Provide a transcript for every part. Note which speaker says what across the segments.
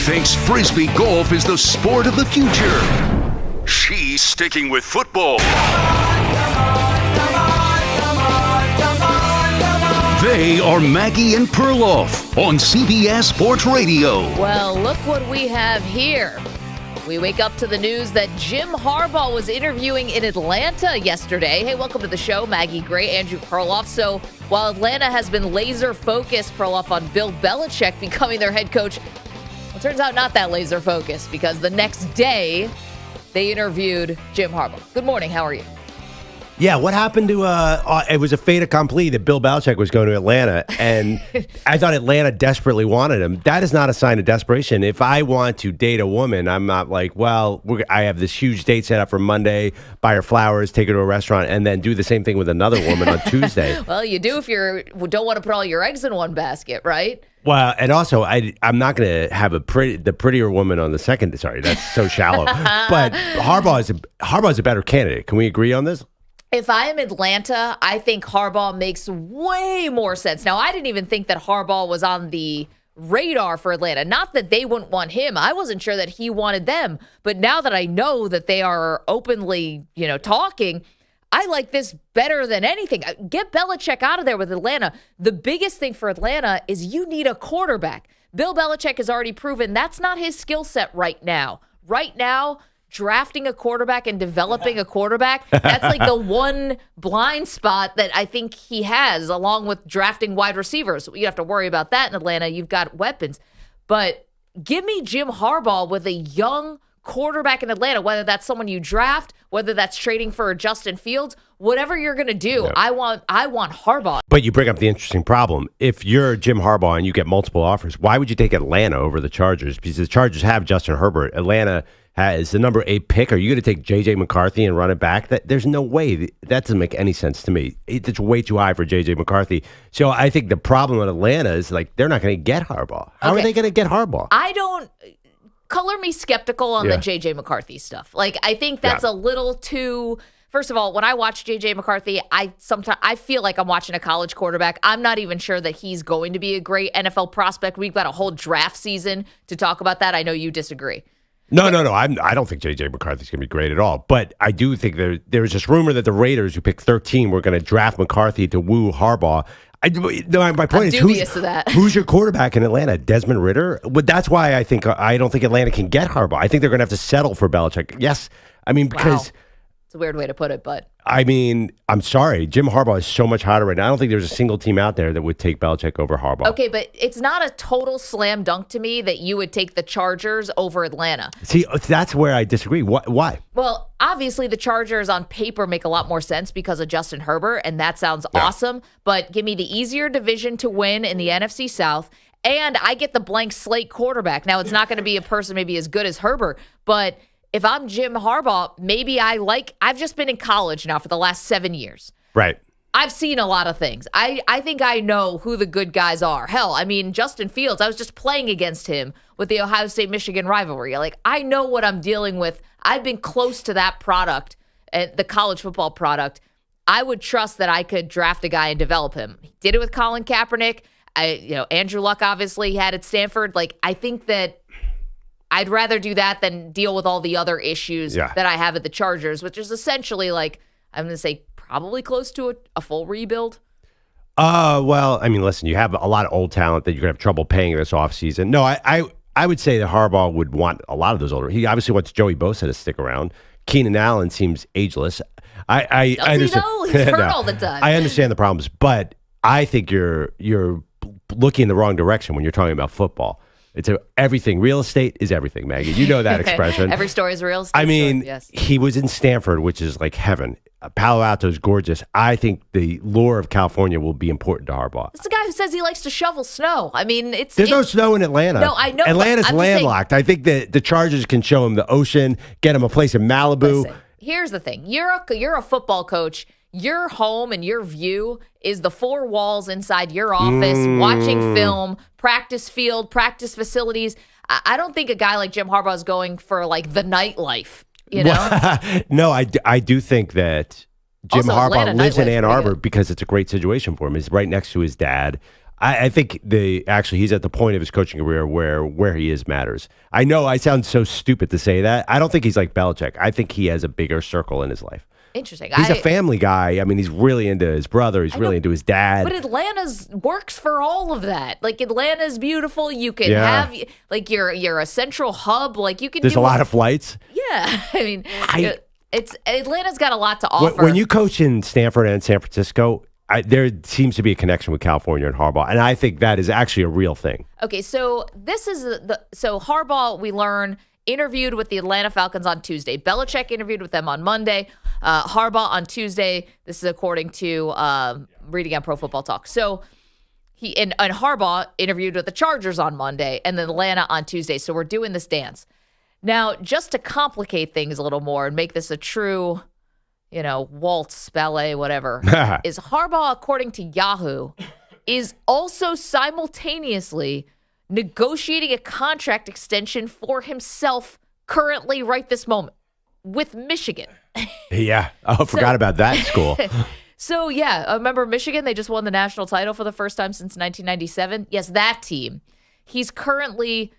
Speaker 1: thinks Frisbee golf is the sport of the future. She's sticking with football. They are Maggie and Perloff on CBS Sports Radio.
Speaker 2: Well, look what we have here. We wake up to the news that Jim Harbaugh was interviewing in Atlanta yesterday. Hey, welcome to the show, Maggie Gray, Andrew Perloff. So while Atlanta has been laser focused, Perloff, on Bill Belichick becoming their head coach, well, it turns out not that laser focused, because the next day they interviewed Jim Harbaugh. Good morning. How are you?
Speaker 3: Yeah, what happened to, it was a fait accompli that Bill Belichick was going to Atlanta, and I thought Atlanta desperately wanted him. That is not a sign of desperation. If I want to date a woman, I'm not like, well, I have this huge date set up for Monday, buy her flowers, take her to a restaurant, and then do the same thing with another woman on Tuesday.
Speaker 2: Well, you do if you don't want to put all your eggs in one basket, right?
Speaker 3: Well, and also, I'm not going to have the prettier woman on the second. Sorry, that's so shallow. But Harbaugh is a better candidate. Can we agree on this?
Speaker 2: If I am Atlanta, I think Harbaugh makes way more sense. Now, I didn't even think that Harbaugh was on the radar for Atlanta. Not that they wouldn't want him. I wasn't sure that he wanted them. But now that I know that they are openly, talking, I like this better than anything. Get Belichick out of there with Atlanta. The biggest thing for Atlanta is you need a quarterback. Bill Belichick has already proven that's not his skill set right now. Right now, drafting a quarterback and developing a quarterback, that's like the one blind spot that I think he has, along with drafting wide receivers. You have to worry about that in Atlanta. You've got weapons. But give me Jim Harbaugh with a young quarterback in Atlanta, whether that's someone you draft, whether that's trading for Justin Fields, whatever you're going to do. Yeah. I want Harbaugh.
Speaker 3: But you bring up the interesting problem. If you're Jim Harbaugh and you get multiple offers, why would you take Atlanta over the Chargers? Because the Chargers have Justin Herbert. Atlanta has the number 8 pick. Are you going to take J.J. McCarthy and run it back? There's no way. That doesn't make any sense to me. It's way too high for J.J. McCarthy. So I think the problem with Atlanta is, they're not going to get Harbaugh. How are they going to get Harbaugh?
Speaker 2: Color me skeptical on the J.J. McCarthy stuff. I think that's a little too... First of all, when I watch J.J. McCarthy, I feel like I'm watching a college quarterback. I'm not even sure that he's going to be a great NFL prospect. We've got a whole draft season to talk about that. I know you disagree.
Speaker 3: No. I don't think J.J. McCarthy's going to be great at all. But I do think there's this rumor that the Raiders, who picked 13, were going to draft McCarthy to woo Harbaugh. My point is, who's your quarterback in Atlanta? Desmond Ridder? But that's why I don't think Atlanta can get Harbaugh. I think they're going to have to settle for Belichick. Yes, because...
Speaker 2: Wow. It's a weird way to put it, but...
Speaker 3: I'm sorry. Jim Harbaugh is so much hotter right now. I don't think there's a single team out there that would take Belichick over Harbaugh.
Speaker 2: Okay, but it's not a total slam dunk to me that you would take the Chargers over Atlanta.
Speaker 3: See, that's where I disagree. Why?
Speaker 2: Well, obviously the Chargers on paper make a lot more sense because of Justin Herbert, and that sounds awesome. But give me the easier division to win in the NFC South, and I get the blank slate quarterback. Now, it's not going to be a person maybe as good as Herbert, but... If I'm Jim Harbaugh, maybe I've just been in college now for the last 7 years.
Speaker 3: Right.
Speaker 2: I've seen a lot of things. I think I know who the good guys are. Hell, Justin Fields, I was just playing against him with the Ohio State-Michigan rivalry. I know what I'm dealing with. I've been close to that product, the college football product. I would trust that I could draft a guy and develop him. He did it with Colin Kaepernick. Andrew Luck obviously had at Stanford. I think that I'd rather do that than deal with all the other issues that I have at the Chargers, which is essentially I'm going to say probably close to a full rebuild.
Speaker 3: Well, listen, you have a lot of old talent that you're going to have trouble paying this offseason. No, I would say that Harbaugh would want a lot of those older. He obviously wants Joey Bosa to stick around. Keenan Allen seems ageless. I understand.
Speaker 2: He's hurt all the time.
Speaker 3: I understand the problems, but I think you're looking in the wrong direction when you're talking about football. It's everything. Real estate is everything, Maggie. You know that expression.
Speaker 2: Every story is real estate. Yes.
Speaker 3: He was in Stanford, which is like heaven. Palo Alto is gorgeous. I think the lure of California will be important to Harbaugh.
Speaker 2: It's the guy who says he likes to shovel snow.
Speaker 3: There's no snow in Atlanta.
Speaker 2: No, I know.
Speaker 3: Atlanta's landlocked. I think that the Chargers can show him the ocean, get him a place in Malibu.
Speaker 2: Listen, here's the thing. You're a football coach. Your home and your view is the four walls inside your office, watching film, practice field, practice facilities. I don't think a guy like Jim Harbaugh is going for the nightlife,
Speaker 3: No, I do think that Jim Harbaugh lives in Ann Arbor because it's a great situation for him. He's right next to his dad. I think he's at the point of his coaching career where he is matters. I know I sound so stupid to say that. I don't think he's like Belichick. I think he has a bigger circle in his life.
Speaker 2: Interesting.
Speaker 3: He's a family guy. I mean, he's really into his brother. He's really into his dad.
Speaker 2: But Atlanta's works for all of that. Like, Atlanta's beautiful. You can have, like, you're a central hub. Like, you can
Speaker 3: There's a lot of flights.
Speaker 2: Yeah. I mean, Atlanta's got a lot to offer.
Speaker 3: When you coach in Stanford and San Francisco, there seems to be a connection with California and Harbaugh, and I think that is actually a real thing. Okay,
Speaker 2: so this is so Harbaugh, we learn, interviewed with the Atlanta Falcons on Tuesday. Belichick interviewed with them on Monday. Harbaugh on Tuesday. This is according to reading on Pro Football Talk. So he and Harbaugh interviewed with the Chargers on Monday, and then Atlanta on Tuesday. So we're doing this dance. Now, just to complicate things a little more and make this a true, waltz, ballet, whatever, is Harbaugh, according to Yahoo, is also simultaneously negotiating a contract extension for himself currently right this moment with Michigan.
Speaker 3: Yeah. I forgot about that school.
Speaker 2: So, yeah, remember Michigan? They just won the national title for the first time since 1997. Yes, that team. He's currently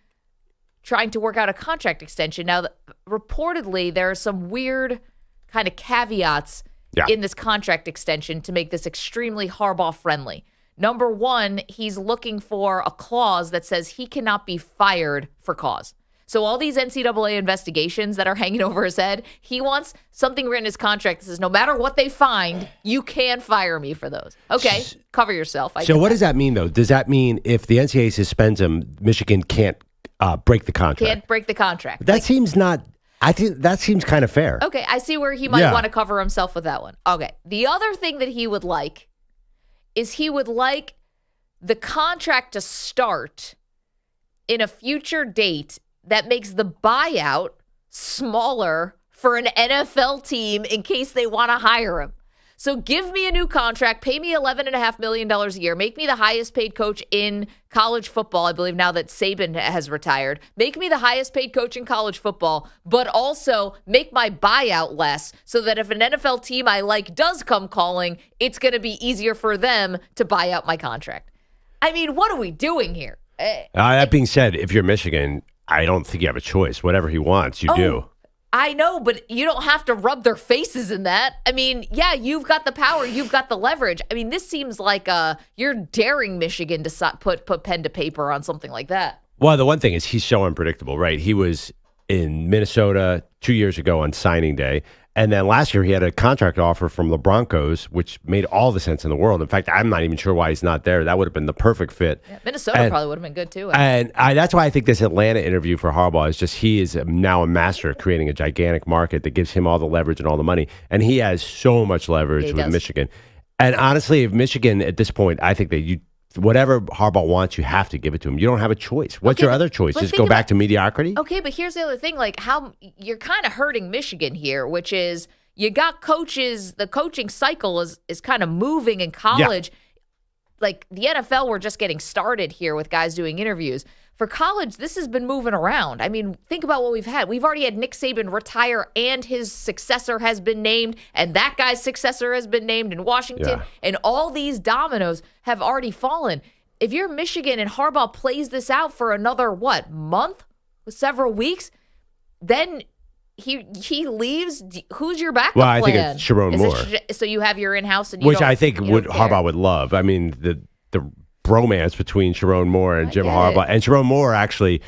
Speaker 2: trying to work out a contract extension. Now, reportedly, there are some weird kind of caveats in this contract extension to make this extremely Harbaugh friendly. Number one, he's looking for a clause that says he cannot be fired for cause. So all these NCAA investigations that are hanging over his head, he wants something written in his contract that says no matter what they find, you can fire me for those. Okay, cover yourself.
Speaker 3: So what does that mean, though? Does that mean if the NCAA suspends him, Michigan can't break the contract?
Speaker 2: Can't break the contract.
Speaker 3: That seems not... I think that seems kind of fair.
Speaker 2: Okay, I see where he might want to cover himself with that one. Okay, the other thing that he would like is he would like the contract to start in a future date that makes the buyout smaller for an NFL team in case they want to hire him. So give me a new contract, pay me $11.5 million a year, make me the highest paid coach in college football, I believe now that Saban has retired, make me the highest paid coach in college football, but also make my buyout less so that if an NFL team I like does come calling, it's going to be easier for them to buy out my contract. I mean, what are we doing here?
Speaker 3: That being said, if you're Michigan, I don't think you have a choice. Whatever he wants, you do.
Speaker 2: I know, but you don't have to rub their faces in that. I mean, yeah, you've got the power. You've got the leverage. I mean, this seems like you're daring Michigan to put pen to paper on something like that.
Speaker 3: Well, the one thing is he's so unpredictable, right? He was in Minnesota 2 years ago on signing day. And then last year he had a contract offer from the Broncos, which made all the sense in the world. In fact, I'm not even sure why he's not there. That would have been the perfect fit.
Speaker 2: Yeah, Minnesota probably would have been good too.
Speaker 3: And that's why I think this Atlanta interview for Harbaugh is just he is now a master at creating a gigantic market that gives him all the leverage and all the money. And he has so much leverage with Michigan. And honestly, if Michigan at this point, I think that whatever Harbaugh wants, you have to give it to him. You don't have a choice. What's your other choice? Just go back to mediocrity?
Speaker 2: Okay, but here's the other thing. Like, how you're kind of hurting Michigan here, which is you got coaches, the coaching cycle is kind of moving in college. Yeah. Like the NFL, we're just getting started here with guys doing interviews. For college, this has been moving around. I mean, think about what we've had. We've already had Nick Saban retire and his successor has been named, and that guy's successor has been named in Washington, and all these dominoes have already fallen. If you're Michigan and Harbaugh plays this out for another, month? Several weeks? Then he leaves. Who's your backup plan?
Speaker 3: Well, I think it's Sharon Moore.
Speaker 2: So you have your in-house, and
Speaker 3: which I think Harbaugh would love. I mean, the bromance between Sharon Moore and Jim Harbaugh, and Sharon Moore actually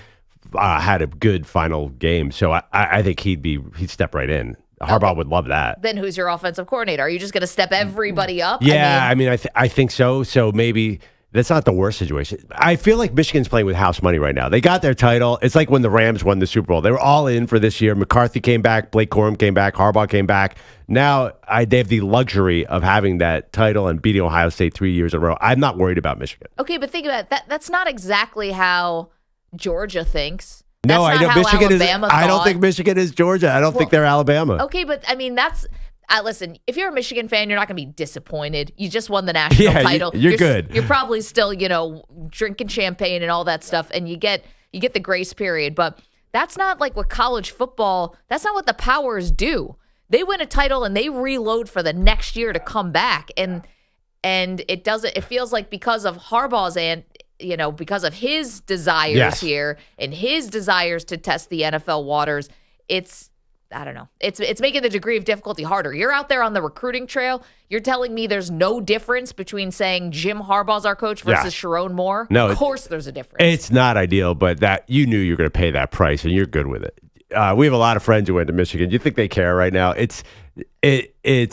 Speaker 3: had a good final game. So I think he'd step right in. Harbaugh would love that.
Speaker 2: Then who's your offensive coordinator? Are you just going to step everybody up?
Speaker 3: Yeah, I think so. So maybe. That's not the worst situation. I feel like Michigan's playing with house money right now. They got their title. It's like when the Rams won the Super Bowl. They were all in for this year. McCarthy came back. Blake Corum came back. Harbaugh came back. Now they have the luxury of having that title and beating Ohio State 3 years in a row. I'm not worried about Michigan.
Speaker 2: Okay, but think about that. That's not exactly how Georgia thinks.
Speaker 3: No, I know Michigan is. I don't think Michigan is Georgia. I don't think they're Alabama.
Speaker 2: Okay, but I mean that's. Listen, if you're a Michigan fan, you're not going to be disappointed. You just won the national title.
Speaker 3: You're good.
Speaker 2: You're probably still, drinking champagne and all that stuff, and you get the grace period. But that's not like what college football. That's not what the Powers do. They win a title and they reload for the next year to come back. And And it feels like because of Harbaugh's because of his desires here and his desires to test the NFL waters, I don't know. It's making the degree of difficulty harder. You're out there on the recruiting trail. You're telling me there's no difference between saying Jim Harbaugh's our coach versus Sharon Moore?
Speaker 3: No,
Speaker 2: of course there's a difference.
Speaker 3: It's not ideal, but that you knew you were going to pay that price, and you're good with it. We have a lot of friends who went to Michigan. You think they care right now? It's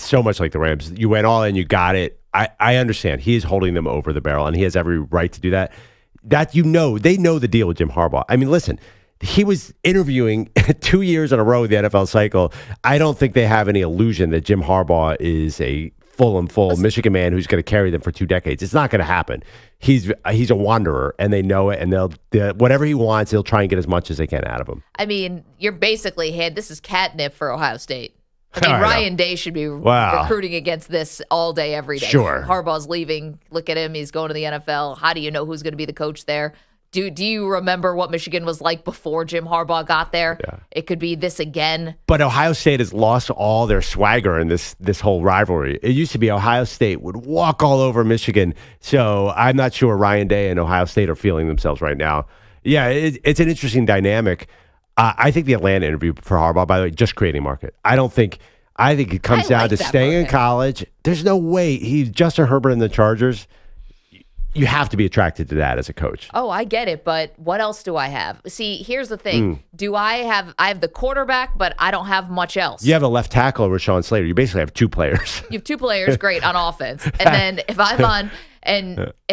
Speaker 3: so much like the Rams. You went all in, you got it. I understand. He is holding them over the barrel, and he has every right to do that. They know the deal with Jim Harbaugh. I mean, listen. He was interviewing 2 years in a row of the NFL cycle. I don't think they have any illusion that Jim Harbaugh is a full Michigan man who's going to carry them for 2 decades. It's not going to happen. He's a wanderer, and they know it, and they'll whatever he wants, they'll try and get as much as they can out of him.
Speaker 2: I mean, you're basically this is catnip for Ohio State. I mean, Ryan Day should be recruiting against this all day, every day.
Speaker 3: Sure.
Speaker 2: Harbaugh's leaving. Look at him. He's going to the NFL. How do you know who's going to be the coach there? Do you remember what Michigan was like before Jim Harbaugh got there? Yeah. It could be this again.
Speaker 3: But Ohio State has lost all their swagger in this whole rivalry. It used to be Ohio State would walk all over Michigan. So I'm not sure Ryan Day and Ohio State are feeling themselves right now. Yeah, it's an interesting dynamic. I think the Atlanta interview for Harbaugh, by the way, just creating market. I think it comes down to staying in college. There's no way Justin Herbert and the Chargers. You have to be attracted to that as a coach.
Speaker 2: Oh, I get it, but what else do I have? See, here's the thing. I have the quarterback, but I don't have much else.
Speaker 3: You have a left tackle, Rashawn Slater. You basically have 2 players.
Speaker 2: You have 2 players, great, on offense. And then if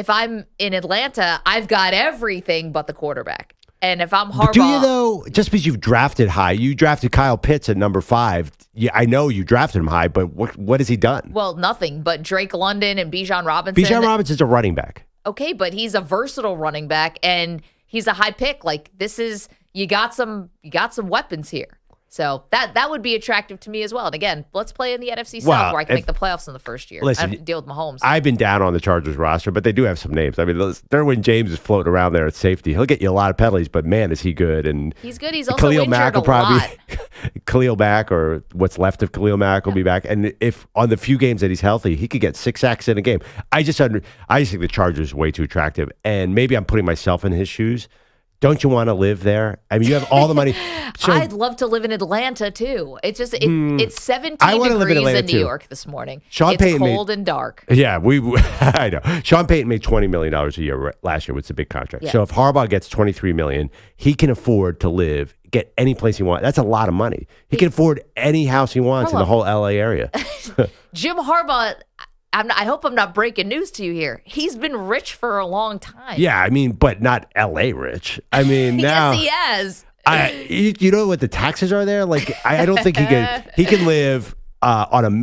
Speaker 2: I'm in Atlanta, I've got everything but the quarterback. And if I'm Harbaugh...
Speaker 3: But do you, though, just because you've drafted high, you drafted Kyle Pitts at number 5. Yeah, I know you drafted him high, but what has he done?
Speaker 2: Well, nothing but Drake London and Bijan Robinson.
Speaker 3: Bijan Robinson's a running back.
Speaker 2: Okay, but he's a versatile running back, and he's a high pick. Like, you got some weapons here. So that would be attractive to me as well. And again, let's play in the NFC South where I can make the playoffs in the first year.
Speaker 3: Listen,
Speaker 2: I have to deal with Mahomes.
Speaker 3: I've been down on the Chargers roster, but they do have some names. I mean, Derwin James is floating around there at safety. He'll get you a lot of penalties, but man, is he good. And
Speaker 2: he's good. He's also injured a lot.
Speaker 3: Khalil Mack, or what's left of Khalil Mack, will be back. And if on the few games that he's healthy, he could get 6 sacks in a game. I just think the Chargers are way too attractive. And maybe I'm putting myself in his shoes. Don't you want to live there? I mean, you have all the money. So,
Speaker 2: I'd love to live in Atlanta, too. It's just, it's 17 degrees in New York this morning. It's cold and dark.
Speaker 3: Yeah, I know. Sean Payton made $20 million a year last year, which is a big contract. Yeah. So if Harbaugh gets $23 million, he can afford to get any place he wants. That's a lot of money. He can afford any house he wants in the whole LA area.
Speaker 2: Jim Harbaugh... I hope I'm not breaking news to you here. He's been rich for a long time.
Speaker 3: Yeah, I mean, but not L.A. rich. I mean, now
Speaker 2: yes, he has.
Speaker 3: You know what the taxes are there? Like, I don't think he can live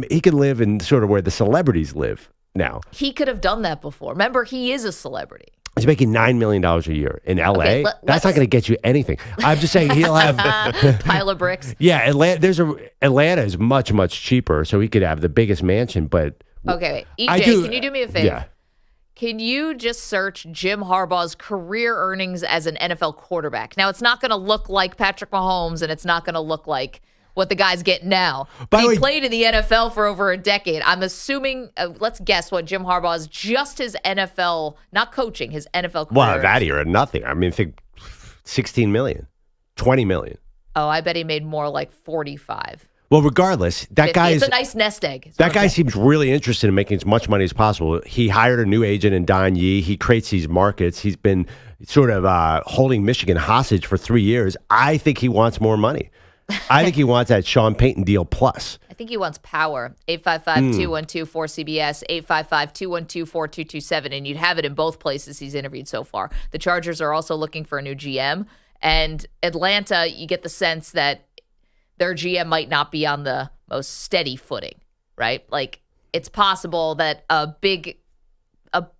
Speaker 3: he can live in sort of where the celebrities live now.
Speaker 2: He could have done that before. Remember, he is a celebrity.
Speaker 3: He's making $9 million a year in L.A.
Speaker 2: Okay,
Speaker 3: that's not going to get you anything. I'm just saying he'll have
Speaker 2: pile of bricks.
Speaker 3: Yeah, Atlanta is much, much cheaper, so he could have the biggest mansion, but.
Speaker 2: Okay, EJ, can you do me a favor?
Speaker 3: Yeah.
Speaker 2: Can you just search Jim Harbaugh's career earnings as an NFL quarterback? Now, it's not going to look like Patrick Mahomes, and it's not going to look like what the guys get now. He played in the NFL for over a decade. I'm assuming, let's guess what Jim Harbaugh is, just his NFL, not coaching, his NFL career.
Speaker 3: Well, that year, nothing. I mean, think $16 million, $20 million.
Speaker 2: Oh, I bet he made more like 45.
Speaker 3: Well, regardless, that guy is
Speaker 2: a nice nest egg.
Speaker 3: That guy seems really interested in making as much money as possible. He hired a new agent in Don Yee. He creates these markets. He's been sort of holding Michigan hostage for 3 years. I think he wants more money. I think he wants that Sean Payton deal plus.
Speaker 2: I think he wants power. 855-212-4CBS, 855-212-4227, and you'd have it in both places he's interviewed so far. The Chargers are also looking for a new GM, and Atlanta, you get the sense that their GM might not be on the most steady footing, right? Like, it's possible that a big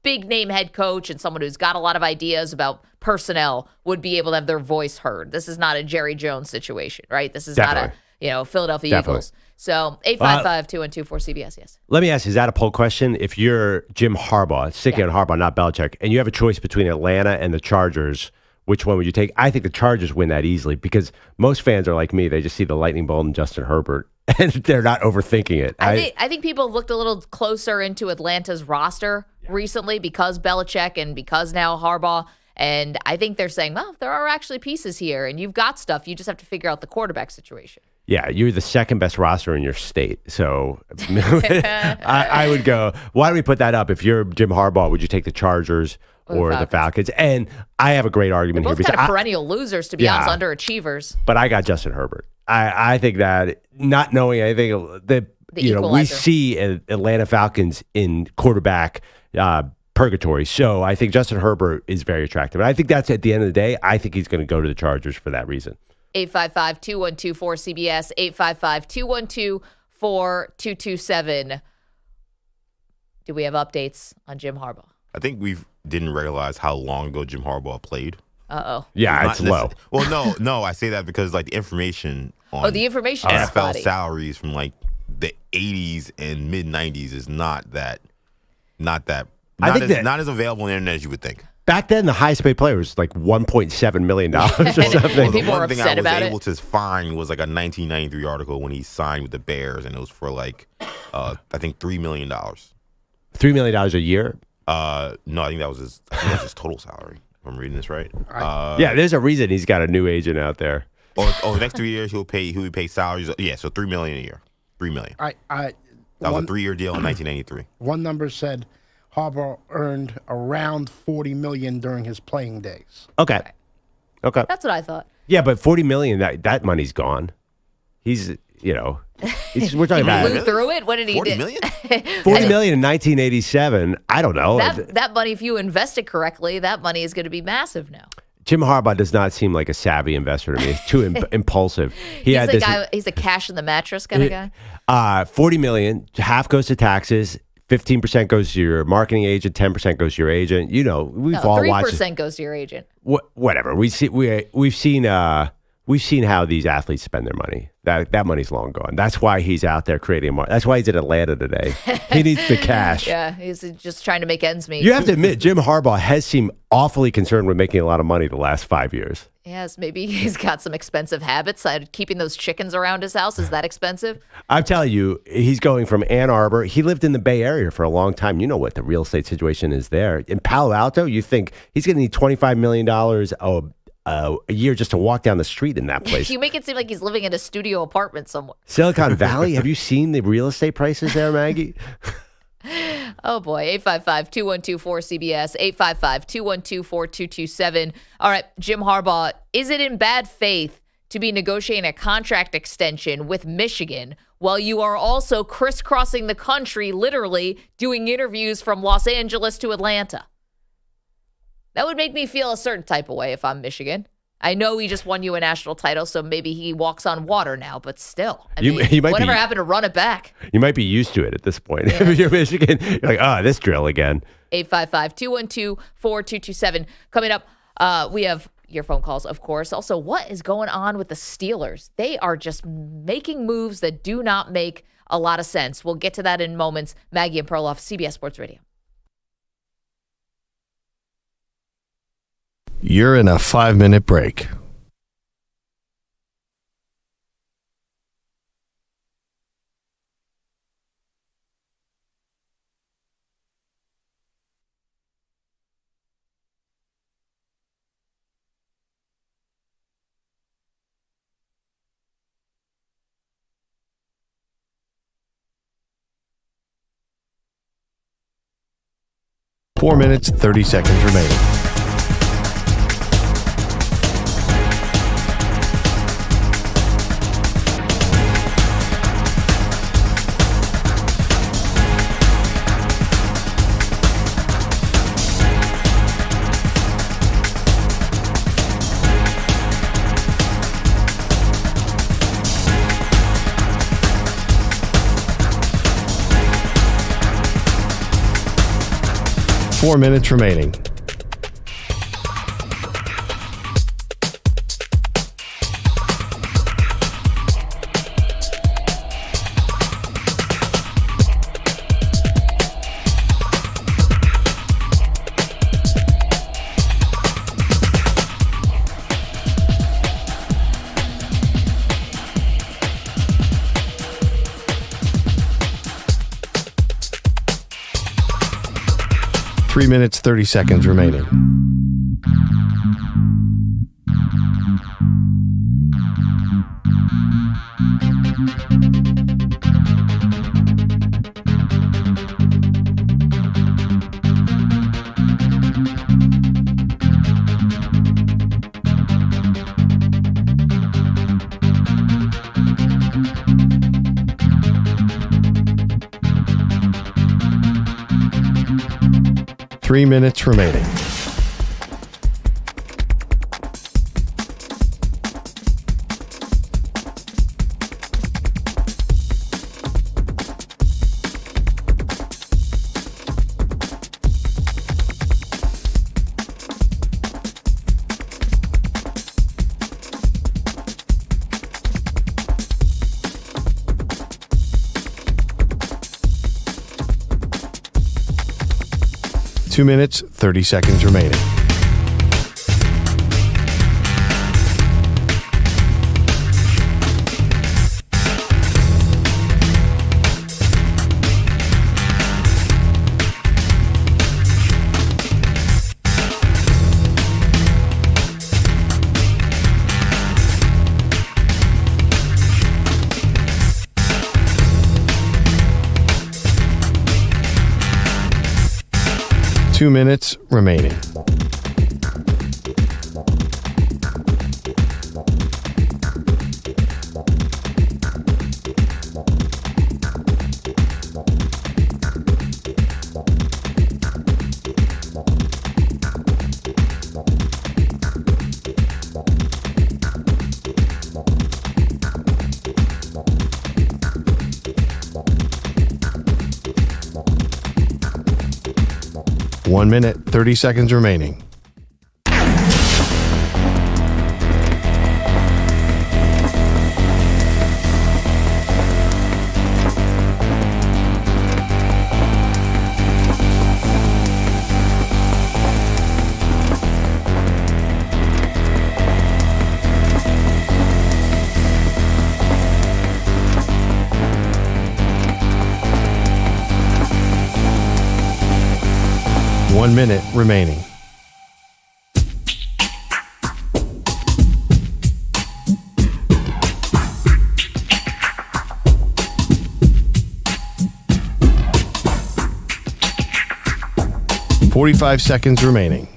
Speaker 2: name head coach and someone who's got a lot of ideas about personnel would be able to have their voice heard. This is not a Jerry Jones situation, right? This is not a Philadelphia Eagles. So 855-212-4CBS, yes.
Speaker 3: Let me ask you, is that a poll question? If you're Jim Harbaugh, sticking on Harbaugh, not Belichick, and you have a choice between Atlanta and the Chargers, which one would you take? I think the Chargers win that easily because most fans are like me. They just see the lightning bolt and Justin Herbert, and they're not overthinking it.
Speaker 2: I think people have looked a little closer into Atlanta's roster recently because Belichick and because now Harbaugh. And I think they're saying, well, there are actually pieces here, and you've got stuff. You just have to figure out the quarterback situation.
Speaker 3: Yeah, you're the second best roster in your state. So I would go, why don't we put that up? If you're Jim Harbaugh, would you take the Chargers or the Falcons? And I have a great argument
Speaker 2: They're
Speaker 3: here.
Speaker 2: both kind of perennial losers, to be honest, underachievers.
Speaker 3: But I got Justin Herbert. I think that not knowing anything, we see Atlanta Falcons in quarterback purgatory. So I think Justin Herbert is very attractive. And I think that's at the end of the day, I think he's going to go to the Chargers for that reason.
Speaker 2: 855-212-4CBS, 855-212-4227. Do we have updates on Jim Harbaugh?
Speaker 4: I think we didn't realize how long ago Jim Harbaugh played.
Speaker 2: Uh-oh.
Speaker 3: Yeah, it's low.
Speaker 4: Well, no, I say that because like the information on
Speaker 2: the information is
Speaker 4: NFL
Speaker 2: spotty.
Speaker 4: salaries from like the 80s and mid 90s is not as available on the internet as you would think.
Speaker 3: Back then, the highest paid player was like $1.7 million or something.
Speaker 2: People were
Speaker 4: one thing
Speaker 2: upset
Speaker 4: I
Speaker 2: about
Speaker 4: was
Speaker 2: it.
Speaker 4: able to find was like a 1993 article when he signed with the Bears, and it was for like, I think $3 million.
Speaker 3: $3 million a year?
Speaker 4: No, I think that was his total salary. If I'm reading this right.
Speaker 3: Yeah, there's a reason he's got a new agent out there.
Speaker 4: The next 3 years he'll pay salaries. Yeah, so $3 million a year. $3 million. That was a 3-year deal in 1993.
Speaker 5: One number said Harbaugh earned around $40 million during his playing days.
Speaker 3: Okay.
Speaker 2: That's what I thought.
Speaker 3: Yeah, but $40 million, that money's gone. We're talking about
Speaker 2: Blew through it? What did he do?
Speaker 4: $40 million?
Speaker 3: $40 million in 1987. I don't know.
Speaker 2: That money, if you invest it correctly, that money is going to be massive now.
Speaker 3: Jim Harbaugh does not seem like a savvy investor to me. He's too impulsive.
Speaker 2: He's a cash in the mattress kind of guy.
Speaker 3: $40 million, half goes to taxes. 15% goes to your marketing agent, 10% goes to your agent. We've all watched.
Speaker 2: 3% goes to your agent.
Speaker 3: Whatever. We've seen how these athletes spend their money. That money's long gone. That's why he's out there creating a market. That's why he's in Atlanta today. He needs the cash.
Speaker 2: Yeah, he's just trying to make ends meet.
Speaker 3: You have to admit, Jim Harbaugh has seemed awfully concerned with making a lot of money the last 5 years.
Speaker 2: Yes, maybe he's got some expensive habits. Keeping those chickens around his house, is that expensive? I'm
Speaker 3: telling you, he's going from Ann Arbor. He lived in the Bay Area for a long time. You know what the real estate situation is there. In Palo Alto, you think he's going to need $25 million a year just to walk down the street in that place.
Speaker 2: You make it seem like he's living in a studio apartment somewhere.
Speaker 3: Silicon Valley? Have you seen the real estate prices there, Maggie?
Speaker 2: Oh, boy. 855-212-4CBS, 855-212-4227. All right, Jim Harbaugh, is it in bad faith to be negotiating a contract extension with Michigan while you are also crisscrossing the country, literally doing interviews from Los Angeles to Atlanta? That would make me feel a certain type of way if I'm Michigan. I know he just won you a national title, so maybe he walks on water now, but still. Whatever happened to run it back?
Speaker 3: You might be used to it at this point. Yeah. If you're Michigan, you're like, this drill again.
Speaker 2: 855-212-4227. Coming up, we have your phone calls, of course. Also, what is going on with the Steelers? They are just making moves that do not make a lot of sense. We'll get to that in moments. Maggie and Perloff, CBS Sports Radio.
Speaker 6: You're in a 5-minute break. Four minutes, 30 seconds remaining. Four minutes remaining. 3 minutes, 30 seconds remaining. Three minutes remaining. Two minutes, 30 seconds remaining. Two minutes remaining. One minute, 30 seconds remaining. One minute remaining. Forty-five seconds remaining.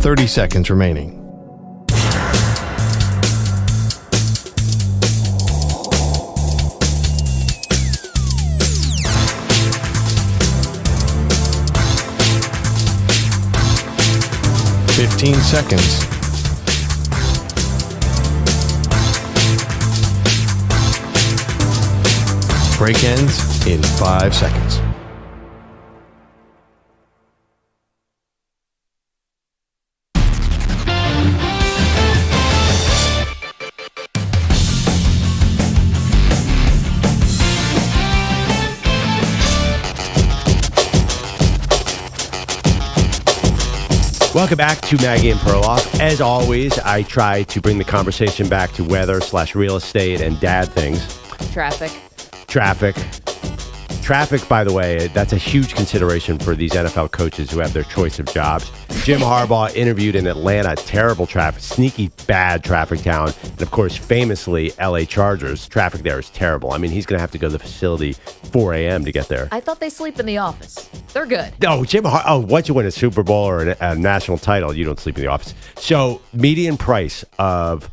Speaker 6: Thirty seconds remaining. Fifteen seconds. Break ends in 5 seconds.
Speaker 3: Welcome back to Maggie and Perloff. As always, I try to bring the conversation back to weather/real estate and dad things.
Speaker 2: Traffic.
Speaker 3: Traffic, by the way, that's a huge consideration for these NFL coaches who have their choice of jobs. Jim Harbaugh interviewed in Atlanta, terrible traffic, sneaky bad traffic town. And of course, famously, LA Chargers. Traffic there is terrible. I mean, he's going to have to go to the facility 4 a.m. to get there.
Speaker 2: I thought they sleep in the office. They're good.
Speaker 3: No, once you win a Super Bowl or a national title, you don't sleep in the office. So, median price of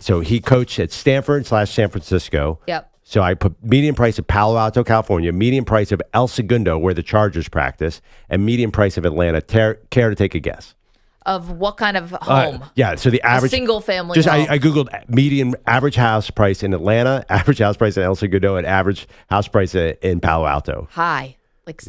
Speaker 3: so he coached at Stanford/San Francisco.
Speaker 2: Yep.
Speaker 3: So I put median price of Palo Alto, California, median price of El Segundo, where the Chargers practice, and median price of Atlanta. Care to take a guess?
Speaker 2: Of what kind of home?
Speaker 3: Yeah, so the average...
Speaker 2: A single family home.
Speaker 3: I Googled median average house price in Atlanta, average house price in El Segundo, and average house price in Palo Alto.
Speaker 2: High. Like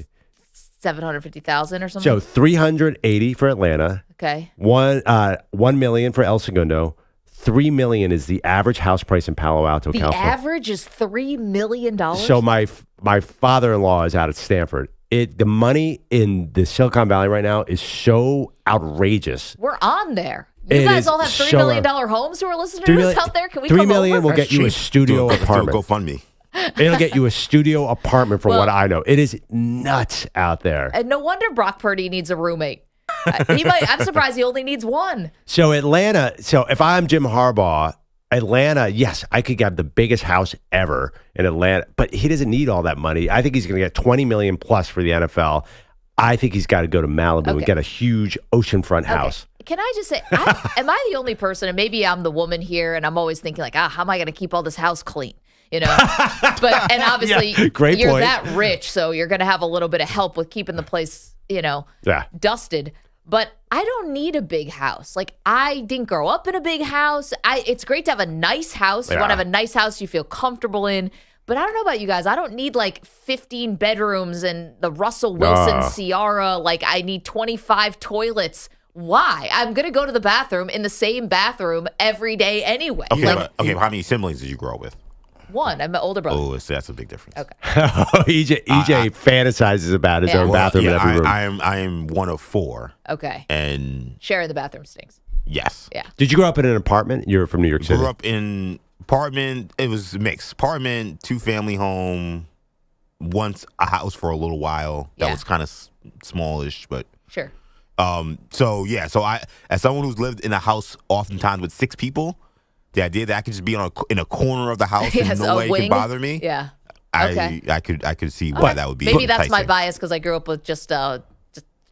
Speaker 2: 750,000 or something?
Speaker 3: So 380 for Atlanta.
Speaker 2: Okay.
Speaker 3: 1 million for El Segundo. $3 million is the average house price in Palo Alto, California.
Speaker 2: The average is $3 million?
Speaker 3: So my father-in-law is out at Stanford, The money in the Silicon Valley right now is so outrageous.
Speaker 2: We're on there. You guys all have $3 million homes who are listening to us out there? Can we
Speaker 3: $3
Speaker 2: come
Speaker 3: million
Speaker 2: over?
Speaker 3: will get you a studio apartment.
Speaker 4: Go fund me.
Speaker 3: It'll get you a studio apartment from what I know. It is nuts out there.
Speaker 2: And no wonder Brock Purdy needs a roommate. I'm surprised he only needs one.
Speaker 3: So Atlanta, if I'm Jim Harbaugh, Atlanta, yes, I could have the biggest house ever in Atlanta, but he doesn't need all that money. I think he's going to get $20 million plus for the NFL. I think he's got to go to Malibu and get a huge oceanfont house.
Speaker 2: Can I just say, am I the only person, and maybe I'm the woman here, and I'm always thinking like, how am I going to keep all this house clean? And obviously you're point. That rich, so you're going to have a little bit of help with keeping the place, dusted. But I don't need a big house. Like, I didn't grow up in a big house. It's great to have a nice house. You want to have a nice house you feel comfortable in. But I don't know about you guys. I don't need like 15 bedrooms and the Russell Wilson Ciara. Like, I need 25 toilets. Why? I'm going to go to the bathroom in the same bathroom every day anyway.
Speaker 4: Okay, how many siblings did you grow up with?
Speaker 2: One. I'm an older brother.
Speaker 4: Oh, so that's a big difference.
Speaker 2: Okay.
Speaker 3: EJ fantasizes about his own bathroom in every room.
Speaker 4: I am one of 4.
Speaker 2: Okay.
Speaker 4: And
Speaker 2: sharing the bathroom stinks.
Speaker 4: Yes.
Speaker 2: Yeah.
Speaker 3: Did you grow up in an apartment? You're from New York City.
Speaker 4: Grew up in apartment. It was mixed. Apartment, 2-family home. Once a house for a little while. That was kind of smallish, but
Speaker 2: sure.
Speaker 4: So I, as someone who's lived in a house oftentimes with 6 people, the idea that I could just be in a corner of the house and no way can bother me.
Speaker 2: Yeah.
Speaker 4: I could see why that would be.
Speaker 2: Maybe that's my
Speaker 4: enticing.
Speaker 2: bias because I grew up with just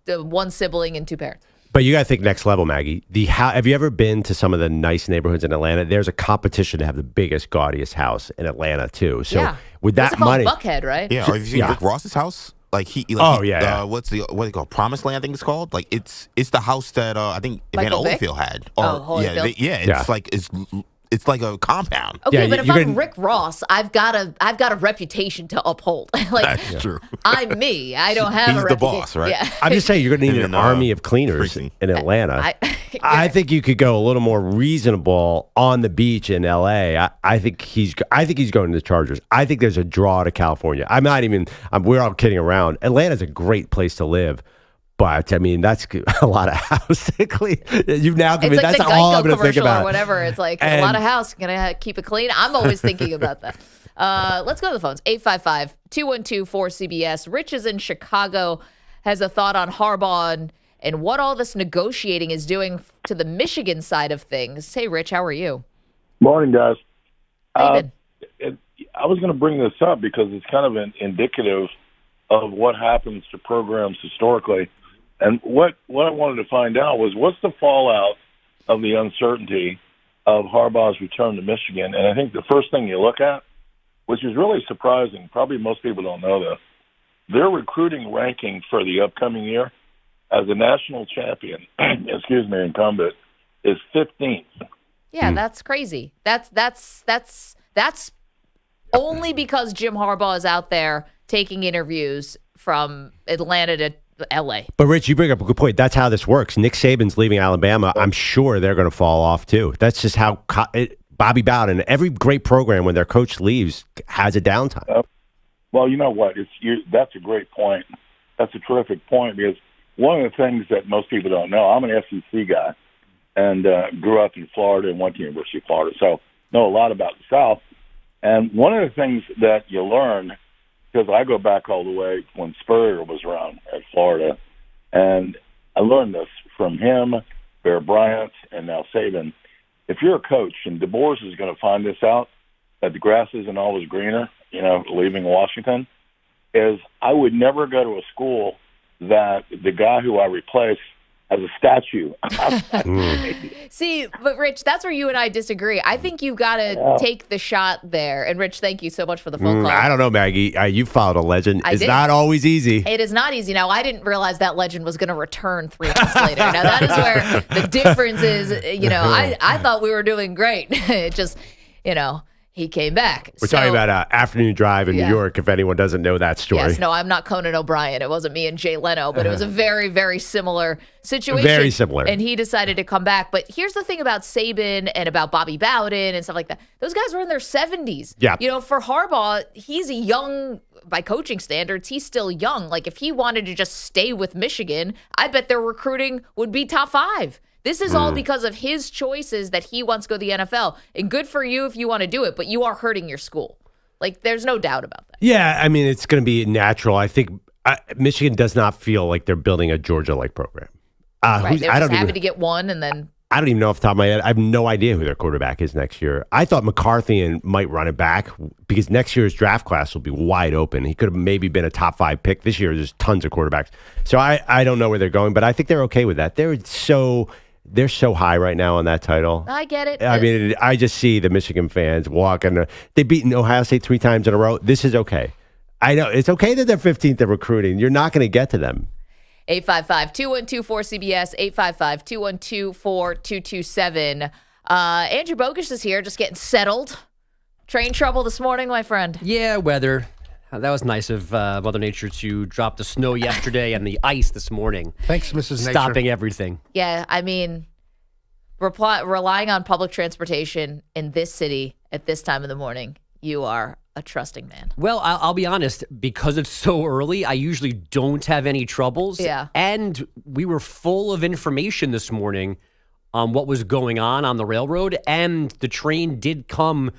Speaker 2: one sibling and 2 parents.
Speaker 3: But you got to think next level, Maggie. Have you ever been to some of the nice neighborhoods in Atlanta? There's a competition to have the biggest, gaudiest house in Atlanta too. So with that money,
Speaker 2: Buckhead, right?
Speaker 4: Yeah. Have you seen Rick Ross's house? What's what do you call Promised Land? I think it's called. Like it's the house that I think Van Olenfield had.
Speaker 2: Holyfield?
Speaker 4: It's like a compound.
Speaker 2: Okay, but if I'm Rick Ross, I've got a reputation to uphold.
Speaker 4: That's true.
Speaker 2: I'm me. I don't have
Speaker 4: He's
Speaker 2: a
Speaker 4: the
Speaker 2: reputation.
Speaker 4: boss, right?
Speaker 2: Yeah.
Speaker 3: I'm just saying you're going to need an army of cleaners in Atlanta. I think you could go a little more reasonable on the beach in LA. I think he's going to the Chargers. I think there's a draw to California. We're all kidding around. Atlanta's a great place to live. But I mean, that's a lot of house. You've now given.
Speaker 2: It's like
Speaker 3: that's
Speaker 2: the
Speaker 3: all I'm
Speaker 2: Geico
Speaker 3: going to think
Speaker 2: commercial
Speaker 3: about.
Speaker 2: or whatever. It's like a lot of house. Gonna keep it clean. I'm always thinking about that. Let's go to the phones. 855-212-4CBS. Rich is in Chicago. Has a thought on Harbaugh and what all this negotiating is doing to the Michigan side of things. Hey, Rich, how are you?
Speaker 7: Morning, guys.
Speaker 2: How you been?
Speaker 7: I was going to bring this up because it's kind of indicative of what happens to programs historically. And what I wanted to find out was what's the fallout of the uncertainty of Harbaugh's return to Michigan. And I think the first thing you look at, which is really surprising, probably most people don't know this, their recruiting ranking for the upcoming year as a national champion, incumbent, is 15th.
Speaker 2: Yeah, that's crazy. That's only because Jim Harbaugh is out there taking interviews from Atlanta to L.A.
Speaker 3: But, Rich, you bring up a good point. That's how this works. Nick Saban's leaving Alabama. I'm sure they're going to fall off, too. That's just how Bobby Bowden, every great program, when their coach leaves, has a downtime.
Speaker 7: Well, you know what? That's a great point. That's a terrific point because one of the things that most people don't know, I'm an SEC guy and grew up in Florida and went to the University of Florida, so know a lot about the South. And one of the things that you learn, because I go back all the way when Spurrier was around at Florida, and I learned this from him, Bear Bryant, and now Saban. If you're a coach, and DeBoer is going to find this out, that the grass isn't always greener, leaving Washington, is I would never go to a school that the guy who I replaced has a statue.
Speaker 2: See, but Rich, that's where you and I disagree. I think you got to take the shot there. And Rich, thank you so much for the phone call.
Speaker 3: I don't know, Maggie. You followed a legend. It's not always easy.
Speaker 2: It is not easy. Now, I didn't realize that legend was going to return 3 months later. Now, that is where the difference is. I thought we were doing great. It just, He came back.
Speaker 3: We're talking about Afternoon Drive in New York, if anyone doesn't know that story.
Speaker 2: Yes, no, I'm not Conan O'Brien. It wasn't me and Jay Leno, but it was a very, very similar situation.
Speaker 3: Very similar.
Speaker 2: And he decided to come back. But here's the thing about Saban and about Bobby Bowden and stuff like that. Those guys were in their 70s.
Speaker 3: Yeah.
Speaker 2: You know, for Harbaugh, he's a young, by coaching standards, he's still young. Like, if he wanted to just stay with Michigan, I bet their recruiting would be top 5. This is all because of his choices that he wants to go to the NFL. And good for you if you want to do it, but you are hurting your school. Like, there's no doubt about that.
Speaker 3: Yeah, I mean, it's going to be natural. I think Michigan does not feel like they're building a Georgia-like program.
Speaker 2: Right, they're just happy to get one, and then...
Speaker 3: I don't even know off the top of my head. I have no idea who their quarterback is next year. I thought McCarthy might run it back because next year's draft class will be wide open. He could have maybe been a top 5 pick. This year, there's tons of quarterbacks. So I don't know where they're going, but I think they're okay with that. They're so high right now on that title.
Speaker 2: I get it.
Speaker 3: I mean, I just see the Michigan fans walking. They've beaten Ohio State 3 times in a row. This is okay. I know. It's okay that they're 15th in recruiting. You're not going to get to them.
Speaker 2: 855-212-4CBS, 855-212-4227. Andrew Bogusch is here, just getting settled. Train trouble this morning, my friend.
Speaker 8: Yeah, weather. That was nice of Mother Nature to drop the snow yesterday and the ice this morning.
Speaker 5: Thanks, Mrs. Nature.
Speaker 8: Stopping everything.
Speaker 2: Yeah, I mean, relying on public transportation in this city at this time of the morning, you are a trusting man.
Speaker 8: Well, I'll be honest, because it's so early, I usually don't have any troubles.
Speaker 2: Yeah.
Speaker 8: And we were full of information this morning on what was going on the railroad, and the train did come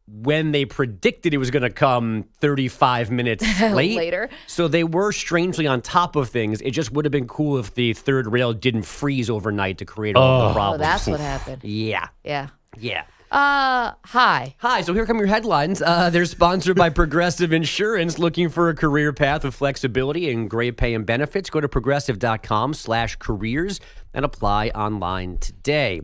Speaker 8: when they predicted it was going to come 35 minutes late.
Speaker 2: Later.
Speaker 8: So they were strangely on top of things. It just would have been cool if the third rail didn't freeze overnight to create all the problems.
Speaker 2: Oh, that's what happened.
Speaker 8: Yeah.
Speaker 2: Yeah.
Speaker 8: Yeah.
Speaker 2: Hi.
Speaker 8: Hi, so here come your headlines. They're sponsored by Progressive Insurance. Looking for a career path with flexibility and great pay and benefits? Go to progressive.com/careers and apply online today.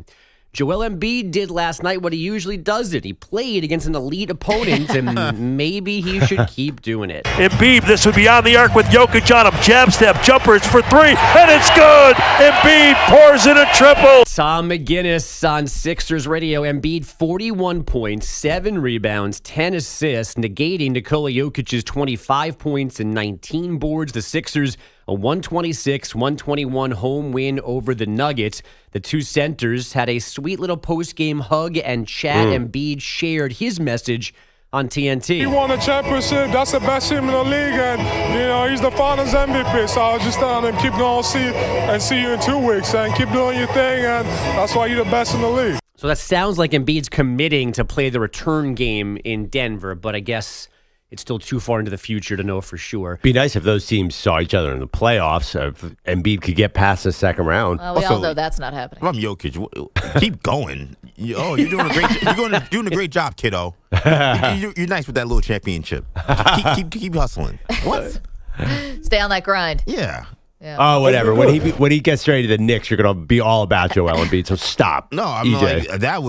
Speaker 8: Joel Embiid did last night what he usually does. He played against an elite opponent, and maybe he should keep doing it.
Speaker 9: Embiid, this would be on the arc with Jokic on him. Jab step, jumpers for 3, and it's good! Embiid pours in a triple.
Speaker 8: Tom McGinnis on Sixers Radio. Embiid, 41 points, 7 rebounds, 10 assists, negating Nikola Jokic's 25 points and 19 boards. The Sixers, a 126-121 home win over the Nuggets. The two centers had a sweet little post-game hug and chat. Embiid shared his message on TNT.
Speaker 10: He won a championship. That's the best team in the league, and he's the Finals MVP. So I'll just tell him, keep going, see you in 2 weeks, and keep doing your thing, and that's why you're the best in the league.
Speaker 8: So that sounds like Embiid's committing to play the return game in Denver, but I guess it's still too far into the future to know for sure.
Speaker 3: Be nice if those teams saw each other in the playoffs. If Embiid could get past the second round.
Speaker 2: Well, we all know that's not happening.
Speaker 4: If I'm Jokic, keep going. You're doing a great. Doing a great job, kiddo. You're nice with that little championship. Keep hustling. What?
Speaker 2: Stay on that grind.
Speaker 4: Yeah.
Speaker 3: Oh, whatever. When he gets ready to the Knicks, you're gonna be all about Joel Embiid. So stop.
Speaker 4: No, I'm
Speaker 3: EJ.
Speaker 4: like, that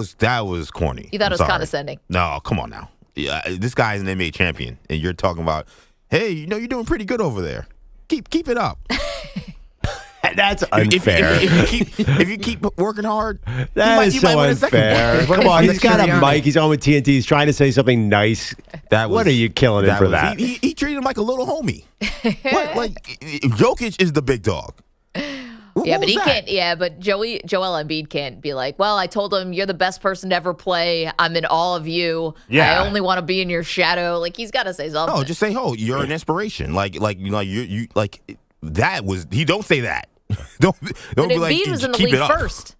Speaker 4: was corny.
Speaker 2: You thought it was condescending.
Speaker 4: No, come on now. Yeah, this guy's an NBA champion, and you're talking about, hey, you're doing pretty good over there. Keep it up.
Speaker 3: That's unfair.
Speaker 4: If you keep working hard,
Speaker 3: that is so unfair. Come on, he's got a mic. He's on with TNT. He's trying to say something nice. What are you killing him for that?
Speaker 4: He treated him like a little homie. What? Like Jokic is the big dog.
Speaker 2: Yeah, but he can't. Yeah, but Joel Embiid can't be like, well, I told him you're the best person to ever play. I'm in awe of you.
Speaker 3: Yeah.
Speaker 2: I only want to be in your shadow. Like, he's got to say something.
Speaker 4: No, just say, "Oh, you're an inspiration." You that was. He don't say that. don't
Speaker 2: but
Speaker 4: be
Speaker 2: Embiid
Speaker 4: like.
Speaker 2: was in the league first,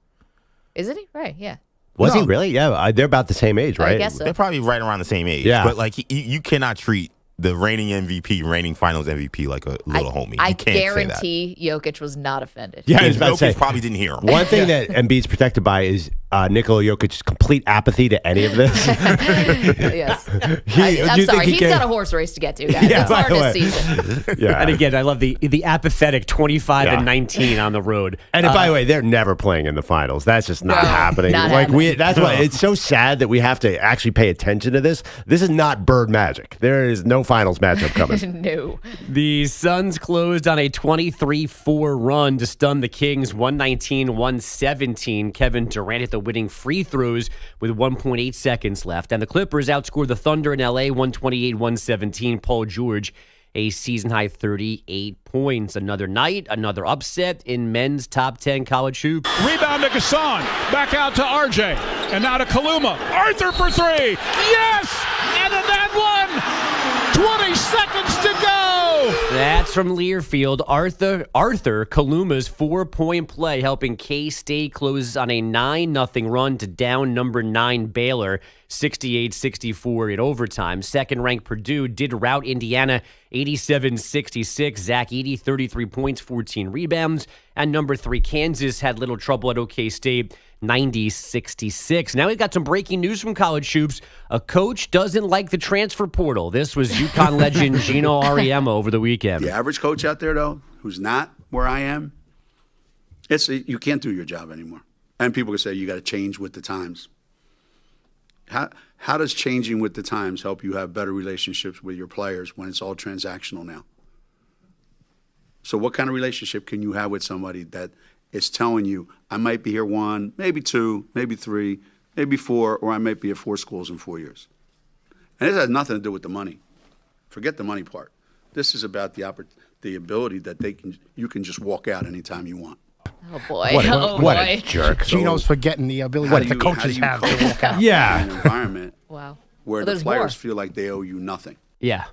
Speaker 2: isn't he? Right? Yeah.
Speaker 3: Was he really? Yeah, they're about the same age, right?
Speaker 2: I guess so.
Speaker 4: They're probably right around the same age.
Speaker 3: Yeah,
Speaker 4: but like you cannot treat the reigning MVP, reigning Finals MVP like a little homie.
Speaker 2: I
Speaker 4: you can't
Speaker 2: guarantee Jokic was not offended.
Speaker 3: Yeah, I was about to say,
Speaker 4: probably didn't hear him.
Speaker 3: One thing that Embiid's protected by is Nikola Jokic's complete apathy to any of this.
Speaker 2: Yes. I'm sorry. He's got a horse race to get to, guys.
Speaker 3: Yeah,
Speaker 2: it's hard this season.
Speaker 3: Yeah.
Speaker 8: And again, I love the apathetic 25 and 19 on the road.
Speaker 3: And by the way, they're never playing in the finals. That's just not happening.
Speaker 2: Not happening.
Speaker 3: That's why it's so sad that we have to actually pay attention to this. This is not bird magic. There is no finals matchup coming.
Speaker 2: No.
Speaker 8: The Suns closed on a 23-4 run to stun the Kings 119-117. Kevin Durant hit the winning free throws with 1.8 seconds left. And the Clippers outscored the Thunder in L.A. 128-117. Paul George, a season-high 38 points. Another night, another upset in men's top 10 college hoops.
Speaker 11: Rebound to Gasson. Back out to RJ. And now to Kaluma. Arthur for three. Yes! And in that one, 20 seconds to go.
Speaker 8: That's from Learfield. Arthur Kaluma's 4-point play helping K-State close on a 9-0 run to down number 9 Baylor, 68-64 in overtime. Second-ranked Purdue did rout Indiana 87-66. Zach Edey, 33 points, 14 rebounds. And number 3 Kansas had little trouble at OK State, 90-66. Now we've got some breaking news from college hoops. A coach doesn't like the transfer portal. This was UConn legend Geno Auriema over the weekend.
Speaker 12: The average coach out there, though, who's not where I am, you can't do your job anymore. And people can say you got to change with the times. How does changing with the times help you have better relationships with your players when it's all transactional now? So what kind of relationship can you have with somebody that is telling you, I might be here 1, maybe 2, maybe 3, maybe 4, or I might be at 4 schools in 4 years? And this has nothing to do with the money. Forget the money part. This is about the ability that you can just walk out anytime you want.
Speaker 2: Oh, boy.
Speaker 3: What a jerk.
Speaker 5: Geno's forgetting the ability that the coaches have to walk out.
Speaker 3: Yeah.
Speaker 12: In an environment
Speaker 2: Wow.
Speaker 12: where the players feel like they owe you nothing.
Speaker 8: Yeah.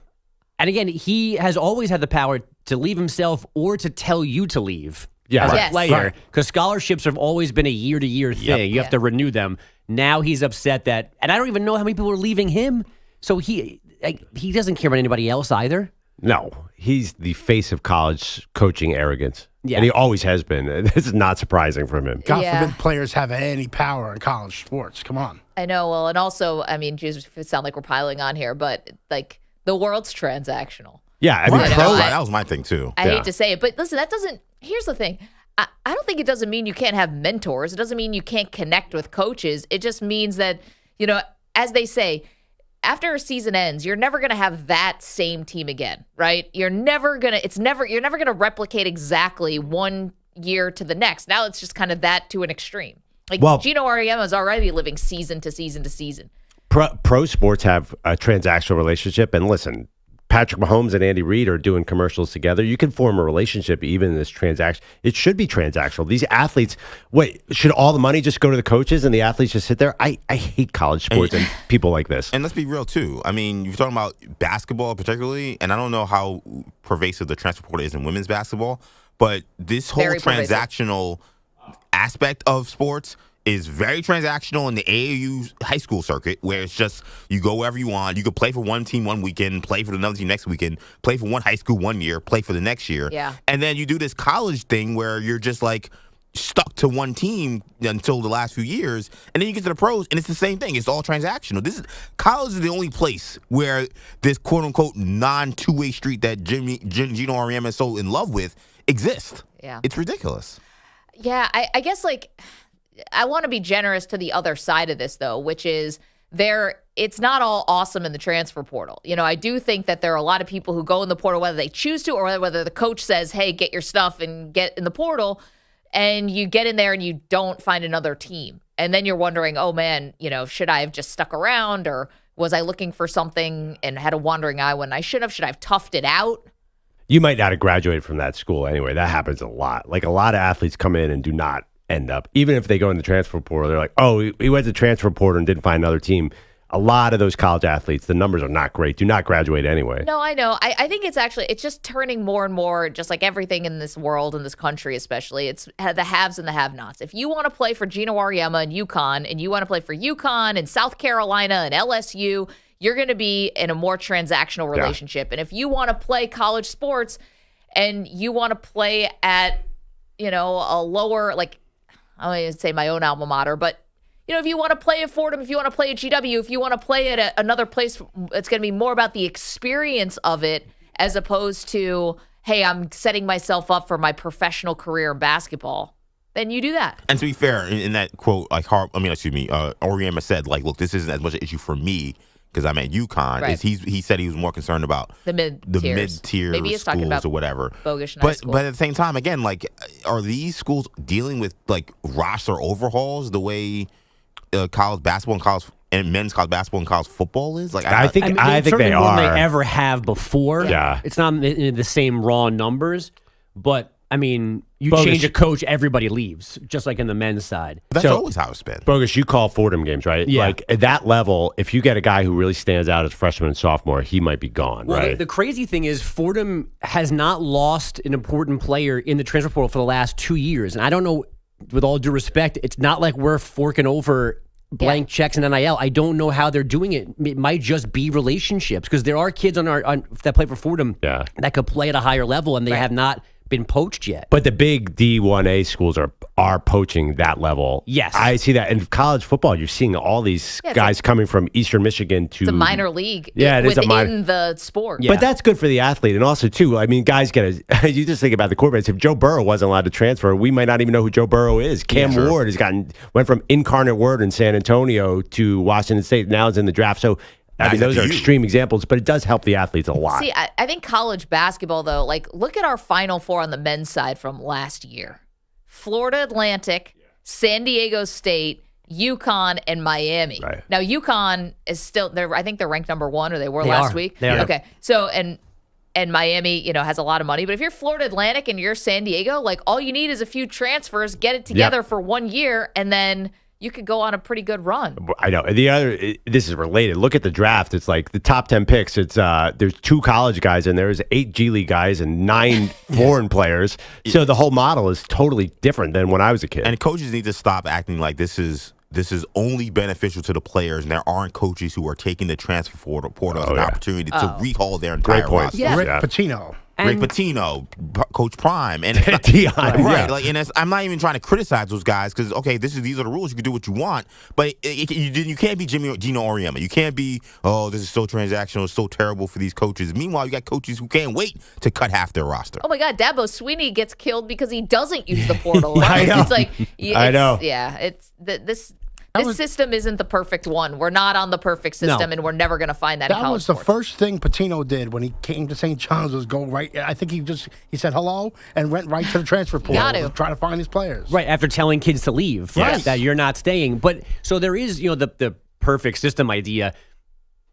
Speaker 8: And again, he has always had the power to leave himself or to tell you to leave as a player. Because scholarships have always been a year-to-year thing.
Speaker 3: Yep.
Speaker 8: You have to renew them. Now he's upset that, and I don't even know how many people are leaving him. So he doesn't care about anybody else either.
Speaker 3: No, he's the face of college coaching arrogance.
Speaker 8: Yeah.
Speaker 3: And he always has been. This is not surprising from him.
Speaker 5: God forbid players have any power in college sports. Come on.
Speaker 2: I know. Well, and also, I mean, Jesus, it sounds like we're piling on here, but like the world's transactional.
Speaker 3: Yeah, I mean,
Speaker 4: that was my thing too.
Speaker 2: I hate to say it, but listen, that doesn't. Here's the thing. I don't think it doesn't mean you can't have mentors. It doesn't mean you can't connect with coaches. It just means that, as they say, after a season ends, you're never going to have that same team again, right? You're never going to replicate exactly 1 year to the next. Now it's just kind of that to an extreme. Like Geno Auriema is already living season to season to season.
Speaker 3: Pro sports have a transactional relationship. And listen, Patrick Mahomes and Andy Reid are doing commercials together. You can form a relationship even in this transaction. It should be transactional. These athletes, should all the money just go to the coaches and the athletes just sit there? I hate college sports and people like this.
Speaker 4: And let's be real, too. I mean, you're talking about basketball particularly, and I don't know how pervasive the transfer portal is in women's basketball, but this whole transactional aspect of sports is very transactional in the AAU high school circuit, where it's just you go wherever you want. You could play for one team one weekend, play for another team next weekend, play for one high school 1 year, play for the next year.
Speaker 2: Yeah.
Speaker 4: And then you do this college thing where you're just like stuck to one team until the last few years, and then you get to the pros, and it's the same thing. It's all transactional. College is the only place where this quote-unquote non-two-way street that Geno Auriema is so in love with exists.
Speaker 2: Yeah.
Speaker 4: It's ridiculous.
Speaker 2: Yeah, I guess I want to be generous to the other side of this, though, which is it's not all awesome in the transfer portal. I do think that there are a lot of people who go in the portal, whether they choose to or whether the coach says, hey, get your stuff and get in the portal, and you get in there and you don't find another team. And then you're wondering, oh, man, should I have just stuck around, or was I looking for something and had a wandering eye when I should have? Should I have toughed it out?
Speaker 3: You might not have graduated from that school anyway. That happens a lot. Like a lot of athletes come in and do not end up, even if they go in the transfer portal, they're like, oh, he went to transfer portal and didn't find another team. A lot of those college athletes, the numbers are not great, do not graduate anyway.
Speaker 2: No, I know. I think it's just turning more and more, just like everything in this world, in this country especially, it's the haves and the have-nots. If you want to play for Geno Auriema and UConn, and you want to play for UConn and South Carolina and LSU, you're going to be in a more transactional relationship. And if you want to play college sports and you want to play at, a lower, like, I don't even say my own alma mater, but, if you want to play at Fordham, if you want to play at GW, if you want to play at another place, it's going to be more about the experience of it as opposed to, hey, I'm setting myself up for my professional career in basketball. Then you do that.
Speaker 4: And to be fair, in that quote, Auriema said, look, this isn't as much an issue for me because I'm at UConn.
Speaker 2: Right.
Speaker 4: He said he was more concerned about
Speaker 2: the mid-tier
Speaker 4: maybe he's talking about or whatever.
Speaker 2: Bogus high school.
Speaker 4: But at the same time, again, like, are these schools dealing with like roster overhauls the way college basketball and men's college basketball and college football is? Like,
Speaker 3: I think they
Speaker 8: more
Speaker 3: are.
Speaker 8: than they ever have before.
Speaker 3: Yeah.
Speaker 8: It's not in the same raw numbers, but I mean, you
Speaker 3: Bogus.
Speaker 8: change a coach, everybody leaves, just like in the men's side.
Speaker 4: That's always how it's been.
Speaker 3: Bogus, you call Fordham games, right?
Speaker 8: Yeah.
Speaker 3: Like at that level, if you get a guy who really stands out as freshman and sophomore, he might be gone,
Speaker 8: Well,
Speaker 3: right?
Speaker 8: the crazy thing is Fordham has not lost an important player in the transfer portal for the last 2 years. And I don't know, with all due respect, it's not like we're forking over blank checks and NIL. I don't know how they're doing it. It might just be relationships, because there are kids that play for Fordham that could play at a higher level, and they have not been poached yet.
Speaker 3: But the big D1A schools are poaching that level.
Speaker 8: Yes.
Speaker 3: I see that. In college football, you're seeing all these guys coming from Eastern Michigan to...
Speaker 2: It's a minor league
Speaker 3: it is
Speaker 2: within the sport.
Speaker 3: But that's good for the athlete. And also, too, I mean, guys get you just think about the quarterbacks. If Joe Burrow wasn't allowed to transfer, we might not even know who Joe Burrow is. Cam Ward went from Incarnate Word in San Antonio to Washington State. Now is in the draft. So... I mean, those are extreme examples, but it does help the athletes a lot.
Speaker 2: See, I think college basketball, though, like, look at our Final Four on the men's side from last year. Florida Atlantic, San Diego State, UConn, and Miami.
Speaker 3: Right.
Speaker 2: Now, UConn is still, I think they're ranked number 1, or they were
Speaker 8: They
Speaker 2: last
Speaker 8: are.
Speaker 2: week.
Speaker 8: They are.
Speaker 2: Okay, so, and Miami, has a lot of money. But if you're Florida Atlantic and you're San Diego, like, all you need is a few transfers, get it together for 1 year, and then you could go on a pretty good run.
Speaker 3: I know. This is related. Look at the draft. It's like the top 10 picks. It's there's 2 college guys and there's 8 G League guys and 9 foreign players. So the whole model is totally different than when I was a kid.
Speaker 4: And coaches need to stop acting like this is only beneficial to the players, and there aren't coaches who are taking the transfer portal as an opportunity to rehaul their entire roster.
Speaker 2: Yeah.
Speaker 5: Rick Pitino.
Speaker 4: Rick Pitino, Coach Prime, and
Speaker 3: Deion,
Speaker 4: right? Like, and I'm not even trying to criticize those guys, because these are the rules. You can do what you want, but you can't be Geno Auriema. You can't be this is so transactional, it's so terrible for these coaches. Meanwhile, you got coaches who can't wait to cut half their roster.
Speaker 2: Oh my God, Dabo Swinney gets killed because he doesn't use the portal.
Speaker 3: I know.
Speaker 2: It's like,
Speaker 3: I know.
Speaker 2: Yeah, it's this system isn't the perfect one. We're not on the perfect system, and we're never going to find that in college
Speaker 5: was the
Speaker 2: sports.
Speaker 5: first thing Pitino did when he came to St. John's, was go right. I think he said hello and went right to the transfer portal to try to find his players.
Speaker 8: Right, after telling kids to leave, that you're not staying. But so there is, the perfect system idea.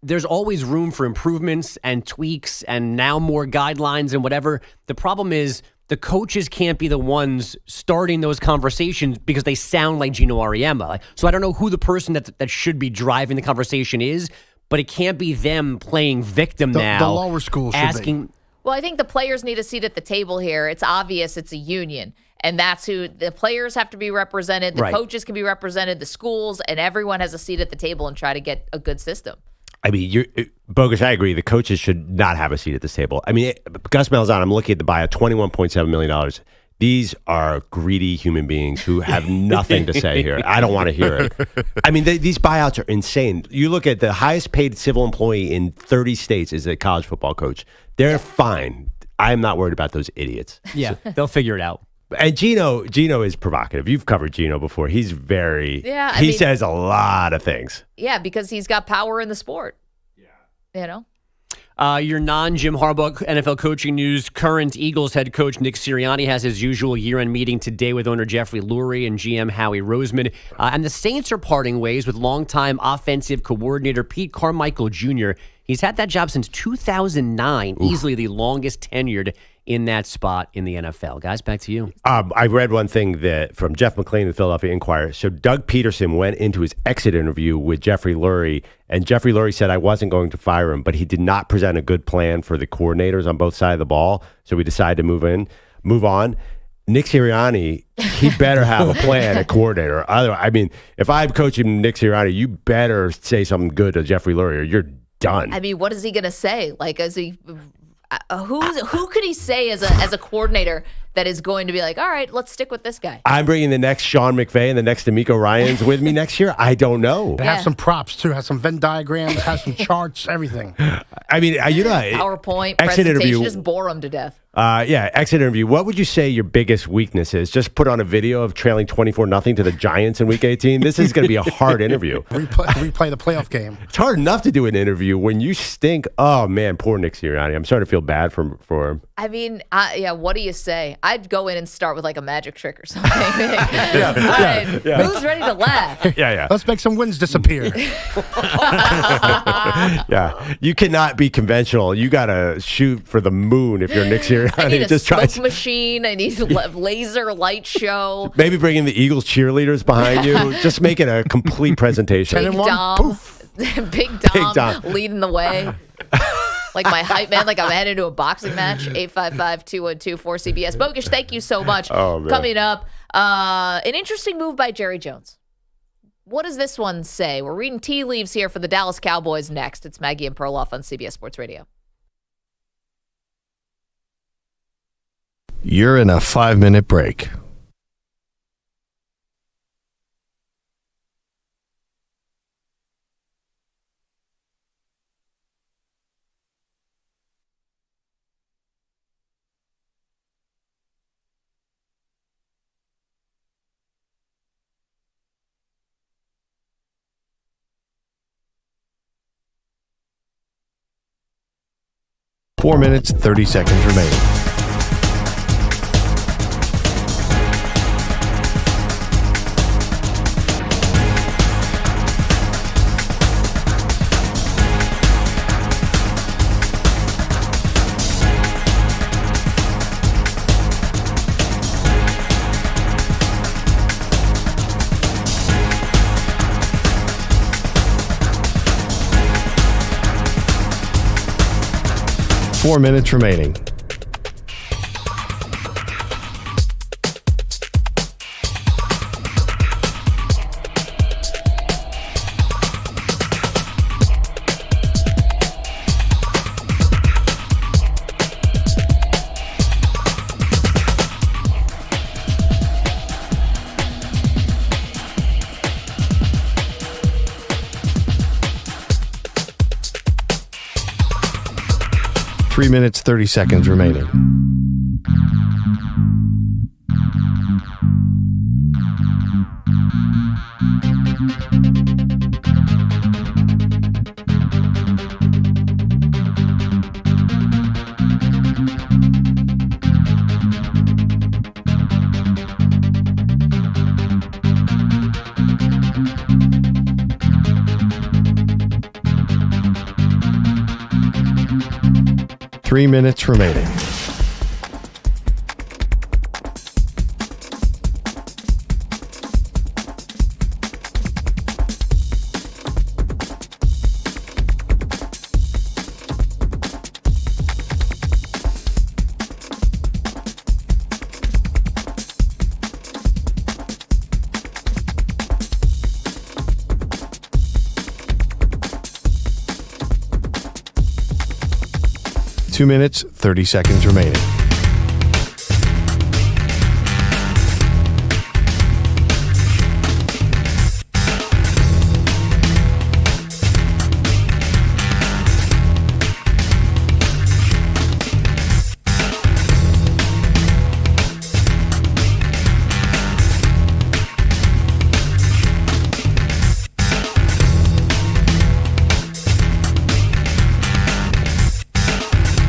Speaker 8: There's always room for improvements and tweaks and now more guidelines and whatever. The problem is the coaches can't be the ones starting those conversations because they sound like Geno Auriema. So I don't know who the person that should be driving the conversation is, but it can't be them playing victim now.
Speaker 5: The lower school should
Speaker 8: asking.
Speaker 5: be.
Speaker 2: Well, I think the players need a seat at the table here. It's obvious it's a union, and that's who the players have to be represented. The coaches can be represented, the schools, and everyone has a seat at the table and try to get a good system.
Speaker 3: I mean, Bogus, I agree. The coaches should not have a seat at this table. I mean, Gus Malzahn, I'm looking at the buyout, $21.7 million. These are greedy human beings who have nothing to say here. I don't want to hear it. I mean, these buyouts are insane. You look at the highest paid civil employee in 30 states is a college football coach. They're fine. I'm not worried about those idiots.
Speaker 8: Yeah, they'll figure it out.
Speaker 3: And Geno is provocative. You've covered Geno before. He's very, he says a lot of things.
Speaker 2: Yeah, because he's got power in the sport. Yeah.
Speaker 8: Your non-Jim Harbaugh NFL coaching news. Current Eagles head coach Nick Sirianni has his usual year-end meeting today with owner Jeffrey Lurie and GM Howie Roseman. And the Saints are parting ways with longtime offensive coordinator Pete Carmichael Jr. He's had that job since 2009, easily the longest tenured in that spot in the NFL. Guys, back to you.
Speaker 3: I read one thing that from Jeff McLean of the Philadelphia Inquirer. So Doug Peterson went into his exit interview with Jeffrey Lurie, and Jeffrey Lurie said, I wasn't going to fire him, but he did not present a good plan for the coordinators on both sides of the ball, so we decided to move on. Nick Sirianni, he better have a plan at coordinator. Otherwise, I mean, if I'm coaching Nick Sirianni, you better say something good to Jeffrey Lurie or you're done.
Speaker 2: I mean, what is he going to say? Like, is he... who could he say as a coordinator that is going to be like, all right, let's stick with this guy.
Speaker 3: I'm bringing the next Sean McVay and the next D'Amico Ryans with me next year. I don't know.
Speaker 5: Have some props, too. Have some Venn diagrams, have some charts, everything.
Speaker 3: I mean,
Speaker 2: PowerPoint,
Speaker 3: exit
Speaker 2: presentation,
Speaker 3: interview.
Speaker 2: just bore them to death.
Speaker 3: Exit interview. What would you say your biggest weakness is? Just put on a video of trailing 24-0 to the Giants in Week 18. This is going to be a hard interview.
Speaker 5: Replay the playoff game.
Speaker 3: It's hard enough to do an interview when you stink. Oh, man, poor Nick Sirianni. I'm starting to feel bad for him.
Speaker 2: I mean, what do you say? I'd go in and start with like a magic trick or something. Who's ready to laugh?
Speaker 3: Yeah.
Speaker 5: Let's make some wins disappear.
Speaker 3: Yeah. You cannot be conventional. You got to shoot for the moon if you're Nick Sirianni.
Speaker 2: I need a smoke machine. I need a laser light show.
Speaker 3: Maybe bring in the Eagles cheerleaders behind you. Just make it a complete presentation.
Speaker 2: Big Dom leading the way. Like my hype man, like I'm headed to a boxing match. 855-212-4CBS. Bogish, thank you so much. Coming up, an interesting move by Jerry Jones. What does this one say? We're reading tea leaves here for the Dallas Cowboys next. It's Maggie and Perloff on CBS Sports Radio.
Speaker 6: You're in a 5-minute break. Four minutes, 30 seconds remaining. Four minutes remaining. Three minutes, 30 seconds remaining. Three minutes remaining. Two minutes, 30 seconds remaining.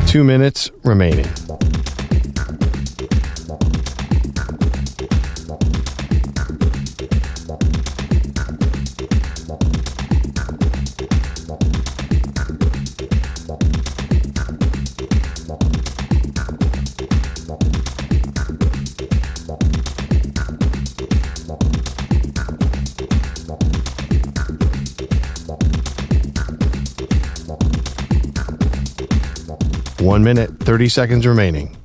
Speaker 6: Two minutes remaining. One minute, 30 seconds remaining.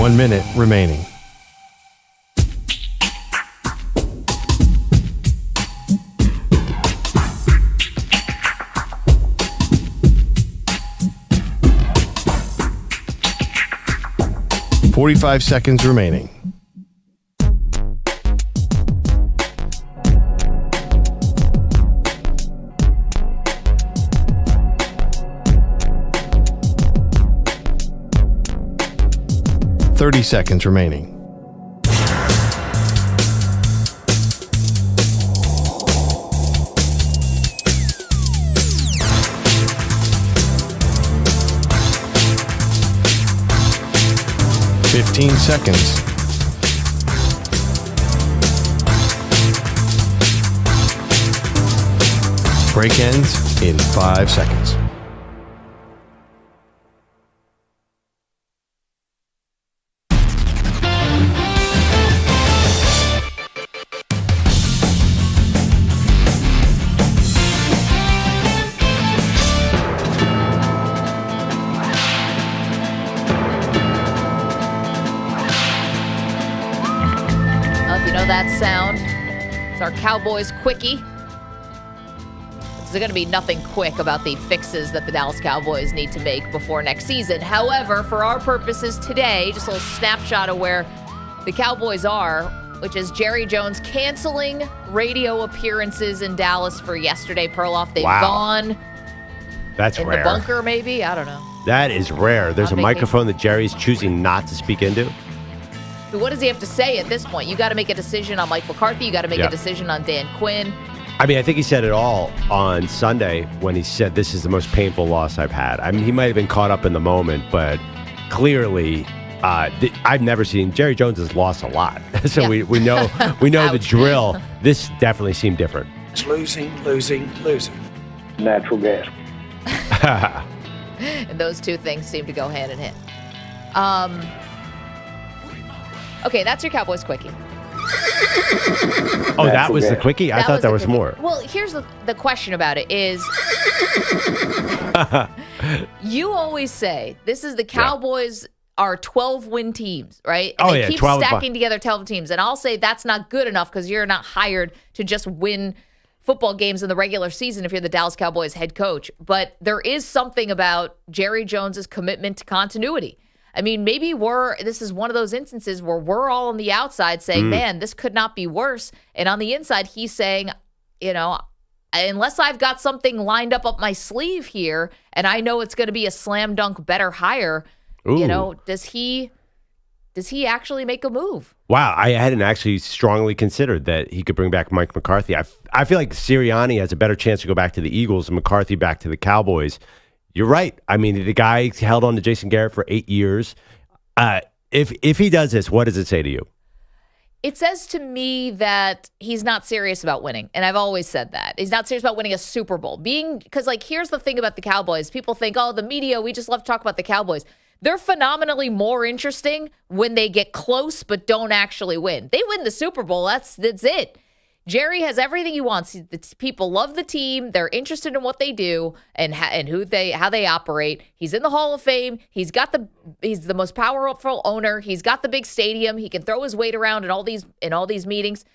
Speaker 6: 1 minute remaining. "45 seconds remaining. "30 seconds remaining. "15 seconds. Break ends in 5 seconds.
Speaker 2: That sound. It's our Cowboys quickie. There's going to be nothing quick about the fixes that the Dallas Cowboys need to make before next season. However, for our purposes today, just a little snapshot of where the Cowboys are, which is Jerry Jones canceling radio appearances in Dallas for yesterday. Perloff, they've gone.
Speaker 3: That's
Speaker 2: in
Speaker 3: rare.
Speaker 2: The bunker, maybe? I don't know.
Speaker 3: That is rare. There's a microphone that Jerry's choosing not to speak into.
Speaker 2: What does he have to say at this point? You got to make a decision on Mike McCarthy. You got to make a decision on Dan Quinn.
Speaker 3: I mean, I think he said it all on Sunday when he said, this is the most painful loss I've had. I mean, he might have been caught up in the moment, but clearly, I've never seen Jerry Jones has lost a lot. So we know the drill. This definitely seemed different.
Speaker 13: It's losing. Natural gas.
Speaker 2: And those two things seem to go hand in hand. Okay, that's your Cowboys quickie.
Speaker 3: Oh, that was the quickie? I thought there was more.
Speaker 2: Well, here's the question about it is, you always say this is the Cowboys are 12-win teams, right? And they keep stacking together 12 teams. And I'll say that's not good enough because you're not hired to just win football games in the regular season if you're the Dallas Cowboys head coach. But there is something about Jerry Jones's commitment to continuity. I mean, maybe this is one of those instances where we're all on the outside saying, man, this could not be worse. And on the inside, he's saying, unless I've got something lined up my sleeve here and I know it's going to be a slam dunk better hire, does he actually make a move?
Speaker 3: Wow, I hadn't actually strongly considered that he could bring back Mike McCarthy. I feel like Sirianni has a better chance to go back to the Eagles and McCarthy back to the Cowboys. You're right. I mean, the guy held on to Jason Garrett for 8 years. If he does this, what does it say to you?
Speaker 2: It says to me that he's not serious about winning. And I've always said that. He's not serious about winning a Super Bowl. Because, here's the thing about the Cowboys. People think, the media, we just love to talk about the Cowboys. They're phenomenally more interesting when they get close but don't actually win. They win the Super Bowl. That's it. Jerry has everything he wants. People love the team. They're interested in what they do and how they operate. He's in the Hall of Fame. He's the most powerful owner. He's got the big stadium. He can throw his weight around in all these meetings,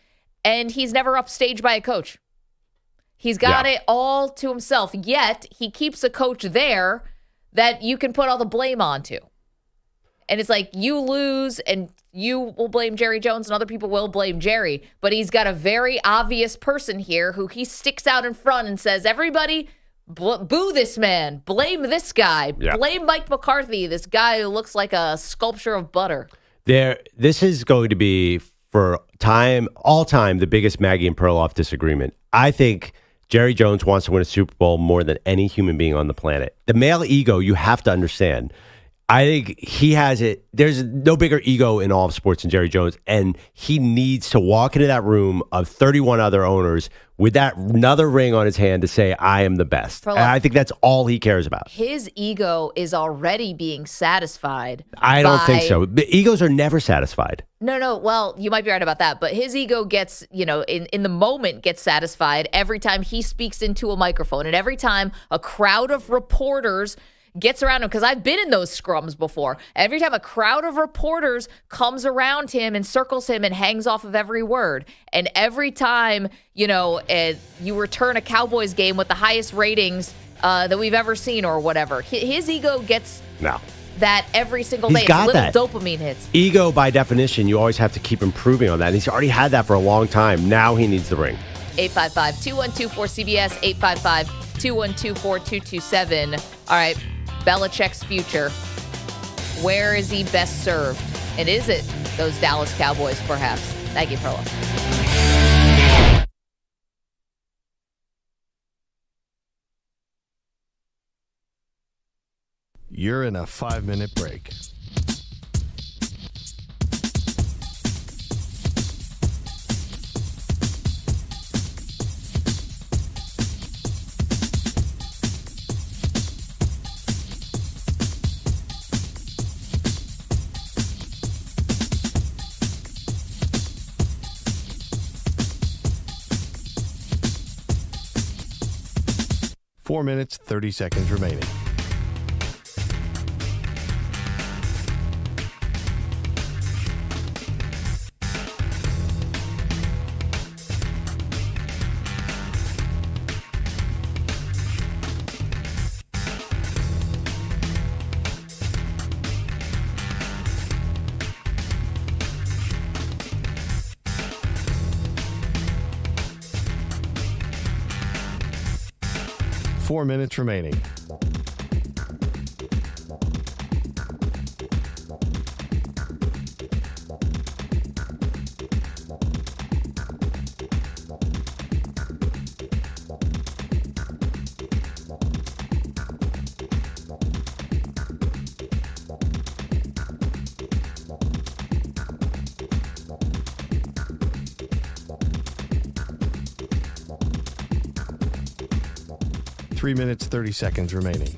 Speaker 2: and he's never upstaged by a coach. He's got it all to himself. Yet he keeps a coach there that you can put all the blame onto. And it's like you lose and you will blame Jerry Jones and other people will blame Jerry. But he's got a very obvious person here who he sticks out in front and says, everybody, boo this man. Blame this guy. Yeah. Blame Mike McCarthy, this guy who looks like a sculpture of butter.
Speaker 3: This is going to be, for all time, the biggest Maggie and Perloff disagreement. I think Jerry Jones wants to win a Super Bowl more than any human being on the planet. The male ego, you have to understand. I think he has it. There's no bigger ego in all of sports than Jerry Jones, and he needs to walk into that room of 31 other owners with that another ring on his hand to say, I am the best. And I think that's all he cares about. His
Speaker 2: ego is already being satisfied.
Speaker 3: I don't think so. The egos are never satisfied.
Speaker 2: No. Well, you might be right about that, but his ego gets, in the moment gets satisfied every time he speaks into a microphone and every time a crowd of reporters gets around him, because I've been in those scrums before. Every time a crowd of reporters comes around him and circles him and hangs off of every word. And every time, you return a Cowboys game with the highest ratings that we've ever seen or whatever, his ego gets that every single day.
Speaker 3: He's got
Speaker 2: little
Speaker 3: that.
Speaker 2: Dopamine hits.
Speaker 3: Ego, by definition, you always have to keep improving on that. And he's already had that for a long time. Now he needs the ring.
Speaker 2: 855-212-4CBS, 855-212-4227. All right, Belichick's future. Where is he best served? And is it those Dallas Cowboys, perhaps? Maggie and Perloff.
Speaker 6: You're in a 5-minute break. Four minutes, 30 seconds remaining. Four minutes remaining. Three minutes, 30 seconds remaining.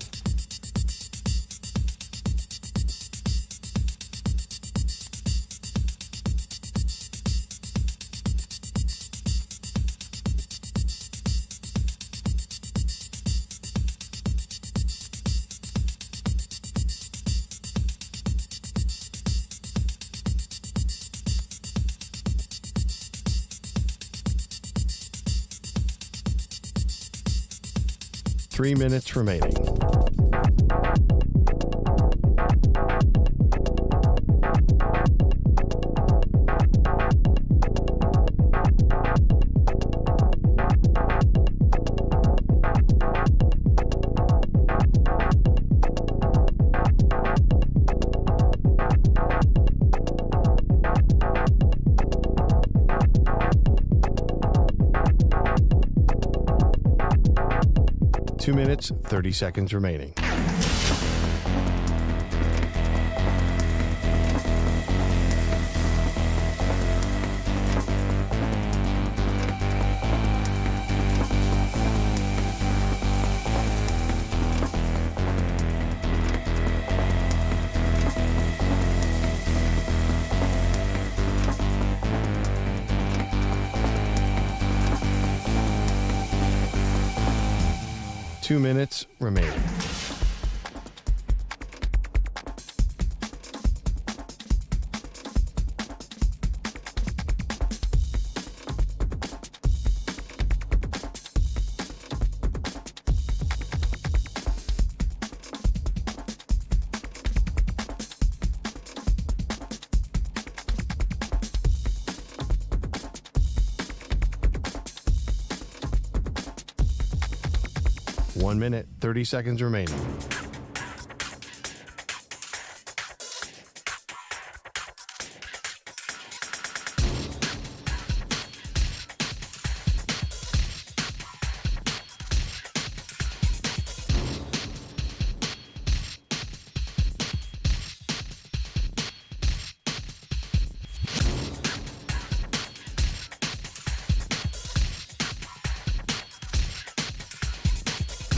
Speaker 6: Three minutes remaining. Two minutes, 30 seconds remaining. Two minutes remaining. One minute, 30 seconds remaining.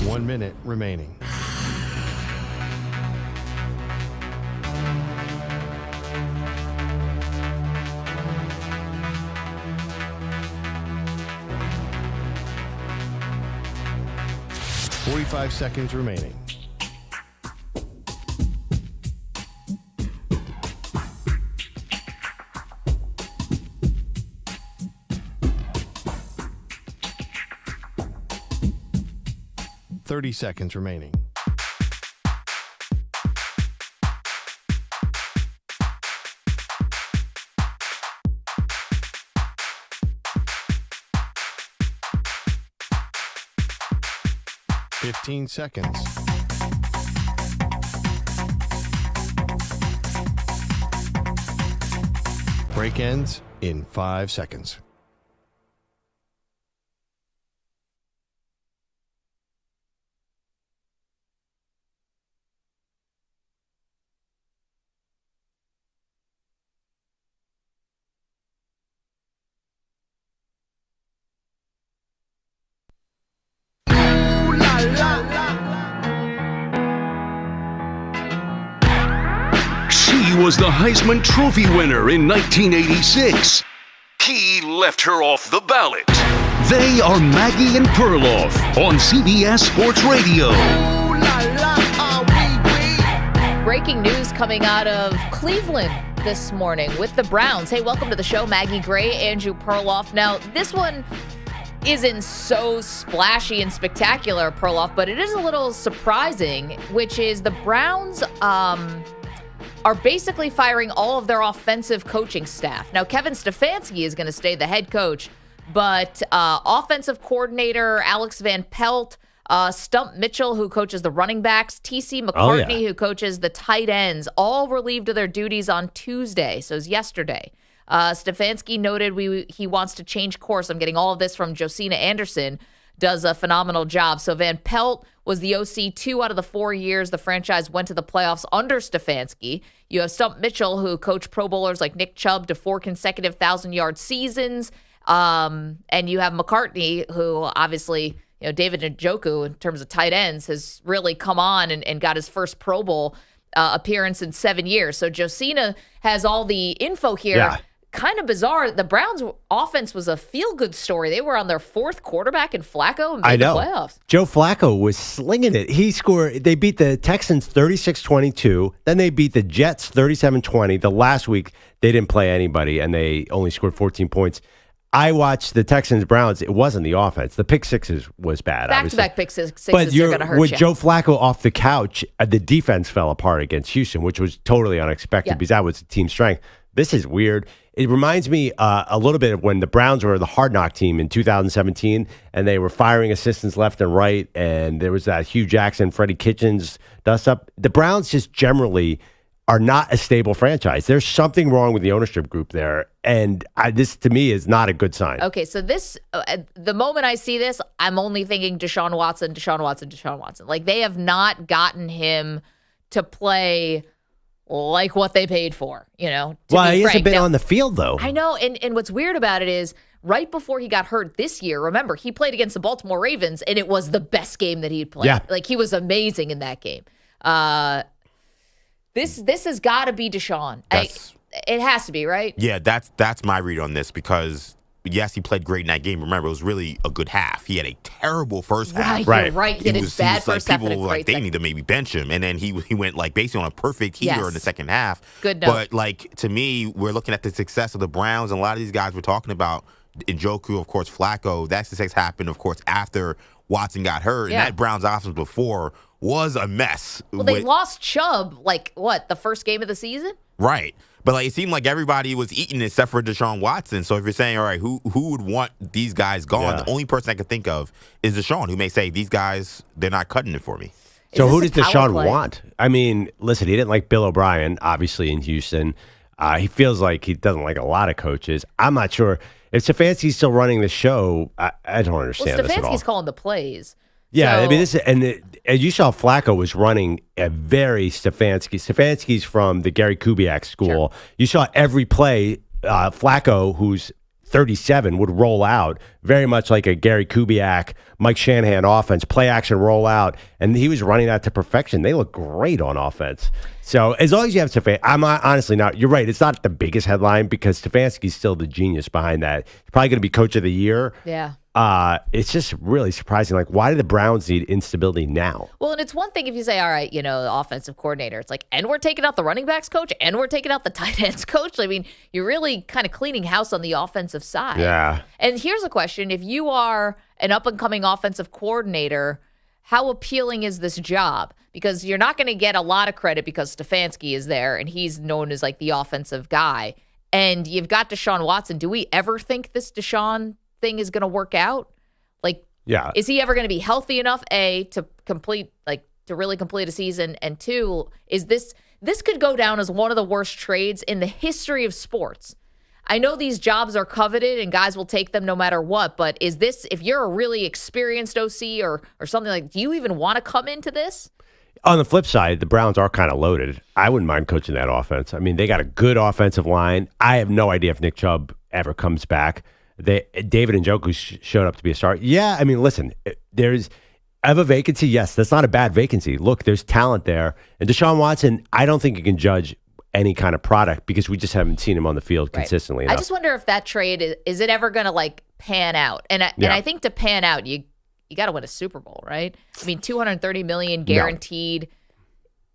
Speaker 6: One minute remaining. .45 seconds remaining. 30 seconds remaining. Fifteen seconds. Break ends in 5 seconds.
Speaker 1: She was the Heisman Trophy winner in 1986. He left her off the ballot. They are Maggie and Perloff on CBS Sports Radio.
Speaker 2: Breaking news coming out of Cleveland this morning with the Browns. Hey, welcome to the show, Maggie Gray, Andrew Perloff. Now, this one isn't so splashy and spectacular, Perloff, but it is a little surprising, which is the Browns are basically firing all of their offensive coaching staff. Now, Kevin Stefanski is going to stay the head coach, but offensive coordinator Alex Van Pelt, Stump Mitchell, who coaches the running backs, T.C. McCartney, who coaches the tight ends, all relieved of their duties on Tuesday, so it was yesterday. Stefanski noted he wants to change course. I'm getting all of this from Josina Anderson, does a phenomenal job. So Van Pelt was the OC 2 out of the 4 years the franchise went to the playoffs under Stefanski. You have Stump Mitchell, who coached Pro Bowlers like Nick Chubb to 4 consecutive 1,000-yard seasons. And you have McCartney, who obviously, David Njoku, in terms of tight ends, has really come on and got his first Pro Bowl appearance in 7 years. So Josina has all the info here.
Speaker 3: Yeah.
Speaker 2: Kind of bizarre. The Browns' offense was a feel-good story. They were on their 4th quarterback in Flacco and made the playoffs.
Speaker 3: Joe Flacco was slinging it. They beat the Texans 36-22. Then they beat the Jets 37-20. The last week, they didn't play anybody, and they only scored 14 points. I watched the Texans-Browns. It wasn't the offense. The pick sixes was bad,
Speaker 2: Back-to-back pick sixes are
Speaker 3: but
Speaker 2: going to hurt
Speaker 3: with
Speaker 2: you.
Speaker 3: Joe Flacco off the couch, the defense fell apart against Houston, which was totally unexpected because that was the team strength. This is weird. It reminds me a little bit of when the Browns were the Hard Knock team in 2017, and they were firing assistants left and right, and there was that Hugh Jackson, Freddie Kitchens dust-up. The Browns just generally are not a stable franchise. There's something wrong with the ownership group there, and this, to me, is not a good sign.
Speaker 2: Okay, so this, the moment I see this, I'm only thinking Deshaun Watson. Like, they have not gotten him to play like what they paid for, Well,
Speaker 3: he hasn't been on the field, though.
Speaker 2: I know, and what's weird about it is right before he got hurt this year, remember, he played against the Baltimore Ravens, and it was the best game that he'd played.
Speaker 3: Yeah.
Speaker 2: Like, he was amazing in that game. This has got to be Deshaun. It has to be, right?
Speaker 4: Yeah, that's my read on this because, yes, he played great in that game. Remember, it was really a good half. He had a terrible first half.
Speaker 2: Right. He had a bad first half and a great
Speaker 4: they need to maybe bench him. And then he went basically on a perfect heater in the second half.
Speaker 2: Good note.
Speaker 4: But, to me, we're looking at the success of the Browns, and a lot of these guys we're talking about, Njoku, of course, Flacco, that success happened, of course, after Watson got hurt.
Speaker 2: Yeah.
Speaker 4: And that Browns offense before was a mess.
Speaker 2: Well, they lost Chubb, the first game of the season?
Speaker 4: Right. But it seemed like everybody was eating except for Deshaun Watson. So if you're saying, all right, who would want these guys gone? The only person I can think of is Deshaun, who may say, these guys, they're not cutting it for me.
Speaker 3: So who does Deshaun want? I mean, listen, he didn't like Bill O'Brien, obviously, in Houston. He feels like he doesn't like a lot of coaches. I'm not sure. If Stefanski's still running the show, I don't understand this at all.
Speaker 2: Stefanski's calling the plays.
Speaker 3: Yeah,
Speaker 2: so,
Speaker 3: I mean, and you saw Flacco was running a very Stefanski. Stefanski's from the Gary Kubiak school. Sure. You saw every play, Flacco, who's 37, would roll out very much like a Gary Kubiak, Mike Shanahan offense, play action roll out, and he was running that to perfection. They look great on offense. So as long as you have Stefanski, I'm honestly not. You're right. It's not the biggest headline because Stefanski's still the genius behind that. He's probably going to be coach of the year.
Speaker 2: Yeah.
Speaker 3: It's just really surprising. Like, why do the Browns need instability now?
Speaker 2: Well, and it's one thing if you say, all right, the offensive coordinator. It's like, and we're taking out the running backs coach, and we're taking out the tight ends coach. I mean, you're really kind of cleaning house on the offensive side.
Speaker 3: Yeah.
Speaker 2: And here's a question. If you are an up-and-coming offensive coordinator, how appealing is this job? Because you're not going to get a lot of credit because Stefanski is there and he's known as like the offensive guy. And you've got Deshaun Watson. Do we ever think this Deshaun thing is going to work out? Like,
Speaker 3: yeah,
Speaker 2: is he ever going to be healthy enough, A, to really complete a season? And two, is this could go down as one of the worst trades in the history of sports. I know these jobs are coveted and guys will take them no matter what, but is this, if you're a really experienced OC or something like, do you even want to come into this?
Speaker 3: On the flip side, the Browns are kind of loaded. I wouldn't mind coaching that offense. I mean, they got a good offensive line. I have no idea if Nick Chubb ever comes back. David Njoku showed up to be a star. Yeah, I mean, listen, I have a vacancy. Yes, that's not a bad vacancy. Look, there's talent there. And Deshaun Watson, I don't think you can judge any kind of product because we just haven't seen him on the field consistently enough.
Speaker 2: I just wonder if that trade, is it ever going to like pan out? And I think to pan out, you got to win a Super Bowl, right? I mean, $230 million guaranteed.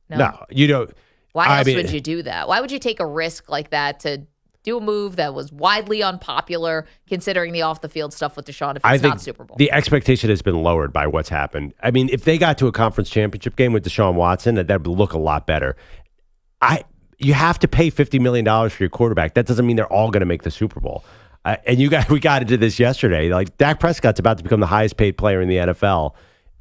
Speaker 3: No, you don't.
Speaker 2: Why else would you do that? Why would you take a risk like that to do a move that was widely unpopular, considering the off-the-field stuff with Deshaun, if it's not Super Bowl?
Speaker 3: The expectation has been lowered by what's happened. I mean, if they got to a conference championship game with Deshaun Watson, that would look a lot better. You have to pay $50 million for your quarterback. That doesn't mean they're all going to make the Super Bowl. And we got into this yesterday. Like, Dak Prescott's about to become the highest paid player in the NFL,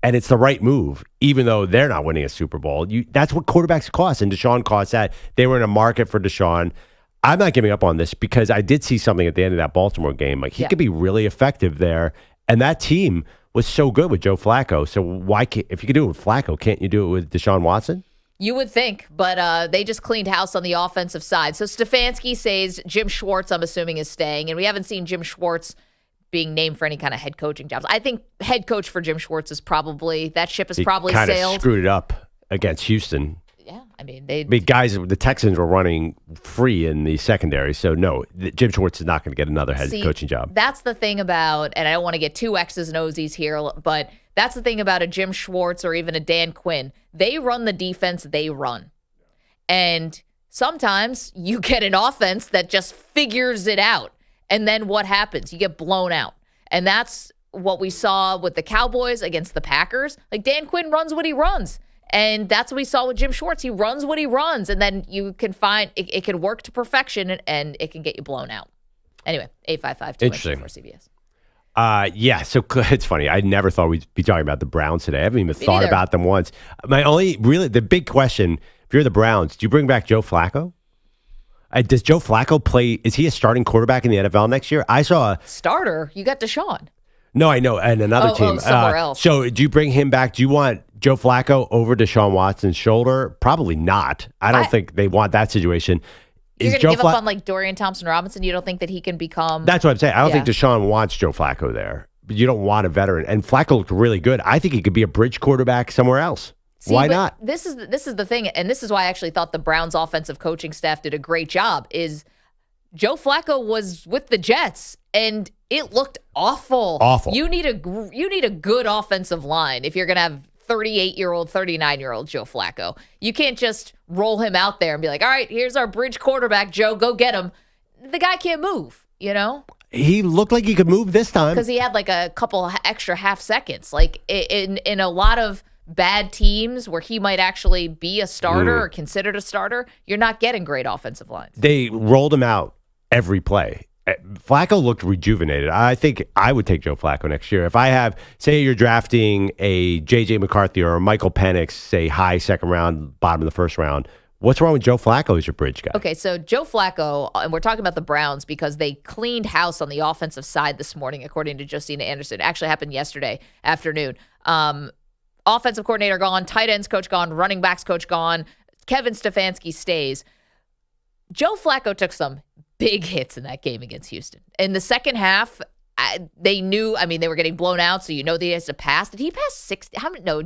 Speaker 3: and it's the right move, even though they're not winning a Super Bowl. That's what quarterbacks cost, and Deshaun cost that. They were in a market for Deshaun. I'm not giving up on this because I did see something at the end of that Baltimore game. Like, he could be really effective there, and that team was so good with Joe Flacco. So why can't, if you could do it with Flacco, can't you do it with Deshaun Watson?
Speaker 2: You would think, but they just cleaned house on the offensive side. So Stefanski says Jim Schwartz, I'm assuming, is staying, and we haven't seen Jim Schwartz being named for any kind of head coaching jobs. I think head coach for Jim Schwartz is probably, that ship has probably sailed.
Speaker 3: Kind of screwed it up against Houston.
Speaker 2: Yeah, I mean,
Speaker 3: the Texans were running free in the secondary, so no, Jim Schwartz is not going to get another head coaching job.
Speaker 2: That's the thing about, and I don't want to get too X's and O's here, but that's the thing about a Jim Schwartz or even a Dan Quinn. They run the defense they run. And sometimes you get an offense that just figures it out. And then what happens? You get blown out. And that's what we saw with the Cowboys against the Packers. Like, Dan Quinn runs what he runs. And that's what we saw with Jim Schwartz. He runs what he runs. And then you can find, it can work to perfection and it can get you blown out. Anyway, 855-214 CBS.
Speaker 3: Yeah, so it's funny. I never thought we'd be talking about the Browns today. I haven't even thought about them once. The big question, if you're the Browns, do you bring back Joe Flacco? Does Joe Flacco play? Is he a starting quarterback in the NFL next year? I saw a
Speaker 2: starter. You got Deshaun.
Speaker 3: No, I know, and another team.
Speaker 2: Somewhere else.
Speaker 3: So do you bring him back? Do you want Joe Flacco over Deshaun Watson's shoulder? Probably not. I don't think they want that situation.
Speaker 2: You're going to give up on like Dorian Thompson-Robinson? You don't think that he can become...
Speaker 3: That's what I'm saying. I don't think Deshaun wants Joe Flacco there. But you don't want a veteran. And Flacco looked really good. I think he could be a bridge quarterback somewhere else. Why not?
Speaker 2: This is the thing, and this is why I actually thought the Browns' offensive coaching staff did a great job, is Joe Flacco was with the Jets, and it looked awful.
Speaker 3: Awful.
Speaker 2: You need a good offensive line if you're going to have 38-year-old, 39-year-old Joe Flacco. You can't just roll him out there and be like, all right, here's our bridge quarterback, Joe, go get him. The guy can't move, you know?
Speaker 3: He looked like he could move this time.
Speaker 2: Because he had like a couple extra half seconds. Like in a lot of bad teams where he might actually be a starter or considered a starter, you're not getting great offensive lines.
Speaker 3: They rolled him out every play. Flacco looked rejuvenated. I think I would take Joe Flacco next year. If I have, say you're drafting a J.J. McCarthy or a Michael Penix, say high second round, bottom of the first round, what's wrong with Joe Flacco as your bridge guy?
Speaker 2: Okay, so Joe Flacco, and we're talking about the Browns because they cleaned house on the offensive side this morning, according to Josina Anderson. It actually happened yesterday afternoon. Offensive coordinator gone, tight ends coach gone, running backs coach gone, Kevin Stefanski stays. Joe Flacco took some big hits in that game against Houston. In the second half, they knew, they were getting blown out, so you know they has to pass. Did he pass 60?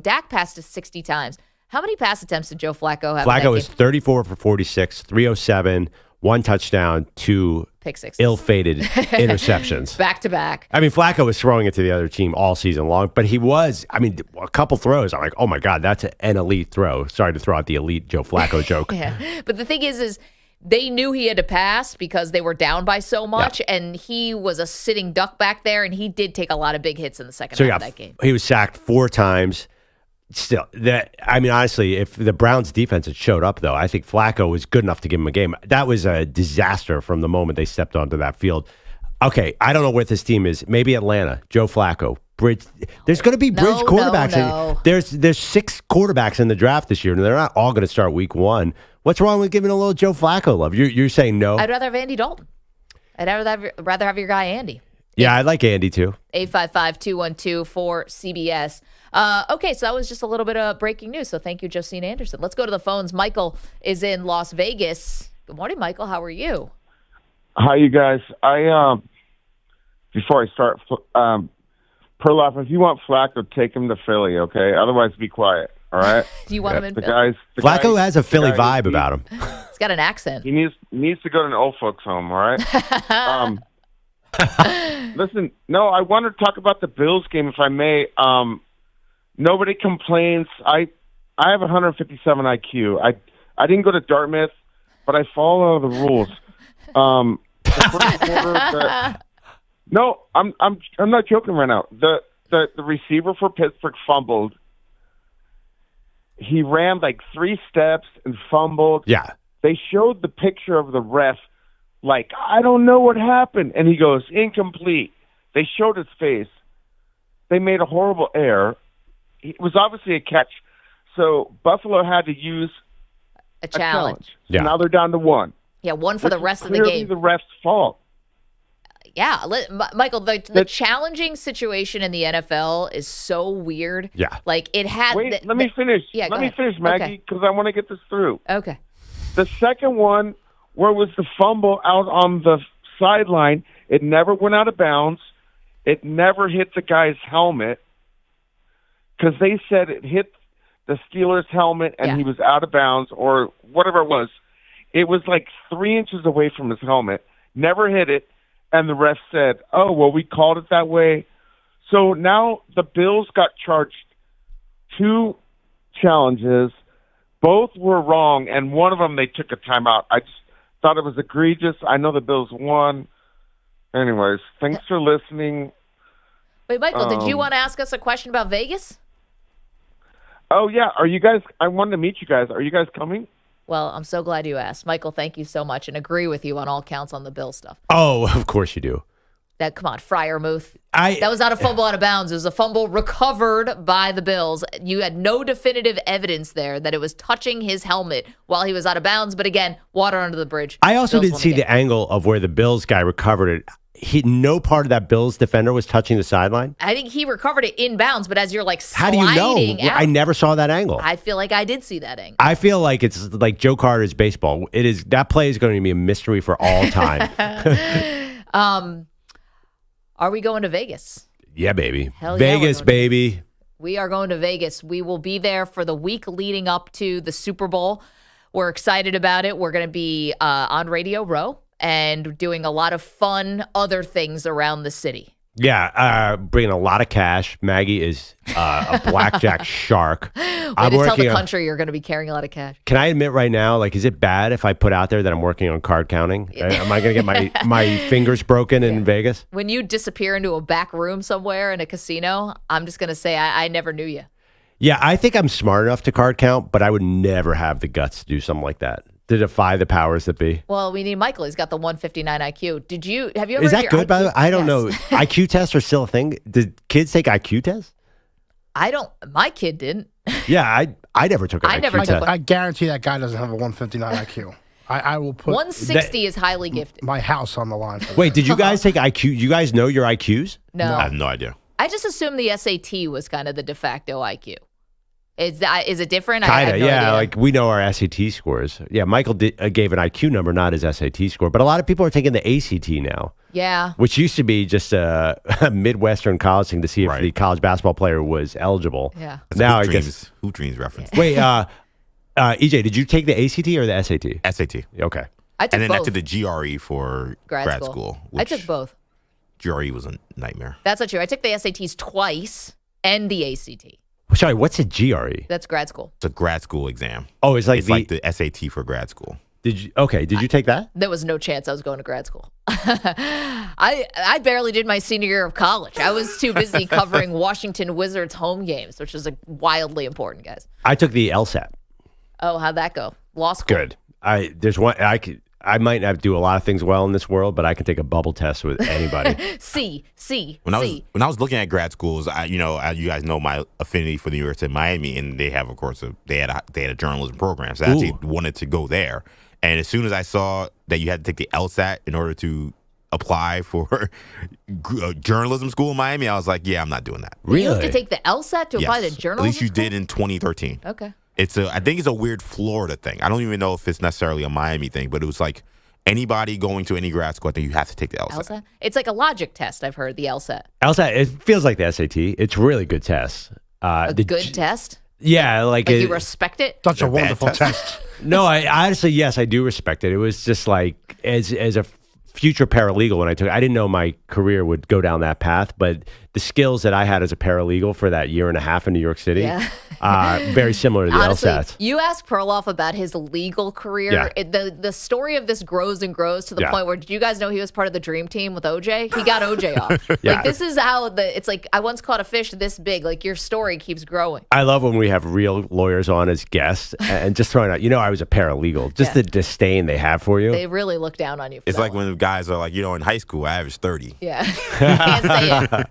Speaker 2: Dak passed 60 times. How many pass attempts did Joe Flacco have?
Speaker 3: Flacco was 34 for 46, 307, one touchdown, two
Speaker 2: pick sixes,
Speaker 3: ill-fated interceptions.
Speaker 2: Back to back.
Speaker 3: Flacco was throwing it to the other team all season long, but he was, a couple throws, I'm like, oh my God, that's an elite throw. Sorry to throw out the elite Joe Flacco joke.
Speaker 2: Yeah, but the thing is they knew he had to pass because they were down by so much, and he was a sitting duck back there, and he did take a lot of big hits in the second half of that game.
Speaker 3: He was sacked 4 times. Still, honestly, if the Browns defense had showed up, though, I think Flacco was good enough to give him a game. That was a disaster from the moment they stepped onto that field. Okay, I don't know what this team is. Maybe Atlanta, Joe Flacco. Bridge. There's going to be bridge quarterbacks.
Speaker 2: No.
Speaker 3: There's 6 quarterbacks in the draft this year, and they're not all going to start week 1. What's wrong with giving a little Joe Flacco love? You're saying no?
Speaker 2: I'd rather have Andy Dalton. I'd rather have your guy Andy.
Speaker 3: Yeah, I like Andy too.
Speaker 2: 855-212-4CBS. Okay, so that was just a little bit of breaking news. So thank you, Josine Anderson. Let's go to the phones. Michael is in Las Vegas. Good morning, Michael. How are you?
Speaker 14: Hi, you guys. Before I start, Perloff, if you want Flacco, take him to Philly, okay? Otherwise, be quiet, all right?
Speaker 2: Do you want him in Philly?
Speaker 3: Flacco has a Philly vibe about him.
Speaker 2: He's got an accent.
Speaker 14: He needs to go to an old folks home, all right? Listen, no, I want to talk about the Bills game, if I may. Nobody complains. I have 157 IQ. I didn't go to Dartmouth, but I follow the rules. No, I'm not joking right now. The receiver for Pittsburgh fumbled. He ran like 3 steps and fumbled.
Speaker 3: Yeah.
Speaker 14: They showed the picture of the ref like, I don't know what happened. And he goes, incomplete. They showed his face. They made a horrible error. It was obviously a catch. So Buffalo had to use
Speaker 2: a challenge.
Speaker 3: Yeah.
Speaker 14: So now they're down to 1.
Speaker 2: Yeah, 1 for the rest of the
Speaker 14: Clearly
Speaker 2: game.
Speaker 14: the ref's fault.
Speaker 2: Yeah, Michael, the challenging situation in the NFL is so weird.
Speaker 3: Yeah.
Speaker 2: Like, it had...
Speaker 14: Wait, let me finish.
Speaker 2: Yeah,
Speaker 14: let me finish, Maggie, because I want to get this through.
Speaker 2: Okay.
Speaker 14: The second one, where was the fumble out on the sideline, it never went out of bounds. It never hit the guy's helmet because they said it hit the Steelers' helmet and he was out of bounds or whatever it was. It was like 3 inches away from his helmet, never hit it, and the ref said, oh, well, we called it that way. So now the Bills got charged 2 challenges. Both were wrong, and one of them they took a timeout. I just thought it was egregious. I know the Bills won. Anyways, thanks for listening.
Speaker 2: Wait, Michael, did you want to ask us a question about Vegas?
Speaker 14: Oh, yeah. Are you guys – I wanted to meet you guys. Are you guys coming?
Speaker 2: Well, I'm so glad you asked. Michael, thank you so much, and agree with you on all counts on the Bill stuff.
Speaker 3: Oh, of course you do.
Speaker 2: Come on, Freiermuth. That was not a fumble out of bounds. It was a fumble recovered by the Bills. You had no definitive evidence there that it was touching his helmet while he was out of bounds. But again, water under the bridge.
Speaker 3: I also didn't see the angle of where the Bills guy recovered it. No part of that Bills defender was touching the sideline.
Speaker 2: I think he recovered it in bounds, but as you're like sliding
Speaker 3: How do you know?
Speaker 2: out,
Speaker 3: I never saw that angle.
Speaker 2: I feel like I did see that angle.
Speaker 3: I feel like it's like Joe Carter's baseball. It is that play is going to be a mystery for all time.
Speaker 2: Are we going to Vegas?
Speaker 3: Yeah, baby.
Speaker 2: Hell yeah,
Speaker 3: Vegas, baby.
Speaker 2: We are going to Vegas. We will be there for the week leading up to the Super Bowl. We're excited about it. We're going to be on Radio Row and doing a lot of fun other things around the city.
Speaker 3: Yeah, bringing a lot of cash. Maggie is a blackjack shark.
Speaker 2: Way to tell the country you're going to be carrying a lot of cash.
Speaker 3: Can I admit right now, like, is it bad if I put out there that I'm working on card counting? Am I going to get my fingers broken in Vegas?
Speaker 2: When you disappear into a back room somewhere in a casino, I'm just going to say I never knew you.
Speaker 3: Yeah, I think I'm smart enough to card count, but I would never have the guts to do something like that. To defy the powers that be.
Speaker 2: Well, we need Michael. He's got the 159 IQ. Have you ever
Speaker 3: Is that good,
Speaker 2: IQ?
Speaker 3: by the way? I don't know. IQ tests are still a thing. Did kids take IQ tests?
Speaker 2: My kid didn't.
Speaker 3: Yeah, I never took an IQ
Speaker 2: never
Speaker 3: test.
Speaker 2: took one.
Speaker 5: I guarantee that guy doesn't have a 159 IQ. I will put
Speaker 2: 160 is highly gifted.
Speaker 5: My house on the line. For
Speaker 3: Wait, did you guys take IQ? You guys know your IQs?
Speaker 2: No.
Speaker 4: I have no idea.
Speaker 2: I just assumed the SAT was kind of the de facto IQ. Is it different?
Speaker 3: Kind of,
Speaker 2: no
Speaker 3: yeah.
Speaker 2: idea.
Speaker 3: Like we know our SAT scores. Yeah, Michael gave an IQ number, not his SAT score. But a lot of people are taking the ACT now.
Speaker 2: Yeah.
Speaker 3: Which used to be just a Midwestern college thing to see if the college basketball player was eligible.
Speaker 2: Yeah.
Speaker 3: Now I guess
Speaker 4: Hoop Dreams reference.
Speaker 3: Wait, EJ, did you take the ACT or the SAT?
Speaker 4: SAT.
Speaker 3: Okay.
Speaker 2: I took
Speaker 4: and then
Speaker 2: both.
Speaker 4: I took the GRE for grad school.
Speaker 2: I took both.
Speaker 4: GRE was a nightmare.
Speaker 2: That's not true. I took the SATs twice and the ACT.
Speaker 3: Sorry, what's a GRE?
Speaker 2: That's grad school.
Speaker 4: It's a grad school exam.
Speaker 3: Oh, it's like
Speaker 4: the SAT for grad school.
Speaker 3: Did you take that?
Speaker 2: There was no chance I was going to grad school. I barely did my senior year of college. I was too busy covering Washington Wizards home games, which was like wildly important, guys.
Speaker 3: I took the LSAT.
Speaker 2: Oh, how'd that go? Law school.
Speaker 3: Good. I might not do a lot of things well in this world, but I can take a bubble test with anybody.
Speaker 4: When I was looking at grad schools, you guys know my affinity for the University of Miami, and they have, of course, they had a journalism program. So I actually wanted to go there. And as soon as I saw that you had to take the LSAT in order to apply for journalism school in Miami, I was like, yeah, I'm not doing that.
Speaker 2: Really? You have to take the LSAT to apply to journalism?
Speaker 4: At least you
Speaker 2: school?
Speaker 4: did in 2013.
Speaker 2: Okay.
Speaker 4: I think it's a weird Florida thing. I don't even know if it's necessarily a Miami thing, but it was like anybody going to any grad school, I think you have to take the LSAT.
Speaker 2: It's like a logic test, I've heard, the LSAT.
Speaker 3: LSAT, it feels like the SAT. It's a really good test.
Speaker 2: Good test?
Speaker 3: Yeah.
Speaker 2: Like you respect it?
Speaker 5: Such a wonderful test.
Speaker 3: No, I honestly, yes, I do respect it. It was just like, as a future paralegal when I took it, I didn't know my career would go down that path, but the skills that I had as a paralegal for that year and a half in New York City, very similar to the
Speaker 2: Honestly,
Speaker 3: LSATs.
Speaker 2: You ask Perloff about his legal career.
Speaker 3: Yeah.
Speaker 2: The story of this grows and grows to the point where, did you guys know he was part of the dream team with OJ? He got OJ off. Like, this is how it's like, I once caught a fish this big. Like, your story keeps growing.
Speaker 3: I love when we have real lawyers on as guests and just throwing out, I was a paralegal. Just the disdain they have for you.
Speaker 2: They really look down on you.
Speaker 4: It's like when guys are like, in high school, I averaged 30.
Speaker 2: Yeah. Can't say it.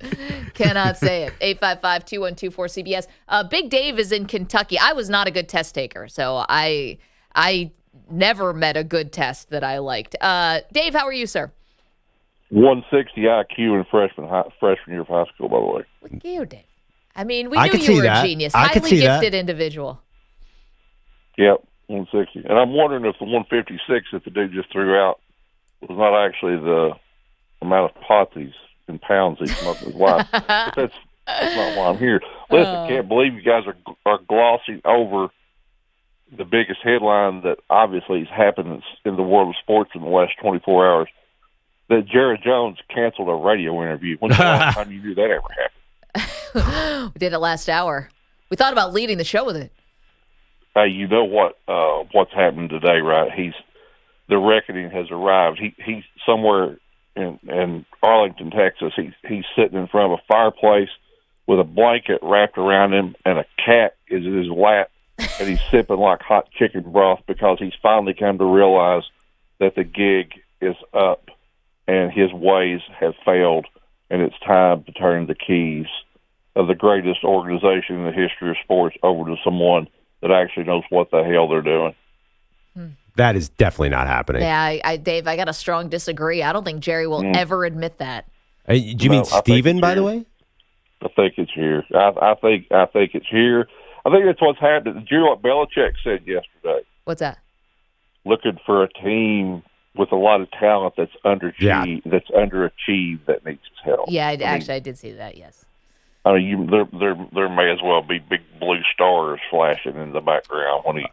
Speaker 2: Cannot say it. 855-2124-CBS. Big Dave is in Kentucky. I was not a good test taker, so I never met a good test that I liked. Dave, how are you, sir?
Speaker 15: 160 IQ in freshman year of high school, by the way.
Speaker 2: Look at you, Dave. I mean, we knew you were a genius. Highly gifted individual.
Speaker 15: Yep, 160. And I'm wondering if the 156 that the dude just threw out was not actually the amount of pot in pounds he's smoking his wife. But that's not why I'm here. Listen, can't believe you guys are glossing over the biggest headline that obviously has happened in the world of sports in the last 24 hours, that Jerry Jones canceled a radio interview. When's the last time you knew that ever happened?
Speaker 2: We did it last hour. We thought about leading the show with it.
Speaker 15: Hey, you know what's happened today, right? The reckoning has arrived. He's somewhere in Arlington, Texas. He's sitting in front of a fireplace with a blanket wrapped around him, and a cat is in his lap, and he's sipping like hot chicken broth because he's finally come to realize that the gig is up and his ways have failed, and it's time to turn the keys of the greatest organization in the history of sports over to someone that actually knows what the hell they're doing.
Speaker 3: That is definitely not happening.
Speaker 2: Yeah, Dave, I got a strong disagree. I don't think Jerry will ever admit that.
Speaker 3: Do you mean Steven, by the way?
Speaker 15: I think it's here. I think it's here. I think that's what's happening. Did you hear what Belichick said yesterday?
Speaker 2: What's that?
Speaker 15: Looking for a team with a lot of talent that's underachieved, that needs help.
Speaker 2: Yeah, I did see that. Yes.
Speaker 15: I mean, there may as well be big blue stars flashing in the background when he.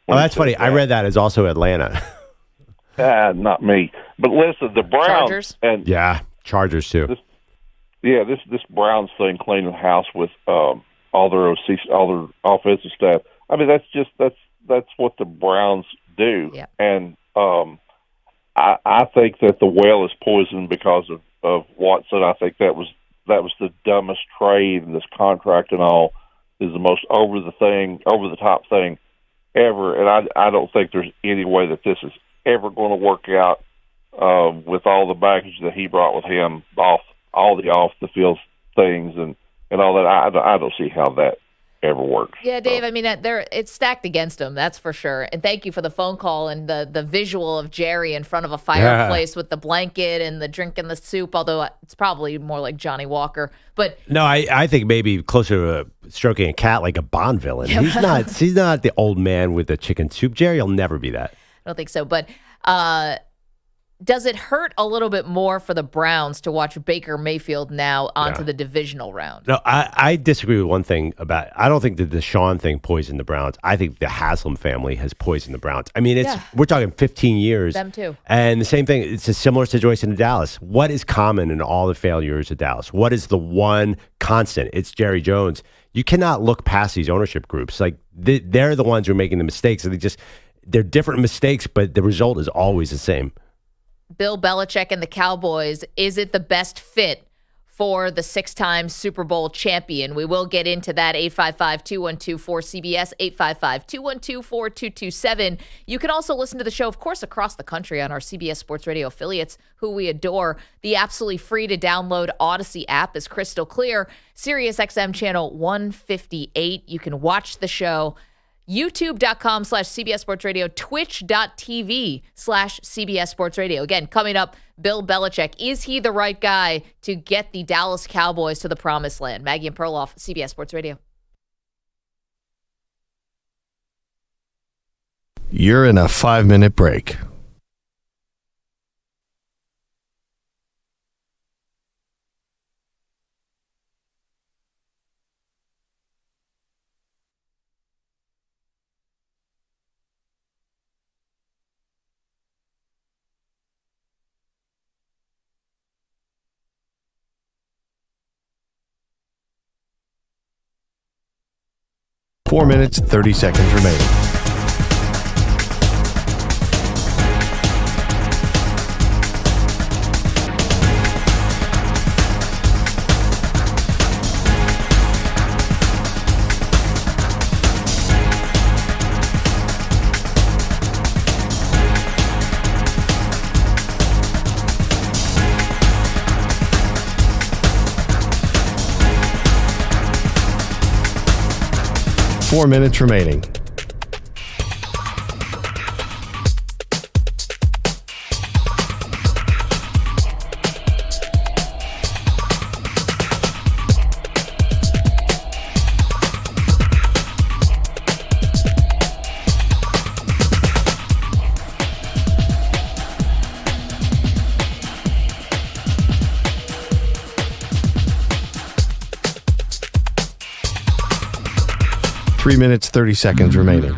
Speaker 3: Oh, that's funny. I read that as also Atlanta.
Speaker 15: Not me. But listen, the Browns
Speaker 2: Chargers?
Speaker 15: and
Speaker 3: Chargers too.
Speaker 15: This Browns thing cleaning the house with all their offensive staff. I mean, that's what the Browns do.
Speaker 2: Yeah.
Speaker 15: And I think that the well is poisoned because of Watson. I think that was the dumbest trade in this contract and all. Is the most over the top thing ever, and I don't think there's any way that this is ever going to work out with all the baggage that he brought with him, all the off the field things and all that. I don't see how that ever works.
Speaker 2: Yeah, Dave. I mean, it's stacked against him. That's for sure. And thank you for the phone call and the visual of Jerry in front of a fireplace with the blanket and the drinking the soup. Although it's probably more like Johnny Walker. But
Speaker 3: no, I think maybe closer to stroking a cat like a Bond villain. He's not the old man with the chicken soup. Jerry will never be that.
Speaker 2: I don't think so. But does it hurt a little bit more for the Browns to watch Baker Mayfield now onto the divisional round?
Speaker 3: No, I disagree with one thing about. I don't think the Deshaun thing poisoned the Browns. I think the Haslam family has poisoned the Browns. I mean, we're talking 15 years.
Speaker 2: Them too.
Speaker 3: And the same thing. It's a similar situation in Dallas. What is common in all the failures of Dallas? What is the one constant? It's Jerry Jones. You cannot look past these ownership groups. Like they're the ones who are making the mistakes. And they're different mistakes, but the result is always the same.
Speaker 2: Bill Belichick and the Cowboys, is it the best fit for the 6-time Super Bowl champion? We will get into that. 855-212-4CBS, 855-212-4227. You can also listen to the show, of course, across the country on our CBS Sports Radio affiliates, who we adore. The absolutely free to download Odyssey app is crystal clear. Sirius XM channel 158. You can watch the show. YouTube.com/CBS Sports Radio, Twitch.tv/CBS Sports Radio. Again, coming up, Bill Belichick. Is he the right guy to get the Dallas Cowboys to the promised land? Maggie and Perloff, CBS Sports Radio.
Speaker 6: You're in a 5-minute break. Four minutes, 30 seconds remaining. Four minutes remaining. Three minutes, 30 seconds remaining.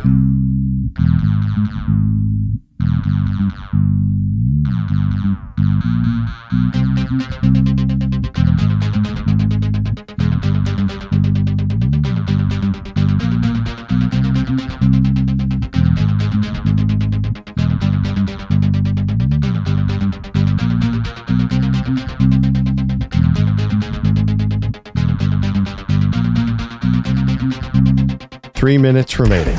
Speaker 6: Three minutes remaining.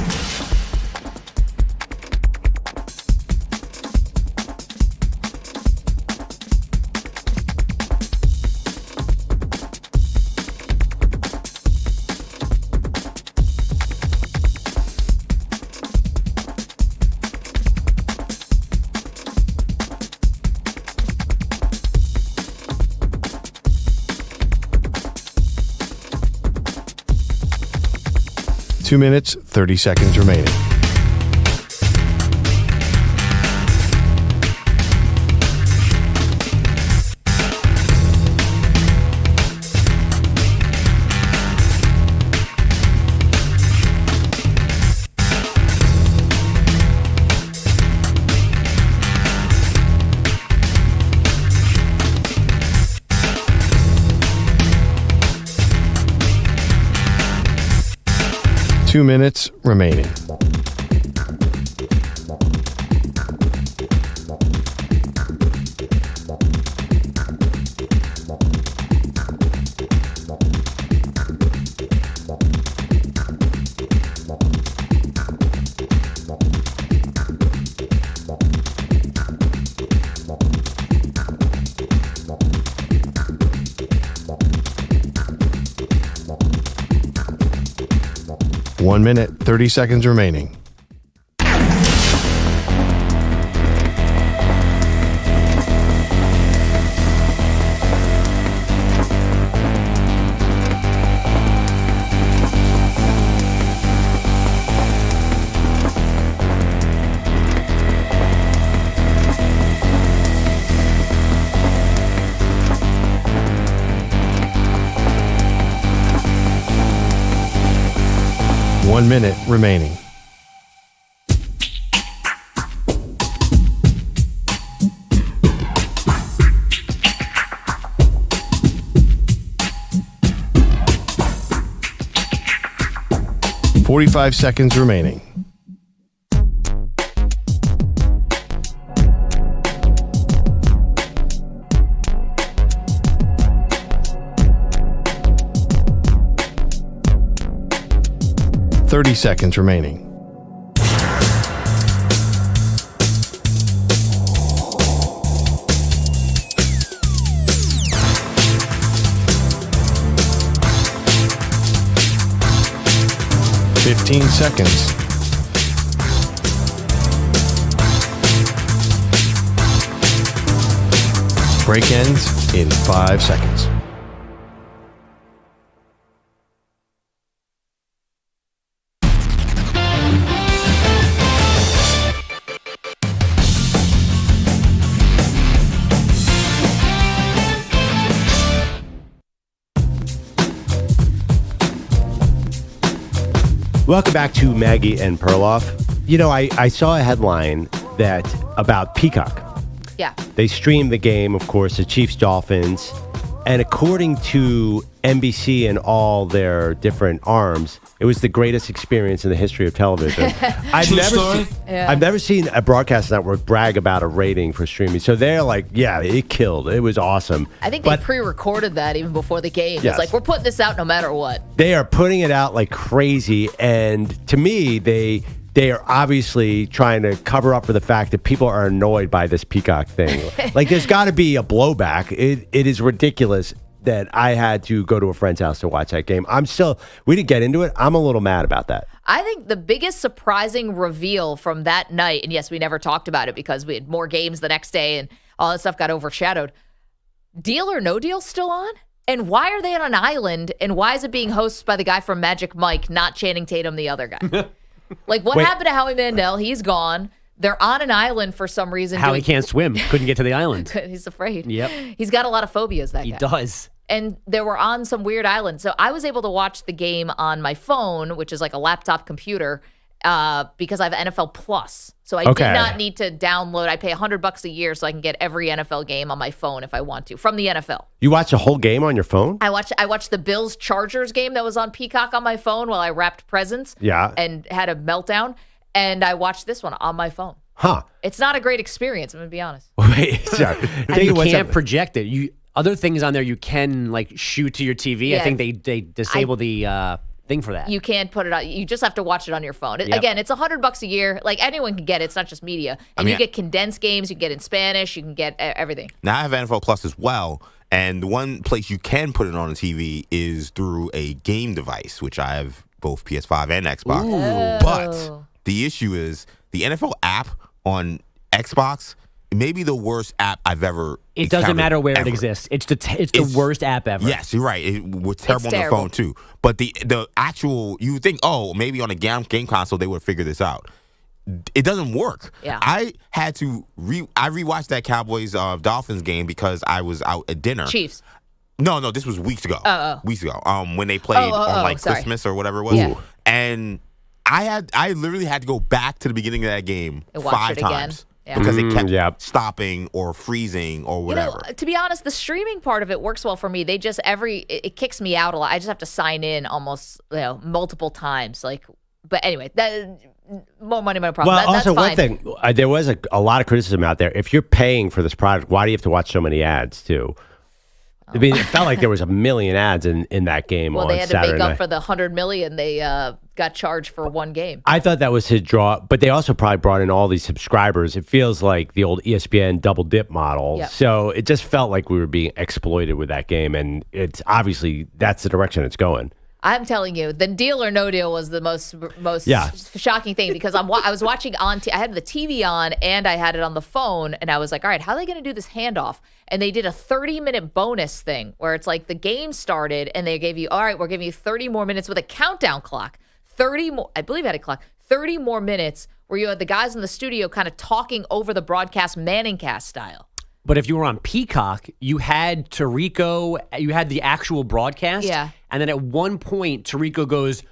Speaker 6: Two minutes, 30 seconds remaining. Two minutes remaining. One minute, 30 seconds remaining. One minute remaining. .45 seconds remaining. 30 seconds remaining. Fifteen seconds. Break ends in 5 seconds.
Speaker 3: Welcome back to Maggie and Perloff. You know, I saw a headline about Peacock.
Speaker 2: Yeah.
Speaker 3: They streamed the game, of course, the Chiefs-Dolphins. And according to NBC and all their different arms, it was the greatest experience in the history of television. I've never seen a broadcast network brag about a rating for streaming. So they're like, yeah, it killed. It was awesome.
Speaker 2: I think they pre-recorded that even before the game.
Speaker 3: Yes.
Speaker 2: It's like, we're putting this out no matter what.
Speaker 3: They are putting it out like crazy. And to me, they are obviously trying to cover up for the fact that people are annoyed by this Peacock thing. Like, there's got to be a blowback. It is ridiculous that I had to go to a friend's house to watch that game. We didn't get into it. I'm a little mad about that.
Speaker 2: I think the biggest surprising reveal from that night, and yes, we never talked about it because we had more games the next day and all that stuff got overshadowed. Deal or No Deal still on? And why are they on an island? And why is it being hosted by the guy from Magic Mike, not Channing Tatum, the other guy? Like, what happened to Howie Mandel? He's gone. They're on an island for some reason.
Speaker 8: Howie can't swim. Couldn't get to the island.
Speaker 2: He's afraid.
Speaker 8: Yep.
Speaker 2: He's got a lot of phobias, that guy.
Speaker 8: He does.
Speaker 2: And they were on some weird island. So I was able to watch the game on my phone, which is like a laptop computer, because I have NFL Plus. So I did not need to download. I pay $100 a year so I can get every NFL game on my phone if I want to, from the NFL.
Speaker 3: You watch a whole game on your phone?
Speaker 2: I watched the Bills-Chargers game that was on Peacock on my phone while I wrapped presents and had a meltdown. And I watched this one on my phone.
Speaker 3: Huh.
Speaker 2: It's not a great experience, I'm going to be honest.
Speaker 3: Wait, sorry.
Speaker 8: And you can't project it. Other things on there you can like shoot to your TV.
Speaker 2: Yeah.
Speaker 8: I think they disable the thing for that.
Speaker 2: You can't put it on. You just have to watch it on your phone. Again, it's $100 a year. Like, anyone can get it. It's not just media. And you get condensed games. You can get in Spanish. You can get everything.
Speaker 4: Now I have NFL Plus as well. And the one place you can put it on the TV is through a game device, which I have both PS5 and Xbox.
Speaker 2: Ooh.
Speaker 4: But the issue is the NFL app on Xbox may be the worst app I've ever
Speaker 8: It doesn't matter where
Speaker 4: ever.
Speaker 8: It exists. It's the worst app ever.
Speaker 4: Yes, you're right. We're terrible on the phone too. But the actual, you would think, maybe on a game console they would figure this out. It doesn't work.
Speaker 2: Yeah.
Speaker 4: I had to I rewatched that Cowboys Dolphins game because I was out at dinner.
Speaker 2: Chiefs.
Speaker 4: No, this was weeks ago. Weeks ago. When they played on Christmas or whatever it was.
Speaker 2: Yeah.
Speaker 4: And I literally had to go back to the beginning of that game
Speaker 2: And watch
Speaker 4: 5
Speaker 2: it again.
Speaker 4: times.
Speaker 2: Yeah.
Speaker 4: Because it kept stopping or freezing or whatever.
Speaker 2: To be honest, the streaming part of it works well for me. They just it kicks me out a lot. I just have to sign in almost multiple times. But anyway, more money, more problem.
Speaker 3: Well, also
Speaker 2: that's fine.
Speaker 3: one thing, there was a lot of criticism out there. If you're paying for this product, why do you have to watch so many ads too? I mean, it felt like there was a million ads in that game on Saturday night.
Speaker 2: Well, they had to make up for the $100 million they got charged for one game.
Speaker 3: I thought that was his draw, but they also probably brought in all these subscribers. It feels like the old ESPN double dip model.
Speaker 2: Yep.
Speaker 3: So it just felt like we were being exploited with that game, and it's obviously that's the direction it's going.
Speaker 2: I'm telling you, the Deal or No Deal was the most shocking thing because I was watching I had the TV on and I had it on the phone, and I was like, all right, how are they going to do this handoff? And they did a 30-minute bonus thing where it's like the game started and they gave you, all right, we're giving you 30 more minutes with a countdown clock. 30 more, I believe I had a clock, 30 more minutes where you had the guys in the studio kind of talking over the broadcast Manningcast style.
Speaker 8: But if you were on Peacock, you had Tirico, you had the actual broadcast.
Speaker 2: Yeah.
Speaker 8: And then at one point, Tirico goes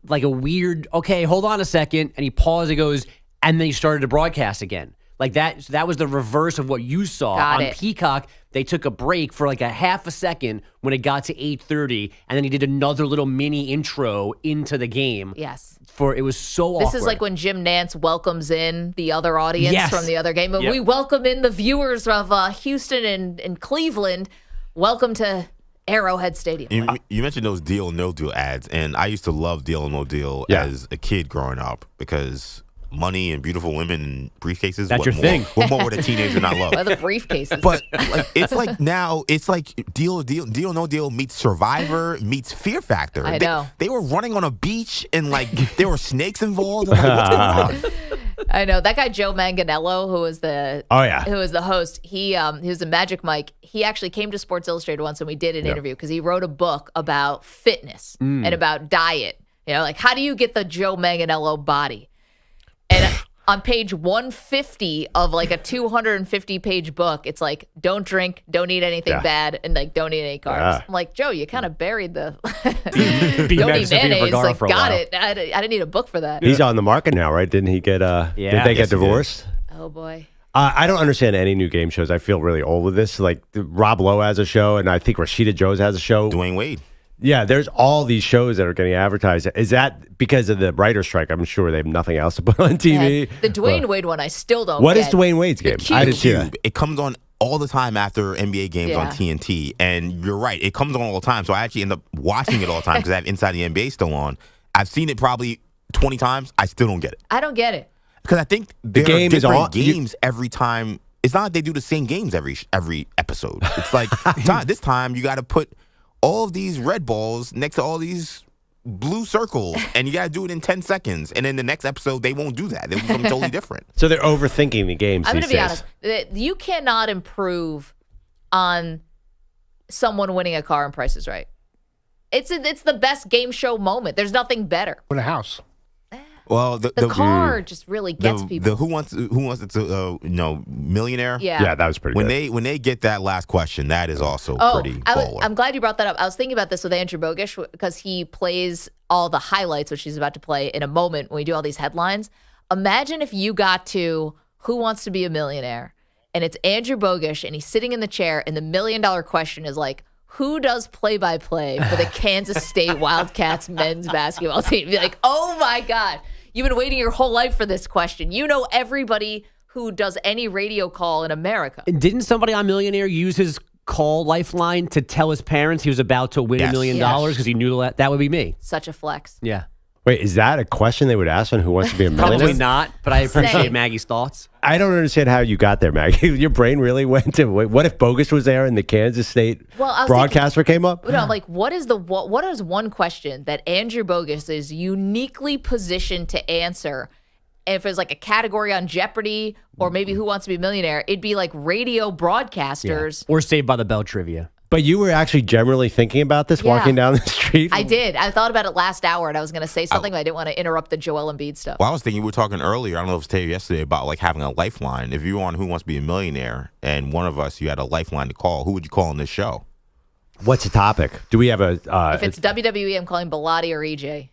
Speaker 8: like a weird, okay, hold on a second. And he paused, he goes, and then he started to broadcast again. Like that, so that was the reverse of what you saw.
Speaker 2: Got
Speaker 8: on
Speaker 2: it.
Speaker 8: Peacock, they took a break for like a half a second when it got to 8:30, and then he did another little mini intro into the game.
Speaker 2: Yes.
Speaker 8: It was so awkward.
Speaker 2: This is like when Jim Nantz welcomes in the other audience from the other game. But
Speaker 8: Yep.
Speaker 2: we welcome in the viewers of Houston and Cleveland. Welcome to Arrowhead Stadium.
Speaker 4: You mentioned those Deal or No Deal ads, and I used to love Deal or No Deal as a kid growing up because money and beautiful women and briefcases.
Speaker 8: That's your thing.
Speaker 4: What more would a teenager not love?
Speaker 2: By the briefcases.
Speaker 4: But it's like now, it's like Deal or No Deal meets Survivor meets Fear Factor.
Speaker 2: I know.
Speaker 4: They were running on a beach and like there were snakes involved. I'm like, what's going on?
Speaker 2: I know that guy Joe Manganiello, who was the host. He was a Magic Mike. He actually came to Sports Illustrated once, and we did an interview because he wrote a book about fitness and about diet. You know, like how do you get the Joe Manganiello body? And on page 150 of like a 250-page book, it's like, don't drink, don't eat anything bad, and like don't eat any carbs. I'm like, Joe, you kind of buried the don't eat mayonnaise. Like, got it. I didn't need a book for that.
Speaker 3: He's on the market now, right? Didn't he get? Did they get divorced?
Speaker 2: Oh boy.
Speaker 3: I don't understand any new game shows. I feel really old with this. Like Rob Lowe has a show, and I think Rashida Jones has a show.
Speaker 4: Dwayne Wade.
Speaker 3: Yeah, there's all these shows that are getting advertised. Is that because of the writer's strike? I'm sure they have nothing else to put on TV.
Speaker 2: Yeah, the Dwayne Wade one, I still don't
Speaker 3: What
Speaker 2: get.
Speaker 3: is Dwayne Wade's game? I didn't see that.
Speaker 4: It comes on all the time after NBA games on TNT. And you're right, it comes on all the time. So I actually end up watching it all the time because I have Inside the NBA still on. I've seen it probably 20 times. I still don't get it.
Speaker 2: I don't get it.
Speaker 4: Because I think
Speaker 3: the game
Speaker 4: is
Speaker 3: on
Speaker 4: games every time. It's not like they do the same games every episode. It's like this time you got to put all of these red balls next to all these blue circles, and you got to do it in 10 seconds. And then the next episode, they won't do that. They'll do something totally different.
Speaker 3: So they're overthinking the games.
Speaker 2: I'm going to be honest. You cannot improve on someone winning a car in Price is Right. It's the best game show moment. There's nothing better.
Speaker 5: Win a house.
Speaker 4: Well, the
Speaker 2: car just really gets people.
Speaker 4: The who wants to millionaire?
Speaker 2: Yeah,
Speaker 3: that was pretty good.
Speaker 4: When they get that last question, that is also pretty baller.
Speaker 2: I'm glad you brought that up. I was thinking about this with Andrew Bogish because he plays all the highlights, which he's about to play in a moment when we do all these headlines. Imagine if you got to Who Wants to Be a Millionaire, and it's Andrew Bogish, and he's sitting in the chair, and the $1 million question is like, who does play-by-play for the Kansas State Wildcats men's basketball team? You'd be like, oh my God. You've been waiting your whole life for this question. You know everybody who does any radio call in America.
Speaker 8: And didn't somebody on Millionaire use his call lifeline to tell his parents he was about to win $1 million because he knew that would be me?
Speaker 2: Such a flex.
Speaker 8: Yeah.
Speaker 3: Wait, is that a question they would ask on Who Wants to Be a Millionaire?
Speaker 8: Probably not, but I appreciate Maggie's thoughts.
Speaker 3: I don't understand how you got there, Maggie. Your brain really went to, what if Bogus was there and the Kansas State broadcaster came up?
Speaker 2: No, like, what is one question that Andrew Bogus is uniquely positioned to answer? If it's like a category on Jeopardy or maybe Who Wants to Be a Millionaire, it'd be like radio broadcasters.
Speaker 8: Or Saved by the Bell trivia.
Speaker 3: But you were actually generally thinking about this walking down the street?
Speaker 2: I did. I thought about it last hour, and I was going to say something, but I didn't want to interrupt the Joel Embiid stuff.
Speaker 4: Well, I was thinking we were talking earlier, I don't know if it was today or yesterday, about like having a lifeline. If you were on Who Wants to Be a Millionaire and one of us, you had a lifeline to call, who would you call on this show?
Speaker 3: What's the topic? Do we have a...
Speaker 2: if it's WWE, I'm calling Bilotti or EJ.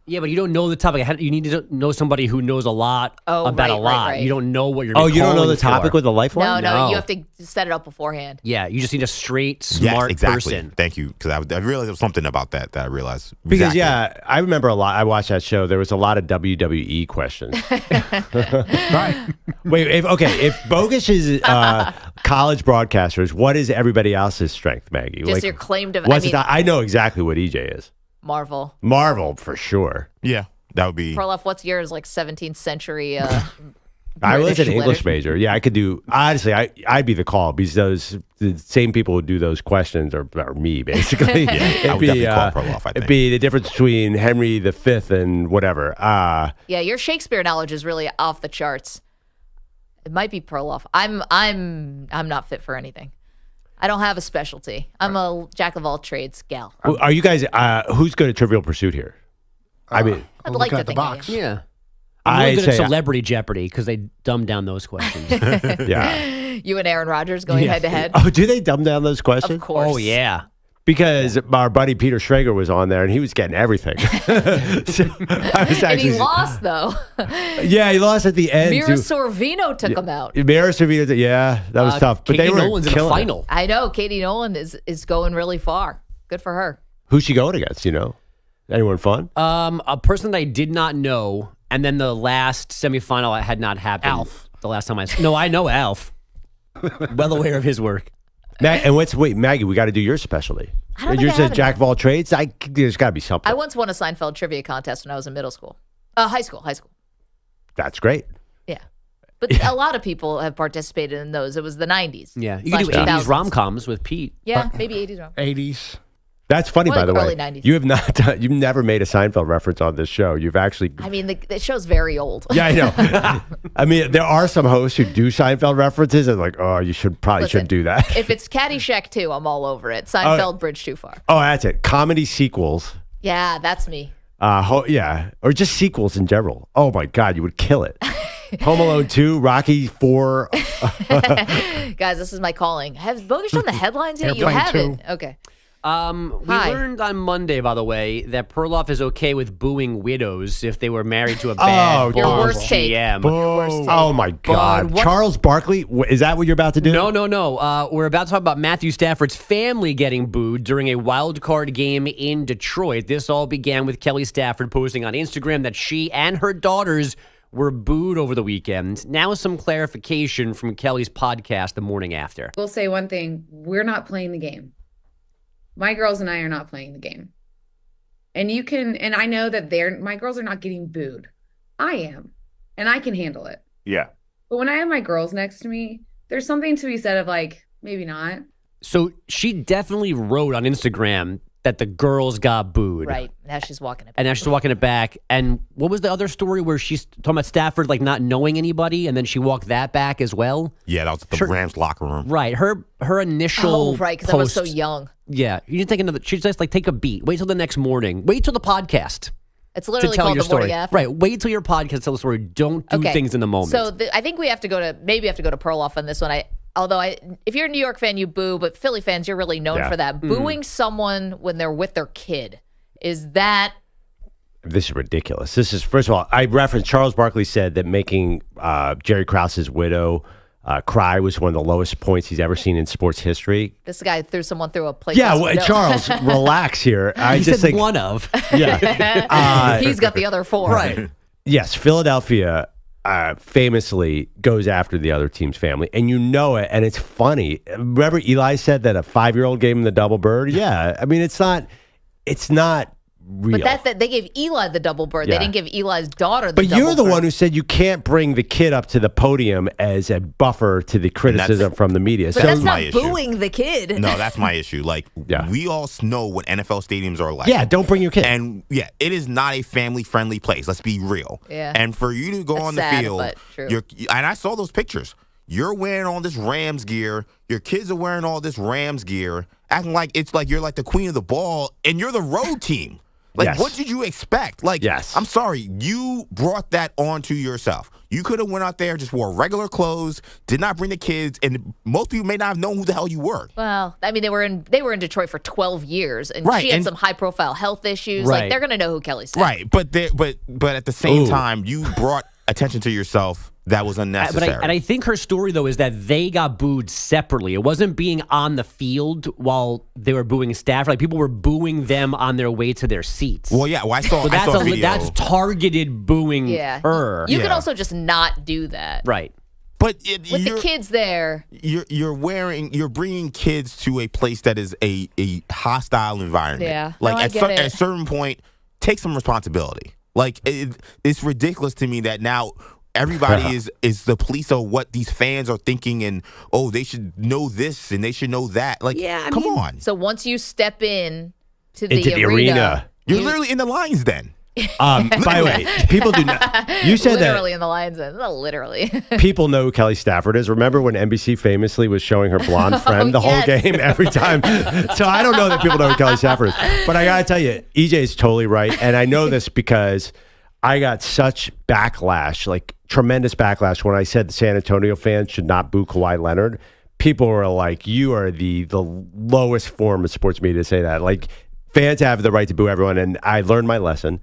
Speaker 8: Yeah, but you don't know the topic. You need to know somebody who knows a lot about a lot.
Speaker 2: Right.
Speaker 8: You don't know what you're
Speaker 3: you don't know the topic with the lifeline?
Speaker 2: No, you have to set it up beforehand.
Speaker 8: Yeah, you just need a straight, smart person.
Speaker 4: Thank you, because I realized there was something about that I realized.
Speaker 3: Because, I remember a lot. I watched that show. There was a lot of WWE questions.
Speaker 5: Right.
Speaker 3: Wait, if Bogus is college broadcasters, what is everybody else's strength, Maggie?
Speaker 2: Just your claim to...
Speaker 3: I know exactly what EJ is.
Speaker 2: Marvel,
Speaker 3: for sure.
Speaker 4: Yeah, that would be...
Speaker 2: Perloff, what's yours? Like 17th century
Speaker 3: I was an English major. Yeah, I could do... Honestly, I'd be the call because the same people who do those questions are me, basically.
Speaker 4: I would definitely call Perloff, I think.
Speaker 3: It'd be the difference between Henry V and whatever.
Speaker 2: Yeah, your Shakespeare knowledge is really off the charts. It might be Perloff. I'm not fit for anything. I don't have a specialty. I'm a jack of all trades gal.
Speaker 3: Are you guys? Who's good at Trivial Pursuit here?
Speaker 2: I'd like to think
Speaker 5: the box.
Speaker 8: Yeah. I'm good at Celebrity Jeopardy because they dumb down those questions.
Speaker 3: Yeah.
Speaker 2: You and Aaron Rodgers going head to head.
Speaker 3: Oh, do they dumb down those questions?
Speaker 2: Of course.
Speaker 8: Oh yeah.
Speaker 3: Because our buddy Peter Schrager was on there and he was getting everything.
Speaker 2: And he lost, though.
Speaker 3: Yeah, he lost at the end.
Speaker 2: Mira Sorvino took him out.
Speaker 3: Mira Sorvino, that was tough. But
Speaker 8: Katie
Speaker 3: they were
Speaker 8: Nolan's in the final.
Speaker 2: I know. Katie Nolan is going really far. Good for her.
Speaker 3: Who's she going against, Anyone fun?
Speaker 8: A person that I did not know, and then the last semifinal had not happened.
Speaker 5: Alf.
Speaker 8: The last time I know Alf. Well aware of his work.
Speaker 3: And wait, Maggie, we got to do your specialty.
Speaker 2: I don't think
Speaker 3: Yours
Speaker 2: I
Speaker 3: says
Speaker 2: have
Speaker 3: jack of all trades. There's got to be something.
Speaker 2: I once won a Seinfeld trivia contest when I was in middle school. High school.
Speaker 3: That's great.
Speaker 2: Yeah. But a lot of people have participated in those. It was the 90s.
Speaker 8: Yeah. You can do 80s rom-coms with Pete.
Speaker 2: Yeah, maybe 80s rom-coms.
Speaker 5: 80s.
Speaker 3: That's funny,
Speaker 2: More
Speaker 3: by the
Speaker 2: like
Speaker 3: way.
Speaker 2: early 90s.
Speaker 3: You have not. You've never made a Seinfeld reference on this show. You've actually.
Speaker 2: I mean, the show's very old.
Speaker 3: Yeah, I know. I mean, there are some hosts who do Seinfeld references and like, oh, you probably shouldn't do that.
Speaker 2: If it's Caddyshack 2, I'm all over it. Seinfeld, Bridge Too Far.
Speaker 3: Oh, that's it. Comedy sequels.
Speaker 2: Yeah, that's me.
Speaker 3: Yeah, or just sequels in general. Oh my God, you would kill it. Home Alone 2, Rocky 4.
Speaker 2: Guys, this is my calling. Has Bogus done the headlines yet? You
Speaker 5: Airplane
Speaker 2: haven't. Okay.
Speaker 8: We learned on Monday, by the way, that Perloff is okay with booing widows if they were married to a bad
Speaker 2: your worst
Speaker 8: GM.
Speaker 3: Oh my God, Charles Barkley, is that what you're about to do?
Speaker 8: No. We're about to talk about Matthew Stafford's family getting booed during a wild card game in Detroit. This all began with Kelly Stafford posting on Instagram that she and her daughters were booed over the weekend. Now some clarification from Kelly's podcast the morning after.
Speaker 16: We'll say one thing. We're not playing the game. My girls and I are not playing the game. And I know that my girls are not getting booed. I am. And I can handle it.
Speaker 4: Yeah.
Speaker 16: But when I have my girls next to me, there's something to be said of like, maybe not.
Speaker 8: So she definitely wrote on Instagram that the girls got booed.
Speaker 2: Right. Now she's walking it back.
Speaker 8: And now she's walking it back. And what was the other story where she's talking about Stafford like not knowing anybody and then she walked that back as well?
Speaker 4: Yeah, that was at the Rams locker room.
Speaker 8: Right. Her initial
Speaker 2: Oh, right, because I was so young.
Speaker 8: Yeah. You need to take another, she just like take a beat. Wait till the next morning. Wait till the podcast.
Speaker 2: It's literally
Speaker 8: to tell
Speaker 2: called
Speaker 8: your
Speaker 2: The Morning
Speaker 8: story.
Speaker 2: After.
Speaker 8: Right. Wait till your podcast to tell the story. Don't do things in the moment.
Speaker 2: So I think we have to go to Perloff on this one. If you're a New York fan, you boo, but Philly fans, you're really known for that. Booing someone when they're with their kid, is that...
Speaker 3: This is ridiculous. This is, first of all, I referenced Charles Barkley said that making Jerry Krause's widow cry was one of the lowest points he's ever seen in sports history.
Speaker 2: This guy threw someone through a plate.
Speaker 3: Yeah, Charles, relax here.
Speaker 8: He just said one of.
Speaker 3: Yeah.
Speaker 2: He's got the other four.
Speaker 8: Right.
Speaker 3: Yes, Philadelphia famously goes after the other team's family, and you know it, and it's funny. Remember Eli said that a 5-year-old gave him the double bird? Yeah. I mean, it's not real.
Speaker 2: But that they gave Eli the double bird.
Speaker 3: Yeah.
Speaker 2: They didn't give Eli's daughter the
Speaker 3: But
Speaker 2: double bird.
Speaker 3: you're the one who said you can't bring the kid up to the podium as a buffer to the criticism from the media.
Speaker 2: But that's not booing the kid.
Speaker 4: No, that's my issue. Like, we all know what NFL stadiums are like.
Speaker 3: Yeah, don't bring your kid.
Speaker 4: And yeah, it is not a family-friendly place. Let's be real.
Speaker 2: Yeah.
Speaker 4: And for you to go
Speaker 2: That's
Speaker 4: on the
Speaker 2: sad,
Speaker 4: field,
Speaker 2: but true.
Speaker 4: and I saw those pictures. You're wearing all this Rams gear. Your kids are wearing all this Rams gear, acting like it's like you're like the queen of the ball, and you're the road team. Like,
Speaker 3: Yes.
Speaker 4: what did you expect? Like,
Speaker 3: Yes.
Speaker 4: I'm sorry, you brought that onto yourself. You could have went out there, just wore regular clothes, did not bring the kids, and most people may not have known who the hell you were.
Speaker 2: Well, I mean, they were in Detroit for 12 years, and
Speaker 4: Right,
Speaker 2: she had
Speaker 4: and-
Speaker 2: some high-profile health issues.
Speaker 8: Right.
Speaker 2: Like, they're going to know who Kelce Stafford.
Speaker 4: Right, but at the same time, you brought attention to yourself that was unnecessary.
Speaker 8: But I think her story, though, is that they got booed separately. It wasn't being on the field while they were booing Stafford. Like, people were booing them on their way to their seats.
Speaker 4: Well, yeah, I saw
Speaker 8: that's
Speaker 4: a video.
Speaker 8: That's targeted booing her.
Speaker 2: You can also just not do that.
Speaker 8: Right.
Speaker 4: But
Speaker 2: With the kids there.
Speaker 4: You're bringing kids to a place that is a hostile environment.
Speaker 2: Yeah.
Speaker 4: Like,
Speaker 2: No, I get it.
Speaker 4: at a certain point, take some responsibility. Like, it's ridiculous to me that now everybody is the police of what these fans are thinking, and they should know this and they should know that. Like, come on.
Speaker 2: So once you step in to
Speaker 3: Into the arena.
Speaker 4: You're literally in the lines then.
Speaker 3: By the way, people do not. You said
Speaker 2: literally in the lines. Not literally.
Speaker 3: people know who Kelly Stafford is. Remember when NBC famously was showing her blonde friend the whole
Speaker 2: yes.
Speaker 3: game every time? So I don't know that people know who Kelly Stafford is. But I got to tell you, EJ is totally right. And I know this because I got such backlash, like tremendous backlash, when I said the San Antonio fans should not boo Kawhi Leonard. People were like, you are the lowest form of sports media to say that. Like, fans have the right to boo everyone. And I learned my lesson.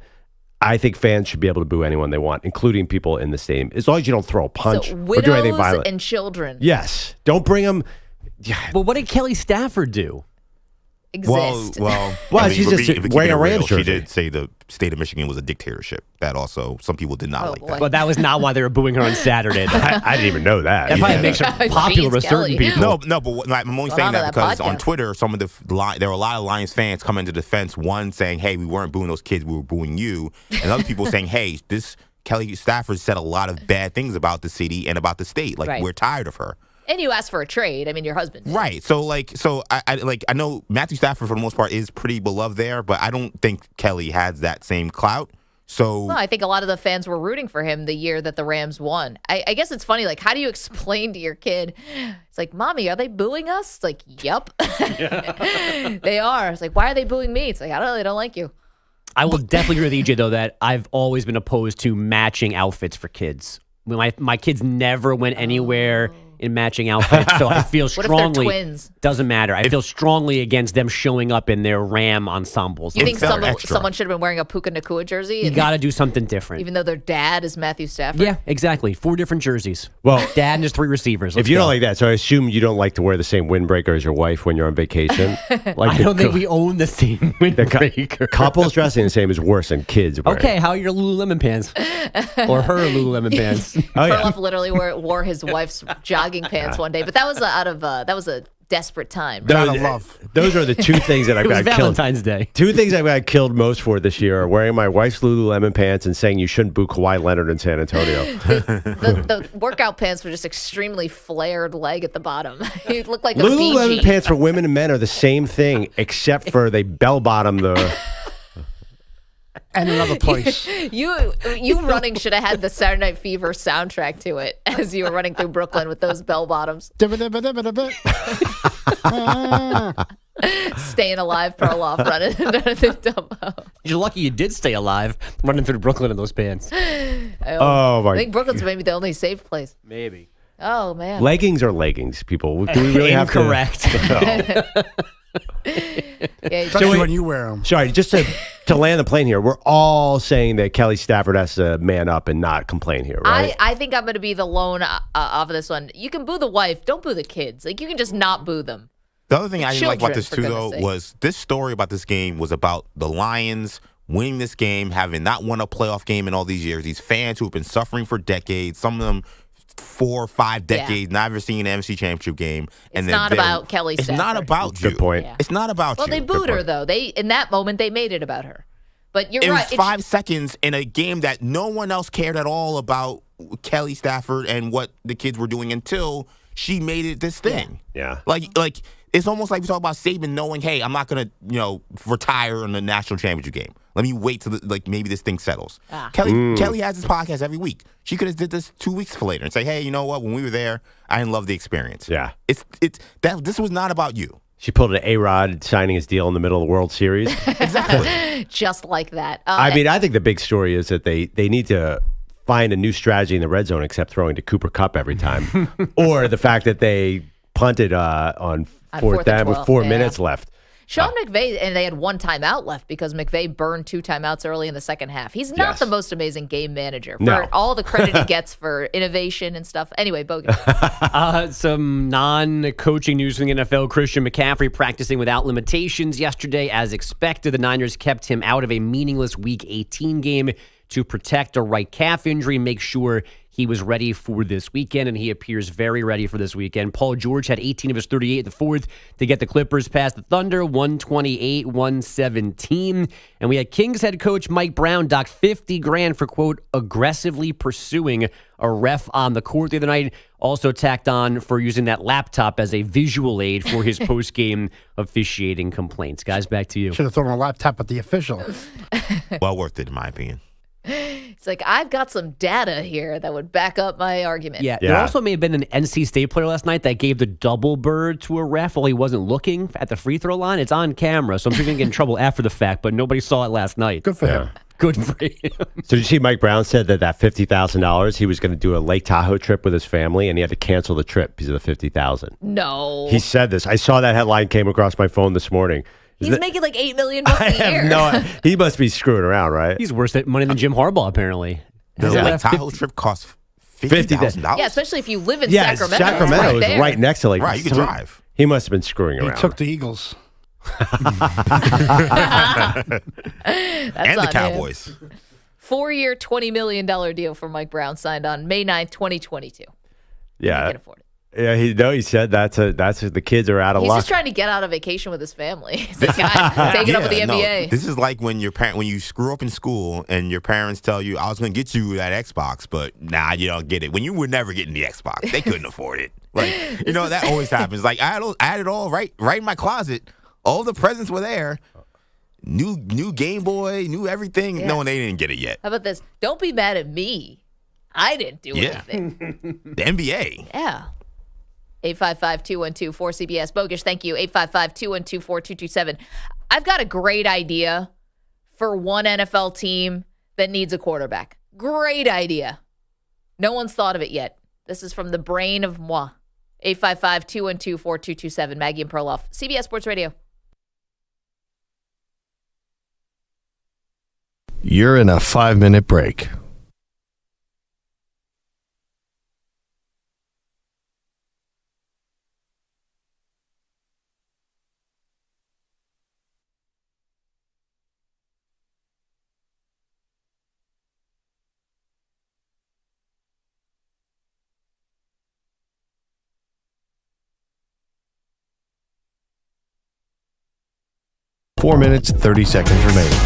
Speaker 3: I think fans should be able to boo anyone they want, including people in the stadium, as long as you don't throw a punch
Speaker 2: So
Speaker 3: or do anything
Speaker 2: widows
Speaker 3: violent.
Speaker 2: and children.
Speaker 3: Yes. Don't bring them.
Speaker 8: But what did Kelly Stafford do?
Speaker 2: exist.
Speaker 3: Well,
Speaker 4: I mean,
Speaker 3: she's
Speaker 4: if
Speaker 3: just
Speaker 4: we
Speaker 3: wearing
Speaker 4: keep
Speaker 3: a
Speaker 4: it real,
Speaker 3: Rams jersey.
Speaker 4: She did say the state of Michigan was a dictatorship. That also, some people did not like that.
Speaker 8: But that was not why they were booing her on Saturday.
Speaker 3: I didn't even know that.
Speaker 8: That probably makes her popular with certain people.
Speaker 4: No, but I'm only saying that because on Twitter, there were a lot of Lions fans coming to defense. One saying, "Hey, we weren't booing those kids, we were booing you," and other people saying, "Hey, this Kelly Stafford said a lot of bad things about the city and about the state. Like we're tired of her."
Speaker 2: And you asked for a trade. I mean, your husband did.
Speaker 4: Right. So I know Matthew Stafford for the most part is pretty beloved there, but I don't think Kelly has that same clout. So
Speaker 2: well, I think a lot of the fans were rooting for him the year that the Rams won. I guess it's funny. Like, how do you explain to your kid? It's like, Mommy, are they booing us? It's like, yep, they are. It's like, why are they booing me? It's like, I don't know. They don't like you.
Speaker 8: I will definitely agree with EJ, though, that I've always been opposed to matching outfits for kids. My kids never went anywhere in matching outfits, so I feel strongly.
Speaker 2: What if they're twins?
Speaker 8: Doesn't matter. I feel strongly against them showing up in their Ram ensembles.
Speaker 2: You think someone should have been wearing a Puka Nacua jersey?
Speaker 8: You got to do something different.
Speaker 2: Even though their dad is Matthew Stafford?
Speaker 8: Yeah, exactly. 4 different jerseys.
Speaker 3: Well,
Speaker 8: dad and his 3 receivers.
Speaker 3: If you don't like that, so I assume you don't like to wear the same windbreaker as your wife when you're on vacation.
Speaker 8: I don't think we own the same windbreaker.
Speaker 3: Couples dressing the same is worse than kids wearing.
Speaker 8: Okay, how are your Lululemon pants? Or her Lululemon pants?
Speaker 2: Perloff literally wore his wife's jogging pants one day, but that was that was a desperate time.
Speaker 3: Those are the 2 things that I've got killed.
Speaker 8: Valentine's Day.
Speaker 3: 2 things I've got killed most for this year are wearing my wife's Lululemon pants and saying you shouldn't boo Kawhi Leonard in San Antonio.
Speaker 2: The workout pants were just extremely flared leg at the bottom. You look like a
Speaker 3: Lululemon
Speaker 2: BG.
Speaker 3: pants for women and men are the same thing, except for they bell bottom the.
Speaker 5: And another place.
Speaker 2: You running should have had the Saturday Night Fever soundtrack to it as you were running through Brooklyn with those bell bottoms. Staying alive, Perloff running through Dumbo.
Speaker 8: You're lucky you did stay alive running through Brooklyn in those pants.
Speaker 2: I think Brooklyn's maybe the only safe place.
Speaker 8: Maybe.
Speaker 2: Oh, man.
Speaker 3: Leggings are leggings, people. Do we really have to?
Speaker 8: Incorrect.
Speaker 5: Especially when you wear them.
Speaker 3: Sorry, just to land the plane here, we're all saying that Kelly Stafford has to man up and not complain here, right?
Speaker 2: I think I'm going to be the lone off of this one. You can boo the wife. Don't boo the kids. Like, you can just not boo them.
Speaker 4: The other thing I didn't like about this,
Speaker 2: Children,
Speaker 4: too,
Speaker 2: for
Speaker 4: though,
Speaker 2: goodness
Speaker 4: was this story about this game was about the Lions winning this game, having not won a playoff game in all these years. These fans who have been suffering for decades, some of them 4 or 5 decades, never seen an NFC Championship game.
Speaker 2: It's not about Kelly Stafford.
Speaker 4: It's not about you.
Speaker 3: Good point.
Speaker 2: Yeah.
Speaker 4: It's not about
Speaker 2: Well,
Speaker 4: you.
Speaker 2: they booed her, though. In that moment, they made it about her. But you're
Speaker 4: It
Speaker 2: right.
Speaker 4: was 5 seconds in a game that no one else cared at all about Kelly Stafford and what the kids were doing until she made it this thing.
Speaker 3: Yeah.
Speaker 4: Like it's almost like we talk about Saban knowing, hey, I'm not gonna, retire in the national championship game. Let me wait till maybe this thing settles. Kelly has this podcast every week. She could have did this 2 weeks later and say, hey, you know what? When we were there, I didn't love the experience.
Speaker 3: Yeah.
Speaker 4: This was not about you.
Speaker 3: She pulled an A-Rod signing his deal in the middle of the World Series.
Speaker 4: Exactly.
Speaker 2: Just like that.
Speaker 3: I mean, I think the big story is that they need to find a new strategy in the red zone except throwing to Cooper Kupp every time. Or the fact that they punted on fourth down with 4 minutes left.
Speaker 2: Sean McVay, and they had 1 timeout left because McVay burned 2 timeouts early in the second half. He's not the most amazing game manager for all the credit he gets for innovation and stuff. Anyway, Bogan.
Speaker 8: Some non-coaching news from the NFL. Christian McCaffrey practicing without limitations yesterday. As expected, the Niners kept him out of a meaningless Week 18 game to protect a right calf injury, make sure he was ready for this weekend, and he appears very ready for this weekend. Paul George had 18 of his 38 in the fourth to get the Clippers past the Thunder, 128-117. And we had Kings head coach Mike Brown docked $50,000 for, quote, aggressively pursuing a ref on the court the other night. Also tacked on for using that laptop as a visual aid for his post-game officiating complaints. Guys, back to you.
Speaker 5: Should have thrown a laptop at the official.
Speaker 4: Well worth it, in my opinion.
Speaker 2: It's like, I've got some data here that would back up my argument.
Speaker 8: Yeah, there also may have been an NC State player last night that gave the double bird to a ref while he wasn't looking at the free throw line. It's on camera, so I'm sure he's going to get in trouble after the fact, but nobody saw it last night.
Speaker 5: Good for him.
Speaker 8: Good for him.
Speaker 3: So did you see Mike Brown said that $50,000, he was going to do a Lake Tahoe trip with his family, and he had to cancel the trip because of the $50,000.
Speaker 2: No.
Speaker 3: He said this. I saw that headline came across my phone this morning.
Speaker 2: He's making like $8 million a year.
Speaker 3: He must be screwing around, right?
Speaker 8: He's worse at money than Jim Harbaugh, apparently.
Speaker 4: The Lake Tahoe trip costs $50,000.
Speaker 2: Yeah, especially if you live in
Speaker 3: Yeah,
Speaker 2: Sacramento.
Speaker 3: Sacramento
Speaker 2: right
Speaker 3: is right next to Lake.
Speaker 4: Right, you can drive.
Speaker 3: He must have been screwing around.
Speaker 5: He took the Eagles.
Speaker 4: And the Cowboys.
Speaker 2: 4-year, $20 million deal for Mike Brown signed on May 9th, 2022.
Speaker 3: Yeah.
Speaker 2: He can afford it.
Speaker 3: Yeah, he said that's the kids are out of
Speaker 2: He's
Speaker 3: luck.
Speaker 2: just trying to get out of vacation with his family. This guy taking up with the NBA.
Speaker 4: No, this is like when when you screw up in school and your parents tell you, I was going to get you that Xbox, but nah, you don't get it. When you were never getting the Xbox. They couldn't afford it. Like, that always happens. Like, I had it all right in my closet. All the presents were there. New Game Boy, new everything.
Speaker 2: Yeah.
Speaker 4: No, they didn't get it yet.
Speaker 2: How about this? Don't be mad at me. I didn't do anything.
Speaker 4: The NBA.
Speaker 2: Yeah. 855-212-4CBS. Bogish, thank you. 855-212-4227. I've got a great idea for one NFL team that needs a quarterback. Great idea. No one's thought of it yet. This is from the brain of moi. 855-212-4227. Maggie and Perloff. CBS Sports Radio.
Speaker 6: You're in a 5-minute break. Four minutes, 30 seconds remaining.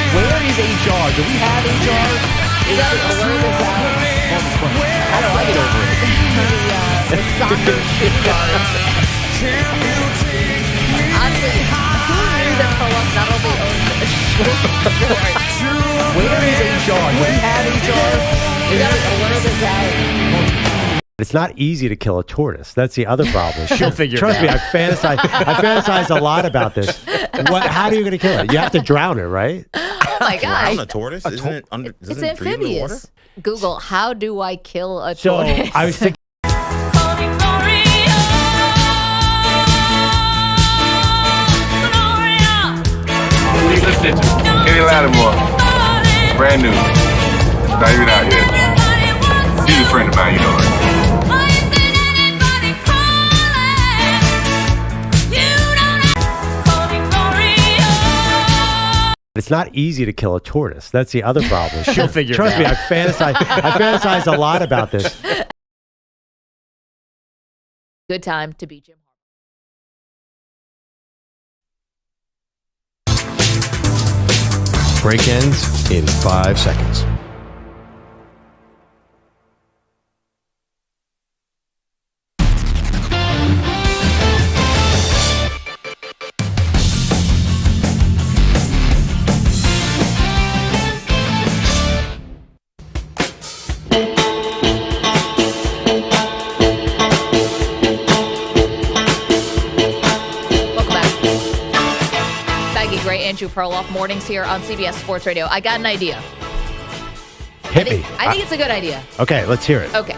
Speaker 17: Where is HR? Do we have HR? Is it awareness out? How do I get over it?
Speaker 2: The soccer shipyards. Honestly, who knew that Perloff not only owns the short?
Speaker 17: Where is HR? Do we have HR? Is it awareness out?
Speaker 3: It's not easy to kill a tortoise. That's the other problem.
Speaker 8: She'll figure
Speaker 3: Trust
Speaker 8: it
Speaker 3: me,
Speaker 8: out.
Speaker 3: I fantasize a lot about this. How are you going to kill it? You have to drown it, right?
Speaker 2: Oh my gosh.
Speaker 4: Drown a tortoise? Isn't it under?
Speaker 2: It's
Speaker 4: Doesn't it breathe in the water?
Speaker 2: amphibious. Google, how do I kill a
Speaker 3: So
Speaker 2: tortoise?
Speaker 3: I was thinking.
Speaker 18: Hey, listen, Kenny Lattimore, brand new, not even out yet. He's a friend of mine, you know.
Speaker 3: It's not easy to kill a tortoise. That's the other problem.
Speaker 8: She'll figure it out.
Speaker 3: Trust me, I fantasize a lot about this.
Speaker 2: Good time to be Jim Harbaugh.
Speaker 6: Break ends in 5 seconds.
Speaker 2: Maggie Gray, Andrew Perloff, mornings here on CBS Sports Radio. I got an idea.
Speaker 3: Hit me.
Speaker 2: I think it's a good idea.
Speaker 3: Okay, let's hear it.
Speaker 2: Okay.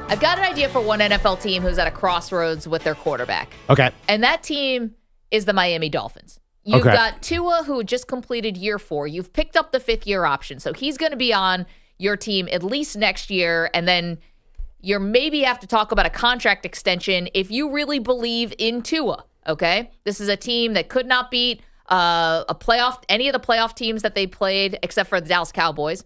Speaker 2: I've got an idea for one NFL team who's at a crossroads with their quarterback.
Speaker 3: Okay.
Speaker 2: And that team is the Miami Dolphins. You've
Speaker 3: Okay.
Speaker 2: got Tua, who just completed year 4. You've picked up the 5th-year option. So he's going to be on your team at least next year. And then you maybe have to talk about a contract extension if you really believe in Tua. Okay? This is a team that could not beat any of the playoff teams that they played except for the Dallas Cowboys.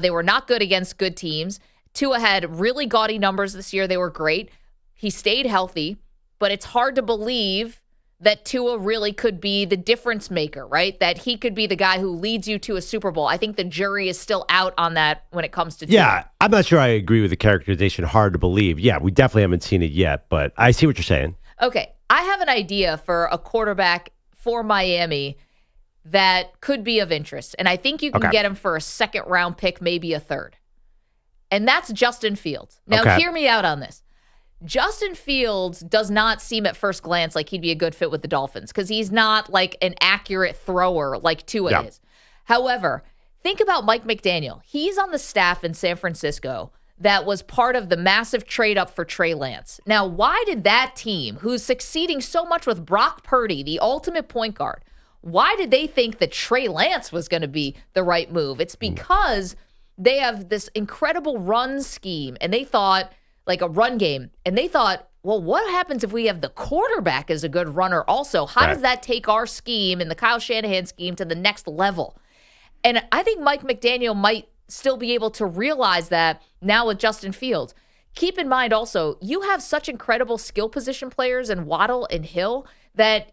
Speaker 2: They were not good against good teams. Tua had really gaudy numbers this year. They were great. He stayed healthy, but it's hard to believe that Tua really could be the difference maker, right? That he could be the guy who leads you to a Super Bowl. I think the jury is still out on that when it comes to Tua.
Speaker 3: Yeah, I'm not sure I agree with the characterization. Hard to believe. Yeah, we definitely haven't seen it yet, but I see what you're saying.
Speaker 2: Okay, I have an idea for a quarterback for Miami that could be of interest. And I think you can get him for a 2nd-round pick, maybe a 3rd. And that's Justin Fields. Now, hear me out on this. Justin Fields does not seem at first glance like he'd be a good fit with the Dolphins because he's not like an accurate thrower like Tua is. However, think about Mike McDaniel. He's on the staff in San Francisco that was part of the massive trade up for Trey Lance. Now, why did that team, who's succeeding so much with Brock Purdy, the ultimate point guard, why did they think that Trey Lance was going to be the right move? It's because they have this incredible run scheme, and they thought, like a run game, and they thought, well, what happens if we have the quarterback as a good runner also? How does that take our scheme and the Kyle Shanahan scheme to the next level? And I think Mike McDaniel might still be able to realize that now with Justin Fields. Keep in mind also, you have such incredible skill position players in Waddle and Hill that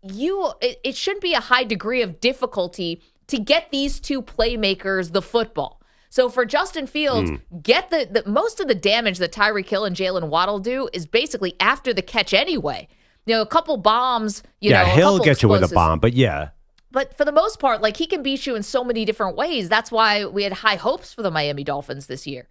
Speaker 2: it shouldn't be a high degree of difficulty to get these two playmakers the football. So for Justin Fields, get the most of the damage that Tyreek Hill and Jalen Waddle do is basically after the catch anyway. You know, a couple bombs,
Speaker 3: Hill gets you with a bomb, but yeah.
Speaker 2: But for the most part, like, he can beat you in so many different ways. That's why we had high hopes for the Miami Dolphins this year.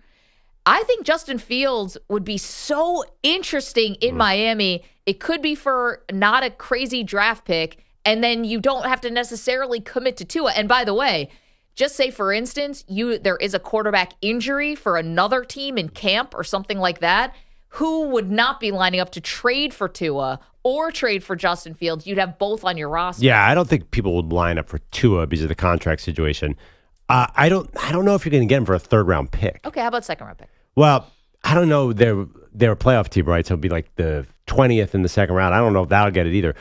Speaker 2: I think Justin Fields would be so interesting in Miami. It could be for not a crazy draft pick, and then you don't have to necessarily commit to Tua. And by the way, just say, for instance, there is a quarterback injury for another team in camp or something like that. Who would not be lining up to trade for Tua or trade for Justin Fields? You'd have both on your roster.
Speaker 3: Yeah, I don't think people would line up for Tua because of the contract situation. I don't know if you're going to get him for a 3rd-round pick.
Speaker 2: Okay, how about 2nd-round pick?
Speaker 3: Well, I don't know. They're a playoff team, right? So it'd be like the 20th in the 2nd round. I don't know if that'll get it either.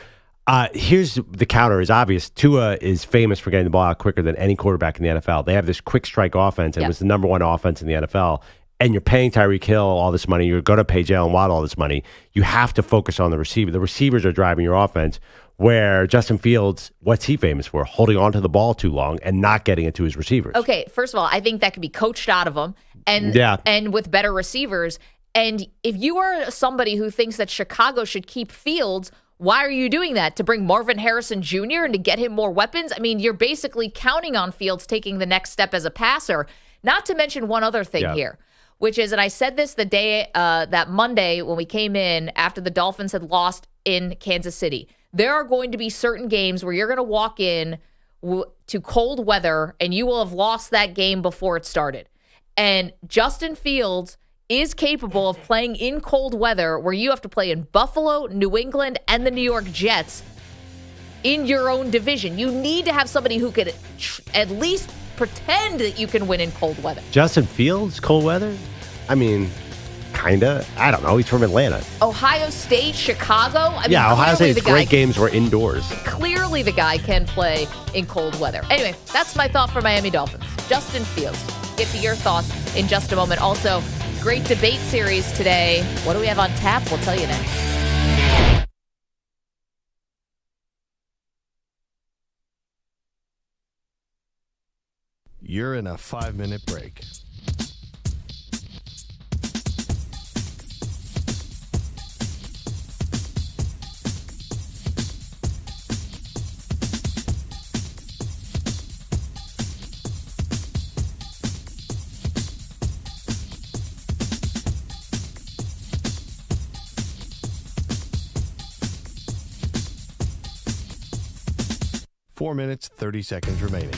Speaker 3: Here's the counter is obvious. Tua is famous for getting the ball out quicker than any quarterback in the NFL. They have this quick strike offense, and it was the number 1 offense in the NFL. And you're paying Tyreek Hill all this money. You're going to pay Jalen Waddle all this money. You have to focus on the receiver. The receivers are driving your offense, where Justin Fields, what's he famous for? Holding on to the ball too long and not getting it to his receivers.
Speaker 2: Okay, first of all, I think that could be coached out of him and with better receivers. And if you are somebody who thinks that Chicago should keep Fields, why are you doing that? To bring Marvin Harrison Jr. and to get him more weapons? I mean, you're basically counting on Fields taking the next step as a passer. Not to mention one other thing here. which is, and I said this the day, that Monday when we came in after the Dolphins had lost in Kansas City. There are going to be certain games where you're going to walk in to cold weather and you will have lost that game before it started. And Justin Fields is capable of playing in cold weather where you have to play in Buffalo, New England, and the New York Jets in your own division. You need to have somebody who could at least pretend that you can win in cold weather.
Speaker 3: Justin Fields, cold weather? I mean, kind of. I don't know. He's from Atlanta.
Speaker 2: Ohio State, Chicago. I mean,
Speaker 3: Ohio State's great games were indoors.
Speaker 2: Clearly the guy can play in cold weather. Anyway, that's my thought for Miami Dolphins. Justin Fields. Get to your thoughts in just a moment. Also, great debate series today. What do we have on tap? We'll tell you next.
Speaker 6: You're in a 5-minute break. Four minutes, 30 seconds remaining.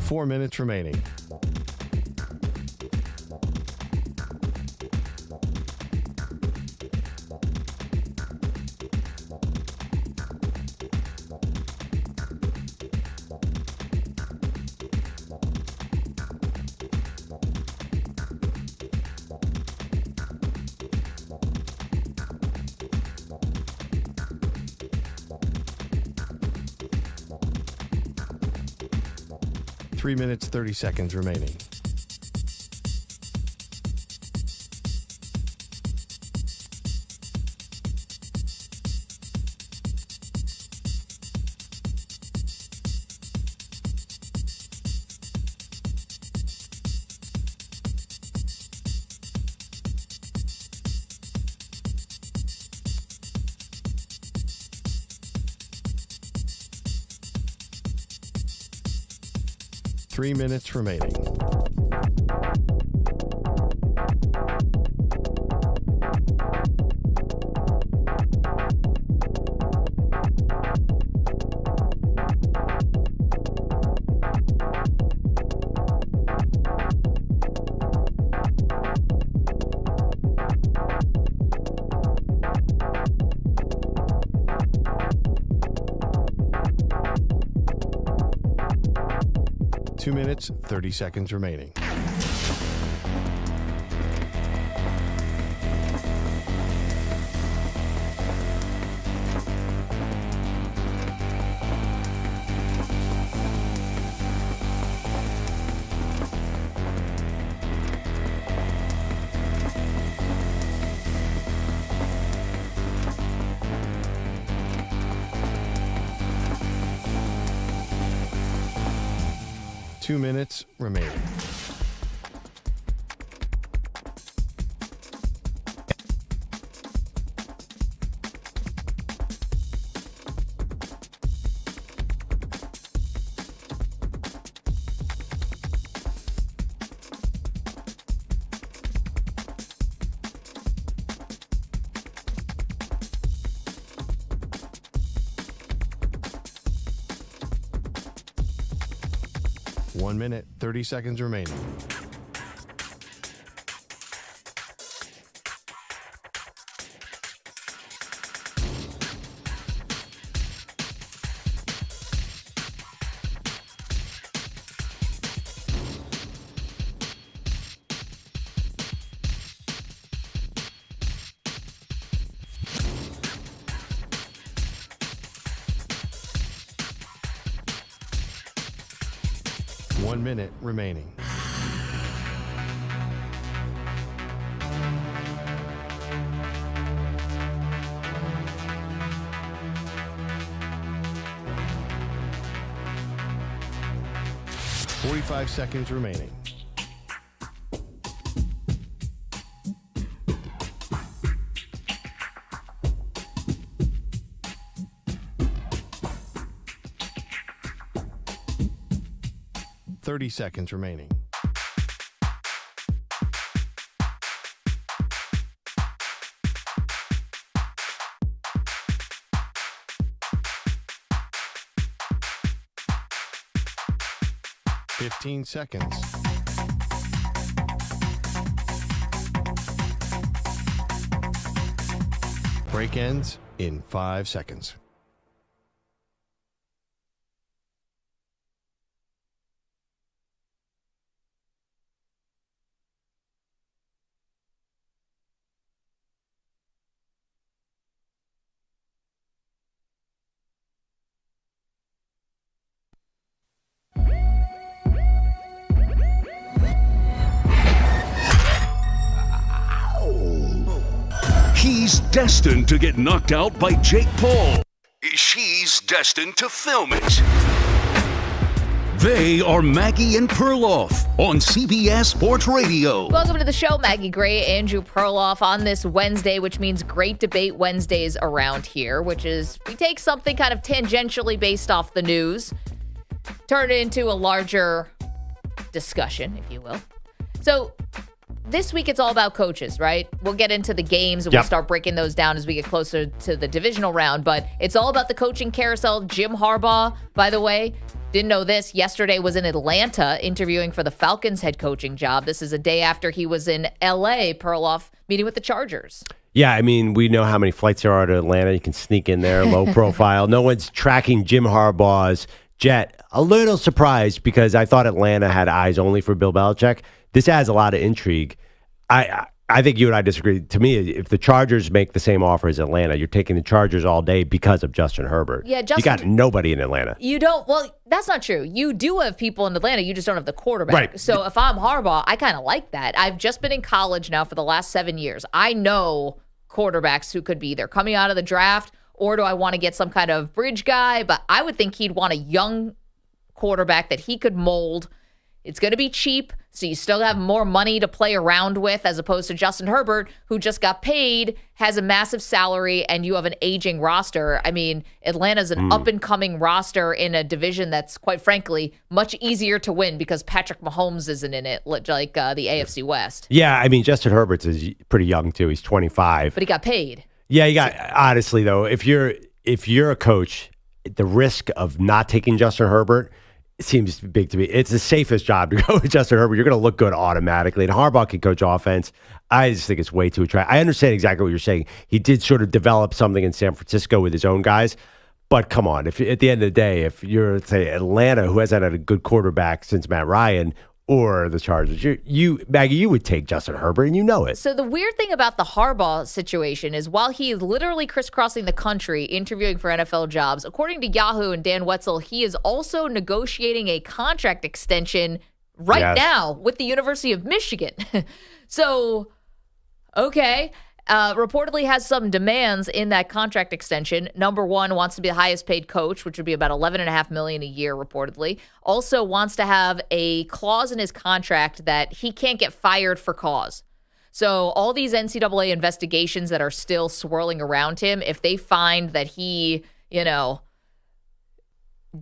Speaker 6: Four minutes remaining. Three minutes, 30 seconds remaining. Three minutes remaining. Two minutes, 30 seconds remaining. Two minutes remaining. One minute, 30 seconds remaining. One minute remaining. 45 seconds remaining. Seconds remaining. Fifteen seconds. Break ends in 5 seconds.
Speaker 1: He's destined to get knocked out by Jake Paul. She's destined to film it. They are Maggie and Perloff on CBS Sports Radio.
Speaker 2: Welcome to the show, Maggie Gray, Andrew Perloff on this Wednesday, which means Great Debate Wednesdays around here, which is we take something kind of tangentially based off the news, turn it into a larger discussion, if you will. So this week, it's all about coaches, right? We'll get into the games and we'll start breaking those down as we get closer to the divisional round. But it's all about the coaching carousel. Jim Harbaugh, by the way, didn't know this. Yesterday was in Atlanta interviewing for the Falcons head coaching job. This is a day after he was in L.A., Perloff, meeting with the Chargers.
Speaker 3: Yeah, I mean, we know how many flights there are to Atlanta. You can sneak in there, low profile. No one's tracking Jim Harbaugh's jet. A little surprised because I thought Atlanta had eyes only for Bill Belichick. This adds a lot of intrigue. I think you and I disagree. To me, if the Chargers make the same offer as Atlanta, you're taking the Chargers all day because of Justin Herbert.
Speaker 2: Yeah,
Speaker 3: you got nobody in Atlanta.
Speaker 2: You don't. Well, that's not true. You do have people in Atlanta. You just don't have the quarterback.
Speaker 3: Right.
Speaker 2: So if I'm Harbaugh, I kind of like that. I've just been in college now for the last 7 years. I know quarterbacks who could be either coming out of the draft or do I want to get some kind of bridge guy? But I would think he'd want a young quarterback that he could mold. It's going to be cheap, so you still have more money to play around with as opposed to Justin Herbert, who just got paid, has a massive salary, and you have an aging roster. I mean, Atlanta's an up-and-coming roster in a division that's, quite frankly, much easier to win because Patrick Mahomes isn't in it, like the AFC West.
Speaker 3: Yeah, I mean, Justin Herbert's is pretty young, too. He's 25.
Speaker 2: But he got paid.
Speaker 3: Yeah, you got, honestly, though, if you're a coach, the risk of not taking Justin Herbert seems big to me. It's the safest job to go with Justin Herbert. You're going to look good automatically. And Harbaugh can coach offense. I just think it's way too attractive. I understand exactly what you're saying. He did sort of develop something in San Francisco with his own guys. But come on, if at the end of the day, if you're, say, Atlanta, who hasn't had a good quarterback since Matt Ryan, or the Chargers, Maggie, you would take Justin Herbert, and you know it.
Speaker 2: So the weird thing about the Harbaugh situation is while he is literally crisscrossing the country interviewing for NFL jobs, according to Yahoo and Dan Wetzel, he is also negotiating a contract extension right now with the University of Michigan. So, okay. Reportedly has some demands in that contract extension. Number one, wants to be the highest paid coach, which would be about $11.5 million a year, reportedly. Also wants to have a clause in his contract that he can't get fired for cause. So all these NCAA investigations that are still swirling around him, if they find that he,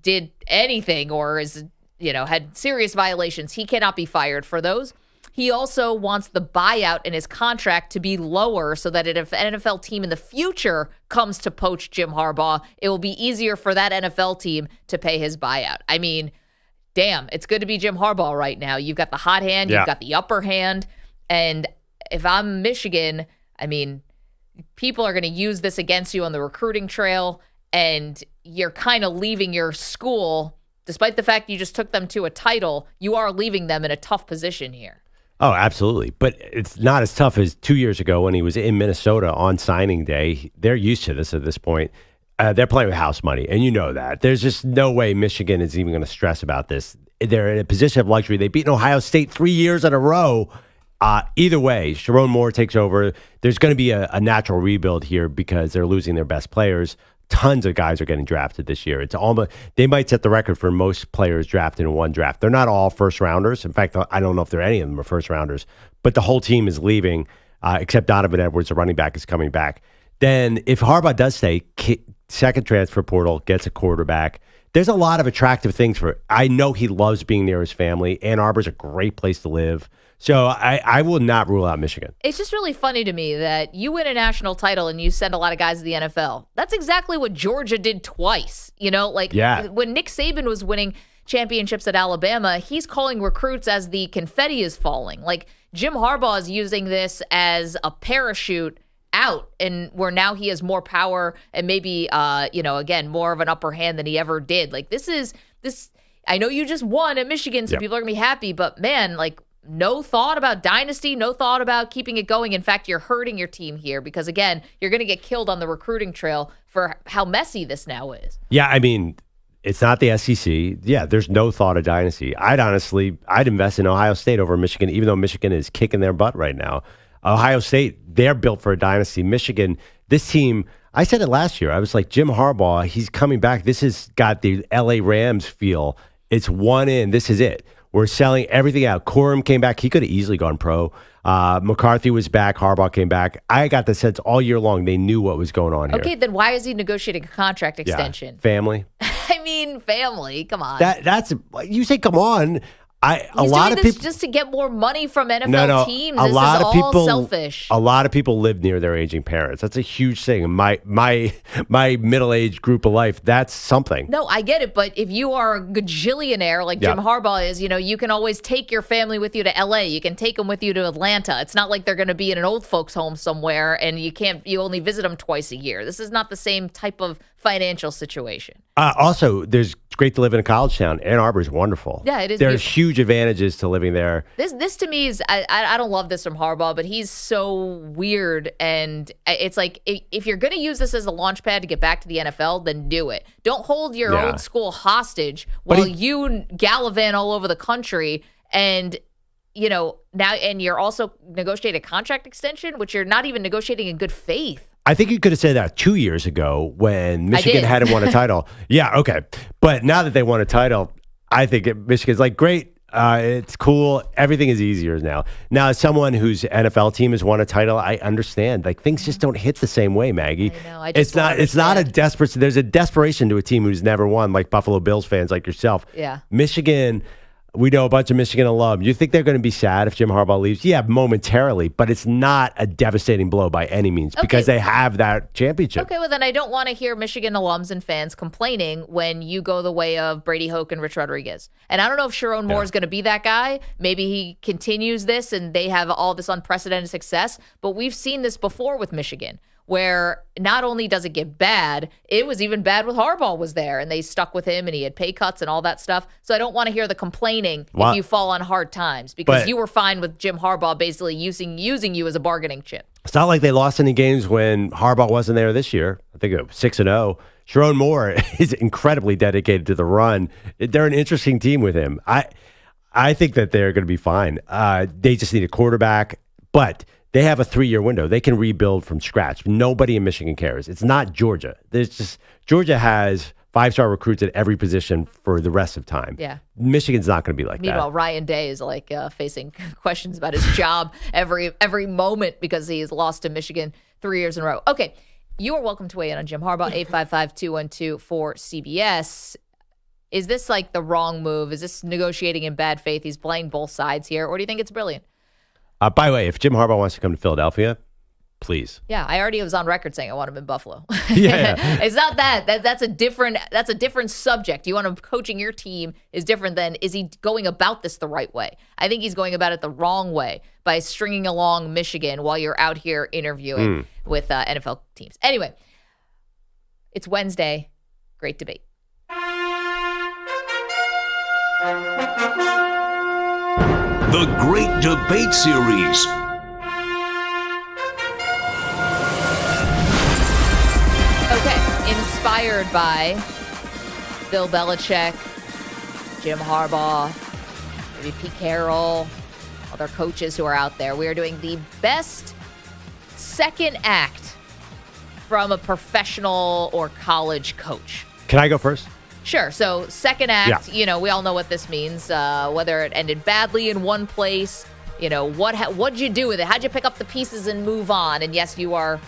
Speaker 2: did anything or is, had serious violations, he cannot be fired for those. He also wants the buyout in his contract to be lower so that if an NFL team in the future comes to poach Jim Harbaugh, it will be easier for that NFL team to pay his buyout. I mean, damn, it's good to be Jim Harbaugh right now. You've got the hot hand, you've got the upper hand. And if I'm Michigan, I mean, people are going to use this against you on the recruiting trail, and you're kind of leaving your school, despite the fact you just took them to a title, you are leaving them in a tough position here.
Speaker 3: Oh, absolutely. But it's not as tough as 2 years ago when he was in Minnesota on signing day. They're used to this at this point. They're playing with house money, and you know that. There's just no way Michigan is even going to stress about this. They're in a position of luxury. They've beaten Ohio State 3 years in a row. Either way, Sharon Moore takes over. There's going to be a natural rebuild here because they're losing their best players. tons of guys are getting drafted this year. It's almost they might set the record for most players drafted in one draft. They're not all first rounders. In fact, I don't know if there are any of them are first rounders. But the whole team is leaving, except Donovan Edwards, the running back, is coming back. Then if Harbaugh does stay, second transfer portal, gets a quarterback. There's a lot of attractive things for it. I know he loves being near his family. Ann Arbor's a great place to live. So I will not rule out Michigan.
Speaker 2: It's just really funny to me that you win a national title and you send a lot of guys to the NFL. That's exactly what Georgia did twice. When Nick Saban was winning championships at Alabama, he's calling recruits as the confetti is falling. Like Jim Harbaugh is using this as a parachute out, and where now he has more power and maybe, again, more of an upper hand than he ever did. Like this. I know you just won at Michigan, so people are gonna be happy, but man, no thought about dynasty, no thought about keeping it going. In fact, you're hurting your team here because, again, you're going to get killed on the recruiting trail for how messy this now is.
Speaker 3: Yeah, I mean, it's not the SEC. Yeah, there's no thought of dynasty. I'd invest in Ohio State over Michigan, even though Michigan is kicking their butt right now. Ohio State, they're built for a dynasty. Michigan, this team, I said it last year. I was like, Jim Harbaugh, he's coming back. This has got the LA Rams feel. It's one in. This is it. We're selling everything out. Corum came back. He could have easily gone pro. McCarthy was back. Harbaugh came back. I got the sense all year long they knew what was going on here.
Speaker 2: Okay, then why is he negotiating a contract extension?
Speaker 3: Yeah. Family.
Speaker 2: I mean, family. Come on.
Speaker 3: That's you say. Come on.
Speaker 2: He's doing this just to get more money from NFL teams. This is all selfish.
Speaker 3: A lot of people live near their aging parents. That's a huge thing. My middle-aged group of life, that's something.
Speaker 2: No, I get it. But if you are a gajillionaire like Jim Harbaugh is, you can always take your family with you to LA. You can take them with you to Atlanta. It's not like they're going to be in an old folks home somewhere and you only visit them twice a year. This is not the same type of financial situation.
Speaker 3: Also, it's great to live in a college town. Ann Arbor is wonderful.
Speaker 2: Yeah, it is.
Speaker 3: There's huge advantages to living there.
Speaker 2: This to me is, I don't love this from Harbaugh, but he's so weird. And it's like, if you're going to use this as a launch pad to get back to the NFL, then do it. Don't hold your old school hostage while you gallivant all over the country and now, and you're also negotiating a contract extension, which you're not even negotiating in good faith.
Speaker 3: I think you could have said that 2 years ago when Michigan hadn't won a title. Yeah, okay. But now that they won a title, I think Michigan's like, great. It's cool. Everything is easier now. Now, as someone whose NFL team has won a title, I understand. Like things just don't hit the same way, Maggie.
Speaker 2: I know.
Speaker 3: It's not a desperate. There's a desperation to a team who's never won, like Buffalo Bills fans like yourself.
Speaker 2: Yeah.
Speaker 3: Michigan. We know a bunch of Michigan alum. You think they're going to be sad if Jim Harbaugh leaves? Yeah, momentarily, but it's not a devastating blow by any means because they have that championship.
Speaker 2: Okay, well then I don't want to hear Michigan alums and fans complaining when you go the way of Brady Hoke and Rich Rodriguez. And I don't know if Sharon Moore is going to be that guy. Maybe he continues this and they have all this unprecedented success. But we've seen this before with Michigan, where not only does it get bad, it was even bad with Harbaugh was there, and they stuck with him, and he had pay cuts and all that stuff. So I don't want to hear the complaining if you fall on hard times, because you were fine with Jim Harbaugh basically using you as a bargaining chip.
Speaker 3: It's not like they lost any games when Harbaugh wasn't there this year. I think it was 6-0. Sharon Moore is incredibly dedicated to the run. They're an interesting team with him. I think that they're going to be fine. They just need a quarterback, but they have a 3-year window. They can rebuild from scratch. Nobody in Michigan cares. It's not Georgia. Georgia has 5-star recruits at every position for the rest of time.
Speaker 2: Yeah.
Speaker 3: Michigan's not going to be like that.
Speaker 2: Meanwhile, Ryan Day is facing questions about his job every moment because he's lost to Michigan 3 years in a row. Okay, you are welcome to weigh in on Jim Harbaugh, 855-212-4CBS. Is this like the wrong move? Is this negotiating in bad faith? He's playing both sides here, or do you think it's brilliant?
Speaker 3: By the way, if Jim Harbaugh wants to come to Philadelphia, please.
Speaker 2: Yeah, I already was on record saying I want him in Buffalo.
Speaker 3: Yeah.
Speaker 2: It's not that. That's a different subject. You want him coaching your team is different than is he going about this the right way? I think he's going about it the wrong way by stringing along Michigan while you're out here interviewing with NFL teams. Anyway, it's Wednesday. Great debate.
Speaker 1: The Great Debate Series.
Speaker 2: Okay, inspired by Bill Belichick, Jim Harbaugh, maybe Pete Carroll, other coaches who are out there. We are doing the best second act from a professional or college coach.
Speaker 3: Can I go first?
Speaker 2: Sure. So second act, we all know what this means, whether it ended badly in one place, what'd you do with it? How'd you pick up the pieces and move on? And yes, you are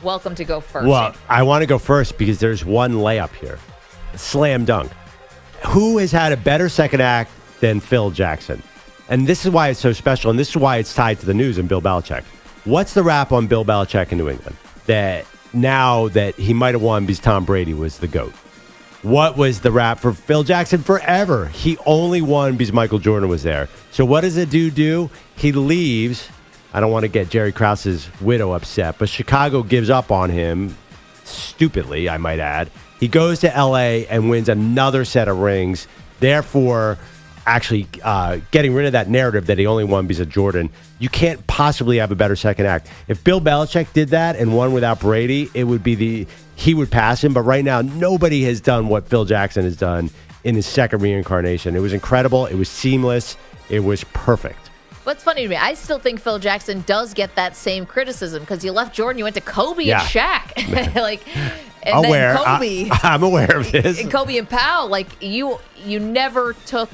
Speaker 2: welcome to go first.
Speaker 3: Well, I want to go first because there's one layup here. Slam dunk. Who has had a better second act than Phil Jackson? And this is why it's so special, and this is why it's tied to the news and Bill Belichick. What's the rap on Bill Belichick in New England? That now that he might have won because Tom Brady was the GOAT. What was the rap for Phil Jackson forever? He only won because Michael Jordan was there. So what does a dude do? He leaves. I don't want to get Jerry Krause's widow upset, but Chicago gives up on him, stupidly, I might add. He goes to L.A. and wins another set of rings, therefore actually getting rid of that narrative that he only won because of Jordan. You can't possibly have a better second act. If Bill Belichick did that and won without Brady, it would be he would pass him. But right now, nobody has done what Phil Jackson has done in his second reincarnation. It was incredible. It was seamless. It was perfect.
Speaker 2: What's funny to me, I still think Phil Jackson does get that same criticism because you left Jordan, you went to Kobe and Shaq. And
Speaker 3: aware.
Speaker 2: Then Kobe.
Speaker 3: I'm aware of this.
Speaker 2: And Kobe and Powell, you never took,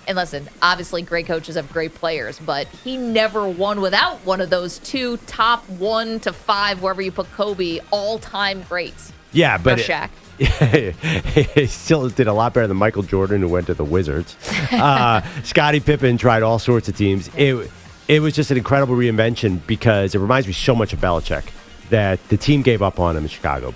Speaker 2: and listen, obviously great coaches have great players, but he never won without one of those two top 1 to 5, wherever you put Kobe, all-time greats.
Speaker 3: Yeah, but
Speaker 2: or Shaq.
Speaker 3: He still did a lot better than Michael Jordan, who went to the Wizards. Scottie Pippen tried all sorts of teams. It was just an incredible reinvention because it reminds me so much of Belichick that the team gave up on him in Chicago.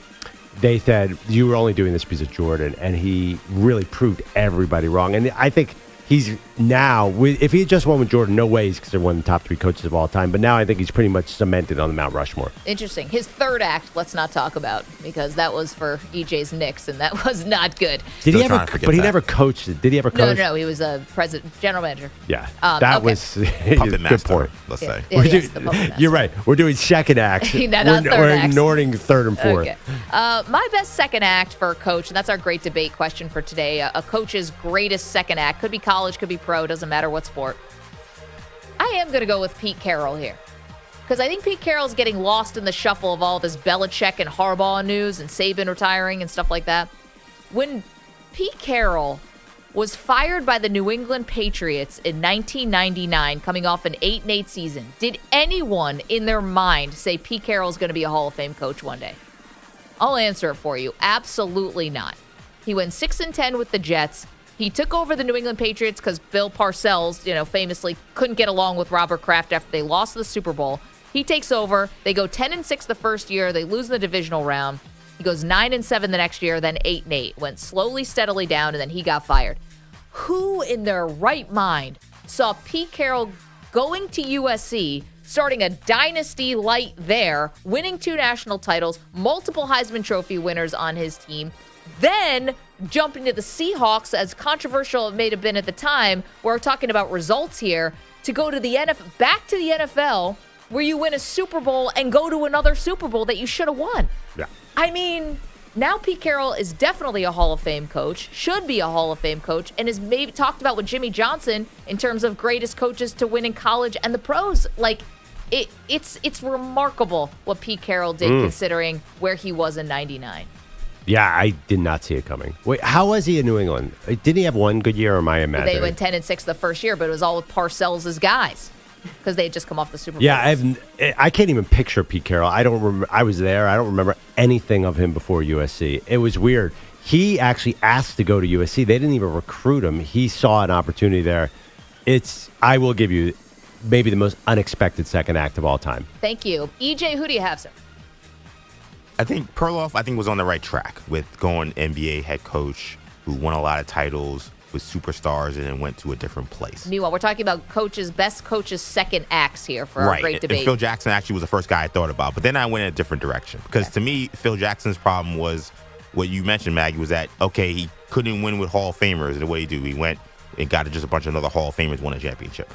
Speaker 3: They said, you were only doing this because of Jordan, and he really proved everybody wrong. And I think he's now, if he had just won with Jordan, no way he's considered one of the top 3 coaches of all time. But now I think he's pretty much cemented on the Mount Rushmore.
Speaker 2: Interesting. His third act, let's not talk about, because that was for EJ's Knicks, and that was not good.
Speaker 3: Did he ever? But he never coached it. Did he ever coach?
Speaker 2: No. He was a general manager.
Speaker 3: Yeah, that was a good point.
Speaker 4: Let's say.
Speaker 3: You're right. We're doing second acts. We're ignoring third and fourth.
Speaker 2: Okay. My best second act for a coach, and that's our great debate question for today. A coach's greatest second act could be college, could be pro, doesn't matter what sport. I am going to go with Pete Carroll here because I think Pete Carroll's getting lost in the shuffle of all this Belichick and Harbaugh news and Saban retiring and stuff like that. When Pete Carroll was fired by the New England Patriots in 1999, coming off an 8-8 season, did anyone in their mind say Pete Carroll's going to be a Hall of Fame coach one day? I'll answer it for you. Absolutely not. He went 6-10 with the Jets. He took over the New England Patriots because Bill Parcells, famously couldn't get along with Robert Kraft after they lost the Super Bowl. He takes over. They go 10-6 the first year. They lose in the divisional round. He goes 9-7 the next year, then 8-8. Went slowly, steadily down, and then he got fired. Who in their right mind saw Pete Carroll going to USC, starting a dynasty light there, winning 2 national titles, multiple Heisman Trophy winners on his team, then jumping to the Seahawks, as controversial it may have been at the time, we're talking about results here, to go to the back to the NFL, where you win a Super Bowl and go to another Super Bowl that you should have won.
Speaker 3: Yeah.
Speaker 2: I mean, now Pete Carroll is definitely a Hall of Fame coach, should be a Hall of Fame coach, and is maybe talked about with Jimmy Johnson in terms of greatest coaches to win in college and the pros. It's remarkable what Pete Carroll did considering where he was in 99.
Speaker 3: Yeah, I did not see it coming. Wait, how was he in New England? Didn't he have one good year, or am I imagining?
Speaker 2: They went 10-6 the first year, but it was all with Parcells' guys because they had just come off the Super Bowl.
Speaker 3: Yeah, I can't even picture Pete Carroll. I don't remember. I was there. I don't remember anything of him before USC. It was weird. He actually asked to go to USC. They didn't even recruit him. He saw an opportunity there. I will give you maybe the most unexpected second act of all time.
Speaker 2: Thank you. EJ, who do you have, sir?
Speaker 4: I think Perloff, was on the right track with going NBA head coach who won a lot of titles with superstars and then went to a different place.
Speaker 2: Meanwhile, we're talking about best coaches' second acts here for our great debate.
Speaker 4: And Phil Jackson actually was the first guy I thought about, but then I went in a different direction because to me, Phil Jackson's problem was what you mentioned, Maggie, was that, he couldn't win with Hall of Famers the way he do. He went and got just a bunch of other Hall of Famers, won a championship.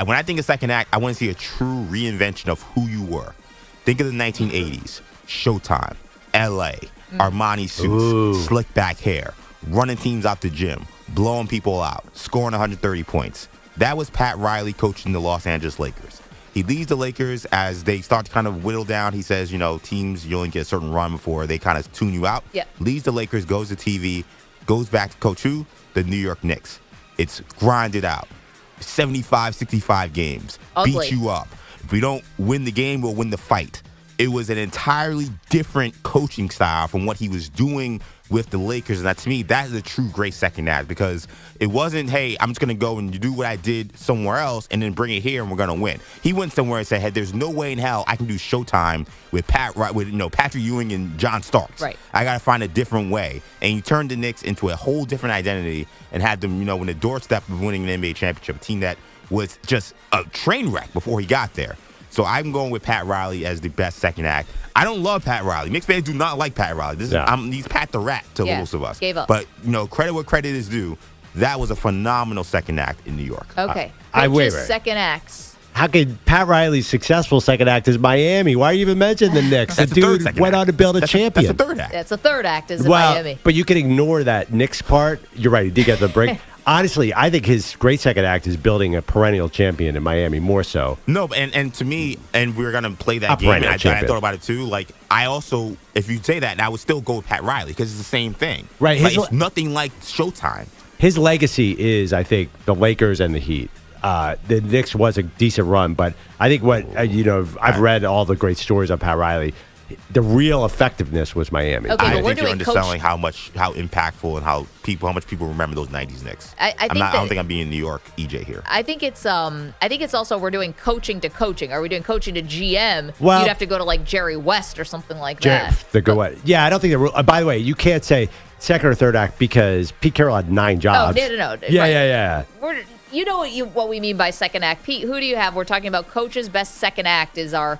Speaker 4: When I think of second act, I want to see a true reinvention of who you were. Think of the 1980s. Showtime, LA, Armani suits, slick back hair, running teams out the gym, blowing people out, scoring 130 points. That was Pat Riley coaching the Los Angeles Lakers. He leaves the Lakers as they start to kind of whittle down. He says, teams, you only get a certain run before they kind of tune you out.
Speaker 2: Yeah.
Speaker 4: Leaves the Lakers, goes to TV, goes back to coach who? The New York Knicks. It's grinded out. 75, 65 games.
Speaker 2: Ugly.
Speaker 4: Beat you up. If we don't win the game, we'll win the fight. It was an entirely different coaching style from what he was doing with the Lakers. And that, to me, that is a true great second act, because it wasn't, hey, I'm just going to go and do what I did somewhere else and then bring it here and we're going to win. He went somewhere and said, hey, there's no way in hell I can do Showtime with Patrick Ewing and John Starks.
Speaker 2: Right.
Speaker 4: I got to find a different way. And he turned the Knicks into a whole different identity and had them, in the doorstep of winning an NBA championship, a team that was just a train wreck before he got there. So I'm going with Pat Riley as the best second act. I don't love Pat Riley. Knicks fans do not like Pat Riley. He's Pat the Rat to most of us.
Speaker 2: Gave up.
Speaker 4: But, credit where credit is due. That was a phenomenal second act in New York.
Speaker 2: Okay.
Speaker 3: I wait.
Speaker 2: Second acts.
Speaker 3: How could Pat Riley's successful second act is Miami? Why are you even mentioning the Knicks? The dude went on to build a champion.
Speaker 4: That's a third act.
Speaker 2: That's a third act is in Miami.
Speaker 3: But you can ignore that Knicks part. You're right. He did get the break. Honestly, I think his great second act is building a perennial champion in Miami, more so.
Speaker 4: No, and to me, and we're going to play that game, and I thought about it too. Like, I also, if you say that, I would still go with Pat Riley because it's the same thing.
Speaker 3: Right.
Speaker 4: It's nothing like Showtime.
Speaker 3: His legacy is, I think, the Lakers and the Heat. The Knicks was a decent run, but I think I've read all the great stories of Pat Riley. The real effectiveness was Miami.
Speaker 2: Okay,
Speaker 4: I
Speaker 2: but we're
Speaker 4: think you're
Speaker 2: doing
Speaker 4: underselling how impactful and how much people remember those '90s Knicks.
Speaker 2: I
Speaker 4: don't think I'm being New York EJ here.
Speaker 2: I think it's also we're doing coaching to coaching. Are we doing coaching to GM?
Speaker 3: Well,
Speaker 2: you'd have to go to like Jerry West or something like that.
Speaker 3: Yeah, I don't think by the way, you can't say second or third act because Pete Carroll had 9 jobs.
Speaker 2: Oh, no.
Speaker 3: Yeah.
Speaker 2: You know what we mean by second act. Pete, who do you have? We're talking about coaches' best second act is our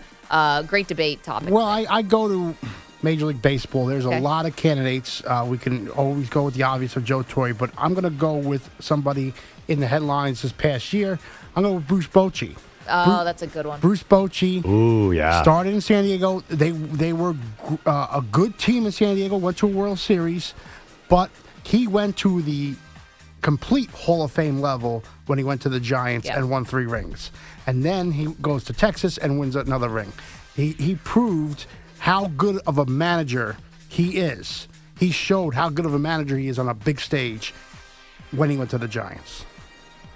Speaker 2: great debate topic.
Speaker 5: Well, I go to Major League Baseball. There's a lot of candidates. We can always go with the obvious of Joe Torre, but I'm going to go with somebody in the headlines this past year. I'm going with Bruce Bochy.
Speaker 2: Oh, that's a good one.
Speaker 5: Bruce Bochy.
Speaker 3: Ooh, yeah.
Speaker 5: Started in San Diego. They were a good team in San Diego, went to a World Series, but he went to the complete Hall of Fame level when he went to the Giants and won 3 rings. And then he goes to Texas and wins another ring. He proved how good of a manager he is. He showed how good of a manager he is on a big stage when he went to the Giants.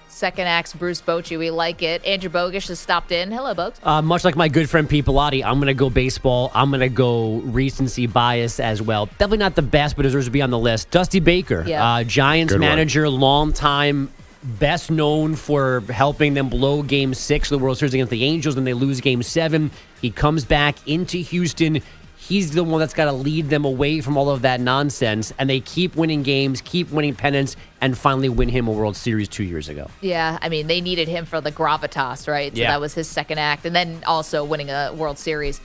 Speaker 2: Second act's Bruce Bochy. We like it. Andrew Bogish has stopped in. Hello, Bogues.
Speaker 8: Much like my good friend Pete Pilati, I'm going to go baseball. I'm going to go recency bias as well. Definitely not the best, but deserves to be on the list. Dusty Baker, Giants good manager, long time, best known for helping them blow Game 6 of the World Series against the Angels, and they lose Game 7. He comes back into Houston. He's the one that's got to lead them away from all of that nonsense, and they keep winning games, keep winning pennants, and finally win him a World Series 2 years ago.
Speaker 2: Yeah, I mean, they needed him for the gravitas, right? So that was his second act, and then also winning a World Series.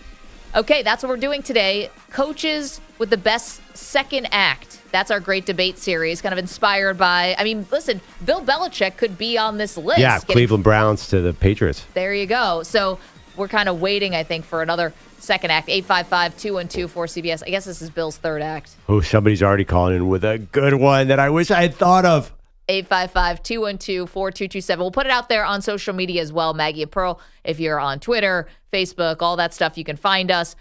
Speaker 2: Okay, that's what we're doing today. Coaches with the best second act. That's our great debate series, kind of inspired by, listen, Bill Belichick could be on this list.
Speaker 3: Yeah, Cleveland Browns to the Patriots.
Speaker 2: There you go. So we're kind of waiting, I think, for another second act. 855-212-4CBS. I guess this is Bill's third act.
Speaker 3: Oh, somebody's already calling in with a good one that I wish I had thought of.
Speaker 2: 855-212-4227. We'll put it out there on social media as well, Maggie and Pearl. If you're on Twitter, Facebook, all that stuff, you can find us.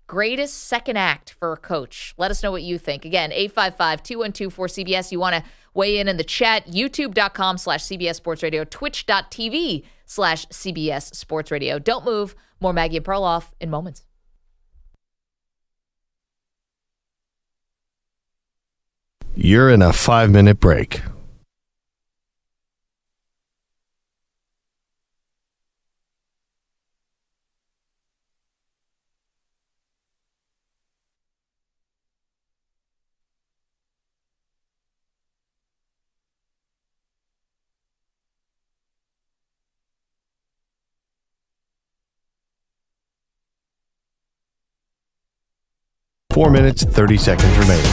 Speaker 2: Greatest second act for a coach. Let us know what you think. Again, 855-212-4CBS. You want to weigh in the chat, youtube.com/CBS Sports Radio, twitch.tv/CBS Sports Radio. Don't move. More Maggie and Perloff in moments.
Speaker 6: You're in a 5-minute break. Four minutes, 30 seconds remaining.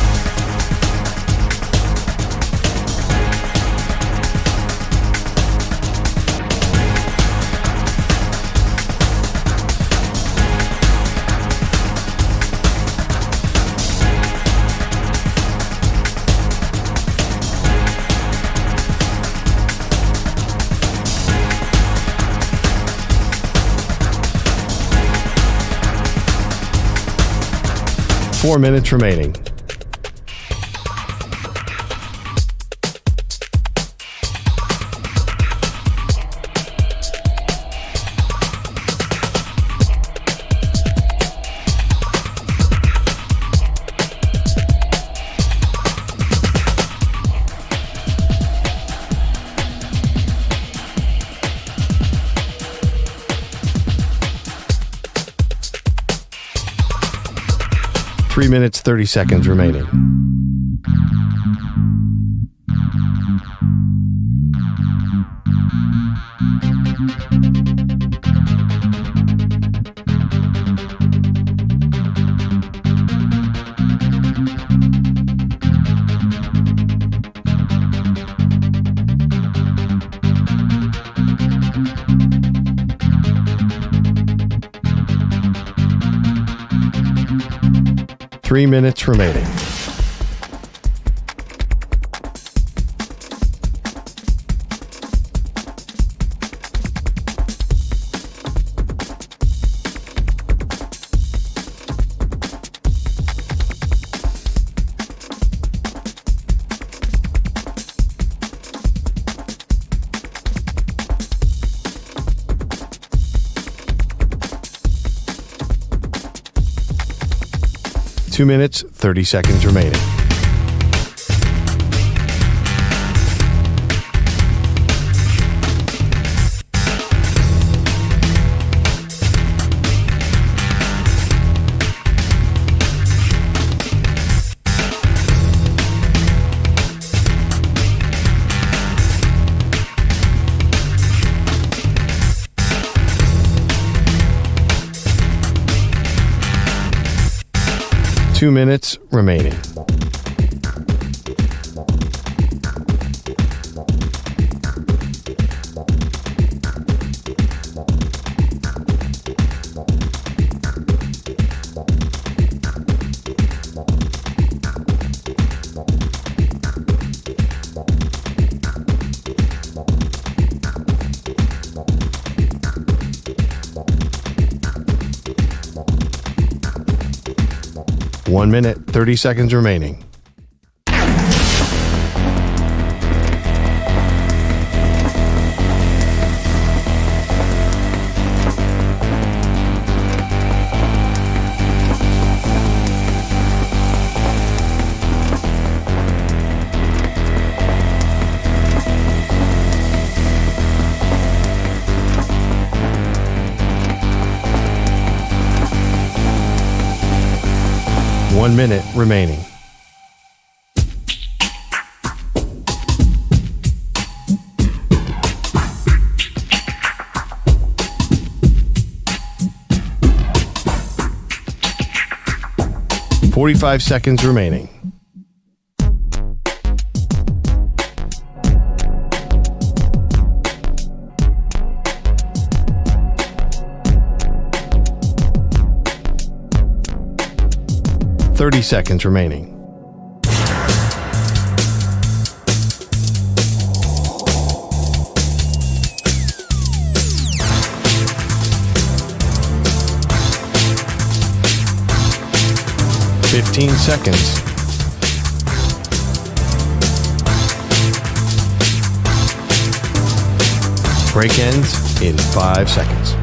Speaker 6: 4 minutes remaining. Three minutes, 30 seconds remaining. Three minutes remaining. Two minutes, 30 seconds remaining. Two minutes remaining. 1 minute, 30 seconds remaining. One minute remaining. .45 seconds remaining. .30 seconds remaining. .15 seconds. Break ends in 5 seconds.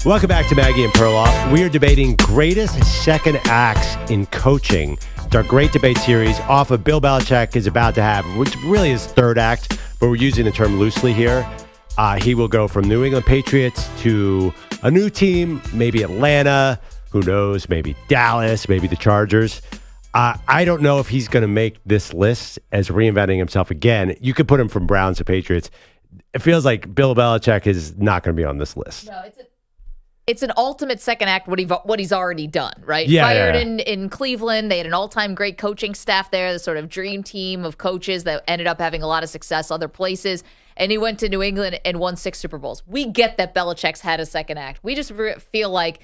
Speaker 3: Welcome back to Maggie and Perloff. We are debating greatest second acts in coaching. It's our great debate series off of Bill Belichick is about to have, which really is third act, but we're using the term loosely here. He will go from New England Patriots to a new team, maybe Atlanta, who knows, maybe Dallas, maybe the Chargers. I don't know if he's going to make this list as reinventing himself again. You could put him from Browns to Patriots. It feels like Bill Belichick is not going to be on this list.
Speaker 2: No, it's an ultimate second act what he's already done, right?
Speaker 3: Yeah,
Speaker 2: Fired
Speaker 3: yeah.
Speaker 2: in Cleveland. They had an all-time great coaching staff there, the sort of dream team of coaches that ended up having a lot of success other places. And he went to New England and won 6 Super Bowls. We get that Belichick's had a second act. We just feel like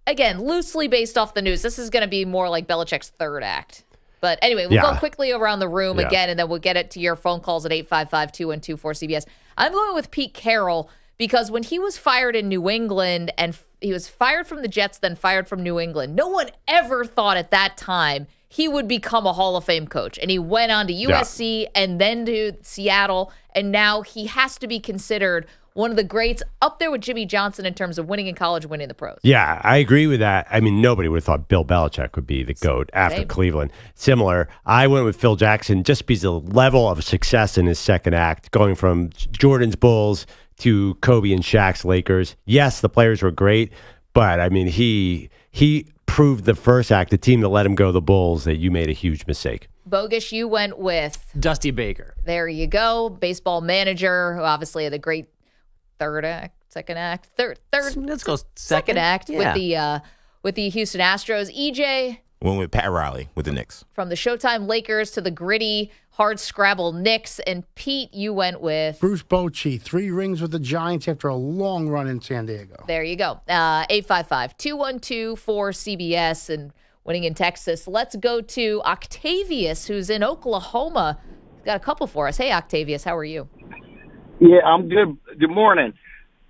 Speaker 2: again, loosely based off the news, this is going to be more like Belichick's third act. But anyway, we'll go quickly around the room again, and then we'll get it to your phone calls at 855-212-4CBS. I'm going with Pete Carroll because when he was fired in New England, and he was fired from the Jets, then fired from New England, no one ever thought at that time he would become a Hall of Fame coach. And he went on to USC and then to Seattle, and now he has to be considered one of the greats, up there with Jimmy Johnson in terms of winning in college, winning the pros.
Speaker 3: Yeah, I agree with that. I mean, nobody would have thought Bill Belichick would be the GOAT after Cleveland. Similar, I went with Phil Jackson just because of the level of success in his second act, going from Jordan's Bulls to Kobe and Shaq's Lakers. Yes, the players were great, but I mean, he proved the first act, the team that let him go, the Bulls, that you made a huge mistake.
Speaker 2: Bogus, you went with
Speaker 8: Dusty Baker.
Speaker 2: There you go. Baseball manager, who obviously had a great third act, second act, third.
Speaker 8: Let's go
Speaker 2: second act with the Houston Astros. EJ
Speaker 4: went with Pat Riley with the Knicks.
Speaker 2: From the Showtime Lakers to the gritty, hard scrabble Knicks. And Pete, you went with
Speaker 5: Bruce Bochy, 3 rings with the Giants after a long run in San Diego.
Speaker 2: There you go. 855-212-4CBS and winning in Texas. Let's go to Octavius, who's in Oklahoma. He's got a couple for us. Hey, Octavius, how are you?
Speaker 19: Yeah, I'm good. Good morning.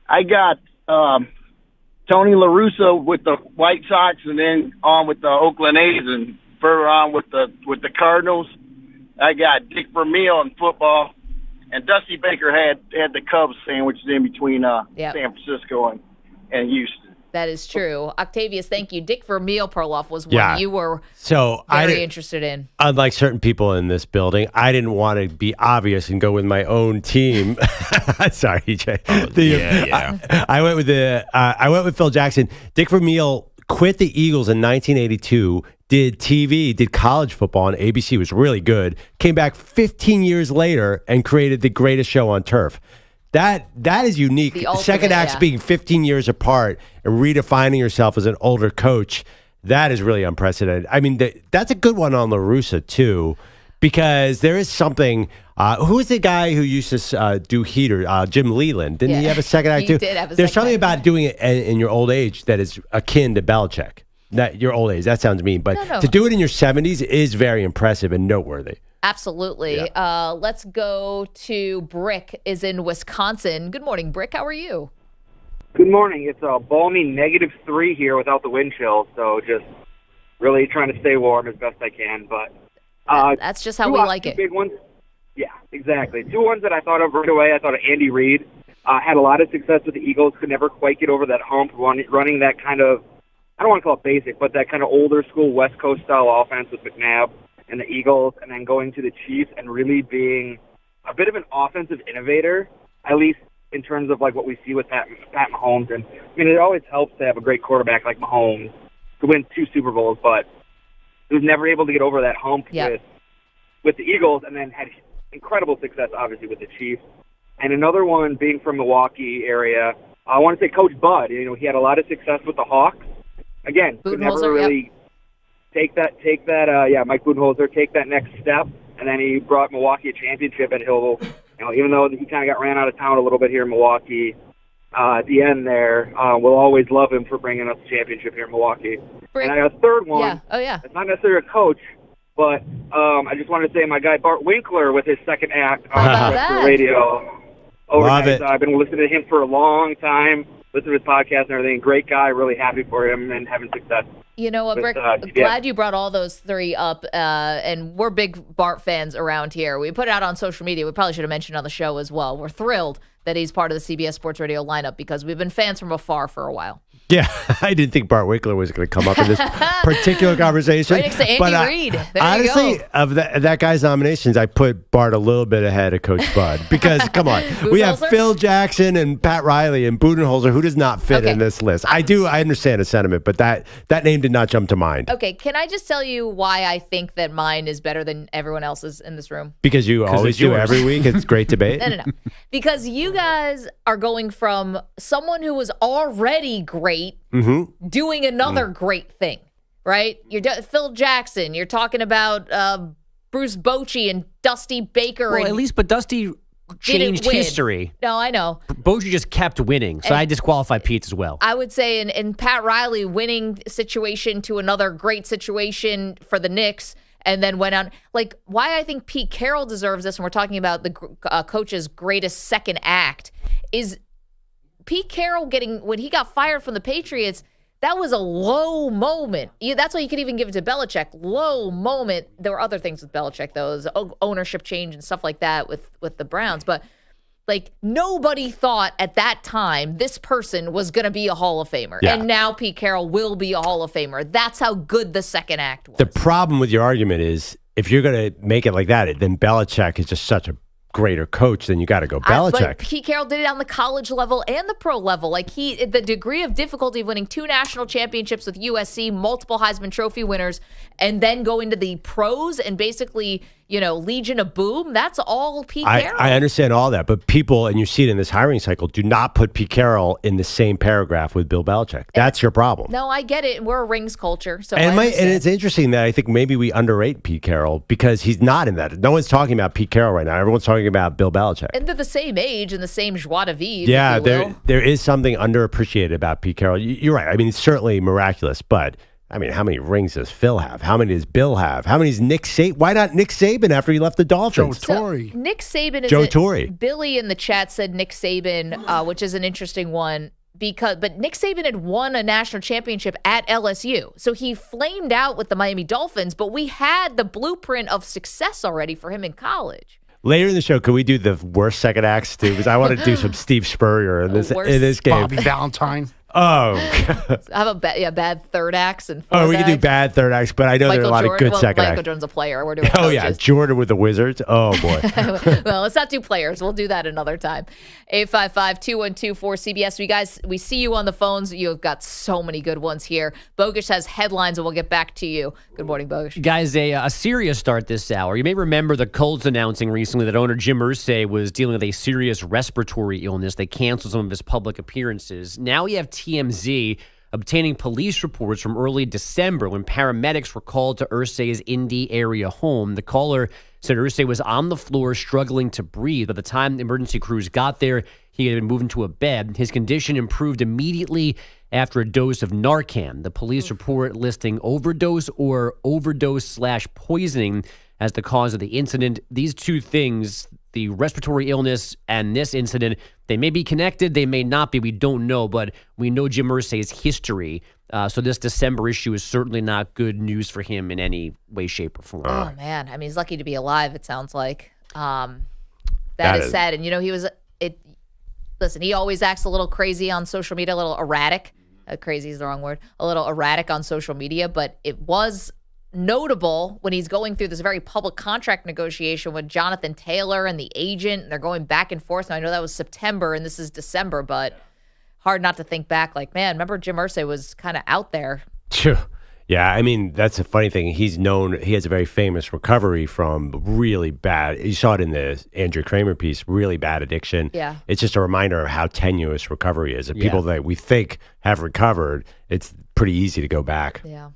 Speaker 19: I got Tony La Russa with the White Sox, and then on with the Oakland A's, and further on with the Cardinals. I got Dick Vermeil in football, and Dusty Baker had the Cubs sandwiched in between San Francisco and Houston.
Speaker 2: That is true. Octavius, thank you. Dick Vermeil, Perloff, was one you were very interested in.
Speaker 3: Unlike certain people in this building, I didn't want to be obvious and go with my own team. Sorry, EJ. I went with Phil Jackson. Dick Vermeil quit the Eagles in 1982, did TV, did college football on ABC, was really good, came back 15 years later and created the greatest show on turf. That is unique. The second acts being 15 years apart and redefining yourself as an older coach, that is really unprecedented. I mean, that's a good one on La Russa, too, because there is something. Who is the guy who used to do Heater? Jim Leland. Didn't he have a second act, too?
Speaker 2: He did have a
Speaker 3: There's
Speaker 2: second
Speaker 3: something about doing it in your old age that is akin to Belichick. That your old age, that sounds mean, but to do it in your 70s is very impressive and noteworthy.
Speaker 2: Absolutely. Yeah. Let's go to Brick is in Wisconsin. Good morning, Brick. How are you?
Speaker 20: Good morning. It's a balmy -3 here without the wind chill, so just really trying to stay warm as best I can. But
Speaker 2: that's just how we like it.
Speaker 20: Big ones. Yeah, exactly. 2 ones that I thought of right away. I thought of Andy Reid. Had a lot of success with the Eagles. Could never quite get over that hump running that kind of, I don't want to call it basic, but that kind of older school West Coast style offense with McNabb and the Eagles, and then going to the Chiefs and really being a bit of an offensive innovator, at least in terms of like what we see with Pat Mahomes. And I mean, it always helps to have a great quarterback like Mahomes to win 2 Super Bowls, but he was never able to get over that hump with the Eagles, and then had incredible success, obviously, with the Chiefs. And another one, being from Milwaukee area, I want to say Coach Bud. You know, he had a lot of success with the Hawks. Again, could never really take that, Mike Budenholzer, take that next step, and then he brought Milwaukee a championship, and he'll, even though he kind of got ran out of town a little bit here in Milwaukee, at the end there, we'll always love him for bringing us a championship here in Milwaukee. And I got a third one. It's not necessarily a coach, but I just wanted to say my guy Bart Winkler with his second act on the radio.
Speaker 3: Love it.
Speaker 20: I've been listening to him for a long time, listening to his podcast and everything. Great guy, really happy for him and having success.
Speaker 2: You know what, Brick? Glad you brought all those 3 up, and we're big Bart fans around here. We put it out on social media. We probably should have mentioned on the show as well. We're thrilled that he's part of the CBS Sports Radio lineup because we've been fans from afar for a while.
Speaker 3: Yeah, I didn't think Bart Winkler was going to come up in this particular conversation.
Speaker 2: Right next to Andy Reid. There
Speaker 3: honestly,
Speaker 2: you go.
Speaker 3: of that guy's nominations, I put Bart a little bit ahead of Coach Bud because, come on, we have Phil Jackson and Pat Riley and Budenholzer, who does not fit in this list. I understand the sentiment, but that name did not jump to mind.
Speaker 2: Okay, can I just tell you why I think that mine is better than everyone else's in this room?
Speaker 3: Because you always do every week. It's great debate.
Speaker 2: No. Because you guys are going from someone who was already great doing another great thing, right? You're Phil Jackson. You're talking about Bruce Bochy and Dusty Baker.
Speaker 8: Well, at least, but Dusty changed
Speaker 2: win.
Speaker 8: history.
Speaker 2: No, I know.
Speaker 8: Boju just kept winning, so I disqualify Pete as well.
Speaker 2: I would say in Pat Riley winning situation to another great situation for the Knicks and then went on. Like, why I think Pete Carroll deserves this when we're talking about the coach's greatest second act is Pete Carroll when he got fired from the Patriots, that was a low moment. That's why you could even give it to Belichick. Low moment. There were other things with Belichick, though. It was ownership change and stuff like that with the Browns. But, like, nobody thought at that time this person was going to be a Hall of Famer.
Speaker 3: Yeah.
Speaker 2: And now Pete Carroll will be a Hall of Famer. That's how good the second act was.
Speaker 3: The problem with your argument is if you're going to make it like that, then Belichick is just such a greater coach, then you got to go Belichick.
Speaker 2: But Pete Carroll did it on the college level and the pro level. Like the degree of difficulty of winning 2 national championships with USC, multiple Heisman Trophy winners, and then go into the pros and basically, Legion of Boom. That's all Pete Carroll.
Speaker 3: I understand all that, but people, and you see it in this hiring cycle, do not put Pete Carroll in the same paragraph with Bill Belichick. That's your problem.
Speaker 2: No, I get it. We're a rings culture, so
Speaker 3: And it's interesting that I think maybe we underrate Pete Carroll because he's not in that. No one's talking about Pete Carroll right now. Everyone's talking about Bill Belichick.
Speaker 2: And they're the same age and the same joie de vivre.
Speaker 3: Yeah,
Speaker 2: if you will.
Speaker 3: there is something underappreciated about Pete Carroll. You're right. I mean, it's certainly miraculous, but I mean, how many rings does Phil have? How many does Bill have? How many does Nick Saban? Why not Nick Saban after he left the Dolphins?
Speaker 5: Joe Torre.
Speaker 2: So, Nick Saban is
Speaker 3: Joe Torre.
Speaker 2: Billy in the chat said Nick Saban, which is an interesting one. But Nick Saban had won a national championship at LSU. So he flamed out with the Miami Dolphins, but we had the blueprint of success already for him in college.
Speaker 3: Later in the show, could we do the worst second acts too? Because I want to do some Steve Spurrier in this game.
Speaker 5: Bobby Valentine.
Speaker 3: Oh,
Speaker 2: I have a bad third acts and fourth
Speaker 3: we can do bad third acts, but I know there are a lot of good second acts.
Speaker 2: Michael Jordan's a player. We're doing
Speaker 3: coaches. Yeah, Jordan with the Wizards. Oh, boy.
Speaker 2: Well, let's not do players. We'll do that another time. 855-212-4CBS. We see you on the phones. You've got so many good ones here. Bogusch has headlines, and we'll get back to you. Good morning, Bogusch.
Speaker 8: Guys, a serious start this hour. You may remember the Colts announcing recently that owner Jim Irsay was dealing with a serious respiratory illness. They canceled some of his public appearances. Now we have TMZ obtaining police reports from early December when paramedics were called to Irsay's Indy area home. The caller said Irsay was on the floor struggling to breathe. By the time the emergency crews got there, he had been moved into a bed. His condition improved immediately after a dose of Narcan. The police report listing overdose or overdose/poisoning as the cause of the incident. These two things, the respiratory illness and this incident, they may be connected, they may not be, we don't know, but we know Jim Irsay's history. So this December issue is certainly not good news for him in any way, shape, or form.
Speaker 2: Oh, man. I mean, he's lucky to be alive, it sounds like. That is sad. And, listen, he always acts a little crazy on social media, a little erratic. Crazy is the wrong word. A little erratic on social media, but it was notable when he's going through this very public contract negotiation with Jonathan Taylor and the agent, and they're going back and forth. And I know that was September and this is December, but hard not to think back like, man, remember Jim Irsay was kind of out there.
Speaker 3: Yeah, I mean, that's a funny thing. He has a very famous recovery from really bad, you saw it in the Andrew Kramer piece, really bad addiction.
Speaker 2: Yeah.
Speaker 3: It's just a reminder of how tenuous recovery is. And people that we think have recovered, it's pretty easy to go back.
Speaker 2: Yeah.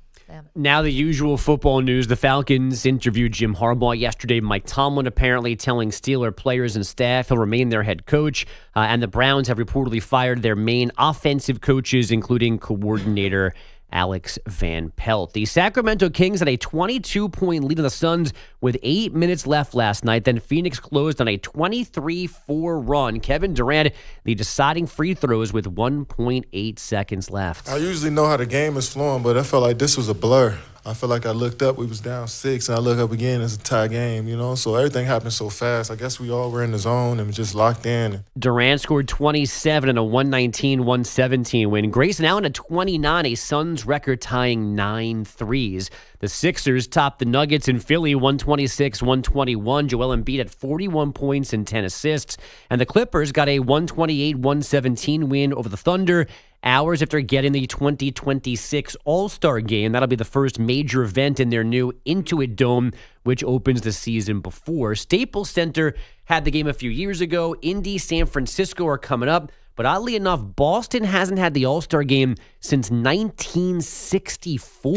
Speaker 8: Now the usual football news. The Falcons interviewed Jim Harbaugh yesterday. Mike Tomlin apparently telling Steeler players and staff he'll remain their head coach. And the Browns have reportedly fired their main offensive coaches, including coordinator Alex Van Pelt. The Sacramento Kings had a 22-point lead on the Suns with 8 minutes left last night. Then Phoenix closed on a 23-4 run. Kevin Durant, the deciding free throws with 1.8 seconds left.
Speaker 21: I usually know how the game is flowing, but I felt like this was a blur. I feel like I looked up, we was down 6, and I look up again, it's a tie game, So everything happened so fast. I guess we all were in the zone and just locked in.
Speaker 8: Durant scored 27 in a 119-117 win. Grayson Allen at 29, a Suns record-tying 9 threes. The Sixers topped the Nuggets in Philly 126-121. Joel Embiid at 41 points and 10 assists. And the Clippers got a 128-117 win over the Thunder, hours after getting the 2026 All-Star Game. That'll be the first major event in their new Intuit Dome, which opens the season before. Staples Center had the game a few years ago. Indy, San Francisco are coming up. But oddly enough, Boston hasn't had the All-Star Game since 1964.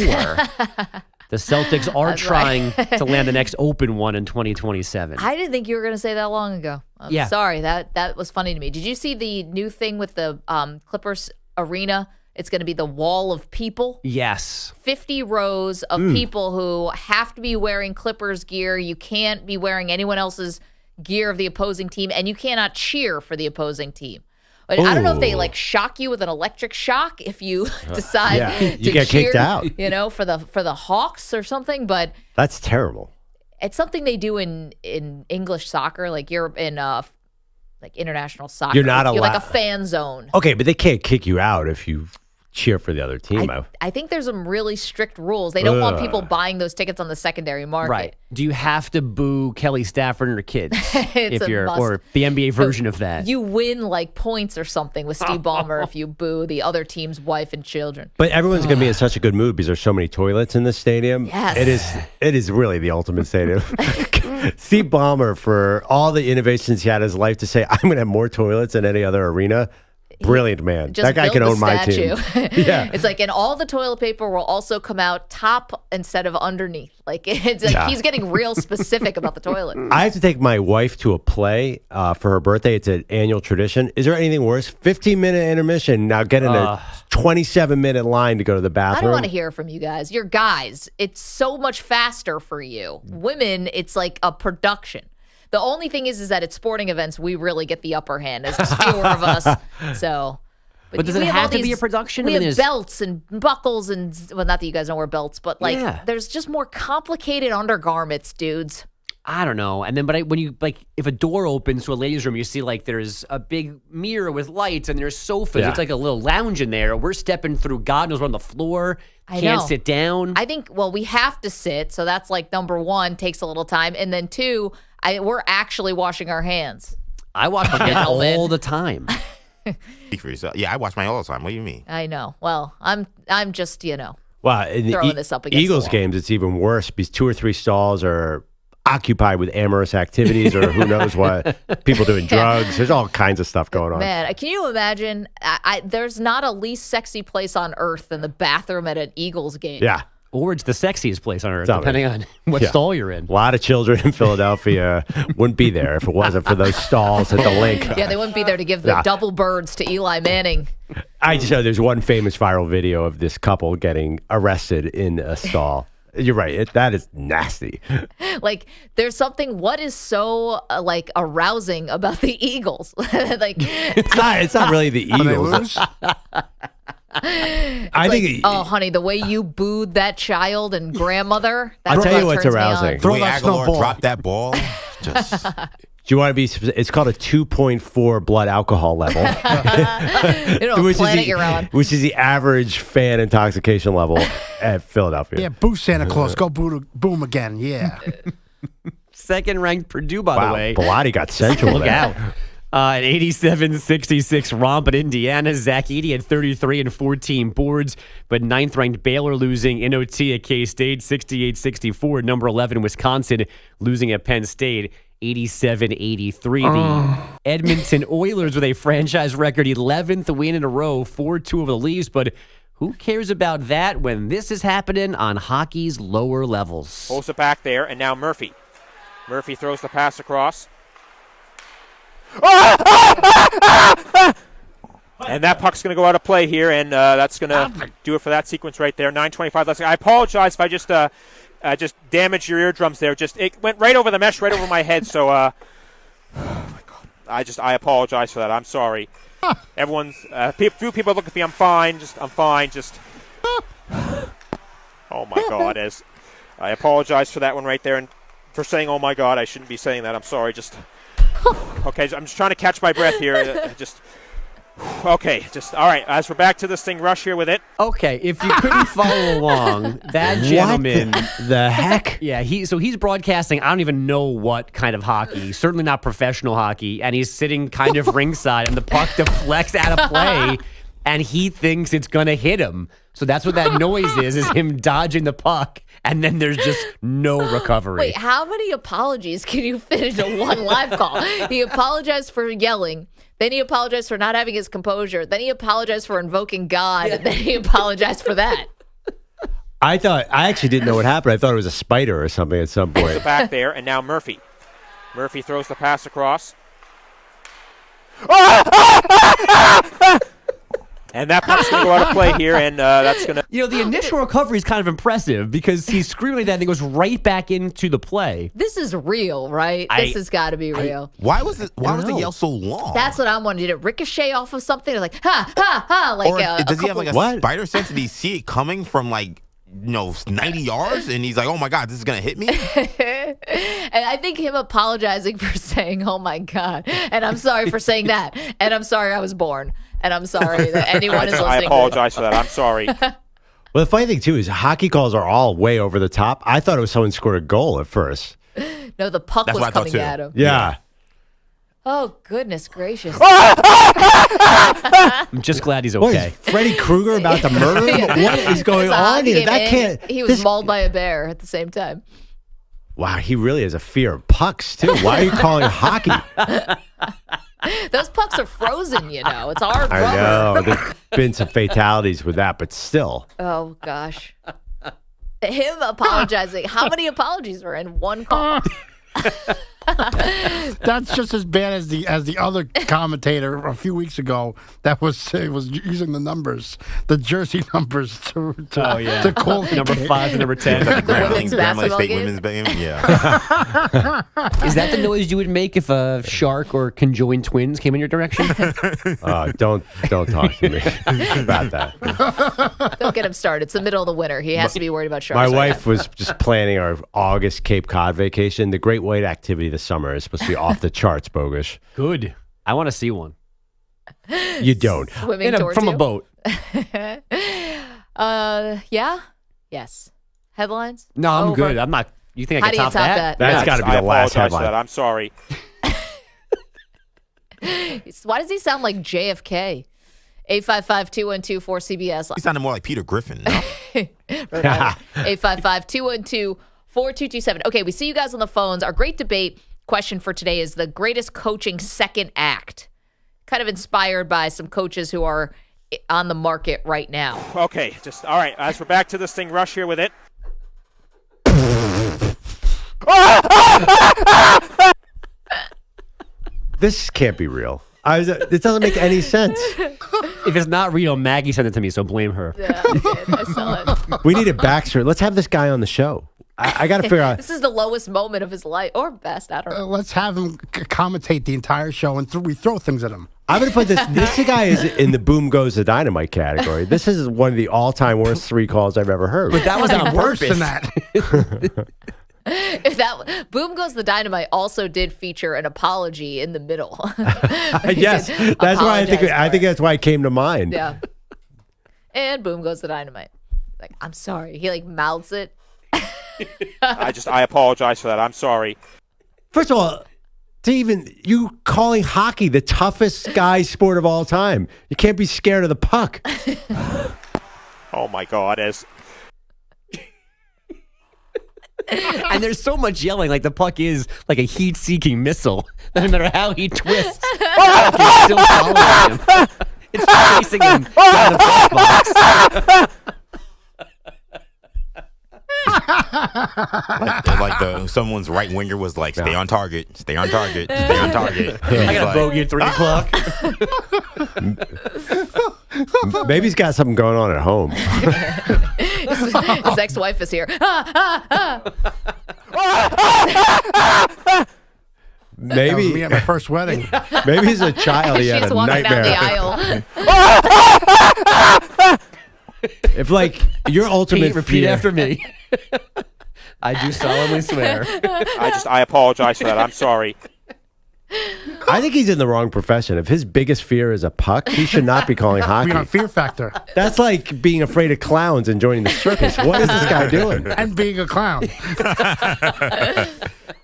Speaker 8: The Celtics are trying to land the next open one in 2027.
Speaker 2: I didn't think you were going to say that long ago. I'm sorry. That was funny to me. Did you see the new thing with the Clippers arena? It's going to be the wall of people.
Speaker 8: Yes.
Speaker 2: 50 rows of people who have to be wearing Clippers gear. You can't be wearing anyone else's gear of the opposing team, and you cannot cheer for the opposing team. But I don't know if they shock you with an electric shock if you decide to
Speaker 3: you get
Speaker 2: cheer,
Speaker 3: kicked out.
Speaker 2: For the Hawks or something. But
Speaker 3: that's terrible.
Speaker 2: It's something they do in English soccer, like you're in international soccer.
Speaker 3: You're not allowed.
Speaker 2: You're like a fan zone.
Speaker 3: Okay, but they can't kick you out if you cheer for the other team.
Speaker 2: I think there's some really strict rules. They don't want people buying those tickets on the secondary market.
Speaker 8: Right. Do you have to boo Kelly Stafford and her kids
Speaker 2: It's a must.
Speaker 8: or the NBA version of that?
Speaker 2: You win points or something with Steve Ballmer if you boo the other team's wife and children.
Speaker 3: But everyone's going to be in such a good mood because there's so many toilets in this stadium.
Speaker 2: Yes.
Speaker 3: It is really the ultimate stadium. Steve Ballmer, for all the innovations he had in his life, to say, I'm going to have more toilets than any other arena. Brilliant, man.
Speaker 2: Just
Speaker 3: that guy
Speaker 2: build
Speaker 3: can
Speaker 2: the
Speaker 3: own my team.
Speaker 2: Yeah. It's and all the toilet paper will also come out top instead of underneath. He's getting real specific about the toilet.
Speaker 3: I have to take my wife to a play for her birthday. It's an annual tradition. Is there anything worse? 15-minute intermission. Now get in a 27-minute line to go to the bathroom.
Speaker 2: I don't want to hear from you guys. You're guys. It's so much faster for you. Women, it's like a production. The only thing is that at sporting events, we really get the upper hand. There's just fewer of us. So,
Speaker 8: but does it have to be a production?
Speaker 2: We have belts and buckles and, well, not that you guys don't wear belts, but there's just more complicated undergarments, dudes.
Speaker 8: I don't know. And then, but when you if a door opens to a ladies' room, you see there's a big mirror with lights and there's sofas.
Speaker 3: Yeah.
Speaker 8: It's like a little lounge in there. We're stepping through God knows what on the floor. Can't sit down.
Speaker 2: I think, we have to sit. So that's number one, takes a little time. And then two, we're actually washing our hands.
Speaker 8: I wash my hands all the time.
Speaker 4: Speak for yourself. Yeah, I wash mine all the time. What do you mean?
Speaker 2: I know. Well, I'm just,
Speaker 3: Wow, in
Speaker 2: throwing this up against
Speaker 3: Eagles
Speaker 2: the wall.
Speaker 3: games, it's even worse because 2 or 3 stalls are occupied with amorous activities or who knows what. People doing drugs. There's all kinds of stuff going on.
Speaker 2: Man, can you imagine? There's not a least sexy place on earth than the bathroom at an Eagles game.
Speaker 3: Yeah.
Speaker 8: Or it's the sexiest place on earth, depending on what stall you're in.
Speaker 3: A lot of children in Philadelphia wouldn't be there if it wasn't for those stalls at the link.
Speaker 2: Yeah, they wouldn't be there to give the double birds to Eli Manning.
Speaker 3: I just know there's one famous viral video of this couple getting arrested in a stall. You're right. That is nasty.
Speaker 2: There's something. What is so arousing about the Eagles?
Speaker 3: It's not really the Eagles. I think.
Speaker 2: Honey, the way you booed that child and grandmother.
Speaker 3: I'll tell you what's arousing.
Speaker 4: The way Aguilar dropped that ball. Just.
Speaker 3: Do you want to be? It's called a 2.4 blood alcohol level. Which is the average fan intoxication level at Philadelphia.
Speaker 5: Yeah, boo Santa Claus. Go boom again. Yeah.
Speaker 8: Second-ranked Purdue, by the way.
Speaker 3: Bellotti got central.
Speaker 8: Look out. An 87-66 romp at Indiana. Zach Edey had 33 and 14 boards, but 9th-ranked Baylor losing in OT at K-State, 68-64. Number 11, Wisconsin losing at Penn State, 87-83. The Edmonton Oilers with a franchise record 11th win in a row, 4-2 over the Leafs, but who cares about that when this is happening on hockey's lower levels?
Speaker 7: Pulls it back there, and now Murphy. Murphy throws the pass across. And that puck's going to go out of play here, and that's going to do it for that sequence right there. 9:25 left. I apologize if I just damaged your eardrums there. It went right over the mesh, right over my head. So, oh my God, I apologize for that. I'm sorry. Everyone's few people are looking at me. I'm fine. I'm fine. Oh my God, I apologize for that one right there, and for saying oh my God, I shouldn't be saying that. I'm sorry. Okay, I'm just trying to catch my breath here. All right, as we're back to this thing, Rush here with it.
Speaker 8: Okay, if you couldn't follow along, that gentleman.
Speaker 3: The heck?
Speaker 8: Yeah, he's broadcasting, I don't even know what kind of hockey, certainly not professional hockey, and he's sitting kind of ringside, and the puck deflects out of play, and he thinks it's going to hit him. So that's what that noise is him dodging the puck, and then there's just no recovery.
Speaker 2: Wait, how many apologies can you fit into one live call? He apologized for yelling. Then he apologized for not having his composure. Then he apologized for invoking God. And then he apologized for that.
Speaker 3: I actually didn't know what happened. I thought it was a spider or something at some point.
Speaker 7: Back there, and now Murphy. Murphy throws the pass across. And that puck's going to go out of play here, and that's going to...
Speaker 8: The initial recovery is kind of impressive because he's screaming like that and he goes right back into the play.
Speaker 2: This is real, right? This has got to be real.
Speaker 4: Why was the yell so long?
Speaker 2: That's what I'm wondering. Did it ricochet off of something? Like, ha, ha, ha. Like,
Speaker 4: or does he have like a spider sense? Did he see it coming from 90 yards? And he's like, oh my God, this is going to hit me?
Speaker 2: And I think him apologizing for saying, oh my God. And I'm sorry for saying that. And I'm sorry I was born. And I'm sorry that anyone is listening.
Speaker 7: I apologize for that. I'm sorry.
Speaker 3: Well, the funny thing, too, is hockey calls are all way over the top. I thought it was someone scored a goal at first.
Speaker 2: No, the puck was coming at him.
Speaker 3: Yeah.
Speaker 2: Oh, goodness gracious.
Speaker 8: I'm just glad he's okay.
Speaker 3: What, is Freddy Krueger about to murder him? What is going on here? That can't...
Speaker 2: He was mauled by a bear at the same time.
Speaker 3: Wow, he really has a fear of pucks, too. Why are you calling hockey?
Speaker 2: Those pucks are frozen, It's hard rubber.
Speaker 3: I know. There's been some fatalities with that, but still.
Speaker 2: Oh, gosh. Him apologizing. How many apologies were in one call?
Speaker 5: That's just as bad as the other commentator a few weeks ago that was using the numbers, the jersey numbers to call
Speaker 8: number 5 and number 10.
Speaker 4: Grambling State women's game. Yeah.
Speaker 8: Is that the noise you would make if a shark or conjoined twins came in your direction?
Speaker 3: Don't talk to me about that.
Speaker 2: Don't get him started. It's the middle of the winter. He has to be worried about sharks.
Speaker 3: My wife was just planning our August Cape Cod vacation. The Great White activity this summer is supposed to be off the charts, Bogus.
Speaker 8: Good. I want to see one.
Speaker 3: You don't.
Speaker 2: Swimming
Speaker 8: from a boat.
Speaker 2: Yeah. Yes. Headlines?
Speaker 8: No, I'm good. I'm not. You think I can top that?
Speaker 3: That's got to be the last headline.
Speaker 7: I'm sorry.
Speaker 2: Why does he sound like JFK? 855-212-4CBS.
Speaker 4: He sounded more like Peter Griffin. No?
Speaker 2: 855-212-4227. Okay, we see you guys on the phones. Our great debate question for today is the greatest coaching second act. Kind of inspired by some coaches who are on the market right now.
Speaker 7: Okay, all right. As we're back to this thing, rush here with it.
Speaker 3: This can't be real. It doesn't make any sense.
Speaker 8: If it's not real, Maggie sent it to me, so blame her.
Speaker 2: Yeah, I saw it.
Speaker 3: We need a backstory. Let's have this guy on the show. I got to figure out.
Speaker 2: This is the lowest moment of his life, or best. I don't know.
Speaker 5: Let's have him commentate the entire show, and we throw things at him.
Speaker 3: I'm going to put this. This guy is in the boom goes the dynamite category. This is one of the all-time worst 3 calls I've ever heard.
Speaker 8: But that was on
Speaker 5: worse
Speaker 8: purpose.
Speaker 5: than that.
Speaker 2: If that Boom Goes the Dynamite also did feature an apology in the middle.
Speaker 3: Yes, that's why I think that's why it came to mind.
Speaker 2: Yeah. And Boom Goes the Dynamite. Like, I'm sorry. He mouths it.
Speaker 7: I apologize for that. I'm sorry.
Speaker 3: First of all, you calling hockey the toughest guy sport of all time. You can't be scared of the puck.
Speaker 7: Oh my God,
Speaker 8: And there's so much yelling, like the puck is like a heat-seeking missile. No matter how he twists, the puck is still following him. It's chasing him down the press box.
Speaker 4: Someone's right winger was like, stay on target, stay on target, stay on target.
Speaker 8: I got a bogey at 3 o'clock.
Speaker 3: Maybe he's got something going on at home.
Speaker 2: His ex-wife is here.
Speaker 3: Maybe
Speaker 5: me at my first wedding.
Speaker 3: Maybe he's a child. He had a nightmare.
Speaker 2: Down the aisle.
Speaker 3: If your ultimate
Speaker 8: Pete, repeat
Speaker 3: fear,
Speaker 8: after me. I do solemnly swear.
Speaker 7: I apologize for that. I'm sorry.
Speaker 3: I think he's in the wrong profession. If his biggest fear is a puck, he should not be calling hockey.
Speaker 5: We're on Fear Factor.
Speaker 3: That's like being afraid of clowns and joining the circus. What is this guy doing?
Speaker 5: And being a clown.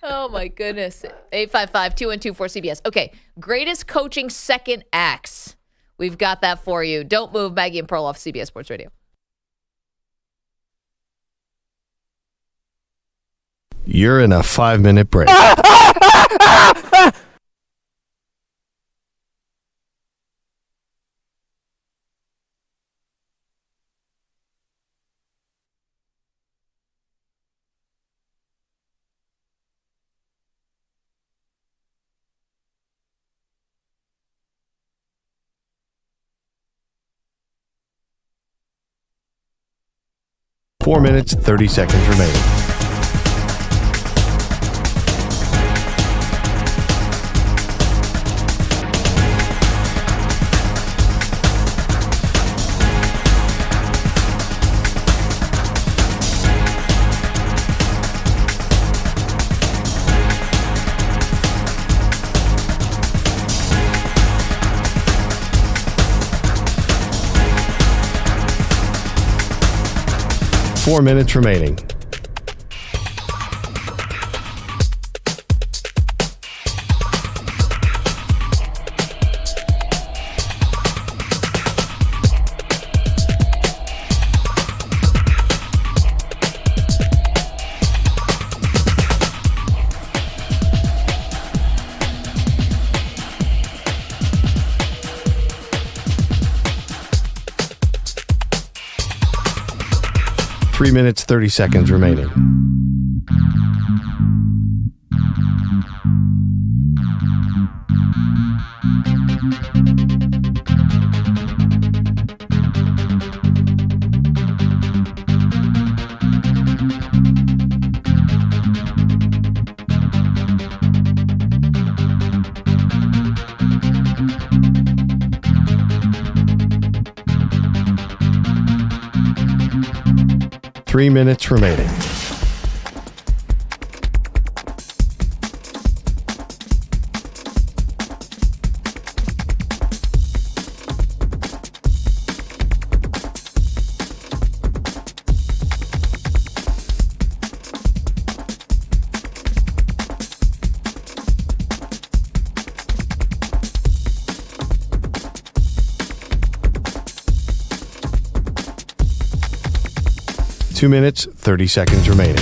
Speaker 2: Oh, my goodness. 855-212-4CBS. Okay, greatest coaching second acts. We've got that for you. Don't move. Maggie and Perloff, CBS Sports Radio.
Speaker 6: You're in a 5-minute break. 4 minutes, 30 seconds remaining. Four minutes remaining. Three minutes, 30 seconds remaining. Three minutes remaining. Two minutes, 30 seconds remaining.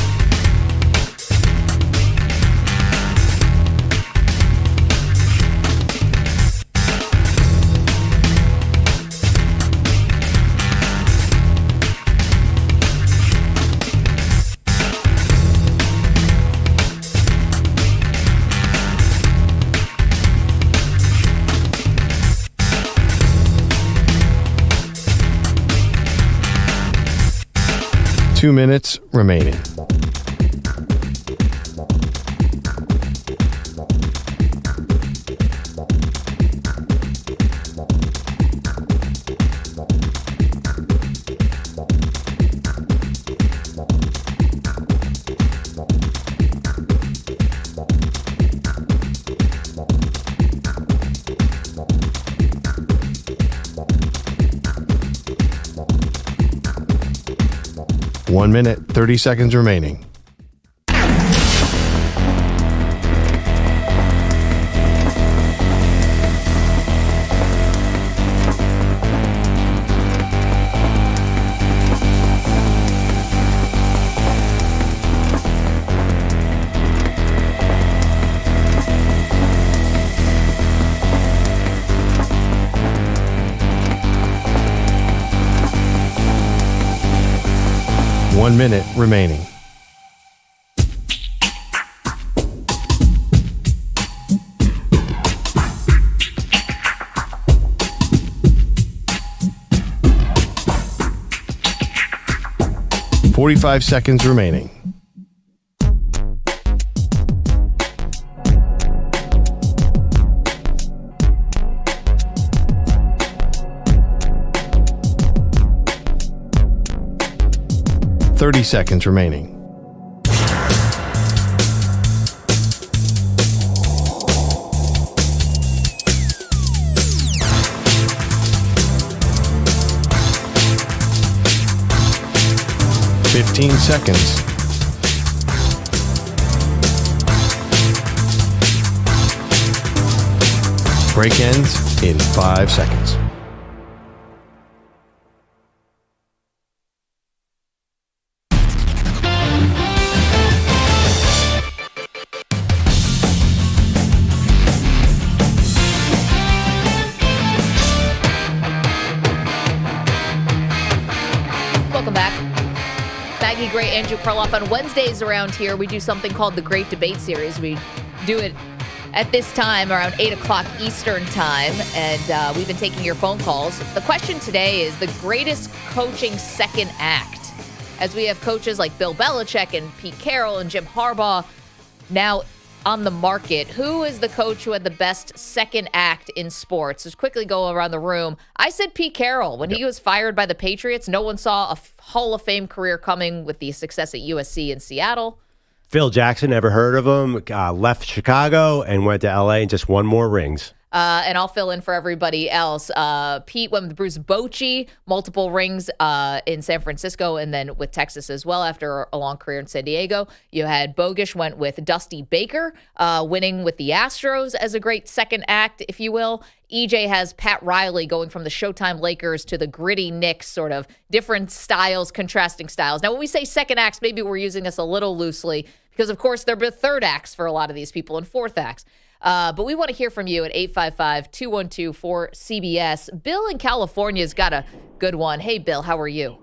Speaker 6: Two minutes remaining. 1 minute, 30 seconds remaining. One minute remaining. .45 seconds remaining. .30 seconds remaining. .15 seconds. Break ends in 5 seconds.
Speaker 2: Great Andrew Perloff. On Wednesdays around here, we do something called the Great Debate Series. We do it at this time around 8 o'clock Eastern time, and we've been taking your phone calls. The question today is the greatest coaching second act. as we have coaches like Bill Belichick and Pete Carroll and Jim Harbaugh now on the market, who is the coach who had the best second act in sports? Let's quickly go around the room. I said Pete Carroll. When he was fired by the Patriots, no one saw a Hall of Fame career coming with the success at USC and Seattle.
Speaker 3: Phil Jackson, never heard of him, left Chicago and went to L.A. and just won more rings.
Speaker 2: And I'll fill in for everybody else. Pete went with Bruce Bochy, multiple rings in San Francisco and then with Texas as well after a long career in San Diego. You had Bogish went with Dusty Baker, winning with the Astros as a great second act, if you will. EJ has Pat Riley going from the Showtime Lakers to the gritty Knicks, sort of different styles, contrasting styles. Now, when we say second acts, maybe we're using this a little loosely because, of course, there are third acts for a lot of these people and fourth acts. But we want to hear from you at 855-212-4CBS. Bill in California has got a good one. Hey, Bill, how are you?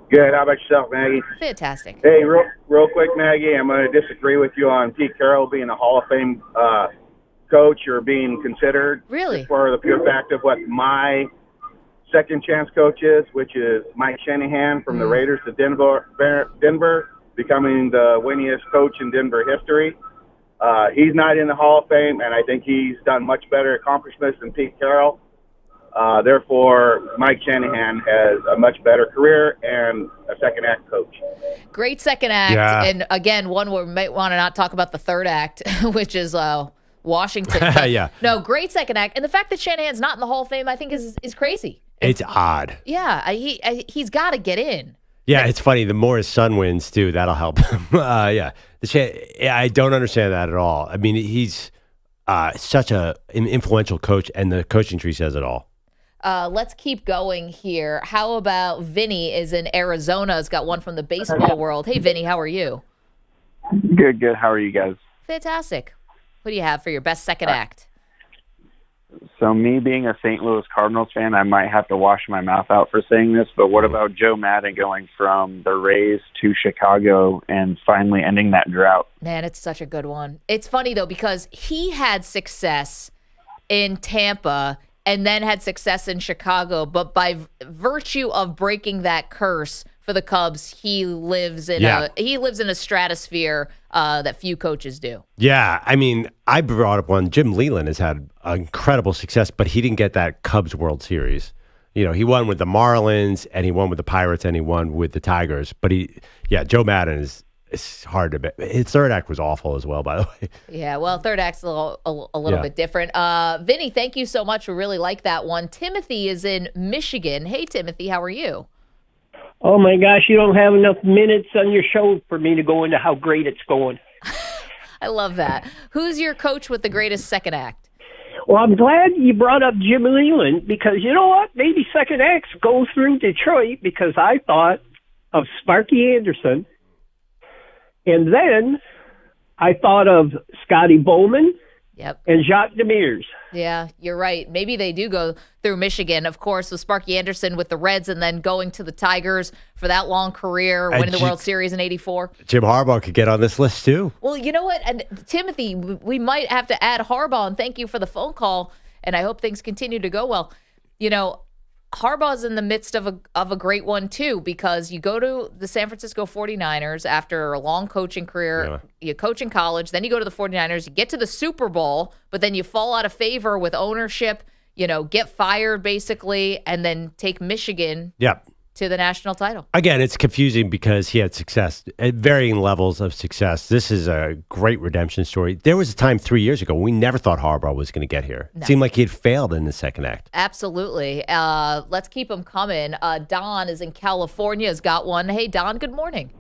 Speaker 9: Good. How about yourself, Maggie?
Speaker 2: Fantastic.
Speaker 9: Hey, real quick, Maggie, I'm going to disagree with you on Pete Carroll being a Hall of Fame coach or being considered.
Speaker 2: Really?
Speaker 9: For the pure fact of what my second chance coach is, which is Mike Shanahan from the Raiders to Denver, becoming the winningest coach in Denver history. He's not in the Hall of Fame, and I think he's done much better accomplishments than Pete Carroll. Therefore, Mike Shanahan has a much better career and a second act coach.
Speaker 2: Great second act. Yeah. And again, one where we might want to not talk about the third act, which is Washington.
Speaker 3: Yeah.
Speaker 2: No, great second act. And the fact that Shanahan's not in the Hall of Fame, I think, is crazy.
Speaker 3: It's odd.
Speaker 2: Yeah, he's got to get in.
Speaker 3: Yeah, it's funny. The more his son wins, too, that'll help him. Yeah. I don't understand that at all. I mean, he's such an influential coach, and the coaching tree says it all.
Speaker 2: Let's keep going here. How about Vinny is in Arizona, has got one from the baseball world. Hey, Vinny, how are you?
Speaker 22: Good. How are you guys?
Speaker 2: Fantastic. What do you have for your best second act?
Speaker 22: So me being a St. Louis Cardinals fan, I might have to wash my mouth out for saying this, but what about Joe Madden going from the Rays to Chicago and finally ending that drought?
Speaker 2: Man, it's such a good one. It's funny, though, because he had success in Tampa and then had success in Chicago, but by virtue of breaking that curse for the Cubs, he lives in a stratosphere that few coaches do.
Speaker 3: Yeah, I mean, I brought up one. Jim Leland has had incredible success, but he didn't get that Cubs World Series. You know, he won with the Marlins, and he won with the Pirates, and he won with the Tigers. But Joe Madden is hard to bet. His third act was awful as well, by the way.
Speaker 2: Yeah, well, third act's a little bit different. Vinny, thank you so much. We really like that one. Timothy is in Michigan. Hey, Timothy, how are you?
Speaker 23: Oh, my gosh, you don't have enough minutes on your show for me to go into how great it's going.
Speaker 2: I love that. Who's your coach with the greatest second act?
Speaker 23: Well, I'm glad you brought up Jim Leland because you know what? Maybe second acts go through Detroit because I thought of Sparky Anderson. And then I thought of Scotty Bowman and Jacques Demers.
Speaker 2: Yeah, you're right. Maybe they do go through Michigan, of course, with Sparky Anderson with the Reds and then going to the Tigers for that long career, winning the World Series in '84.
Speaker 3: Jim Harbaugh could get on this list, too.
Speaker 2: Well, you know what? And Timothy, we might have to add Harbaugh, and thank you for the phone call, and I hope things continue to go well. You know, Harbaugh's in the midst of a great one, too, because you go to the San Francisco 49ers after a long coaching career. You coach in college, then you go to the 49ers, you get to the Super Bowl, but then you fall out of favor with ownership, get fired, basically, and then take Michigan to the national title.
Speaker 3: Again, it's confusing because he had success at varying levels of success. This is a great redemption story. There was a time 3 years ago we never thought Harbaugh was going to get here. No. It seemed like he had failed in the second act.
Speaker 2: Absolutely. Let's keep him coming. Don is in California, has got one. Hey, Don, good morning.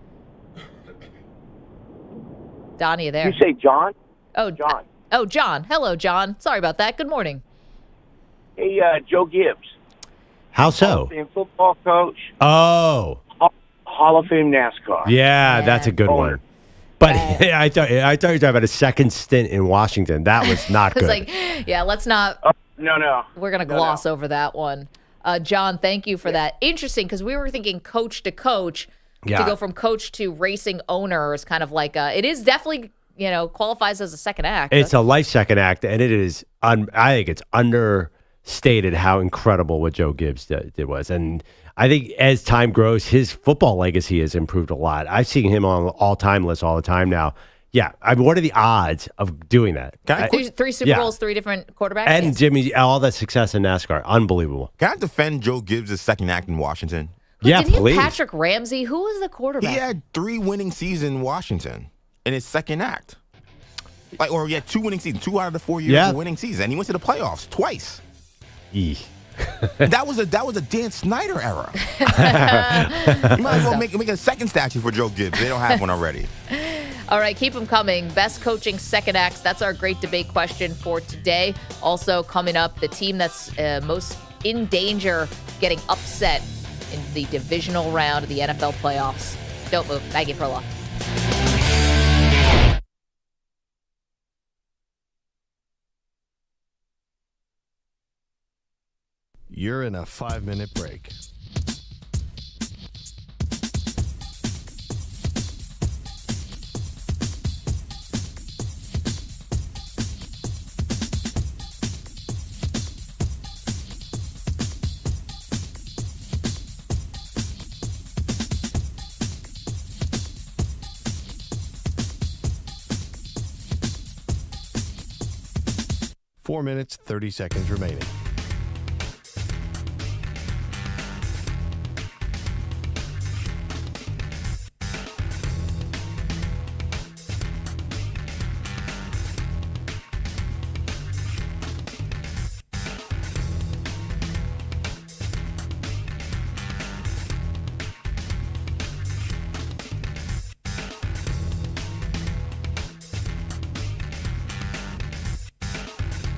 Speaker 2: Don, are you there?
Speaker 24: You say John?
Speaker 2: Oh, John. John. Hello, John. Sorry about that. Good morning.
Speaker 24: Hey, Joe Gibbs.
Speaker 3: How so?
Speaker 24: Hall of Fame football coach.
Speaker 3: Oh.
Speaker 24: Hall of Fame NASCAR.
Speaker 3: Yeah, that's a good one. But I thought you were talking about a second stint in Washington. That was not good.
Speaker 2: Let's not.
Speaker 24: No.
Speaker 2: We're going to gloss over that one. John, thank you for that. Interesting, because we were thinking coach to coach. To go from coach to racing owner is kind of like it is definitely, qualifies as a second act.
Speaker 3: It's a life second act, and it is, I think it's understated how incredible what Joe Gibbs did was. And I think as time grows, his football legacy has improved a lot. I've seen him on all-time lists all the time now. Yeah, I mean, what are the odds of doing that?
Speaker 2: Three Super Bowls, 3 different quarterbacks.
Speaker 3: And
Speaker 2: yes.
Speaker 3: Jimmy, all that success in NASCAR, unbelievable.
Speaker 4: Can I defend Joe Gibbs' second act in Washington?
Speaker 2: Did he have Patrick Ramsey? Who was the quarterback?
Speaker 4: He had 3 winning seasons in Washington in his second act. Or he had 2 winning seasons, 2 out of the 4 years of winning season, and he went to the playoffs twice. That was a Dan Snyder era. You might as well make a second statue for Joe Gibbs. They don't have one already.
Speaker 2: All right, keep them coming. Best coaching second acts. That's our great debate question for today. Also coming up, the team that's most in danger of getting upset in the divisional round of the NFL playoffs. Don't move. Maggie and Perloff.
Speaker 6: You're in a 5-minute break. Four minutes, 30 seconds remaining.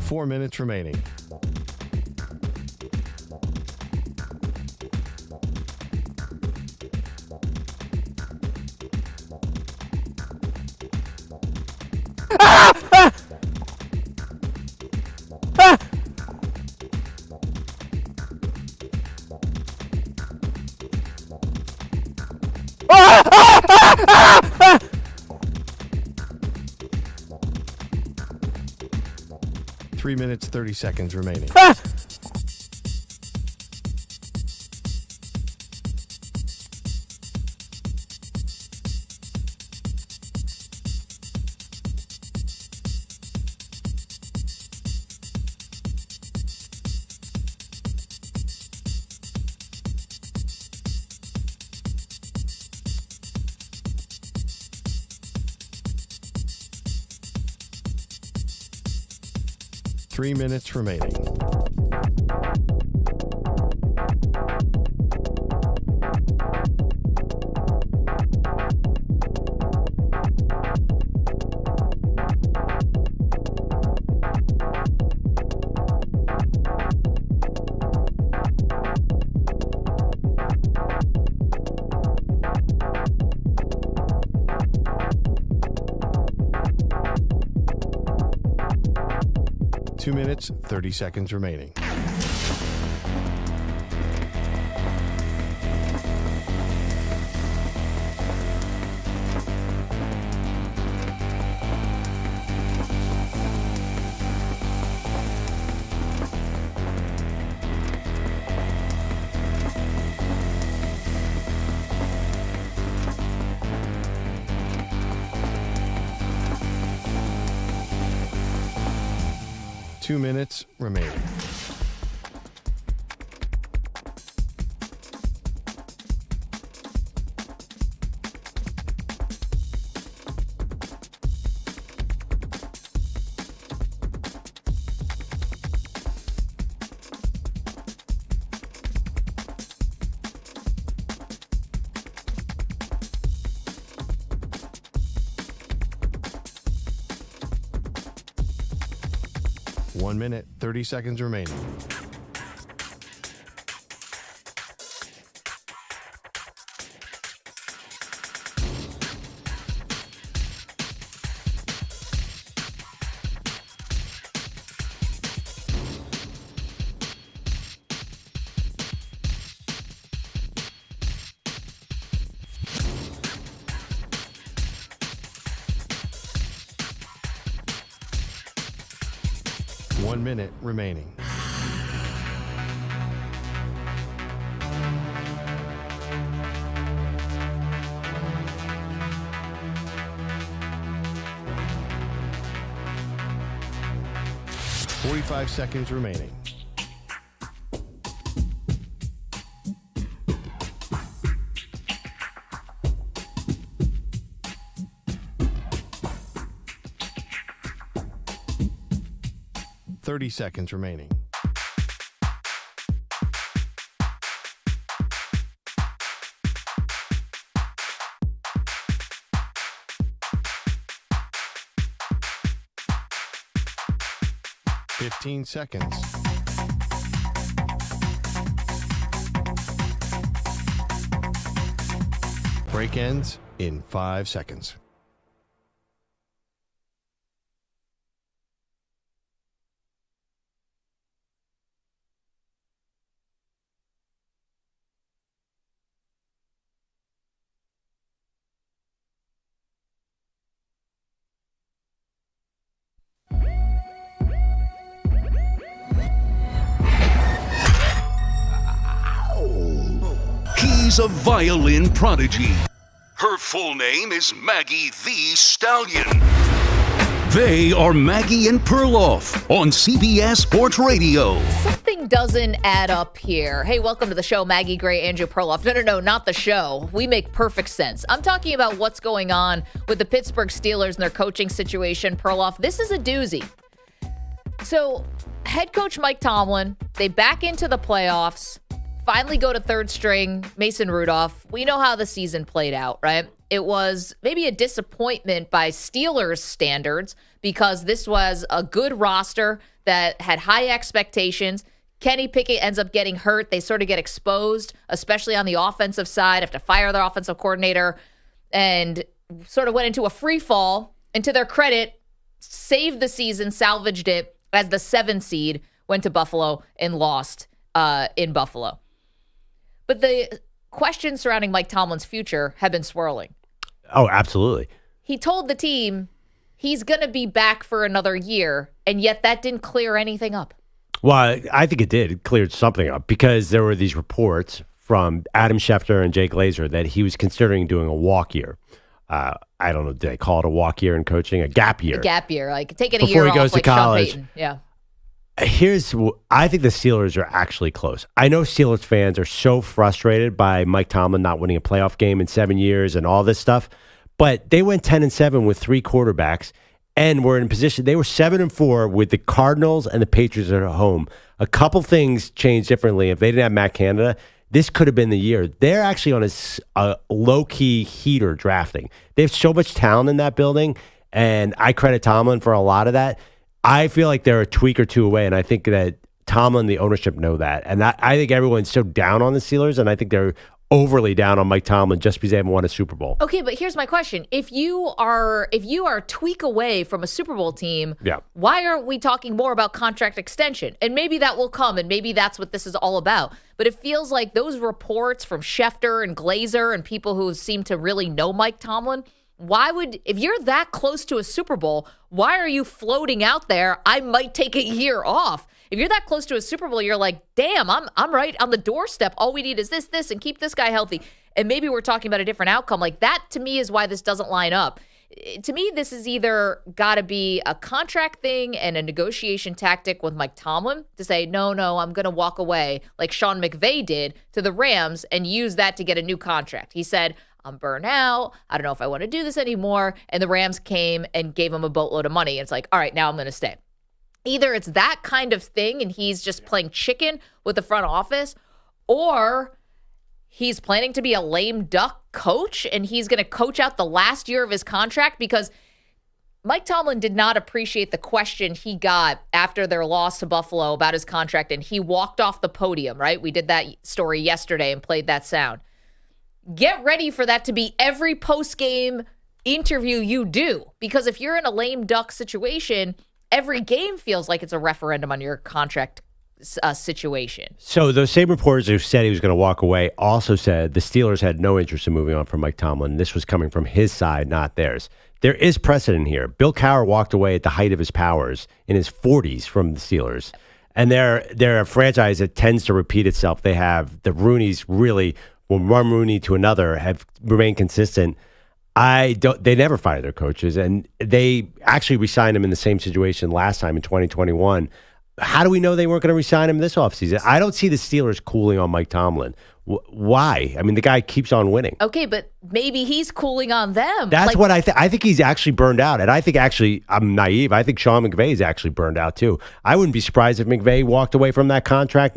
Speaker 6: Four minutes remaining. Three minutes, 30 seconds remaining. Three minutes remaining. Two minutes, 30 seconds remaining. Two minutes remaining. One minute, 30 seconds remaining. One minute remaining. 45 seconds remaining. Seconds remaining. Seconds. Break ends in 5 seconds.
Speaker 1: He's a violin prodigy. Her full name is Maggie the Stallion. They are Maggie and Perloff on CBS Sports Radio.
Speaker 2: Something doesn't add up here. Hey, welcome to the show, Maggie Gray, Andrew Perloff. No, not the show. We make perfect sense. I'm talking about what's going on with the Pittsburgh Steelers and their coaching situation. Perloff, this is a doozy. So, head coach Mike Tomlin, they back into the playoffs. Finally go to third string, Mason Rudolph. We know how the season played out, right? It was maybe a disappointment by Steelers standards because this was a good roster that had high expectations. Kenny Pickett ends up getting hurt. They sort of get exposed, especially on the offensive side, have to fire their offensive coordinator, and sort of went into a free fall. And to their credit, saved the season, salvaged it as the 7th seed, went to Buffalo and lost in Buffalo. But the questions surrounding Mike Tomlin's future have been swirling.
Speaker 3: Oh, absolutely.
Speaker 2: He told the team he's going to be back for another year, and yet that didn't clear anything up.
Speaker 3: Well, I think it did. It cleared something up because there were these reports from Adam Schefter and Jay Glazer that he was considering doing a walk year. I don't know, did they call it a walk year in coaching? A gap year.
Speaker 2: A gap year, like taking a
Speaker 3: Before
Speaker 2: year
Speaker 3: he goes
Speaker 2: off like
Speaker 3: to college.
Speaker 2: Sean Payton. Yeah.
Speaker 3: I think the Steelers are actually close. I know Steelers fans are so frustrated by Mike Tomlin not winning a playoff game in 7 years and all this stuff, but they went 10-7 with 3 quarterbacks and were in position. They were 7-4 with the Cardinals and the Patriots at home. A couple things changed differently. If they didn't have Matt Canada, this could have been the year. They're actually on a low-key heater drafting. They have so much talent in that building, and I credit Tomlin for a lot of that. I feel like they're a tweak or two away, and I think that Tomlin, the ownership, know that. And I think everyone's so down on the Steelers, and I think they're overly down on Mike Tomlin just because they haven't won a Super Bowl.
Speaker 2: Okay, but here's my question. If you are a tweak away from a Super Bowl team, why aren't we talking more about contract extension? And maybe that will come, and maybe that's what this is all about. But it feels like those reports from Schefter and Glazer and people who seem to really know Mike Tomlin, if you're that close to a Super Bowl, why are you floating out there, I might take a year off? If you're that close to a Super Bowl, you're like, damn, I'm right on the doorstep. All we need is this, and keep this guy healthy. And maybe we're talking about a different outcome. Like that, to me, is why this doesn't line up. To me, this is either got to be a contract thing and a negotiation tactic with Mike Tomlin to say, no, I'm going to walk away like Sean McVay did to the Rams and use that to get a new contract. He said, I'm burnt out. I don't know if I want to do this anymore. And the Rams came and gave him a boatload of money. It's like, all right, now I'm going to stay. Either it's that kind of thing and he's just playing chicken with the front office, or he's planning to be a lame duck coach and he's going to coach out the last year of his contract, because Mike Tomlin did not appreciate the question he got after their loss to Buffalo about his contract, and he walked off the podium, right? We did that story yesterday and played that sound. Get ready for that to be every post-game interview you do, because if you're in a lame duck situation, every game feels like it's a referendum on your contract situation.
Speaker 3: So those same reporters who said he was going to walk away also said the Steelers had no interest in moving on from Mike Tomlin. This was coming from his side, not theirs. There is precedent here. Bill Cowher walked away at the height of his powers in his 40s from the Steelers. And they're a franchise that tends to repeat itself. They have the Rooneys really, from one Rooney to another, have remained consistent. They never fire their coaches, and they actually re-signed him in the same situation last time in 2021. how do we know they weren't going to re-sign him this offseason? I don't see the Steelers cooling on Mike Tomlin. Why? I mean, the guy keeps on winning.
Speaker 2: Okay, but maybe he's cooling on them.
Speaker 3: That's what I think. I think he's actually burned out. And I think actually, I'm naive. I think Sean McVay is actually burned out too. I wouldn't be surprised if McVay walked away from that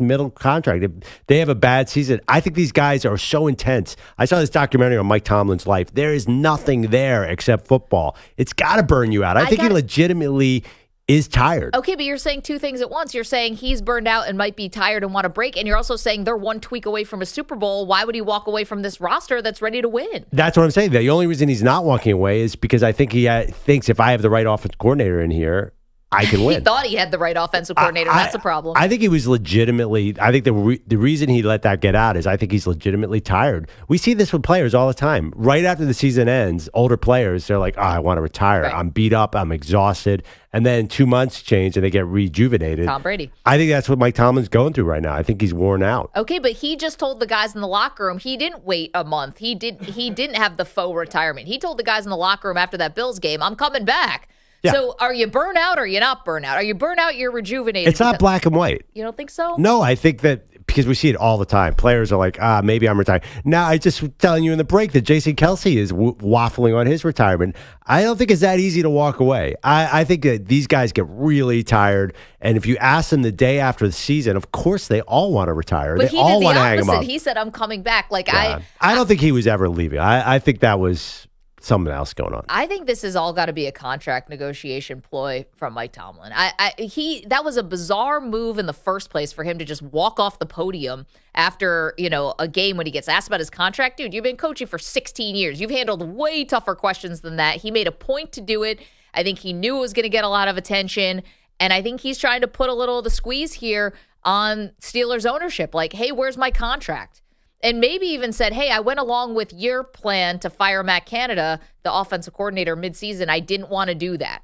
Speaker 3: middle contract. If they have a bad season, I think these guys are so intense. I saw this documentary on Mike Tomlin's life. There is nothing there except football. It's got to burn you out. I think he legitimately is tired.
Speaker 2: Okay, but you're saying two things at once. You're saying he's burned out and might be tired and want to break, and you're also saying they're one tweak away from a Super Bowl. Why would he walk away from this roster that's ready to win?
Speaker 3: That's what I'm saying. The only reason he's not walking away is because I think he thinks if I have the right offensive coordinator in here, I can win.
Speaker 2: He thought he had the right offensive coordinator. That's a problem.
Speaker 3: I think he was legitimately. I think the reason he let that get out is I think he's legitimately tired. We see this with players all the time. Right after the season ends, older players, they're like, I want to retire. Right. I'm beat up. I'm exhausted. And then 2 months change and they get rejuvenated.
Speaker 2: Tom Brady.
Speaker 3: I think that's what Mike Tomlin's going through right now. I think he's worn out.
Speaker 2: Okay, but he just told the guys in the locker room he didn't wait a month. He didn't have the faux retirement. He told the guys in the locker room after that Bills game, I'm coming back. Yeah. So are you burnt out or are you not burnt out? Are you burnt out, you're rejuvenated?
Speaker 3: It's not black and white.
Speaker 2: You don't think so?
Speaker 3: No, I think that because we see it all the time. Players are like, maybe I'm retired. Now, I just telling you in the break that Jason Kelce is waffling on his retirement. I don't think it's that easy to walk away. I think that these guys get really tired. And if you ask them the day after the season, of course they all want to retire.
Speaker 2: But
Speaker 3: they all want to hang him up.
Speaker 2: He said, I'm coming back. Like
Speaker 3: I don't think he was ever leaving. I think that was something else going on.
Speaker 2: I think this has all got to be a contract negotiation ploy from Mike Tomlin. That was a bizarre move in the first place for him to just walk off the podium after, a game when he gets asked about his contract. Dude, you've been coaching for 16 years. You've handled way tougher questions than that. He made a point to do it. I think he knew it was going to get a lot of attention. And I think he's trying to put a little of the squeeze here on Steelers ownership. Like, hey, where's my contract? And maybe even said, hey, I went along with your plan to fire Matt Canada, the offensive coordinator, midseason. I didn't want to do that.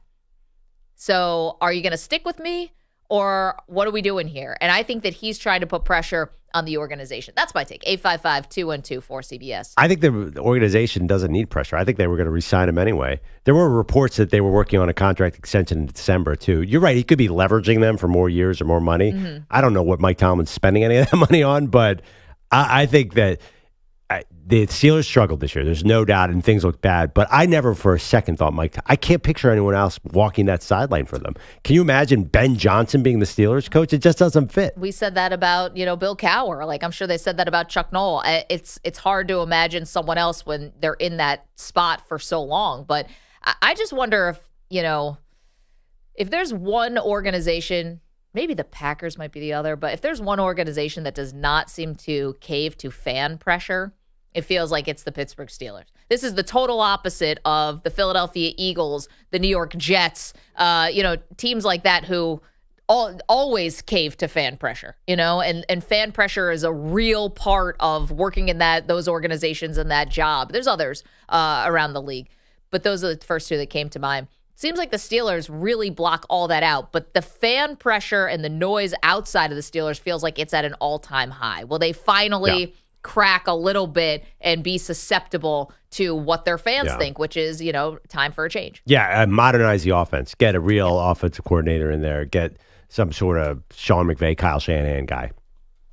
Speaker 2: So are you going to stick with me or what are we doing here? And I think that he's trying to put pressure on the organization. That's my take. 855-212-4CBS.
Speaker 3: I think the organization doesn't need pressure. I think they were going to re-sign him anyway. There were reports that they were working on a contract extension in December, too. You're right. He could be leveraging them for more years or more money. Mm-hmm. I don't know what Mike Tomlin's spending any of that money on, but I think that the Steelers struggled this year. There's no doubt, and things look bad. But I never for a second thought, I can't picture anyone else walking that sideline for them. Can you imagine Ben Johnson being the Steelers coach? It just doesn't fit.
Speaker 2: We said that about, Bill Cowher. Like, I'm sure they said that about Chuck Noll. It's hard to imagine someone else when they're in that spot for so long. But I just wonder if there's one organization. Maybe the Packers might be the other, but if there's one organization that does not seem to cave to fan pressure, it feels like it's the Pittsburgh Steelers. This is the total opposite of the Philadelphia Eagles, the New York Jets, teams like that who always cave to fan pressure, and fan pressure is a real part of working in those organizations and that job. There's others around the league, but those are the first two that came to mind. Seems like the Steelers really block all that out, but the fan pressure and the noise outside of the Steelers feels like it's at an all-time high. Will they finally crack a little bit and be susceptible to what their fans think, which is, time for a change?
Speaker 3: Yeah, modernize the offense. Get a real offensive coordinator in there. Get some sort of Sean McVay, Kyle Shanahan guy.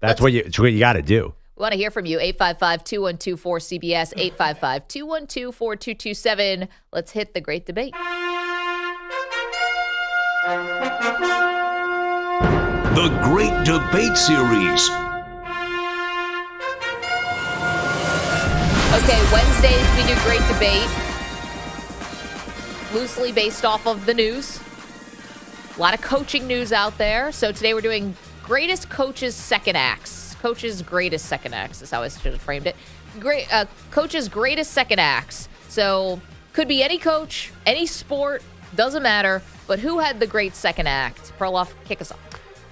Speaker 3: That's what you got to do.
Speaker 2: We want to hear from you. 855-212-4CBS, 855-212-4227. Let's hit the great debate.
Speaker 1: The Great Debate Series.
Speaker 2: Okay, Wednesdays we do Great Debate. Loosely based off of the news. A lot of coaching news out there. So today we're doing Greatest Coaches' Second Acts. Coach's Greatest Second Acts is how I should have framed it. Coach's Greatest Second Acts. So could be any coach, any sport, doesn't matter. But who had the great second act? Perloff, kick us off.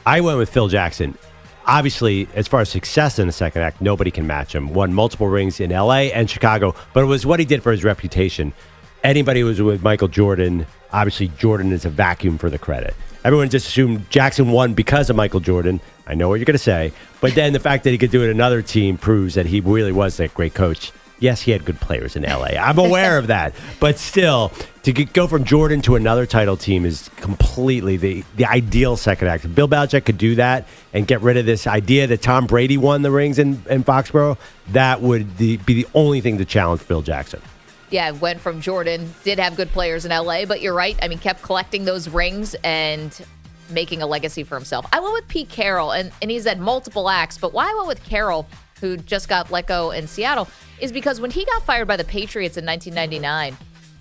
Speaker 3: I went with Phil Jackson. Obviously, as far as success in the second act, nobody can match him. Won multiple rings in L.A. and Chicago, but it was what he did for his reputation. Anybody who was with Michael Jordan, obviously Jordan is a vacuum for the credit. Everyone just assumed Jackson won because of Michael Jordan. I know what you're going to say. But then the fact that he could do it another team proves that he really was that great coach. Yes, he had good players in LA. I'm aware of that. But still, to go from Jordan to another title team is completely the ideal second act. If Bill Belichick could do that and get rid of this idea that Tom Brady won the rings in Foxborough, that would be the only thing to challenge Phil Jackson.
Speaker 2: Yeah, went from Jordan, did have good players in LA, but you're right. I mean, kept collecting those rings and making a legacy for himself. I went with Pete Carroll, and he's had multiple acts, but why I went with Carroll, who just got let go in Seattle, is because when he got fired by the Patriots in 1999,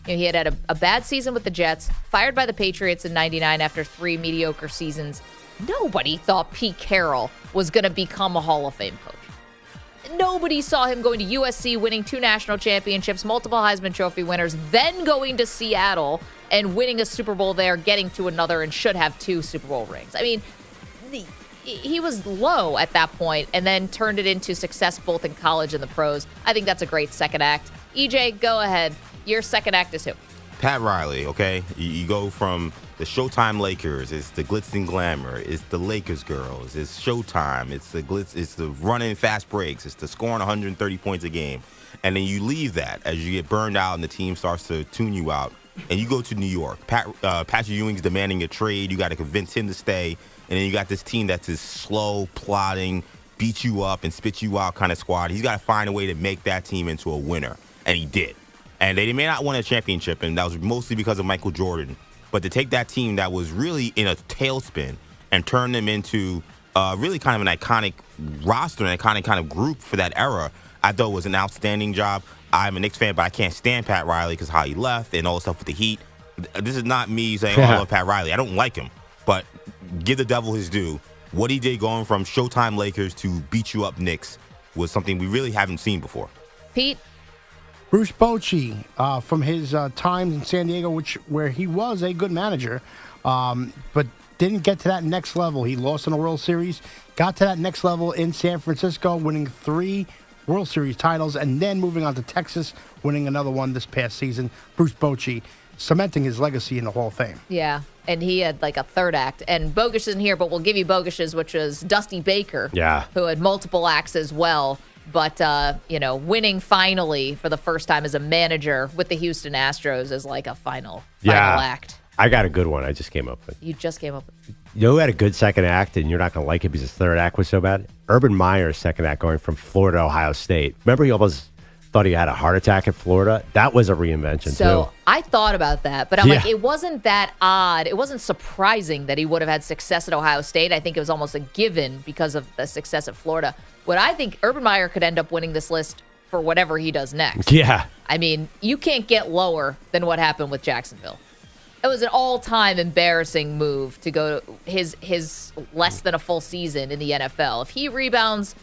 Speaker 2: he had a bad season with the Jets, fired by the Patriots in 99 after 3 mediocre seasons. Nobody thought Pete Carroll was going to become a Hall of Fame coach. Nobody saw him going to USC, winning 2 national championships, multiple Heisman Trophy winners, then going to Seattle and winning a Super Bowl there, getting to another, and should have 2 Super Bowl rings. I mean, he was low at that point and then turned it into success both in college and the pros. I think that's a great second act. EJ, go ahead. Your second act is who?
Speaker 4: Pat Riley, okay? You go from the Showtime Lakers, it's the glitz and glamour, it's the Lakers girls, it's Showtime, it's the glitz, it's the running fast breaks, it's the scoring 130 points a game. And then you leave that as you get burned out and the team starts to tune you out. And you go to New York. Patrick Ewing's demanding a trade. You got to convince him to stay. And then you got this team that's this slow, plodding, beat you up and spit you out kind of squad. He's got to find a way to make that team into a winner. And he did. And they may not win a championship, and that was mostly because of Michael Jordan. But to take that team that was really in a tailspin and turn them into really kind of an iconic roster, an iconic kind of group for that era, I thought was an outstanding job. I'm a Knicks fan, but I can't stand Pat Riley because how he left and all the stuff with the Heat. This is not me saying, I love Pat Riley. I don't like him. But give the devil his due. What he did going from Showtime Lakers to beat you up Knicks was something we really haven't seen before.
Speaker 2: Pete?
Speaker 5: Bruce Bochy, from his time in San Diego, where he was a good manager, but didn't get to that next level. He lost in a World Series, got to that next level in San Francisco, winning 3 World Series titles, and then moving on to Texas, winning another one this past season. Bruce Bochy cementing his legacy in the Hall of Fame.
Speaker 2: Yeah, and he had like a third act. And Bogusch isn't here, but we'll give you Bogus's, which was Dusty Baker,
Speaker 3: who
Speaker 2: had multiple acts as well. But, winning finally for the first time as a manager with the Houston Astros is like a final act.
Speaker 3: I got a good one I just came up with.
Speaker 2: You just came up with.
Speaker 3: You know who had a good second act, and you're not going to like it because his third act was so bad? Urban Meyer's second act going from Florida to Ohio State. Remember he almost thought he had a heart attack at Florida? That was a reinvention,
Speaker 2: So I thought about that, but I'm like, it wasn't that odd. It wasn't surprising that he would have had success at Ohio State. I think it was almost a given because of the success at Florida. What I think Urban Meyer could end up winning this list for whatever he does next.
Speaker 3: Yeah.
Speaker 2: I mean, you can't get lower than what happened with Jacksonville. It was an all-time embarrassing move to go to his less than a full season in the NFL. If he rebounds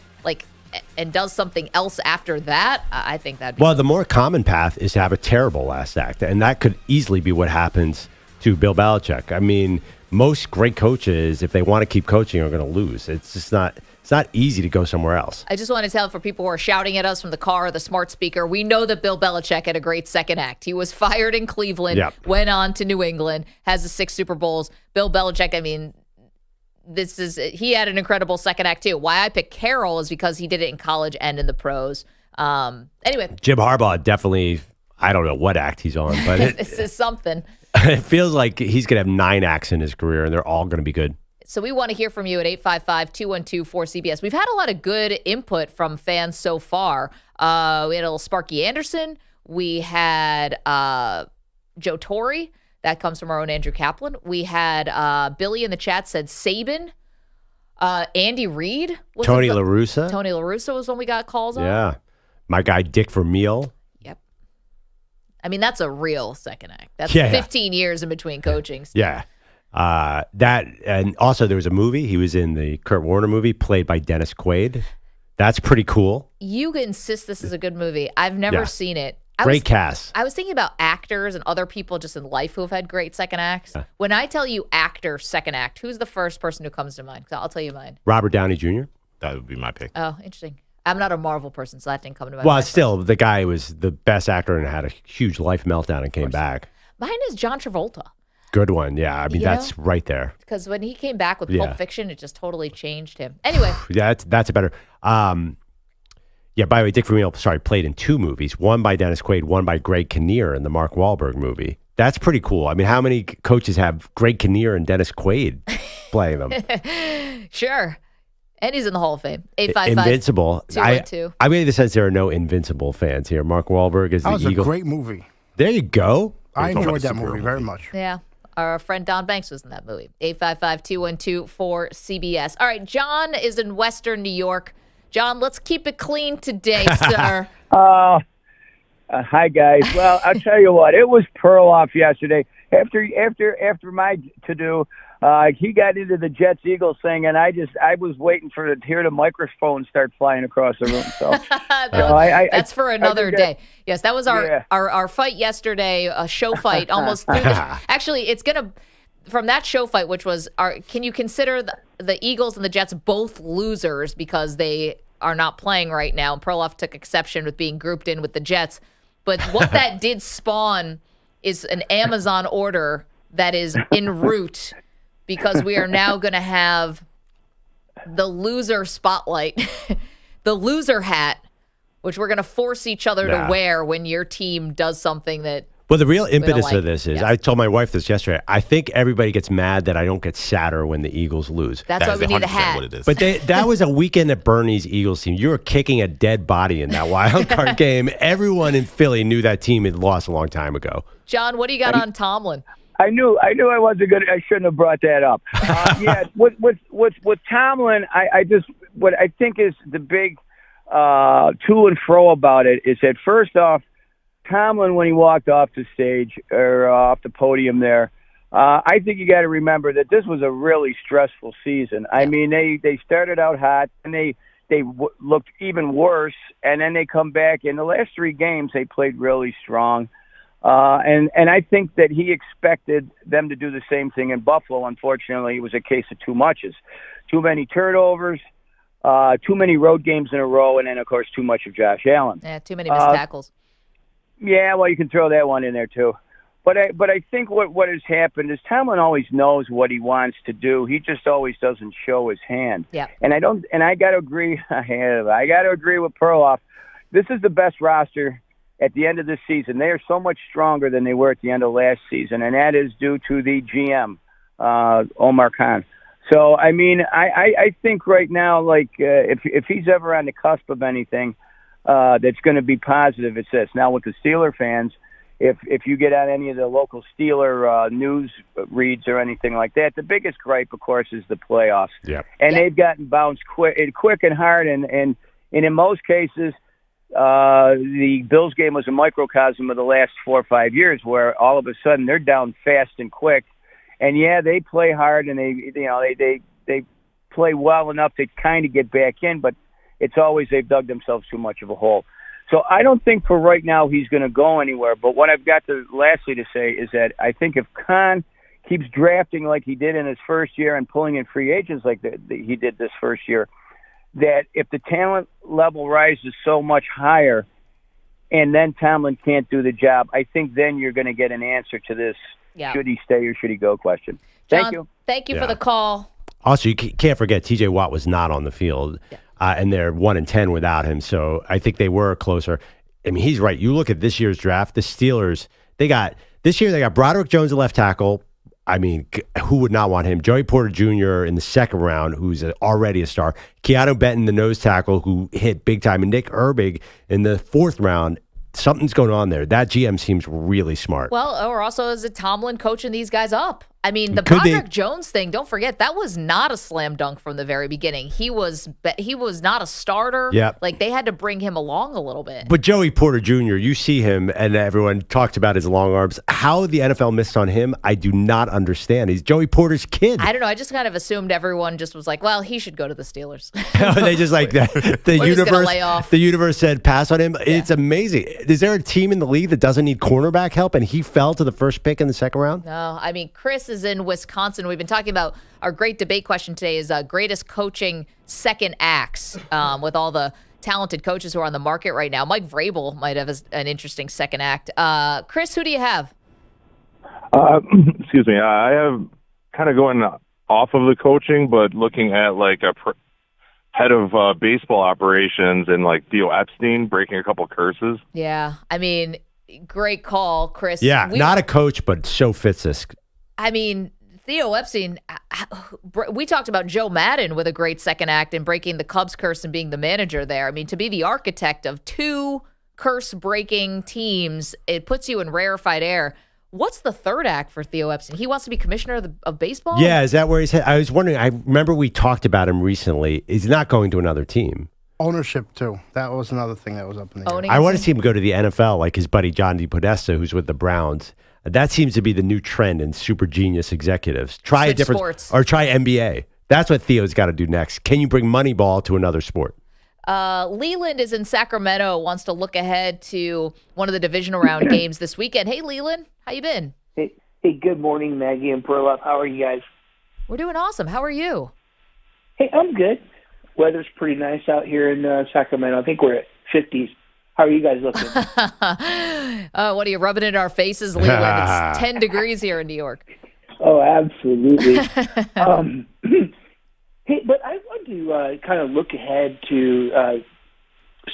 Speaker 2: and does something else after that, I think that'd be
Speaker 3: the more common path is to have a terrible last act, and that could easily be what happens to Bill Belichick. I mean, most great coaches, if they want to keep coaching, are going to lose. It's just not. It's not easy to go somewhere else.
Speaker 2: I just want to tell for people who are shouting at us from the car or the smart speaker, we know that Bill Belichick had a great second act. He was fired in Cleveland, went on to New England, has the 6 Super Bowls. Bill Belichick, I mean, he had an incredible second act too. Why I picked Carroll is because he did it in college and in the pros. Anyway.
Speaker 3: Jim Harbaugh definitely, I don't know what act he's on, but
Speaker 2: this is something.
Speaker 3: It feels like he's going to have 9 acts in his career, and they're all going to be good.
Speaker 2: So we want to hear from you at 855-212-4CBS. We've had a lot of good input from fans so far. We had a little Sparky Anderson. We had Joe Torre. That comes from our own Andrew Kaplan. We had Billy in the chat said Saban. Andy Reid.
Speaker 3: Tony La Russa.
Speaker 2: Tony La Russa was one we got calls on.
Speaker 3: Yeah. My guy Dick Vermeil.
Speaker 2: Yep. I mean, that's a real second act. That's 15 years in between coachings.
Speaker 3: Yeah. And also there was a movie. He was in the Kurt Warner movie played by Dennis Quaid. That's pretty cool.
Speaker 2: You insist this is a good movie. I've never seen it.
Speaker 3: Great cast.
Speaker 2: I was thinking about actors and other people just in life who have had great second acts. Yeah. When I tell you actor second act, who's the first person who comes to mind? 'Cause I'll tell you mine.
Speaker 3: Robert Downey Jr.
Speaker 4: That would be my pick.
Speaker 2: Oh, interesting. I'm not a Marvel person, so that didn't come to mind.
Speaker 3: Well, still, the guy was the best actor and had a huge life meltdown and came back.
Speaker 2: Mine is John Travolta.
Speaker 3: Good one. Yeah, I mean, that's right there.
Speaker 2: Because when he came back with Pulp Fiction, it just totally changed him. Anyway.
Speaker 3: Yeah, that's a better. Yeah, by the way, Dick Vermeil, played in 2 movies, one by Dennis Quaid, one by Greg Kinnear in the Mark Wahlberg movie. That's pretty cool. I mean, how many coaches have Greg Kinnear and Dennis Quaid playing them?
Speaker 2: Sure. And he's in the Hall of Fame. 855
Speaker 3: Invincible.
Speaker 2: 212.
Speaker 3: I made the sense there are no Invincible fans here. Mark Wahlberg is the Eagle.
Speaker 5: That was a great movie.
Speaker 3: There you go.
Speaker 5: I enjoyed that movie very much.
Speaker 2: Yeah. Our friend Don Banks was in that movie. 855-212-4CBS. All right, John is in Western New York. John, let's keep it clean today, sir.
Speaker 24: Hi, guys. Well, I'll tell you what. It was Perloff yesterday. After my to-do, he got into the Jets-Eagles thing, and I was waiting to hear the microphone start flying across the room. So,
Speaker 2: that's for another day. Yes, that was our fight yesterday, a show fight, almost through the... Actually, it's going to... From that show fight, which was... can you consider the Eagles and the Jets both losers because they are not playing right now? And Perloff took exception with being grouped in with the Jets. But what that did spawn is an Amazon order that is en route because we are now going to have the loser spotlight, the loser hat, which we're going to force each other to wear when your team does something that...
Speaker 3: Well, the real impetus of this is, I told my wife this yesterday, I think everybody gets mad that I don't get sadder when the Eagles lose.
Speaker 2: That's why we need a hat. What it is.
Speaker 3: But that was a weekend at Bernie's Eagles team. You were kicking a dead body in that wild card game. Everyone in Philly knew that team had lost a long time ago.
Speaker 2: John, what do you got on Tomlin?
Speaker 24: I knew I wasn't good. I shouldn't have brought that up. With Tomlin, what I think is the big to and fro about it is that first off, Tomlin, when he walked off the stage or off the podium there, I think you got to remember that this was a really stressful season. I mean, they started out hot and they looked even worse, and then they come back. In the last 3 games, they played really strong. And I think that he expected them to do the same thing in Buffalo. Unfortunately, it was a case of too muches. Too many turnovers, too many road games in a row, and then, of course, too much of Josh Allen.
Speaker 2: Yeah, too many missed tackles.
Speaker 24: Yeah, well, you can throw that one in there, too. But I think what has happened is Tomlin always knows what he wants to do. He just always doesn't show his hand.
Speaker 2: Yeah.
Speaker 24: And I got to agree. I got to agree with Perloff. This is the best roster at the end of this season. They are so much stronger than they were at the end of last season, and that is due to the GM, Omar Khan. So, I mean, I think right now, like, if he's ever on the cusp of anything that's going to be positive, it's this. Now, with the Steeler fans, if you get on any of the local Steeler news reads or anything like that, the biggest gripe, of course, is the playoffs.
Speaker 3: Yep.
Speaker 24: And they've gotten bounced quick and hard, and in most cases, the Bills game was a microcosm of the last 4 or 5 years, where all of a sudden they're down fast and quick, and they play hard and they play well enough to kind of get back in, but it's always they've dug themselves too much of a hole. So I don't think for right now he's going to go anywhere. But what I've got to lastly to say is that I think if Khan keeps drafting like he did in his first year and pulling in free agents like he did this first year, that if the talent level rises so much higher and then Tomlin can't do the job, I think then you're going to get an answer to this should he stay or should he go question. Thank you.
Speaker 2: Thank you for the call.
Speaker 3: Also, you can't forget T.J. Watt was not on the field, and they're 1-10 without him. So I think they were closer. I mean, he's right. You look at this year's draft, the Steelers, they got Broderick Jones at left tackle. I mean, who would not want him? Joey Porter Jr. in the second round, who's already a star. Keanu Benton, the nose tackle, who hit big time. And Nick Herbig in the 4th round. Something's going on there. That GM seems really smart.
Speaker 2: Well, or also is it Tomlin coaching these guys up? I mean, the Broderick Jones thing, don't forget, that was not a slam dunk from the very beginning. He was not a starter.
Speaker 3: Yep.
Speaker 2: Like, they had to bring him along a little bit.
Speaker 3: But Joey Porter Jr., you see him, and everyone talked about his long arms. How the NFL missed on him, I do not understand. He's Joey Porter's kid.
Speaker 2: I don't know. I just kind of assumed everyone just was like, well, he should go to the Steelers.
Speaker 3: They just like that. The universe said pass on him. Yeah. It's amazing. Is there a team in the league that doesn't need cornerback help, and he fell to the first pick in the second round?
Speaker 2: No. I mean, Chris is in Wisconsin. We've been talking about our great debate question today is greatest coaching second acts with all the talented coaches who are on the market right now. Mike Vrabel might have an interesting second act. Chris, who do you have?
Speaker 15: Excuse me. I have kind of going off of the coaching, but looking at like head of baseball operations and like Theo Epstein breaking a couple curses.
Speaker 2: Yeah. I mean, great call, Chris.
Speaker 3: Yeah, not a coach, but so fits this.
Speaker 2: I mean, Theo Epstein, we talked about Joe Madden with a great second act and breaking the Cubs curse and being the manager there. I mean, to be the architect of 2 curse-breaking teams, it puts you in rarefied air. What's the third act for Theo Epstein? He wants to be commissioner of baseball?
Speaker 3: Yeah, is that where he's headed? I was wondering. I remember we talked about him recently. He's not going to another team.
Speaker 5: Ownership, too. That was another thing that was up in the air.
Speaker 3: I want to see him go to the NFL like his buddy John DePodesta, who's with the Browns. That seems to be the new trend in super genius executives. Try
Speaker 2: Switch
Speaker 3: a different
Speaker 2: sports.
Speaker 3: Or try NBA. That's what Theo's got to do next. Can you bring Moneyball to another sport?
Speaker 2: Leland is in Sacramento, wants to look ahead to one of the divisional round games this weekend. Hey, Leland, how you been?
Speaker 10: Hey, good morning, Maggie and Perloff. How are you guys?
Speaker 2: We're doing awesome. How are you?
Speaker 10: Hey, I'm good. Weather's pretty nice out here in Sacramento. I think we're at 50s. How are you guys looking?
Speaker 2: What are you rubbing it in our faces, Leland? It's 10 degrees here in New York.
Speaker 10: Oh, absolutely. Hey, but I want to kind of look ahead to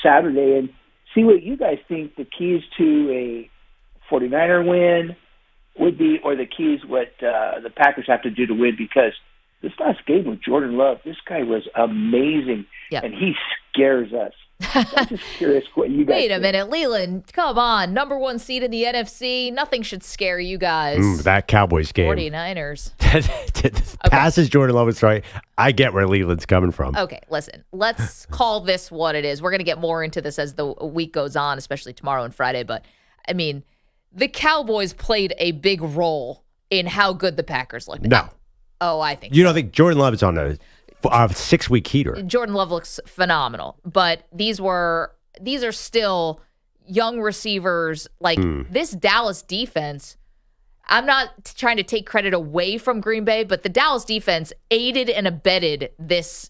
Speaker 10: Saturday and see what you guys think the keys to a 49er win would be, or the keys what the Packers have to do to win, because this last game with Jordan Love, this guy was amazing, and he scares us. I'm just curious what you guys
Speaker 2: Wait a
Speaker 10: think.
Speaker 2: minute, Leland, come on. Number 1 seed in the NFC. Nothing should scare you guys.
Speaker 3: That Cowboys game.
Speaker 2: 49ers.
Speaker 3: Passes Jordan Love is right. I get where Leland's coming from.
Speaker 2: Okay, listen, let's call this what it is. We're going to get more into this as the week goes on, especially tomorrow and Friday. But, I mean, the Cowboys played a big role in how good the Packers looked.
Speaker 3: No.
Speaker 2: Oh, I think
Speaker 3: You don't think Jordan Love is on a 6-week heater?
Speaker 2: Jordan Love looks phenomenal, but these are still young receivers. Like this Dallas defense, I'm not trying to take credit away from Green Bay, but the Dallas defense aided and abetted this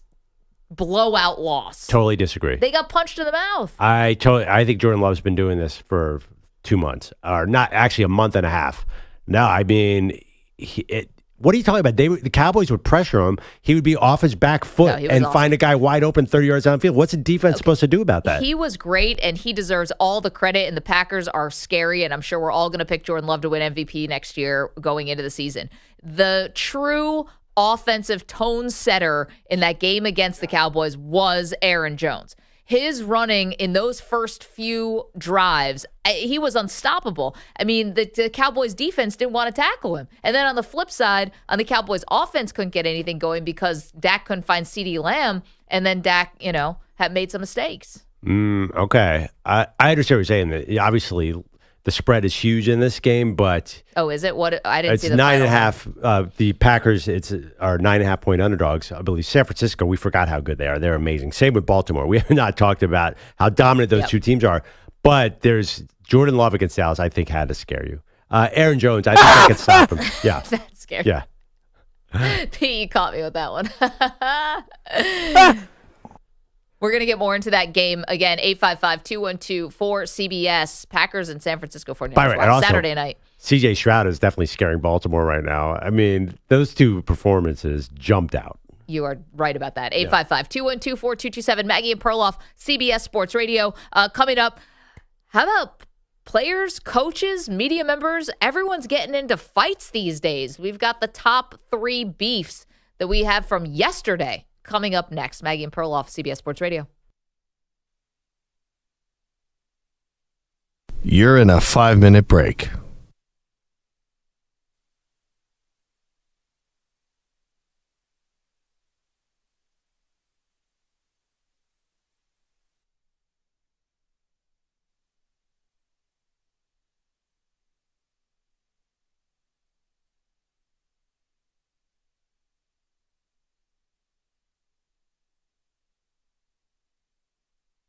Speaker 2: blowout loss.
Speaker 3: Totally disagree.
Speaker 2: They got punched in the mouth.
Speaker 3: I think Jordan Love's been doing this for 2 months, or not actually a month and a half. No, I mean, what are you talking about? The Cowboys would pressure him. He would be off his back foot and find a guy wide open 30 yards downfield. What's a defense supposed to do about that?
Speaker 2: He was great, and he deserves all the credit, and the Packers are scary, and I'm sure we're all going to pick Jordan Love to win MVP next year going into the season. The true offensive tone setter in that game against the Cowboys was Aaron Jones. His running in those first few drives, he was unstoppable. I mean, the Cowboys defense didn't want to tackle him. And then on the flip side, on the Cowboys offense couldn't get anything going because Dak couldn't find CeeDee Lamb, and then Dak, had made some mistakes.
Speaker 3: Okay. I understand what you're saying. That obviously, the spread is huge in this game, but
Speaker 2: Oh, is it? What? I didn't
Speaker 3: it's
Speaker 2: see the
Speaker 3: 9.5. The Packers are 9.5 point underdogs. I believe San Francisco, we forgot how good they are. They're amazing. Same with Baltimore. We have not talked about how dominant those two teams are. But there's Jordan Love against Dallas, I think, had to scare you. Aaron Jones, I think I can stop him. Yeah.
Speaker 2: That scared
Speaker 3: Yeah.
Speaker 2: Pete, you caught me with that one. We're going to get more into that game. Again, 855-212-4CBS. Packers and San Francisco 49ers.
Speaker 3: By the way, and also,
Speaker 2: Saturday night.
Speaker 3: C.J. Stroud is definitely scaring Baltimore right now. I mean, those two performances jumped out.
Speaker 2: You are right about that. 855-212-4227. Maggie and Perloff, CBS Sports Radio. Coming up, how about players, coaches, media members? Everyone's getting into fights these days. We've got the top 3 beefs that we have from yesterday coming up next. Maggie and Perloff, CBS Sports Radio.
Speaker 6: You're in a 5-minute break.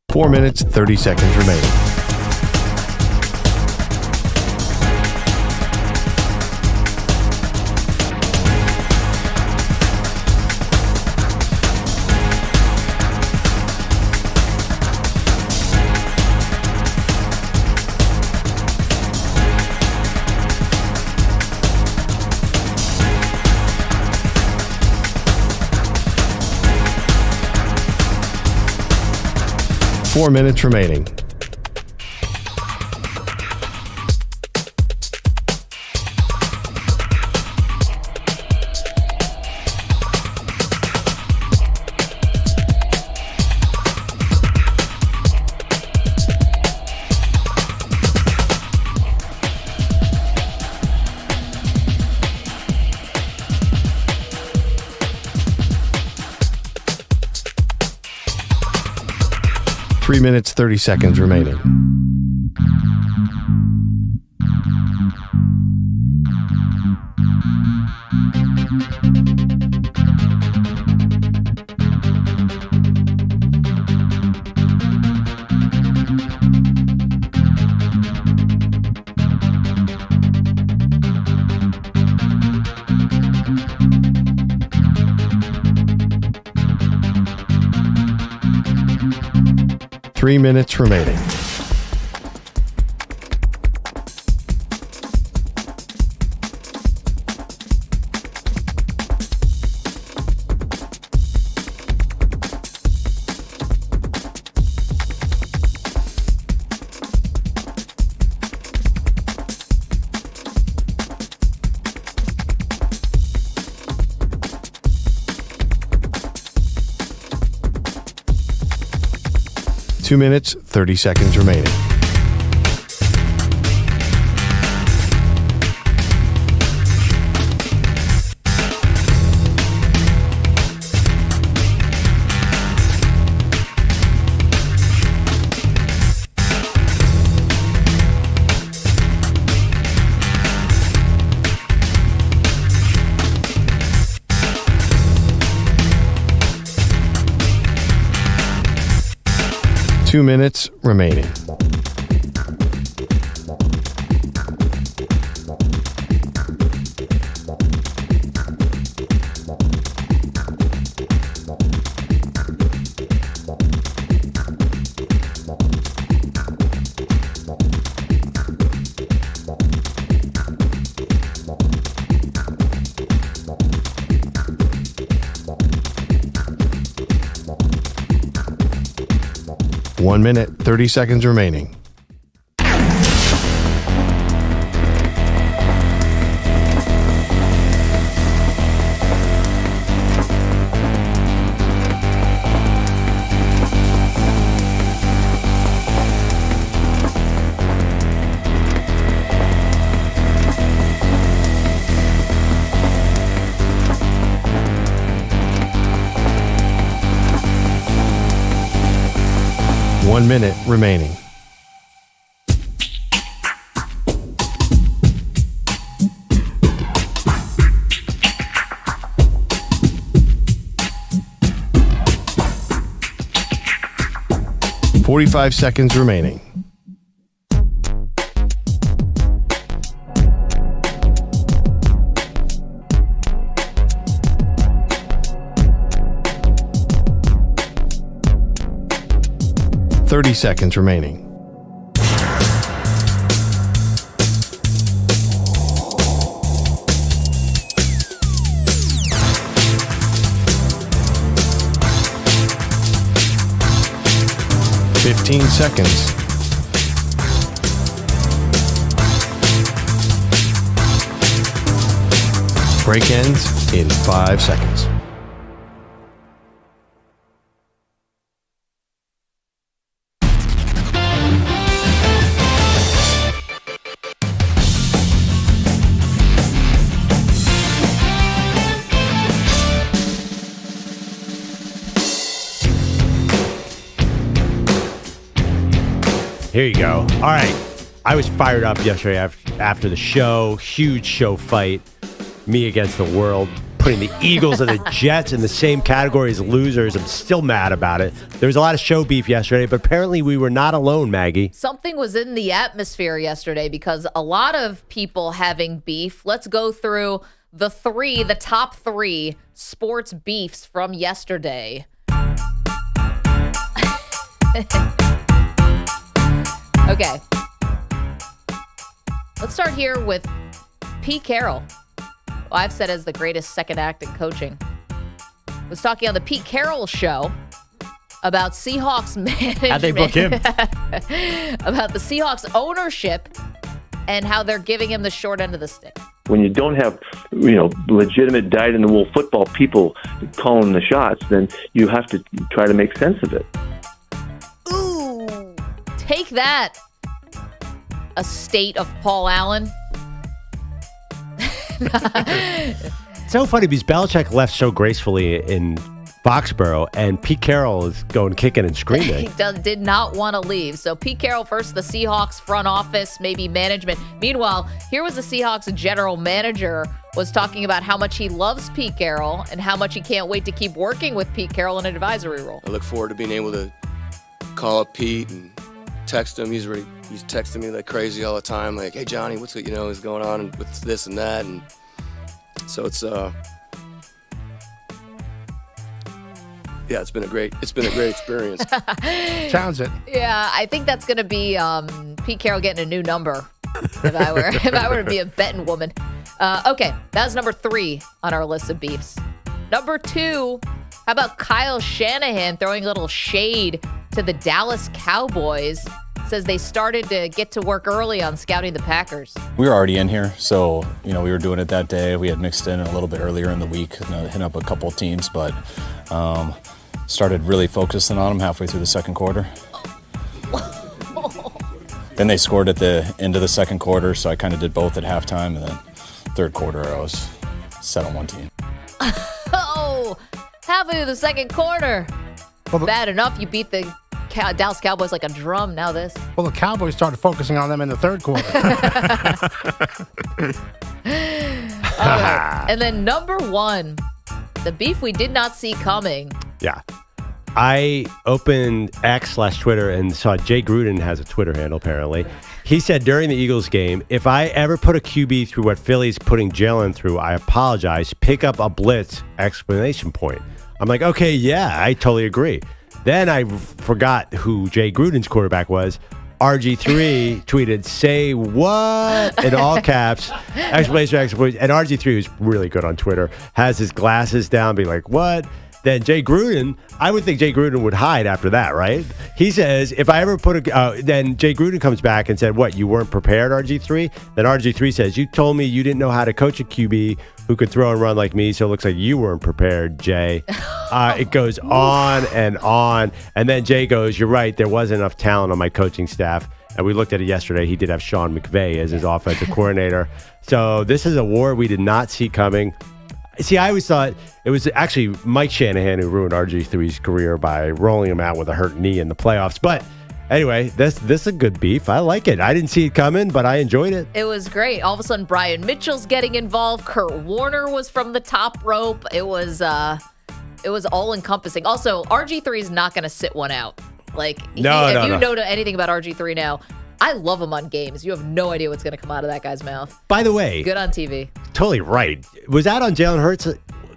Speaker 6: Four minutes, 30 seconds remaining. 4 minutes remaining. Three minutes, 30 seconds remaining. Three minutes remaining. Two minutes, 30 seconds remaining. Two minutes remaining. One minute, 30 seconds remaining. One minute remaining. .45 seconds remaining. .30 seconds remaining. .15 seconds. Break ends in 5 seconds.
Speaker 3: Here you go. All right. I was fired up yesterday after the show. Huge show fight. Me against the world. Putting the Eagles and the Jets in the same category as losers. I'm still mad about it. There was a lot of show beef yesterday, but apparently we were not alone, Maggie.
Speaker 2: Something was in the atmosphere yesterday because a lot of people having beef. Let's go through the top three sports beefs from yesterday. Okay. Let's start here with Pete Carroll. Well, I've said as the greatest second act in coaching. Was talking on the Pete Carroll show about Seahawks management.
Speaker 8: How'd they book him?
Speaker 2: About the Seahawks ownership and how they're giving him the short end of the stick.
Speaker 11: When you don't have, legitimate dyed-in-the-wool football people calling the shots, then you have to try to make sense of it.
Speaker 2: Ooh, take that, a state of Paul Allen.
Speaker 3: So funny because Belichick left so gracefully in Foxborough, and Pete Carroll is going kicking and screaming.
Speaker 2: He did not want to leave. So Pete Carroll first, the Seahawks front office, maybe management. Meanwhile, here was the Seahawks general manager was talking about how much he loves Pete Carroll and how much he can't wait to keep working with Pete Carroll in an advisory role.
Speaker 12: I look forward to being able to call up Pete and text him. He's texting me like crazy all the time, like, "Hey Johnny, what's going on with this and that?" And so it's it's been a great experience.
Speaker 5: Sounds it.
Speaker 2: Yeah, I think that's going to be Pete Carroll getting a new number. If I were to be a betting woman. Okay, that was number 3 on our list of beefs. Number 2, how about Kyle Shanahan throwing a little shade to the Dallas Cowboys? Says they started to get to work early on scouting the Packers.
Speaker 13: We were already in here, so we were doing it that day. We had mixed in a little bit earlier in the week, hitting up a couple of teams, but started really focusing on them halfway through the second quarter. Then they scored at the end of the second quarter, so I kind of did both at halftime, and then third quarter I was set on one team.
Speaker 2: Oh, halfway through the second quarter. Bad enough you beat the Dallas Cowboys like a drum. Now this.
Speaker 5: Well, the Cowboys started focusing on them in the third quarter.
Speaker 2: All right. And then number 1, the beef we did not see coming.
Speaker 3: Yeah. I opened X/Twitter and saw Jay Gruden has a Twitter handle, apparently. He said during the Eagles game, if I ever put a QB through what Philly's putting Jalen through, I apologize. Pick up a blitz, exclamation point. I'm like, okay, yeah, I totally agree. Then I forgot who Jay Gruden's quarterback was. RG3 tweeted, "Say what?" in all caps, exclamation, exclamation. And RG3, who's really good on Twitter, has his glasses down, being like, "What?" Then Jay Gruden, I would think Jay Gruden would hide after that, right? He says, if I ever put then Jay Gruden comes back and said, what, you weren't prepared, RG3? Then RG3 says, you told me you didn't know how to coach a QB who could throw and run like me, so it looks like you weren't prepared, Jay. It goes on and on. And then Jay goes, you're right, there wasn't enough talent on my coaching staff. And we looked at it yesterday. He did have Sean McVay as his offensive coordinator. So this is a war we did not see coming. See, I always thought it was actually Mike Shanahan who ruined RG3's career by rolling him out with a hurt knee in the playoffs. But anyway, this is a good beef. I like it. I didn't see it coming, but I enjoyed it.
Speaker 2: It was great. All of a sudden, Brian Mitchell's getting involved. Kurt Warner was from the top rope. It was all encompassing. Also, RG3 is not going to sit one out. Like, if you know anything about RG3 now, I love him on games. You have no idea what's going to come out of that guy's mouth.
Speaker 3: By the way,
Speaker 2: good on TV.
Speaker 3: Totally right. Was that on Jalen Hurts?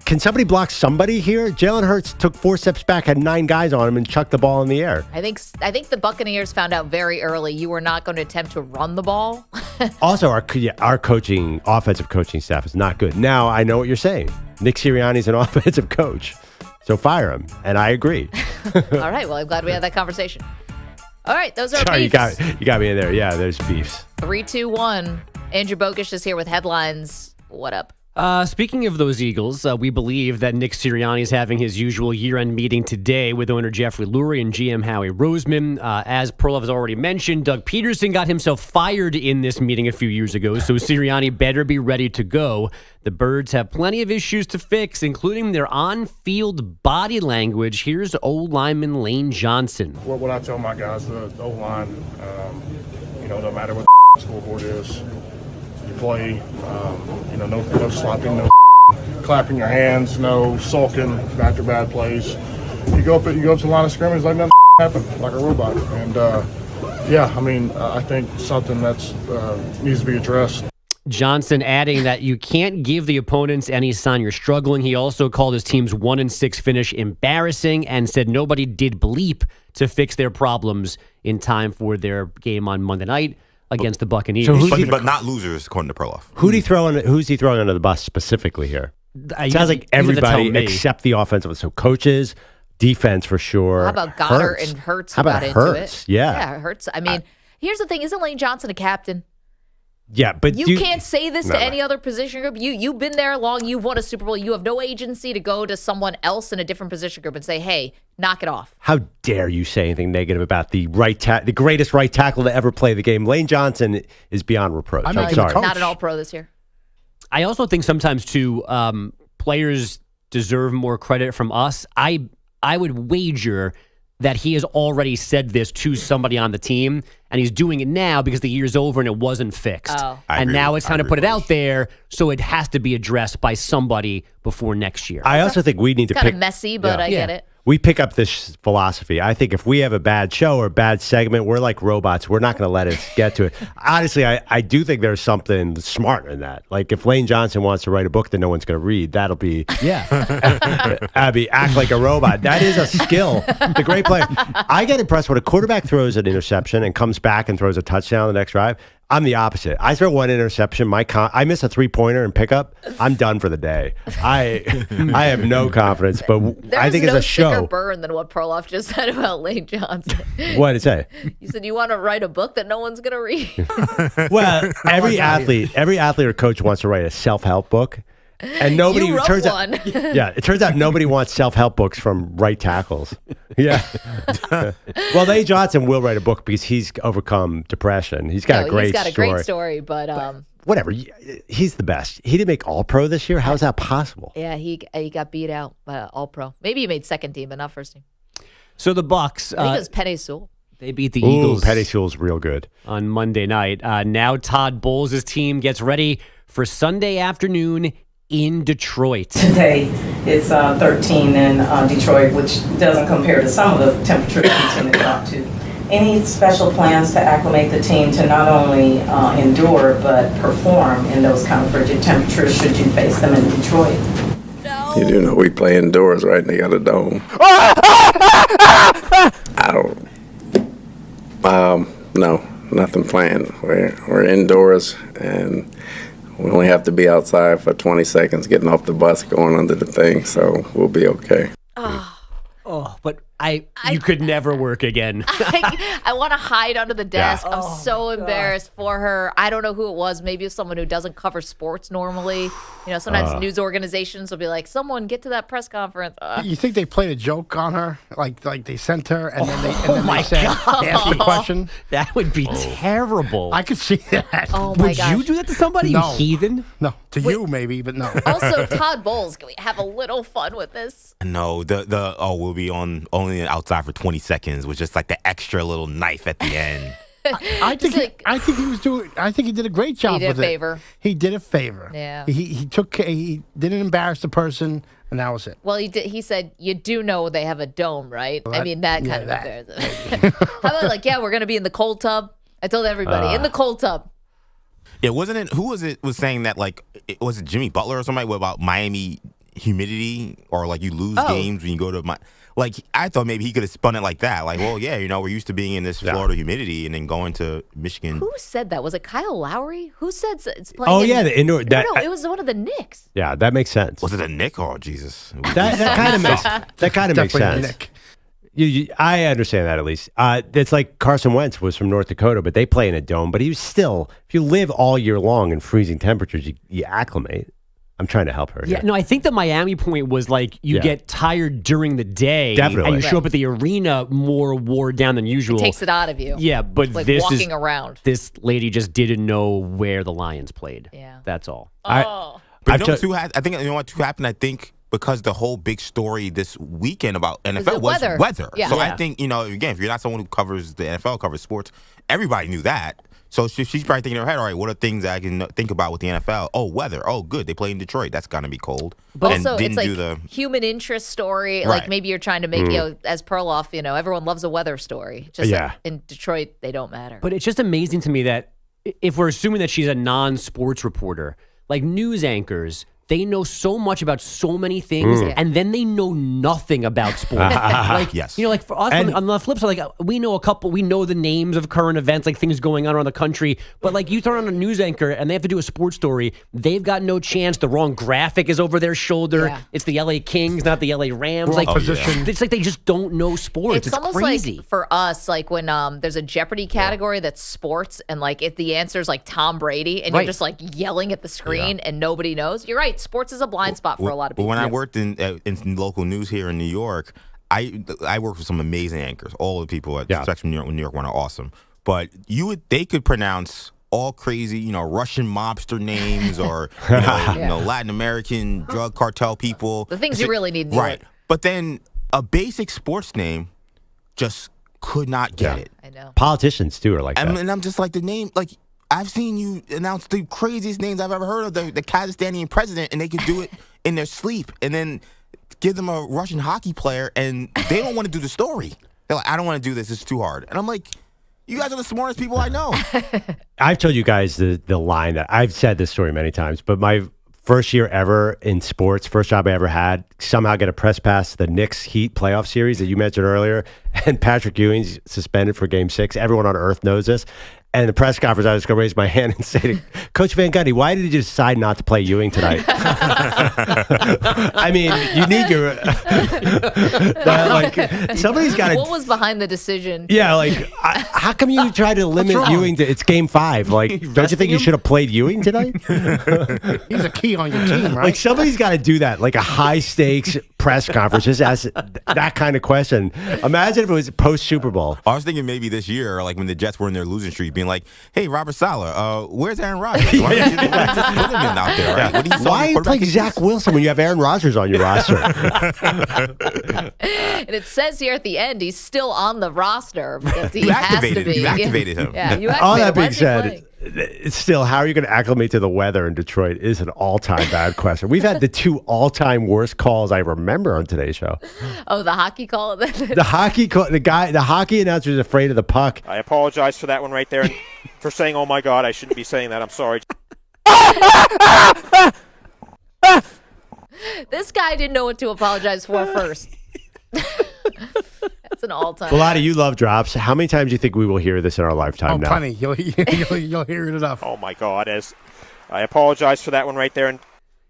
Speaker 3: Can somebody block somebody here? Jalen Hurts took 4 steps back, had 9 guys on him, and chucked the ball in the air.
Speaker 2: I think the Buccaneers found out very early you were not going to attempt to run the ball.
Speaker 3: Also, our offensive coaching staff is not good. Now, I know what you're saying. Nick Sirianni's an offensive coach, so fire him. And I agree.
Speaker 2: All right. Well, I'm glad we had that conversation. All right, those are
Speaker 3: Sorry,
Speaker 2: beefs.
Speaker 3: you got me in there. Yeah, there's beefs.
Speaker 2: 3, 2, 1. Andrew Bogish is here with headlines. What up?
Speaker 8: Speaking of those Eagles, we believe that Nick Sirianni is having his usual year-end meeting today with owner Jeffrey Lurie and GM Howie Roseman. As Perloff has already mentioned, Doug Peterson got himself fired in this meeting a few years ago, so Sirianni better be ready to go. The Birds have plenty of issues to fix, including their on-field body language. Here's old lineman Lane Johnson.
Speaker 14: What I tell my guys, the O-line, no matter what the scoreboard is, you play, no slapping, no clapping your hands, no sulking after bad plays. You go up to the line of scrimmage like nothing happened, like a robot. And, I think something that's needs to be addressed.
Speaker 8: Johnson adding that you can't give the opponents any sign you're struggling. He also called his team's 1-6 finish embarrassing and said nobody did bleep to fix their problems in time for their game on Monday night against the Buccaneers.
Speaker 4: But not losers, according to Perloff.
Speaker 3: Who's he throwing under the bus specifically here? It sounds like everybody except the offensive. So coaches, Defense for sure.
Speaker 2: How about Goddard
Speaker 3: Hurts.
Speaker 2: and Hurts?
Speaker 3: How about
Speaker 2: got
Speaker 3: Hurts?
Speaker 2: Into it?
Speaker 3: Yeah,
Speaker 2: Hurts. I mean, here's the thing: isn't Lane Johnson a captain?
Speaker 3: Yeah, but
Speaker 2: you can't say this to any other position group. You've been there long. You've won a Super Bowl. You have no agency to go to someone else in a different position group and say, "Hey, knock it off."
Speaker 3: How dare you say anything negative about the the greatest right tackle to ever play the game? Lane Johnson is beyond reproach. I'm sorry.
Speaker 2: Not an All-Pro this year.
Speaker 8: I also think sometimes too, players deserve more credit from us. I would wager that he has already said this to somebody on the team, and he's doing it now because the year's over and it wasn't fixed.
Speaker 2: Oh.
Speaker 8: And now it's time to put it out there, so it has to be addressed by somebody before next year.
Speaker 3: I also think we need to
Speaker 2: Kind
Speaker 3: pick.
Speaker 2: of messy, but I get it.
Speaker 3: We pick up this philosophy. I think if we have a bad show or bad segment, we're like robots. We're not going to let it get to it. Honestly, I do think there's something smart in that. Like if Lane Johnson wants to write a book that no one's going to read, that'll be Abby, act like a robot. That is a skill. The great player. I get impressed when a quarterback throws an interception and comes back and throws a touchdown the next drive. I'm the opposite. I throw one interception. I miss a 3-pointer and pickup. I'm done for the day. I have no confidence. But I think
Speaker 2: There's
Speaker 3: it's a show.
Speaker 2: sicker burn than what Perloff just said about Lane Johnson.
Speaker 3: What did it say?
Speaker 2: You said you want to write a book that no one's going to read.
Speaker 3: Well, every athlete or coach wants to write a self-help book. And nobody
Speaker 2: You wrote
Speaker 3: turns
Speaker 2: one.
Speaker 3: out, yeah, it turns out nobody wants self-help books from right tackles. Yeah. Well, Lane Johnson will write a book because he's overcome depression. He's got a great story.
Speaker 2: He's got a great story, but
Speaker 3: whatever. He's the best. He didn't make All-Pro this year. How is that possible?
Speaker 2: yeah, he got beat out by All-Pro. Maybe he made second team, but not first team.
Speaker 8: So the Bucks,
Speaker 2: I think it was Penny Sewell.
Speaker 8: they beat the Eagles.
Speaker 3: Penny Sewell's real good.
Speaker 8: On Monday night. Now Todd Bowles' team gets ready for Sunday afternoon in Detroit.
Speaker 16: Today it's 13 in Detroit, which doesn't compare to some of the temperatures we tend to talk to. Any special plans to acclimate the team to not only endure but perform in those kind of frigid temperatures should you face them in Detroit?
Speaker 17: You do know we play indoors, right? And they got a dome. I don't. No, nothing planned. We're indoors and we only have to be outside for 20 seconds getting off the bus going under the thing, so we'll be okay.
Speaker 8: Oh, but you could never work again.
Speaker 2: I want to hide under the desk. I'm so embarrassed for her. I don't know who it was. Maybe it's someone who doesn't cover sports normally. You know, sometimes news organizations will be like, someone get to that press conference.
Speaker 5: You think they played a joke on her? Like they sent her and then they said, they asked the question?
Speaker 8: That would be terrible.
Speaker 5: I could see that.
Speaker 2: Oh my
Speaker 8: Would
Speaker 2: gosh.
Speaker 8: you do that to somebody,
Speaker 5: No.
Speaker 8: you heathen?
Speaker 5: No, to you maybe, but no.
Speaker 2: Also, Todd Bowles, can we have a little fun with this?
Speaker 4: No, we'll be only outside for 20 seconds with just like the extra little knife at the end.
Speaker 5: I think he did a great job
Speaker 2: did a
Speaker 5: with
Speaker 2: favor.
Speaker 5: it. He did a favor.
Speaker 2: Yeah.
Speaker 5: He didn't embarrass the person, and that was it.
Speaker 2: Well, he said, you do know they have a dome, right?
Speaker 5: Well,
Speaker 2: I mean, that kind of
Speaker 5: that.
Speaker 2: embarrassing. How about like, yeah, we're going to be in the cold tub? I told everybody, in the cold tub.
Speaker 4: Yeah, wasn't it? Who was saying that? Like, was it Jimmy Butler or somebody about Miami humidity, or like you lose games when you go to like I thought maybe he could have spun it like that. Like, well, yeah, we're used to being in this Florida humidity and then going to Michigan.
Speaker 2: Who said that? Was it Kyle Lowry? Who said it's playing?
Speaker 3: The indoor.
Speaker 2: No, it was one of the Knicks.
Speaker 3: Yeah, that makes sense.
Speaker 4: Was it a Nick? Oh, Jesus.
Speaker 3: That kind of makes
Speaker 5: Definitely
Speaker 3: sense.
Speaker 5: Nick.
Speaker 3: I understand that at least. It's like Carson Wentz was from North Dakota, but they play in a dome. But he was still, if you live all year long in freezing temperatures, you acclimate. I'm trying to help her.
Speaker 8: Yeah, no, I think the Miami point was like you get tired during the day.
Speaker 3: Definitely.
Speaker 8: And you show up at the arena more wore down than usual.
Speaker 2: It takes it out of you.
Speaker 8: Yeah, but
Speaker 2: like
Speaker 8: this
Speaker 2: walking around.
Speaker 8: This lady just didn't know where the Lions played.
Speaker 2: Yeah.
Speaker 8: That's all.
Speaker 2: Oh.
Speaker 4: But I think what happened. I think because the whole big story this weekend about NFL was weather.
Speaker 2: Yeah.
Speaker 4: So I think again, if you're not someone who covers the NFL, covers sports, everybody knew that. So she's probably thinking in her head, all right, what are things I can think about with the NFL? Oh, weather. Oh, good. They play in Detroit. That's going to be cold.
Speaker 2: But
Speaker 4: and
Speaker 2: also,
Speaker 4: didn't
Speaker 2: it's
Speaker 4: do
Speaker 2: like
Speaker 4: the
Speaker 2: human interest story.
Speaker 4: Right.
Speaker 2: Like maybe you're trying to make, as Perloff, everyone loves a weather story. Just like in Detroit, they don't matter.
Speaker 8: But it's just amazing to me that if we're assuming that she's a non-sports reporter, like news anchors, They know so much about so many things, and then they know nothing about sports. Like,
Speaker 4: yes.
Speaker 8: You know, like for us on the flip side, like we know the names of current events, like things going on around the country. But like you turn on a news anchor and they have to do a sports story, they've got no chance. The wrong graphic is over their shoulder. Yeah. It's the LA Kings, not the LA Rams. Like position. It's like they just don't know sports. It's
Speaker 2: almost
Speaker 8: crazy.
Speaker 2: like for us, like when there's a Jeopardy category that's sports, and like if the answer is like Tom Brady, and you're just like yelling at the screen and nobody knows. You're right. Sports is a blind spot for a lot of people.
Speaker 4: When I worked in local news here in New York, I worked with some amazing anchors. All the people at Spectrum New York one are awesome. But they could pronounce all crazy, Russian mobster names or Latin American drug cartel people.
Speaker 2: The things you really need.
Speaker 4: Right. But then a basic sports name just could not get it.
Speaker 2: I know.
Speaker 3: Politicians too are like that.
Speaker 4: And I'm just like the name, like I've seen you announce the craziest names I've ever heard of, the Kazakhstani president, and they could do it in their sleep, and then give them a Russian hockey player, and they don't want to do the story. They're like, I don't want to do this. It's too hard. And I'm like, you guys are the smartest people I know.
Speaker 3: I've told you guys the line that I've said this story many times, but my first year ever in sports, first job I ever had, somehow get a press pass to the Knicks Heat playoff series that you mentioned earlier, and Patrick Ewing's suspended for Game 6. Everyone on earth knows this. And in the press conference, I was going to raise my hand and say to Coach Van Gundy, why did you decide not to play Ewing tonight? I mean, you need your... somebody's got to...
Speaker 2: What was behind the decision?
Speaker 3: Yeah, how come you try to limit Ewing to... It's Game 5. Like, don't you think you should have played Ewing tonight?
Speaker 5: He's a key on your team, right?
Speaker 3: Like, somebody's got to do that. Like a high-stakes press conference. Just ask that kind of question. Imagine if it was post-Super Bowl.
Speaker 4: I was thinking maybe this year, like when the Jets were in their losing streak, being like, hey, Robert Saleh, where's Aaron Rodgers? Why don't you just put him in out there, right? What do you
Speaker 3: Why play Zach Wilson when you have Aaron Rodgers on your roster?
Speaker 2: And it says here at the end, he's still on the roster because he has to be.
Speaker 4: You activated him.
Speaker 2: Yeah, you activated him.
Speaker 3: All that being said, it's still, how are you going to acclimate to the weather in Detroit is an all-time bad question. We've had the two all-time worst calls I remember on today's show.
Speaker 2: Oh, the hockey call?
Speaker 3: The hockey call, the hockey announcer is afraid of the puck.
Speaker 7: I apologize for that one right there, and for saying, oh my God, I shouldn't be saying that. I'm sorry.
Speaker 2: This guy didn't know what to apologize for first. That's an all-time.
Speaker 3: Bellotti, you love drops. How many times do you think we will hear this in our lifetime now?
Speaker 5: Plenty. You'll hear it enough.
Speaker 7: Oh, my God. I apologize for that one right there. And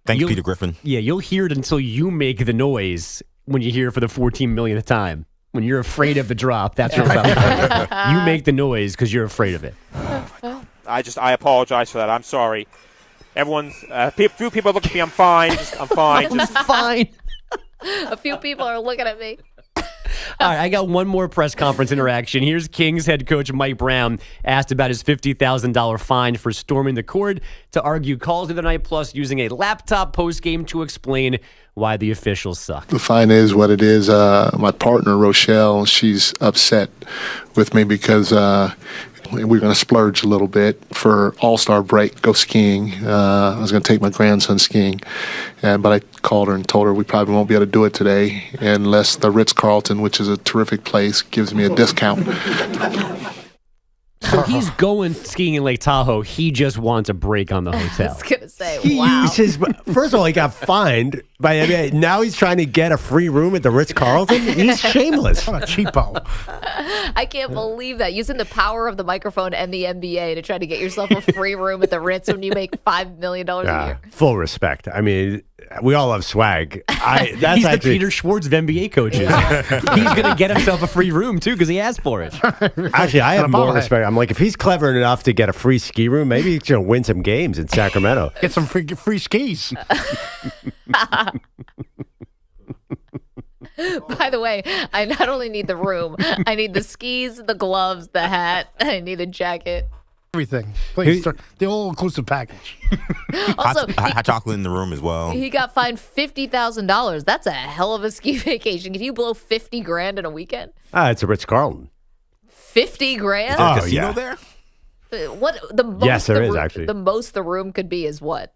Speaker 4: thanks, Peter Griffin.
Speaker 8: Yeah, you'll hear it until you make the noise when you hear it for the 14 millionth time. When you're afraid of the drop, that's what it's about. You make the noise because you're afraid of it.
Speaker 7: I apologize for that. I'm sorry. Everyone's few people look at me. I'm fine. I'm fine.
Speaker 8: I'm fine.
Speaker 2: A few people are looking at me.
Speaker 8: All right, I got one more press conference interaction. Here's Kings head coach Mike Brown asked about his $50,000 fine for storming the court to argue calls of the night, plus using a laptop post-game to explain why the officials suck.
Speaker 18: The fine is what it is. My partner, Rochelle, she's upset with me because we're going to splurge a little bit for All-Star break, go skiing. I was going to take my grandson skiing, but I called her and told her we probably won't be able to do it today unless the Ritz-Carlton, which is a terrific place, gives me a discount.
Speaker 8: So he's going skiing in Lake Tahoe. He just wants a break on the hotel.
Speaker 2: I was going to say,
Speaker 3: He
Speaker 2: wow.
Speaker 3: used his, first of all, he got fined. But now he's trying to get a free room at the Ritz-Carlton. He's shameless.
Speaker 5: What a cheapo.
Speaker 2: I can't believe that. Using the power of the microphone and the NBA to try to get yourself a free room at the Ritz when you make $5 million a year.
Speaker 3: Full respect. I mean, we all love swag.
Speaker 8: He's the Peter Schwartz of NBA coaches. He's going to get himself a free room, too, because he asked for it.
Speaker 3: Actually, I have more respect. I'm like, if he's clever enough to get a free ski room, maybe he's going to win some games in Sacramento.
Speaker 5: Get some free skis.
Speaker 2: By the way, I not only need the room, I need the skis, the gloves, the hat, I need a jacket.
Speaker 5: Everything. Please, the all-inclusive package.
Speaker 2: Also,
Speaker 4: hot chocolate in the room as well.
Speaker 2: He got fined $50,000. That's a hell of a ski vacation. Can you blow $50,000 in a weekend?
Speaker 3: It's a Ritz-Carlton.
Speaker 2: $50,000?
Speaker 4: Is there a casino there?
Speaker 2: What the most?
Speaker 3: Yes, there is actually.
Speaker 2: The most the room could be is what?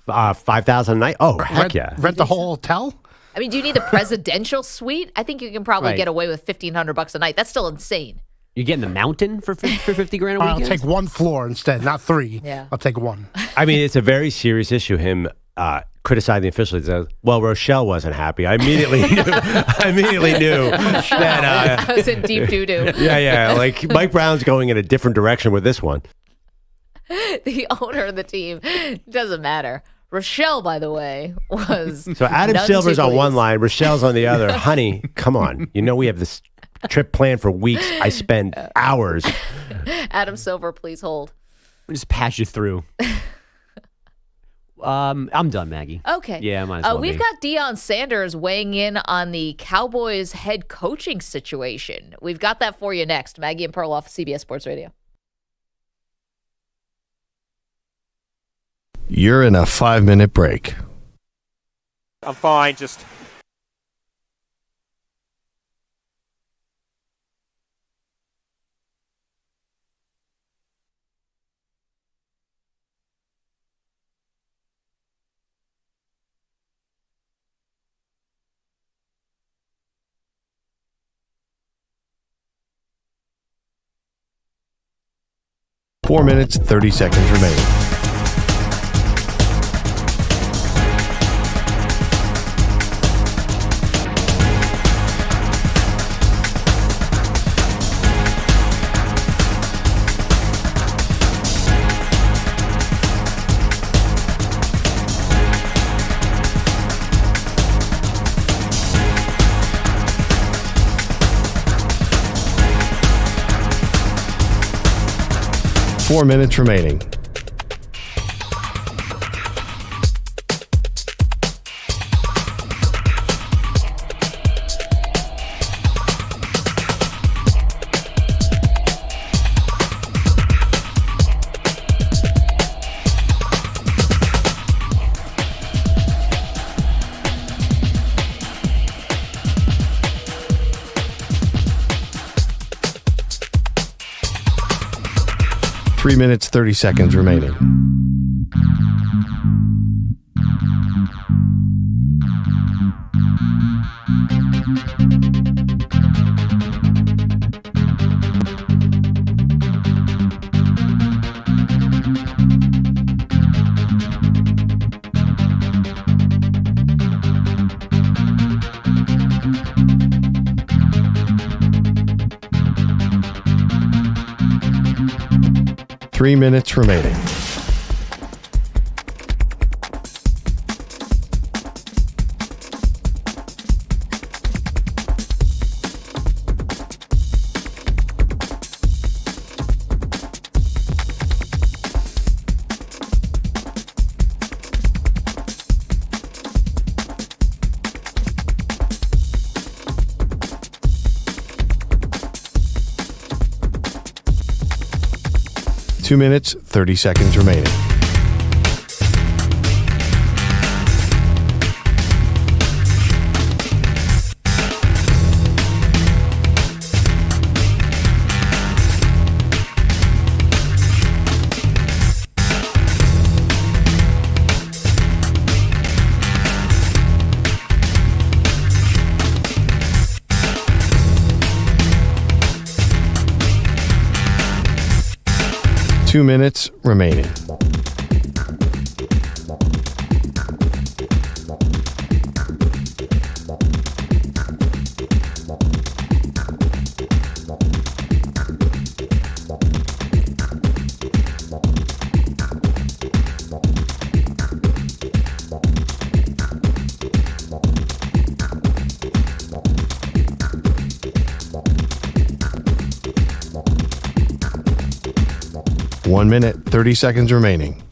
Speaker 3: $5,000 a night. Oh, heck yeah!
Speaker 5: Rent the whole hotel.
Speaker 2: I mean, do you need the presidential suite? I think you can probably get away with $1,500 a night. That's still insane.
Speaker 8: You getting the mountain for $50,000 a weekend?
Speaker 5: I'll take one floor instead, not three.
Speaker 2: Yeah,
Speaker 5: I'll take one.
Speaker 3: I mean, it's a very serious issue. Him criticizing the officials. Well, Rochelle wasn't happy. I immediately knew that.
Speaker 2: I was in deep doo-doo.
Speaker 3: Yeah. Like Mike Brown's going in a different direction with this one.
Speaker 2: The owner of the team, doesn't matter. Rochelle, by the way, was
Speaker 3: So Adam Silver's on one line, Rochelle's on the other. Honey, come on. You know we have this trip planned for weeks. I spend hours.
Speaker 2: Adam Silver, please hold.
Speaker 8: We'll just pass you through. I'm done, Maggie.
Speaker 2: Okay.
Speaker 8: Yeah, might as well
Speaker 2: We've
Speaker 8: be.
Speaker 2: got Deion Sanders weighing in on the Cowboys head coaching situation. We've got that for you next. Maggie and Perloff, CBS Sports Radio.
Speaker 6: You're in a 5-minute break.
Speaker 7: I'm fine. Just.
Speaker 6: Four minutes, 30 seconds remaining. Four minutes remaining. Three minutes, 30 seconds remaining. Three minutes remaining. Two minutes, 30 seconds remaining. Two minutes remaining. One minute, 30 seconds remaining.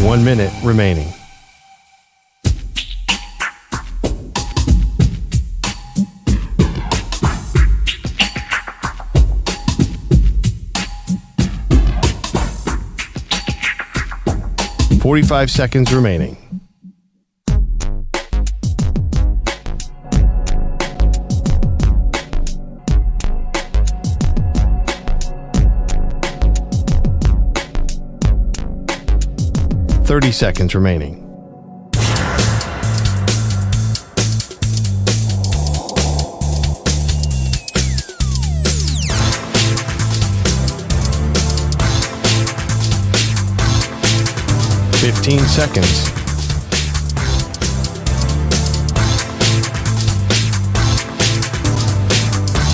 Speaker 6: One minute remaining. .45 seconds remaining. 30 seconds remaining. $15 seconds.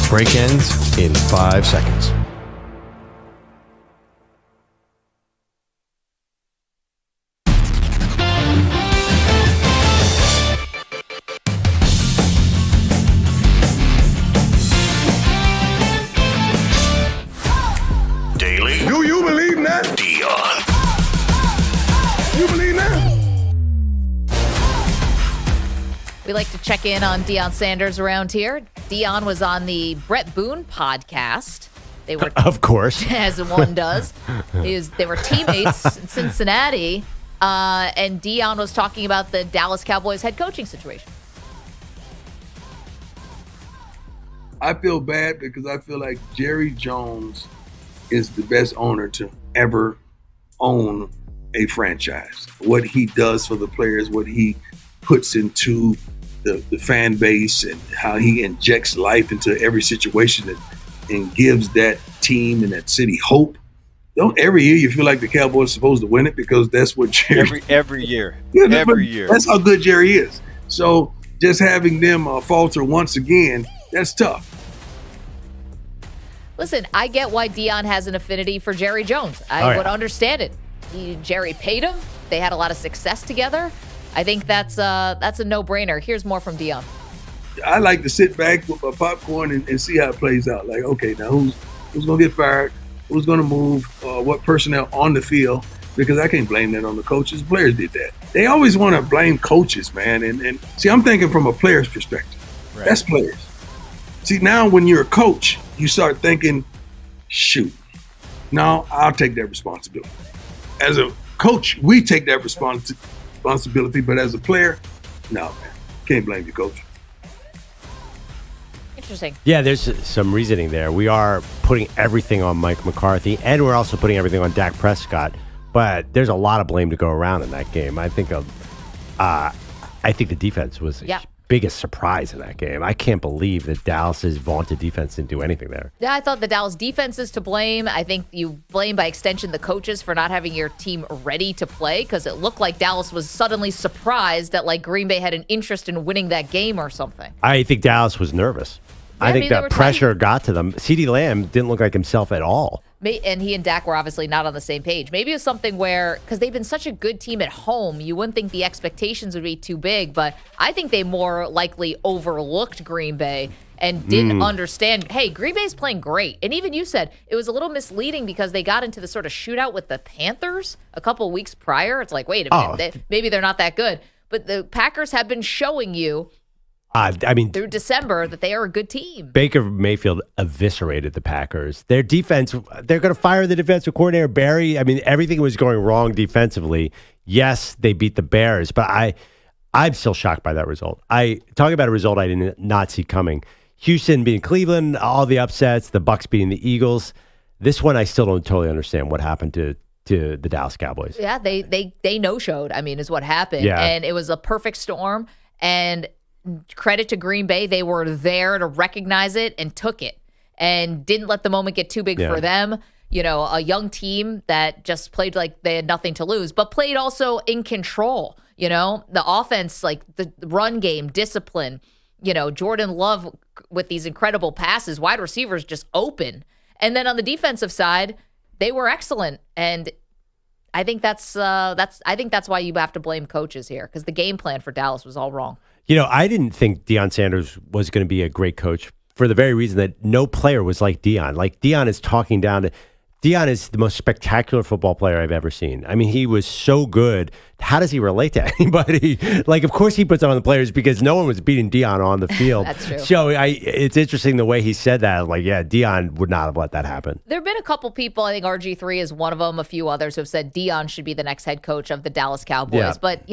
Speaker 6: Break ends in 5 seconds.
Speaker 1: Daily. Do you believe that? Dion. You believe that?
Speaker 2: We like to check in on Deion Sanders around here. Deion was on the Brett Boone podcast. They were,
Speaker 3: of course,
Speaker 2: as one does. They were teammates in Cincinnati, and Deion was talking about the Dallas Cowboys head coaching situation.
Speaker 9: I feel bad because I feel like Jerry Jones is the best owner to ever own a franchise. What he does for the players, what he puts into the fan base, and how he injects life into every situation and gives that team and that city hope. Don't every year you feel like the Cowboys are supposed to win it because that's what Jerry
Speaker 19: every year.
Speaker 9: Yeah,
Speaker 19: every year.
Speaker 9: That's how good Jerry is. So just having them falter once again, that's tough.
Speaker 2: Listen, I get why Deion has an affinity for Jerry Jones. I would understand it. Jerry paid him. They had a lot of success together. I think that's a no-brainer. Here's more from Deion.
Speaker 9: I like to sit back with my popcorn and see how it plays out. Like, okay, now who's going to get fired? Who's going to move? What personnel on the field? Because I can't blame that on the coaches. Players did that. They always want to blame coaches, man. And see, I'm thinking from a player's perspective. Right. That's players. See, now when you're a coach, you start thinking, shoot, no, I'll take that responsibility. As a coach, we take that responsibility, but as a player, no, man, can't blame your coach.
Speaker 2: Interesting.
Speaker 3: Yeah, there's some reasoning there. We are putting everything on Mike McCarthy, and we're also putting everything on Dak Prescott. But there's a lot of blame to go around in that game. I think the defense was the biggest surprise in that game. I can't believe that Dallas's vaunted defense didn't do anything there.
Speaker 2: Yeah, I thought the Dallas defense is to blame. I think you blame by extension the coaches for not having your team ready to play, because it looked like Dallas was suddenly surprised that like Green Bay had an interest in winning that game or something.
Speaker 3: I think Dallas was nervous. I think the pressure got to them. CeeDee Lamb didn't look like himself at all.
Speaker 2: And he and Dak were obviously not on the same page. Maybe it was something where, because they've been such a good team at home, you wouldn't think the expectations would be too big, but I think they more likely overlooked Green Bay and didn't understand, hey, Green Bay's playing great. And even you said it was a little misleading because they got into the sort of shootout with the Panthers a couple weeks prior. It's like, wait a minute, maybe they're not that good. But the Packers have been showing you through December that they are a good team.
Speaker 3: Baker Mayfield eviscerated the Packers. Their defense, they're going to fire the defensive coordinator, Barry. I mean, everything was going wrong defensively. Yes, they beat the Bears, but I'm still shocked by that result. Talking about a result I did not see coming. Houston beating Cleveland, all the upsets, the Bucs beating the Eagles. This one, I still don't totally understand what happened to the Dallas Cowboys.
Speaker 2: Yeah, they no-showed, is what happened.
Speaker 3: Yeah.
Speaker 2: And it was a perfect storm. And credit to Green Bay, they were there to recognize it and took it and didn't let the moment get too big for them. You know, a young team that just played like they had nothing to lose, but played also in control. You know, the offense, like the run game, discipline, Jordan Love with these incredible passes, wide receivers just open. And then on the defensive side, they were excellent. And I think that's why you have to blame coaches here, because the game plan for Dallas was all wrong.
Speaker 3: I didn't think Deion Sanders was going to be a great coach for the very reason that no player was like Deion. Like, Deion is talking down to... Deion is the most spectacular football player I've ever seen. I mean, he was so good. How does he relate to anybody? Like, of course he puts on the players because no one was beating Deion on the field.
Speaker 2: That's true.
Speaker 3: So it's interesting the way he said that. I'm like, yeah, Deion would not have let that happen.
Speaker 2: There have been a couple people, I think RG3 is one of them, a few others who have said Deion should be the next head coach of the Dallas Cowboys.
Speaker 3: Yeah.
Speaker 2: But,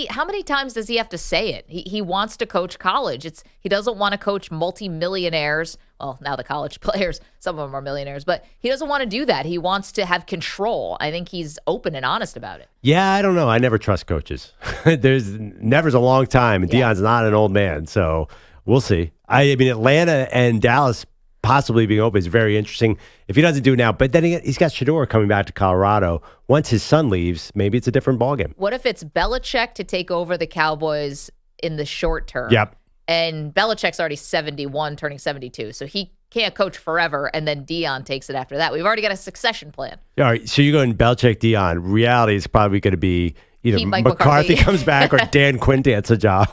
Speaker 2: how many times does he have to say it? He wants to coach college. He doesn't want to coach multimillionaires. Well, now the college players, some of them are millionaires, but he doesn't want to do that. He wants to have control. I think he's open and honest about it.
Speaker 3: Yeah, I don't know. I never trust coaches. Never's a long time, and Deion's not an old man, so we'll see. I mean, Atlanta and Dallas possibly being open is very interesting if he doesn't do it now. But then he's got Shedeur coming back to Colorado. Once his son leaves, maybe it's a different ballgame.
Speaker 2: What if it's Belichick to take over the Cowboys in the short term?
Speaker 3: Yep.
Speaker 2: And Belichick's already 71, turning 72, so he can't coach forever, and then Deion takes it after that. We've already got a succession plan.
Speaker 3: All right, so you're going Belichick, Deion. Reality is probably going to be either
Speaker 2: Mike
Speaker 3: McCarthy
Speaker 2: McCarthy
Speaker 3: comes back or Dan Quinn gets a job.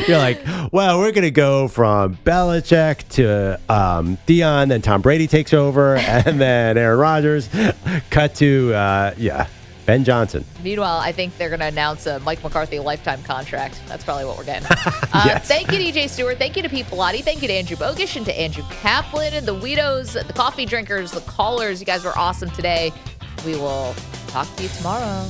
Speaker 3: You're like, well, we're going to go from Belichick to Deion, then Tom Brady takes over, and then Aaron Rodgers. Cut to, Ben Johnson.
Speaker 2: Meanwhile, I think they're going to announce a Mike McCarthy lifetime contract. That's probably what we're getting.
Speaker 3: Yes.
Speaker 2: Thank you to DJ Stewart. Thank you to Pete Pilati. Thank you to Andrew Bogish and to Andrew Kaplan and the Weedos, the coffee drinkers, the callers. You guys were awesome today. We will talk to you tomorrow.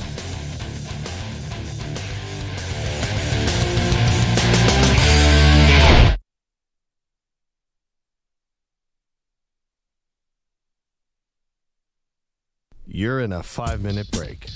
Speaker 6: You're in a 5-minute break.